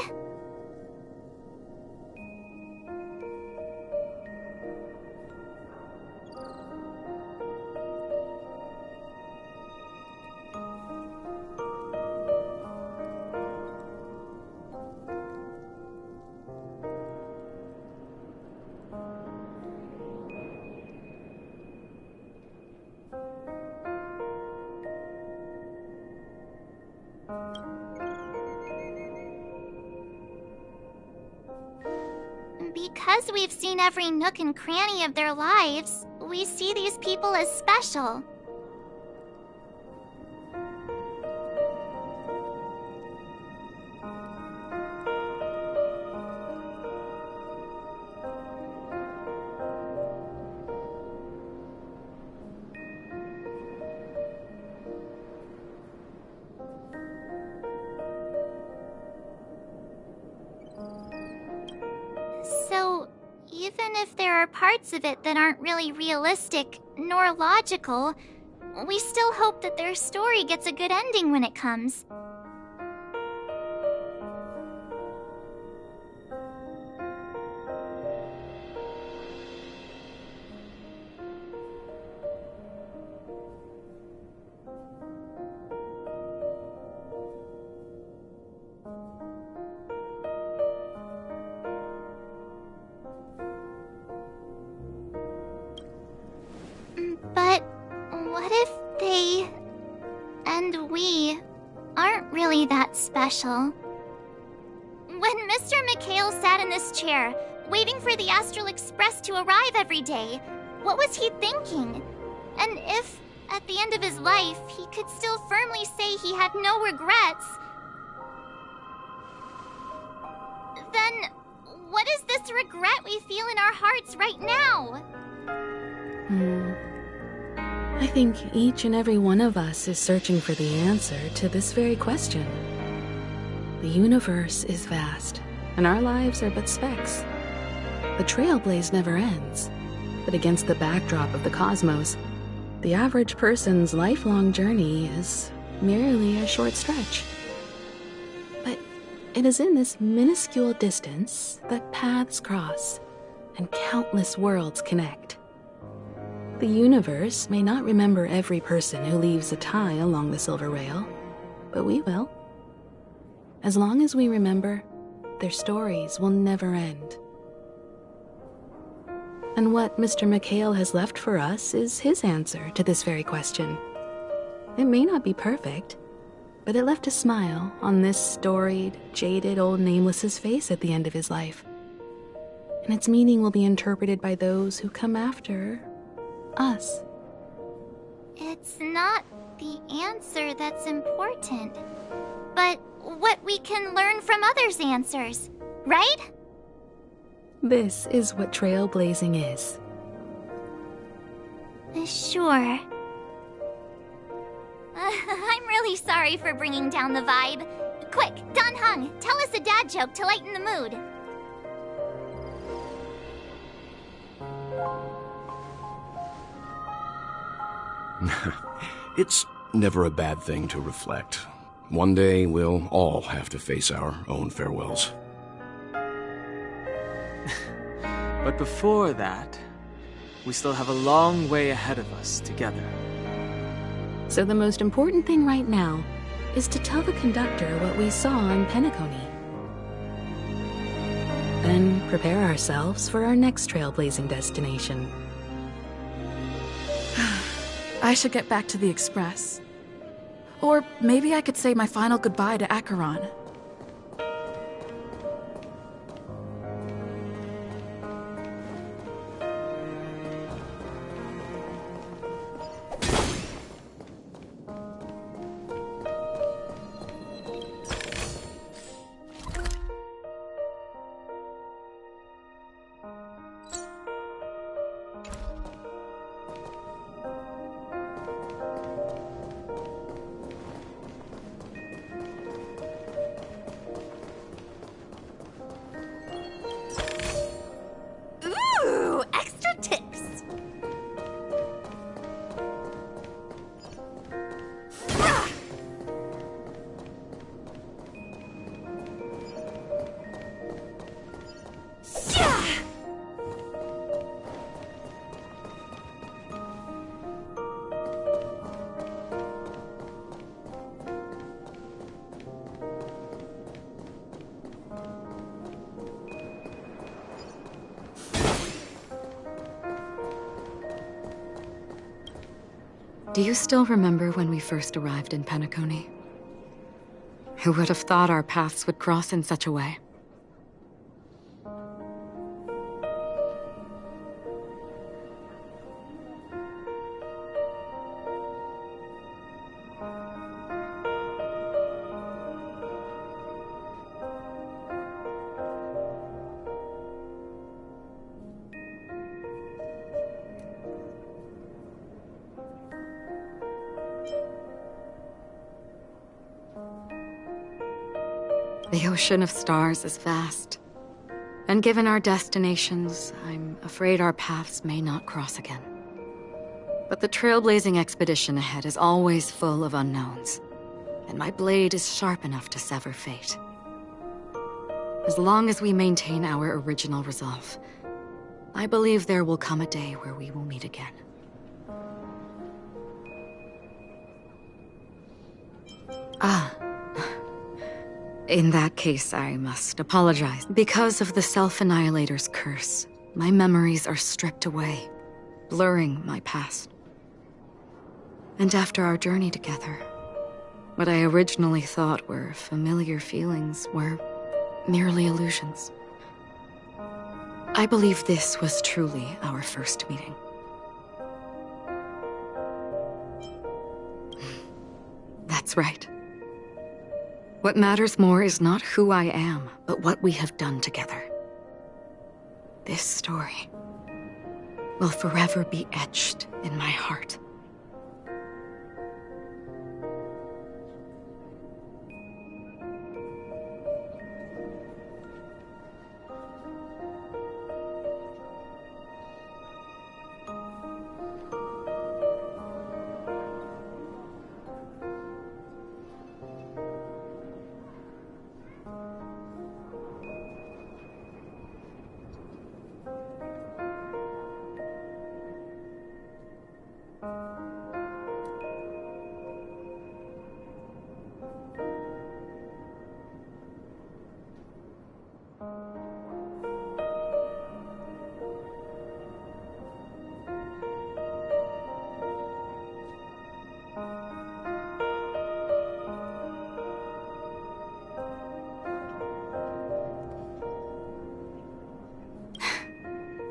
Speaker 2: Because we've seen every nook and cranny of their lives, we see these people as special. So, even if there are parts of it that aren't really realistic nor logical, we still hope that their story gets a good ending when it comes. But what if they and we aren't really that special? When Mr. McHale sat in this chair, waiting for the Astral Express to arrive every day, what was he thinking? And if, at the end of his life, he could still firmly say he had no regrets, then what is this regret we feel in our hearts right now?
Speaker 3: I think each and every one of us is searching for the answer to this very question. The universe is vast, and our lives are but specks. The trailblaze never ends, but against the backdrop of the cosmos, the average person's lifelong journey is merely a short stretch. But it is in this minuscule distance that paths cross and countless worlds connect. The universe may not remember every person who leaves a tie along the silver rail, but we will. As long as we remember, their stories will never end. And what Mr. McHale has left for us is his answer to this very question. It may not be perfect, but it left a smile on this storied, jaded old Nameless's face at the end of his life. And its meaning will be interpreted by those who come after us.
Speaker 2: It's not the answer that's important, but what we can learn from others' answers, right?
Speaker 3: This is what trailblazing is.
Speaker 2: Sure. I'm really sorry for bringing down the vibe. Quick, Dan Heng, tell us a dad joke to lighten the mood.
Speaker 9: It's never a bad thing to reflect. One day, we'll all have to face our own farewells.
Speaker 14: But before that, we still have a long way ahead of us together.
Speaker 3: So the most important thing right now is to tell the conductor what we saw in Penacony. Then prepare ourselves for our next trailblazing destination.
Speaker 5: I should get back to the Express. Or maybe I could say my final goodbye to Acheron.
Speaker 11: Do you still remember when we first arrived in Penacony? Who would have thought our paths would cross in such a way? The ocean of stars is vast, and given our destinations, I'm afraid our paths may not cross again. But the trailblazing expedition ahead is always full of unknowns, and my blade is sharp enough to sever fate. As long as we maintain our original resolve, I believe there will come a day where we will meet again. In that case, I must apologize. Because of the Self-Annihilator's curse, my memories are stripped away, blurring my past. And after our journey together, what I originally thought were familiar feelings were merely illusions. I believe this was truly our first meeting. That's right. What matters more is not who I am, but what we have done together. This story will forever be etched in my heart.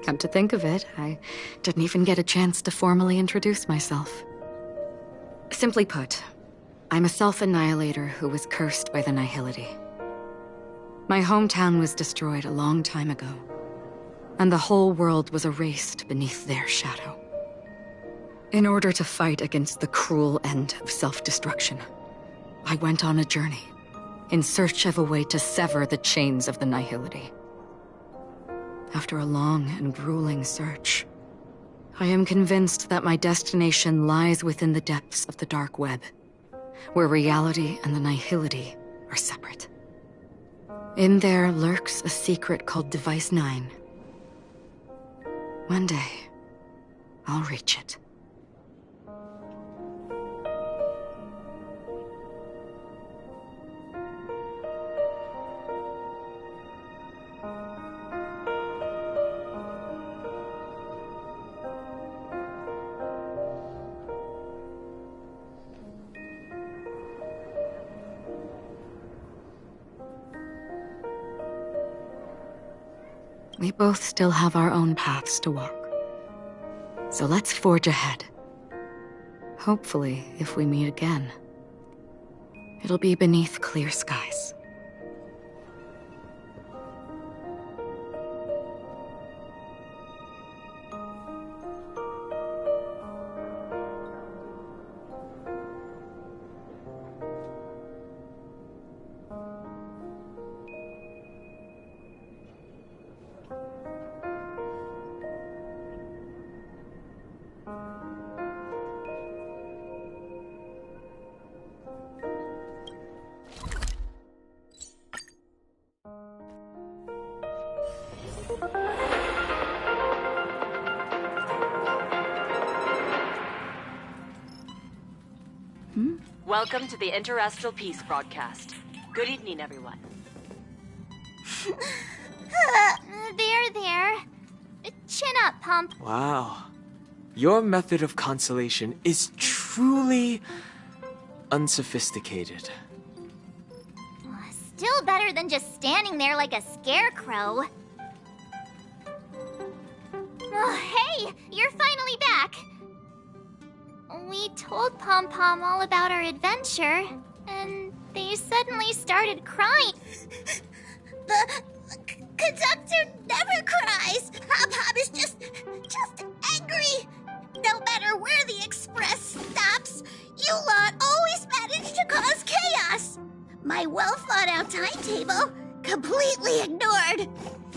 Speaker 11: Come to think of it, I didn't even get a chance to formally introduce myself. Simply put, I'm a self-annihilator who was cursed by the Nihility. My hometown was destroyed a long time ago, and the whole world was erased beneath their shadow. In order to fight against the cruel end of self-destruction, I went on a journey, in search of a way to sever the chains of the Nihility. After a long and grueling search, I am convinced that my destination lies within the depths of the dark web, where reality and the Nihility are separate. In there lurks a secret called Device 9. One day, I'll reach it. We both still have our own paths to walk. So let's forge ahead. Hopefully, if we meet again, it'll be beneath clear skies.
Speaker 18: Welcome to the Interastral Peace broadcast. Good evening, everyone.
Speaker 2: There. Chin up, Pump.
Speaker 14: Wow. Your method of consolation is truly unsophisticated.
Speaker 2: Still better than just standing there like a scarecrow. Oh, hey, you're finally back. We told Pom Pom all about our adventure, and they suddenly started crying.
Speaker 15: The conductor never cries. Pom Pom is just angry. No matter where the express stops, you lot always manage to cause chaos. My well-thought-out timetable completely ignored.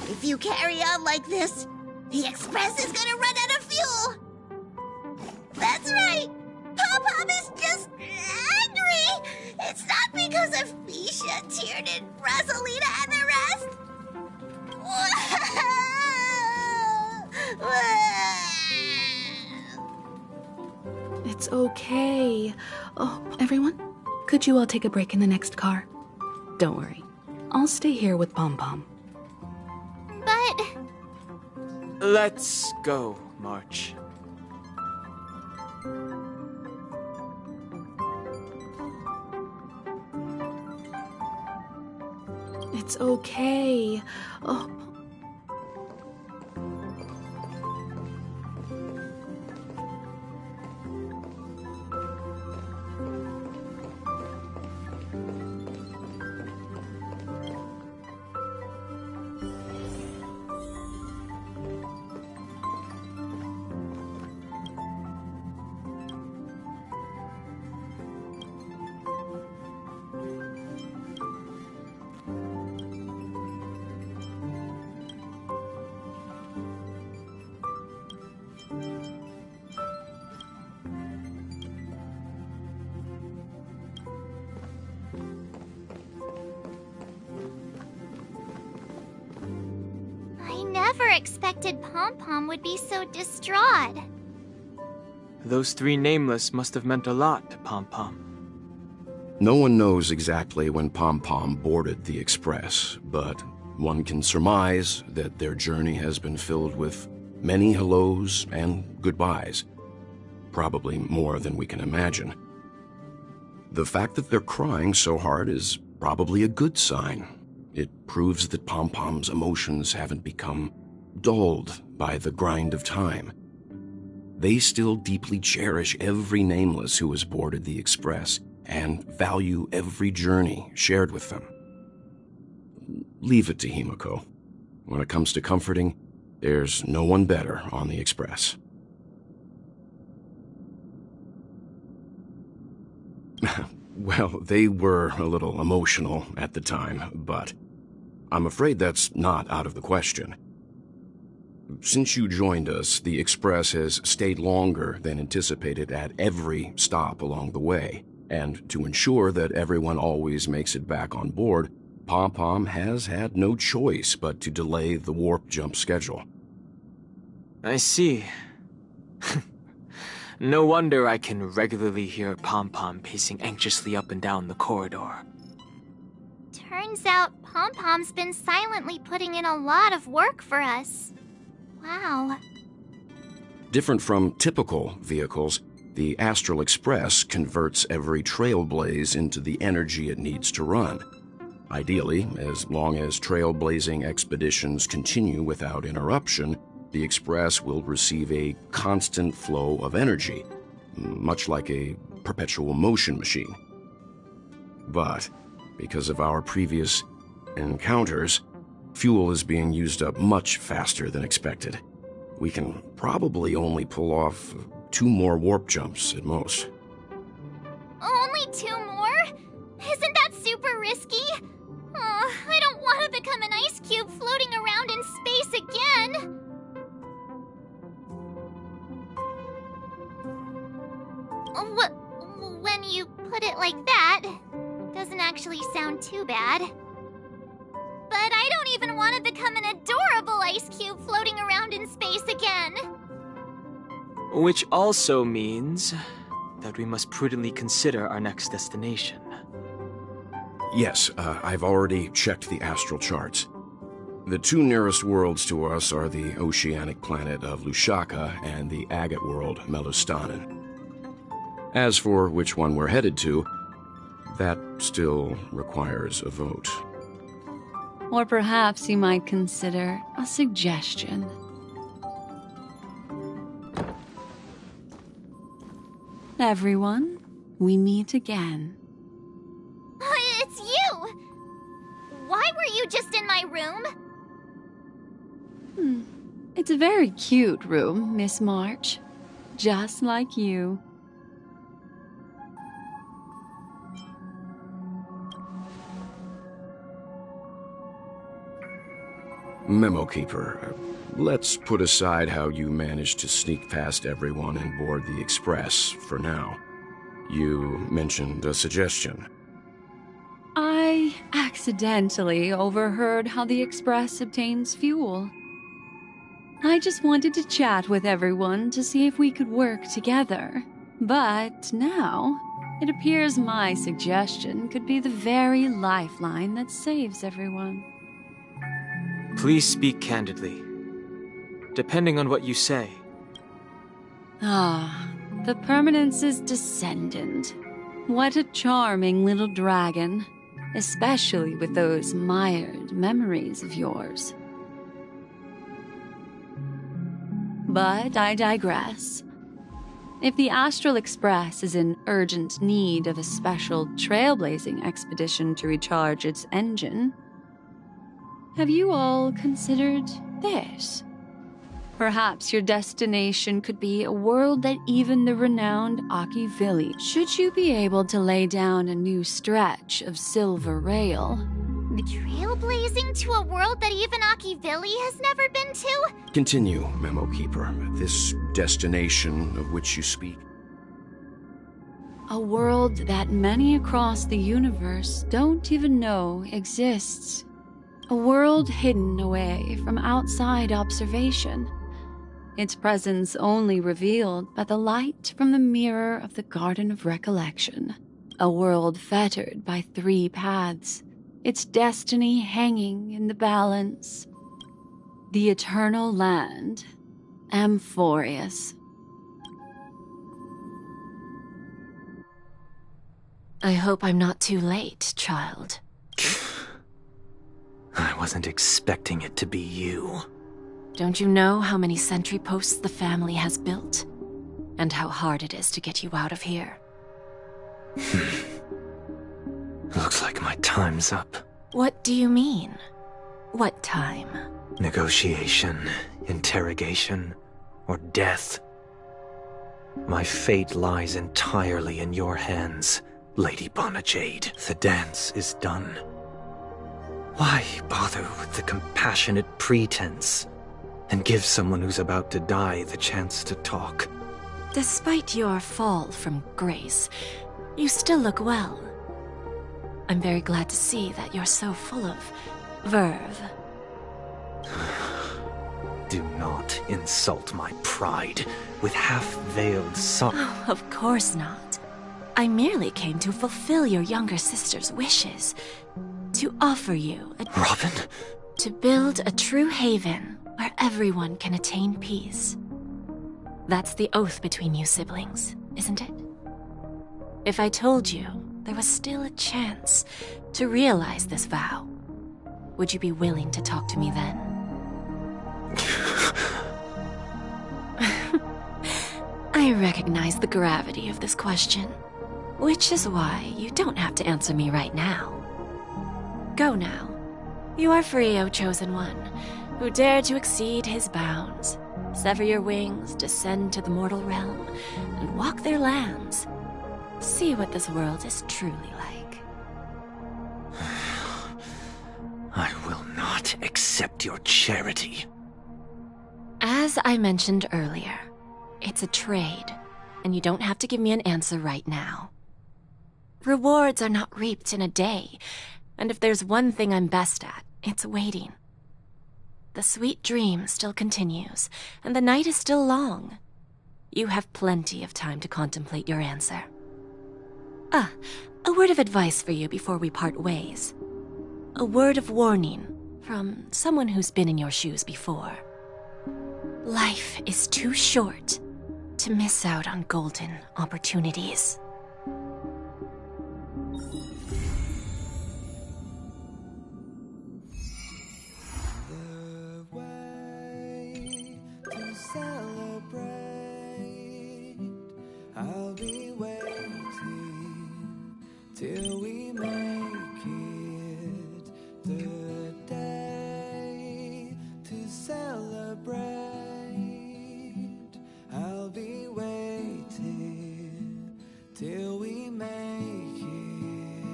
Speaker 15: If you carry on like this, the express is gonna run out of fuel. That's right. Pom Pom is just angry. It's not because of Misha, Tiernan, Rosalina, and the rest.
Speaker 3: It's okay. Oh, everyone, could you all take a break in the next car? Don't worry. I'll stay here with Pom Pom.
Speaker 2: But...
Speaker 14: Let's go, March.
Speaker 3: It's okay. Oh.
Speaker 2: I never expected Pom Pom would be so distraught.
Speaker 14: Those three nameless must have meant a lot to Pom Pom.
Speaker 9: No one knows exactly when Pom Pom boarded the Express, but one can surmise that their journey has been filled with many hellos and goodbyes. Probably more than we can imagine. The fact that they're crying so hard is probably a good sign. It proves that Pom Pom's emotions haven't become dulled by the grind of time. They still deeply cherish every nameless who has boarded the Express and value every journey shared with them. Leave it to Himiko. When it comes to comforting, there's no one better on the Express. Well, they were a little emotional at the time, but I'm afraid that's not out of the question. Since you joined us, the Express has stayed longer than anticipated at every stop along the way, and to ensure that everyone always makes it back on board, Pom Pom has had no choice but to delay the warp jump schedule.
Speaker 14: I see. No wonder I can regularly hear Pom Pom pacing anxiously up and down the corridor.
Speaker 2: Turns out Pom Pom's been silently putting in a lot of work for us. Wow.
Speaker 9: Different from typical vehicles, the Astral Express converts every trailblaze into the energy it needs to run. Ideally, as long as trailblazing expeditions continue without interruption, the Express will receive a constant flow of energy, much like a perpetual motion machine. But because of our previous encounters, fuel is being used up much faster than expected. We can probably only pull off 2 more warp jumps at most.
Speaker 2: Only 2 more? Isn't that super risky? Oh, I don't want to become an ice cube floating around in space again. When you put it like that, it doesn't actually sound too bad. But I don't even want to become an adorable ice cube floating around in space again.
Speaker 14: Which also means that we must prudently consider our next destination.
Speaker 9: Yes, I've already checked the astral charts. The 2 nearest worlds to us are the oceanic planet of Lushaka and the agate world, Melustanen. As for which one we're headed to, that still requires a vote.
Speaker 16: Or perhaps you might consider a suggestion. Everyone, we meet again.
Speaker 2: It's you! Why were you just in my room?
Speaker 16: It's a very cute room, Miss March. Just like you.
Speaker 9: Memo Keeper, let's put aside how you managed to sneak past everyone and board the Express for now. You mentioned a suggestion.
Speaker 16: I accidentally overheard how the Express obtains fuel. I just wanted to chat with everyone to see if we could work together. But now, it appears my suggestion could be the very lifeline that saves everyone.
Speaker 14: Please speak candidly. Depending on what you say.
Speaker 16: Ah, the Permanence's descendant. What a charming little dragon. Especially with those mired memories of yours. But I digress. If the Astral Express is in urgent need of a special trailblazing expedition to recharge its engine, have you all considered this? Perhaps your destination could be a world that even the renowned Akivili, should you be able to lay down a new stretch of silver rail.
Speaker 2: Trailblazing to a world that even Akivili has never been to?
Speaker 9: Continue, Memo Keeper. This destination of which you speak.
Speaker 16: A world that many across the universe don't even know exists. A world hidden away from outside observation. Its presence only revealed by the light from the mirror of the Garden of Recollection. A world fettered by 3 paths, its destiny hanging in the balance. The eternal land, Amphorius.
Speaker 12: I hope I'm not too late, child.
Speaker 19: I wasn't expecting it to be you.
Speaker 12: Don't you know how many sentry posts the family has built? And how hard it is to get you out of here?
Speaker 19: Looks like my time's up.
Speaker 12: What do you mean? What time?
Speaker 19: Negotiation, interrogation, or death. My fate lies entirely in your hands, Lady Bonajade. The dance is done. Why bother with the compassionate pretense and give someone who's about to die the chance to talk?
Speaker 12: Despite your fall from grace, you still look well. I'm very glad to see that you're so full of verve.
Speaker 19: Do not insult my pride with half-veiled sorrow.
Speaker 12: Oh, of course not. I merely came to fulfill your younger sister's wishes. To offer you a...
Speaker 19: Robin?
Speaker 12: To build a true haven where everyone can attain peace. That's the oath between you siblings, isn't it? If I told you there was still a chance to realize this vow, would you be willing to talk to me then? I recognize the gravity of this question, which is why you don't have to answer me right now. Go now. You are free, O Chosen One, who dare to exceed his bounds. Sever your wings, descend to the mortal realm, and walk their lands. See what this world is truly like.
Speaker 19: I will not accept your charity.
Speaker 12: As I mentioned earlier, it's a trade, and you don't have to give me an answer right now. Rewards are not reaped in a day, and if there's one thing I'm best at, it's waiting. The sweet dream still continues, and the night is still long. You have plenty of time to contemplate your answer. Ah, a word of advice for you before we part ways. A word of warning from someone who's been in your shoes before. Life is too short to miss out on golden opportunities.
Speaker 20: I'll be waiting till we make it the day to celebrate. I'll be waiting till we make it.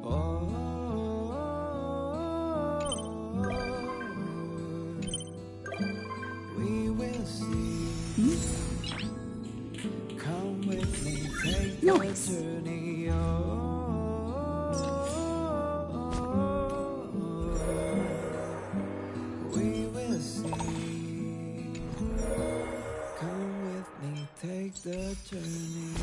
Speaker 20: Oh, we will see. Come with me, take the journey. We will see. Come with me, take the journey.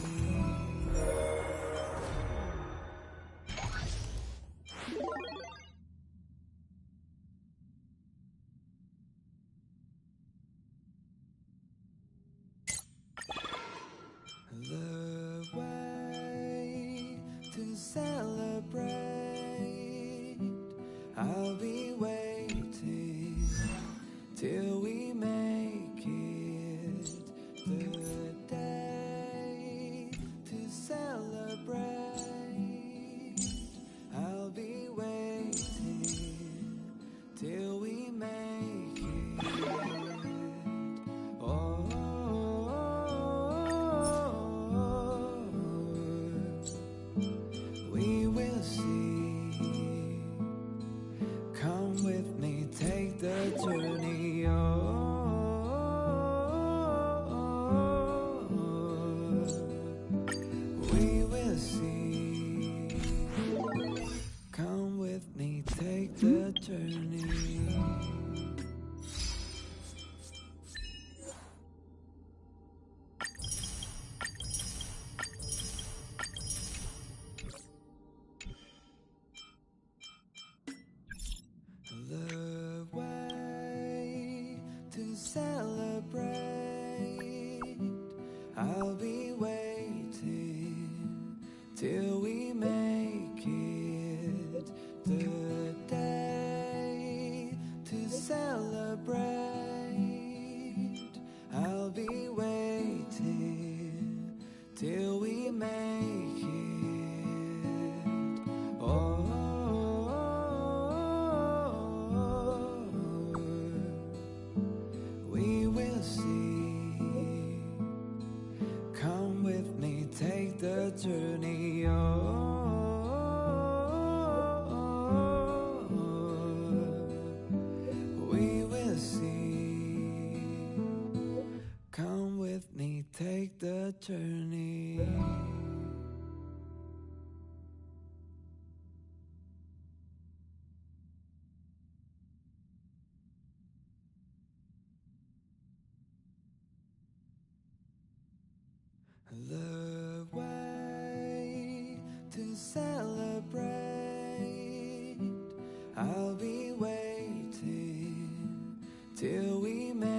Speaker 20: The way to celebrate. I'll be waiting till we make it the day to celebrate. I'll be waiting till we make it. Oh, we will see. Come with me, take the journey. We will see. Come with me, take the journey. The way to celebrate. I'll be waiting till we make it the day to celebrate. I'll be waiting till we make it. Oh, we will see. Come with me, take the journey. We will see. Come with me, take the journey. The way to celebrate. I'll be waiting till we make